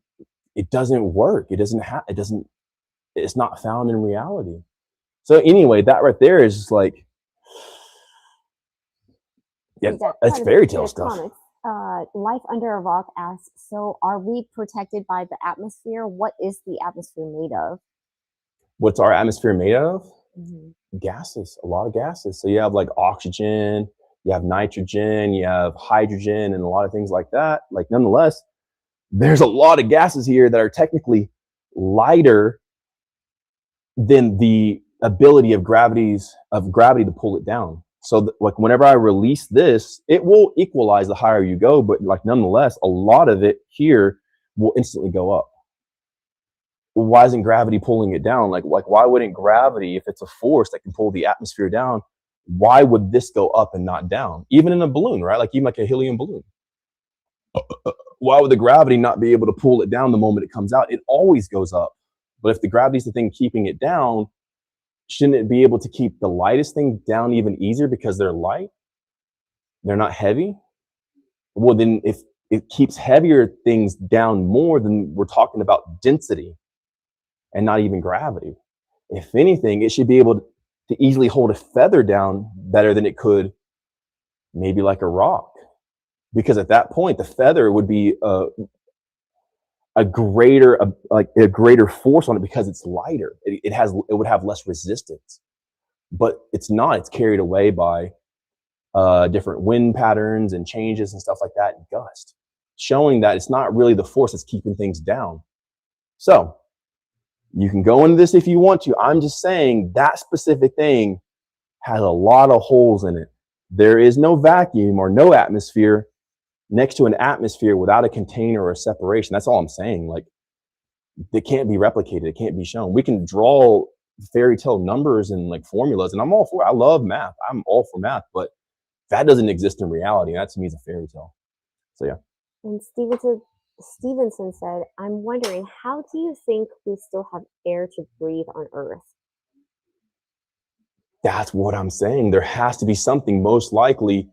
it doesn't work. It's not found in reality. So anyway, that right there is just like, yeah, that's fairy tale stuff. Life Under a Rock asks, so are we protected by the atmosphere? What is the atmosphere made of? What's our atmosphere made of? Mm-hmm. Gases, a lot of gases. So you have like oxygen, you have nitrogen, you have hydrogen, and a lot of things like that. Like, nonetheless, there's a lot of gases here that are technically lighter than the ability of gravity to pull it down. So like, whenever I release this, it will equalize the higher you go, but like, nonetheless, a lot of it here will instantly go up. Why isn't gravity pulling it down? Like why wouldn't gravity, if it's a force that can pull the atmosphere down, why would this go up and not down? Even in a balloon, right? Like, even like a helium balloon. Why would the gravity not be able to pull it down the moment it comes out? It always goes up. But if the gravity is the thing keeping it down, shouldn't it be able to keep the lightest thing down even easier because they're light? They're not heavy? Well, then if it keeps heavier things down more, then we're talking about density and not even gravity. If anything, it should be able to easily hold a feather down better than it could maybe like a rock. Because at that point, the feather would be a greater force on it because it's lighter. It would have less resistance, but it's not. It's carried away by different wind patterns and changes and stuff like that, and gust, showing that it's not really the force that's keeping things down. So you can go into this if you want to. I'm just saying that specific thing has a lot of holes in it. There is no vacuum or no atmosphere next to an atmosphere without a container or a separation. That's all I'm saying. Like, it can't be replicated. It can't be shown. We can draw fairy tale numbers and like formulas, and I'm all for it. I love math. I'm all for math, but that doesn't exist in reality. That to me is a fairy tale. So yeah. And Stevenson said, I'm wondering, how do you think we still have air to breathe on Earth? That's what I'm saying. There has to be something most likely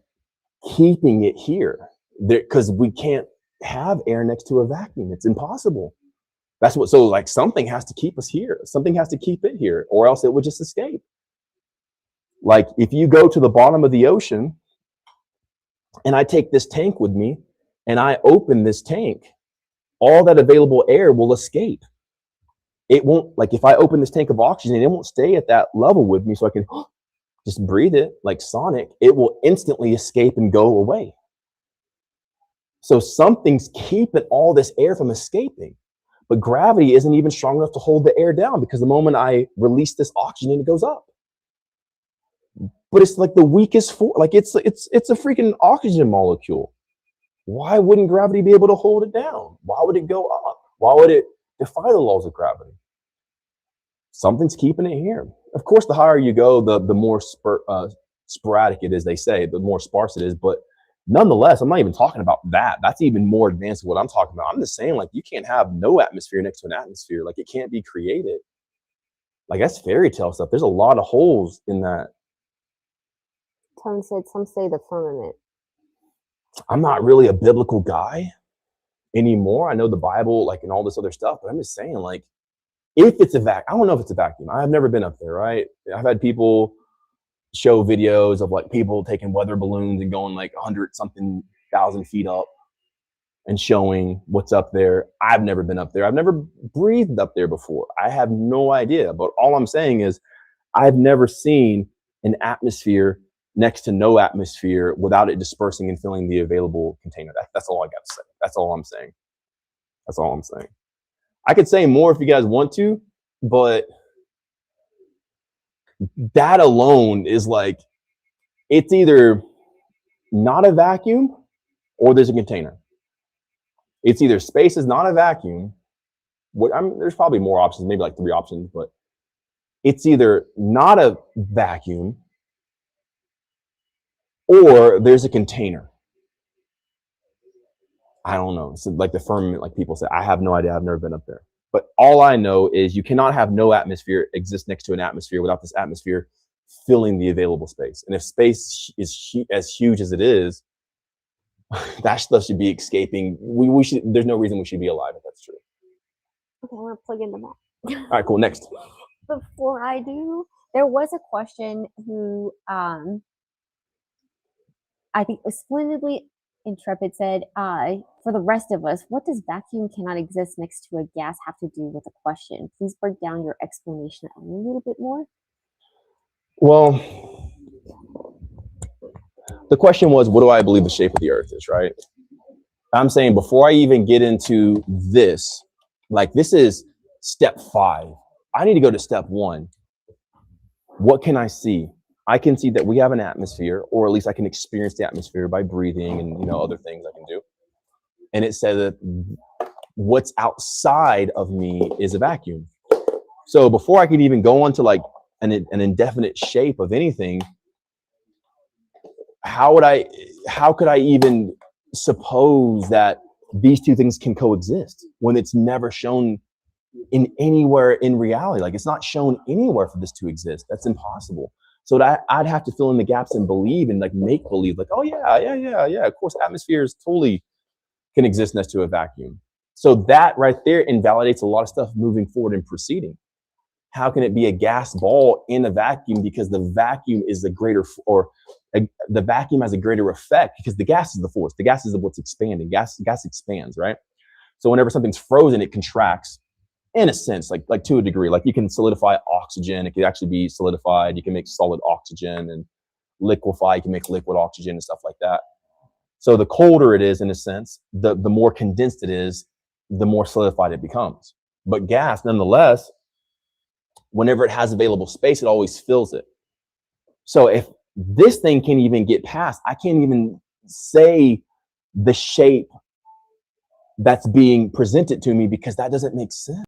keeping it here, because we can't have air next to a vacuum. It's impossible. That's what, so like something has to keep us here. Something has to keep it here, or else it would just escape. Like if you go to the bottom of the ocean and I take this tank with me and I open this tank, all that available air will escape. It won't, like if I open this tank of oxygen, it won't stay at that level with me so I can just breathe it like Sonic. It will instantly escape and go away. So something's keeping all this air from escaping. But gravity isn't even strong enough to hold the air down, because the moment I release this oxygen, it goes up. But it's like the weakest force, like it's a freaking oxygen molecule. Why wouldn't gravity be able to hold it down? Why would it go up? Why would it defy the laws of gravity? Something's keeping it here. Of course, the higher you go, the more sporadic it is, they say, the more sparse it is. But nonetheless, I'm not even talking about that. That's even more advanced than what I'm talking about. I'm just saying, like, you can't have no atmosphere next to an atmosphere. Like, it can't be created. Like, that's fairy tale stuff. There's a lot of holes in that. Tone said, some say the firmament. I'm not really a biblical guy anymore. I know the Bible, like, and all this other stuff, but I'm just saying, like, if it's a vacuum, I don't know if it's a vacuum. I've never been up there, right? I've had people show videos of like people taking weather balloons and going like 100-something thousand feet up and showing what's up there. I've never been up there. I've never breathed up there before. I have no idea. But all I'm saying is I've never seen an atmosphere next to no atmosphere without it dispersing and filling the available container. That's all I got to say. That's all I'm saying. That's all I'm saying. I could say more if you guys want to, but that alone is like, it's either not a vacuum or there's a container. It's either space is not a vacuum. There's probably more options, maybe like 3 options, but it's either not a vacuum or there's a container. I don't know. It's like the firmament, like people say. I have no idea. I've never been up there. But all I know is you cannot have no atmosphere exist next to an atmosphere without this atmosphere filling the available space. And if space is as huge as it is, that stuff should be escaping. We should. There's no reason we should be alive if that's true. Okay, I want to plug in the map. All right, cool. Next. Before I do, there was a question who I think splendidly intrepid said, for the rest of us, what does vacuum cannot exist next to a gas have to do with the question? Please break down your explanation a little bit more. Well, the question was, what do I believe the shape of the earth is, right? I'm saying before I even get into this, like this is step 5. I need to go to step 1. What can I see? I can see that we have an atmosphere, or at least I can experience the atmosphere by breathing and other things I can do. And it said that what's outside of me is a vacuum. So before I could even go on to like an indefinite shape of anything, how could I even suppose that these two things can coexist when it's never shown in anywhere in reality. Like it's not shown anywhere for this to exist. That's impossible. So that I'd have to fill in the gaps and believe and like make believe like, oh yeah. Of course, atmospheres totally can exist next to a vacuum. So that right there invalidates a lot of stuff moving forward and proceeding. How can it be a gas ball in a vacuum? Because the vacuum is the greater, the vacuum has a greater effect because the gas is the force. The gas is what's expanding. Gas expands, right? So whenever something's frozen, it contracts in a sense, like to a degree. Like you can solidify oxygen. It could actually be solidified. You can make solid oxygen and liquefy. You can make liquid oxygen and stuff like that. So the colder it is, in a sense, the more condensed it is, the more solidified it becomes. But gas, nonetheless, whenever it has available space, it always fills it. So if this thing can't even get past, I can't even say the shape that's being presented to me because that doesn't make sense.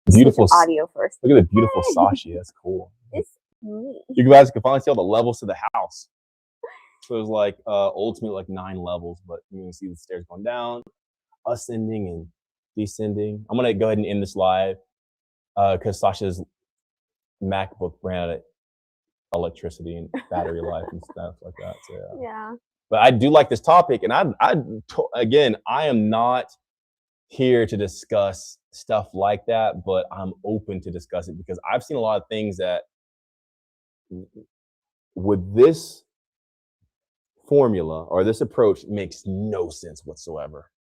Beautiful. Audio first. Look at the beautiful Sashi. That's cool. It's me. You guys can finally see all the levels to the house. So there's like ultimately like 9 levels, but you can see the stairs going down, ascending and descending. I'm gonna go ahead and end this live because Sasha's MacBook ran out of electricity and battery life and stuff like that. So Yeah. But I do like this topic, and again, I am not here to discuss stuff like that, but I'm open to discuss it because I've seen a lot of things that with this formula or this approach makes no sense whatsoever.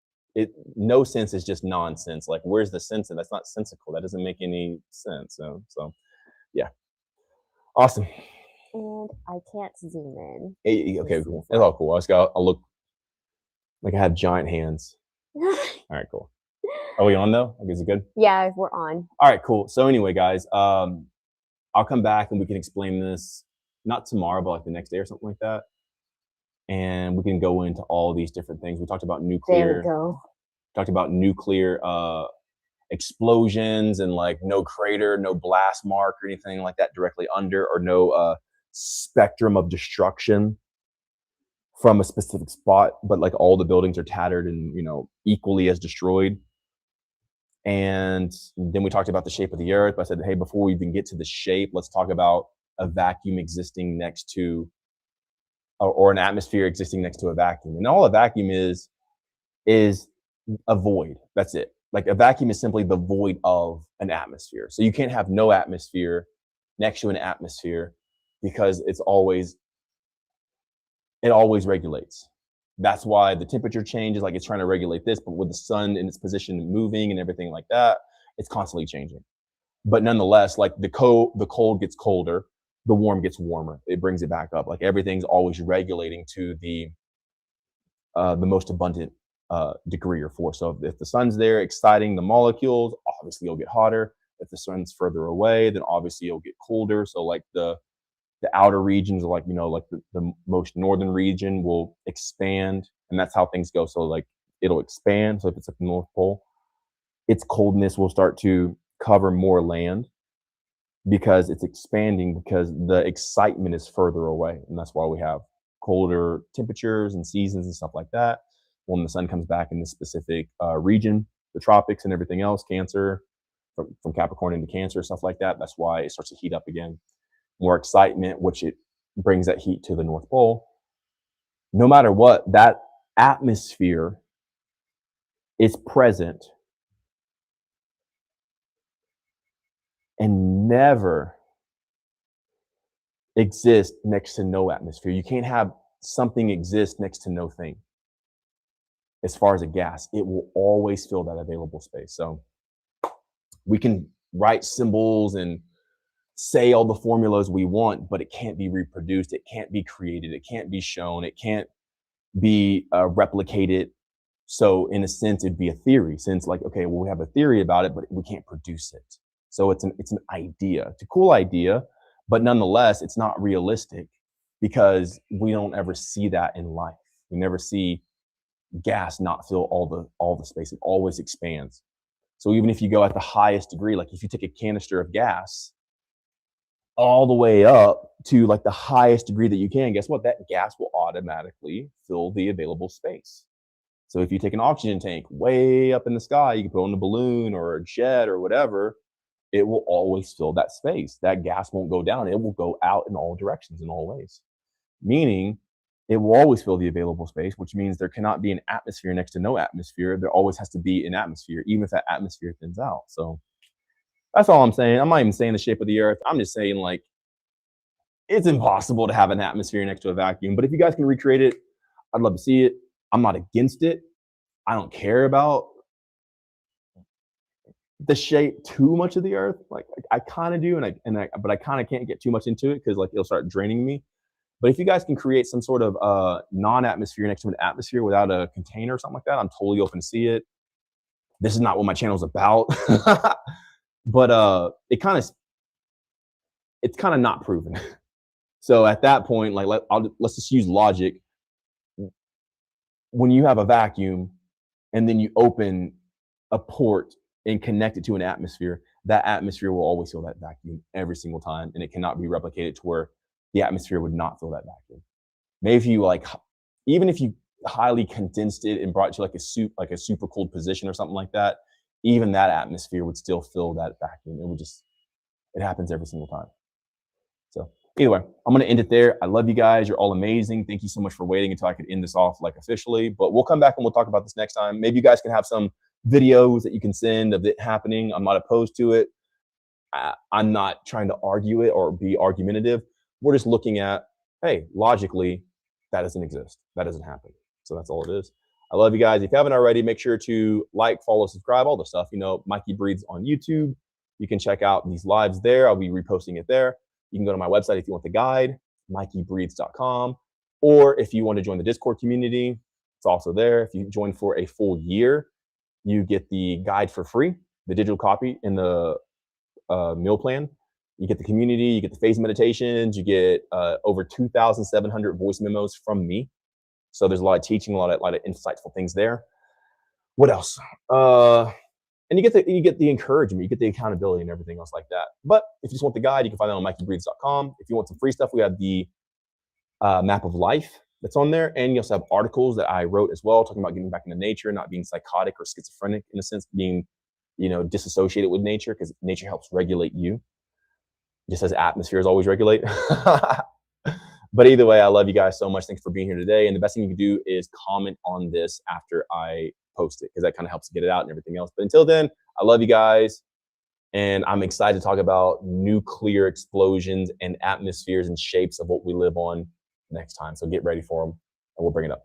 No sense is just nonsense. Like, where's the sense? And that's not sensical. That doesn't make any sense. So yeah, awesome. And I can't zoom in. Hey, okay, cool. That's all cool. I'll look like I have giant hands. All right, cool. Are we on though? Like, is it good? Yeah, we're on. All right, cool. So anyway, guys, I'll come back and we can explain this not tomorrow, but like the next day or something like that. And we can go into all these different things. We talked about nuclear. There we go. Talked about nuclear explosions and like no crater, no blast mark or anything like that directly under, or no spectrum of destruction from a specific spot, but like all the buildings are tattered and, you know, equally as destroyed. And then we talked about the shape of the earth. I said, hey, before we even get to the shape, let's talk about a vacuum existing next to, or an atmosphere existing next to a vacuum. And all a vacuum is a void. That's it. Like, a vacuum is simply the void of an atmosphere. So you can't have no atmosphere next to an atmosphere because it always regulates. That's why the temperature changes, like it's trying to regulate this, but with the sun in its position moving and everything like that, it's constantly changing. But nonetheless, like the cold gets colder, the warm gets warmer. It brings it back up. Like, everything's always regulating to the most abundant degree or force. So if the sun's there exciting the molecules, obviously you'll get hotter. If the sun's further away, then obviously you'll get colder. So like the outer regions, like, you know, like the most northern region will expand, and that's how things go. So like it'll expand. So if it's at the North Pole, its coldness will start to cover more land because it's expanding, because the excitement is further away. And that's why we have colder temperatures and seasons and stuff like that. When the sun comes back in this specific region, the tropics and everything else, Cancer, from Capricorn into Cancer, stuff like that, that's why it starts to heat up again. More excitement, which it brings that heat to the North Pole. No matter what, that atmosphere is present and never exist next to no atmosphere. You can't have something exist next to no thing. As far as a gas, it will always fill that available space. So we can write symbols and say all the formulas we want, but it can't be reproduced. It can't be created. It can't be shown. It can't be replicated. So in a sense, it'd be a theory, since like, okay, well, we have a theory about it, but we can't produce it. So it's an idea. It's a cool idea, but nonetheless, it's not realistic because we don't ever see that in life. We never see gas not fill all the space. It always expands. So even if you go at the highest degree, like if you take a canister of gas all the way up to like the highest degree that you can, guess what? That gas will automatically fill the available space. So if you take an oxygen tank way up in the sky, you can put on a balloon or a jet or whatever, it will always fill that space. That gas won't go down. It will go out in all directions, in all ways. Meaning it will always fill the available space, which means there cannot be an atmosphere next to no atmosphere. There always has to be an atmosphere, even if that atmosphere thins out. So that's all I'm saying. I'm not even saying the shape of the earth. I'm just saying, like, it's impossible to have an atmosphere next to a vacuum. But if you guys can recreate it, I'd love to see it. I'm not against it. I don't care about the shape too much of the earth. Like, I kind of do, but I kind of can't get too much into it because like it'll start draining me. But if you guys can create some sort of non-atmosphere next to an atmosphere without a container or something like that, I'm totally open to see it. This is not what my channel's about. But it's kind of not proven. So at that point, like let's just use logic. When you have a vacuum and then you open a port and connect it to an atmosphere, that atmosphere will always feel that vacuum every single time, and it cannot be replicated to where the atmosphere would not feel that vacuum. Maybe if you even if you highly condensed it and brought it to like a super cold position or something like that, even that atmosphere would still fill that vacuum. It happens every single time. So anyway, I'm going to end it there. I love you guys. You're all amazing. Thank you so much for waiting until I could end this off officially, but we'll come back and we'll talk about this next time. Maybe you guys can have some videos that you can send of it happening. I'm not opposed to it. I'm not trying to argue it or be argumentative. We're just looking at, hey, logically, that doesn't exist. That doesn't happen. So that's all it is. I love you guys. If you haven't already, make sure to like, follow, subscribe, all the stuff. Mikey Breathes on YouTube. You can check out these lives there. I'll be reposting it there. You can go to my website if you want the guide, MikeyBreathes.com. Or if you want to join the Discord community, it's also there. If you join for a full year, you get the guide for free, the digital copy in the meal plan. You get the community, you get the phase meditations, you get over 2,700 voice memos from me. So there's a lot of teaching, a lot of insightful things there. What else? And you get the encouragement, you get the accountability and everything else like that. But if you just want the guide, you can find that on MikeyBreathes.com. If you want some free stuff, we have the map of life that's on there. And you also have articles that I wrote as well, talking about getting back into nature, not being psychotic or schizophrenic in a sense, being, disassociated with nature, because nature helps regulate you, just as atmospheres always regulate. But either way, I love you guys so much. Thanks for being here today. And the best thing you can do is comment on this after I post it, because that kind of helps get it out and everything else. But until then, I love you guys. And I'm excited to talk about nuclear explosions and atmospheres and shapes of what we live on next time. So get ready for them and we'll bring it up.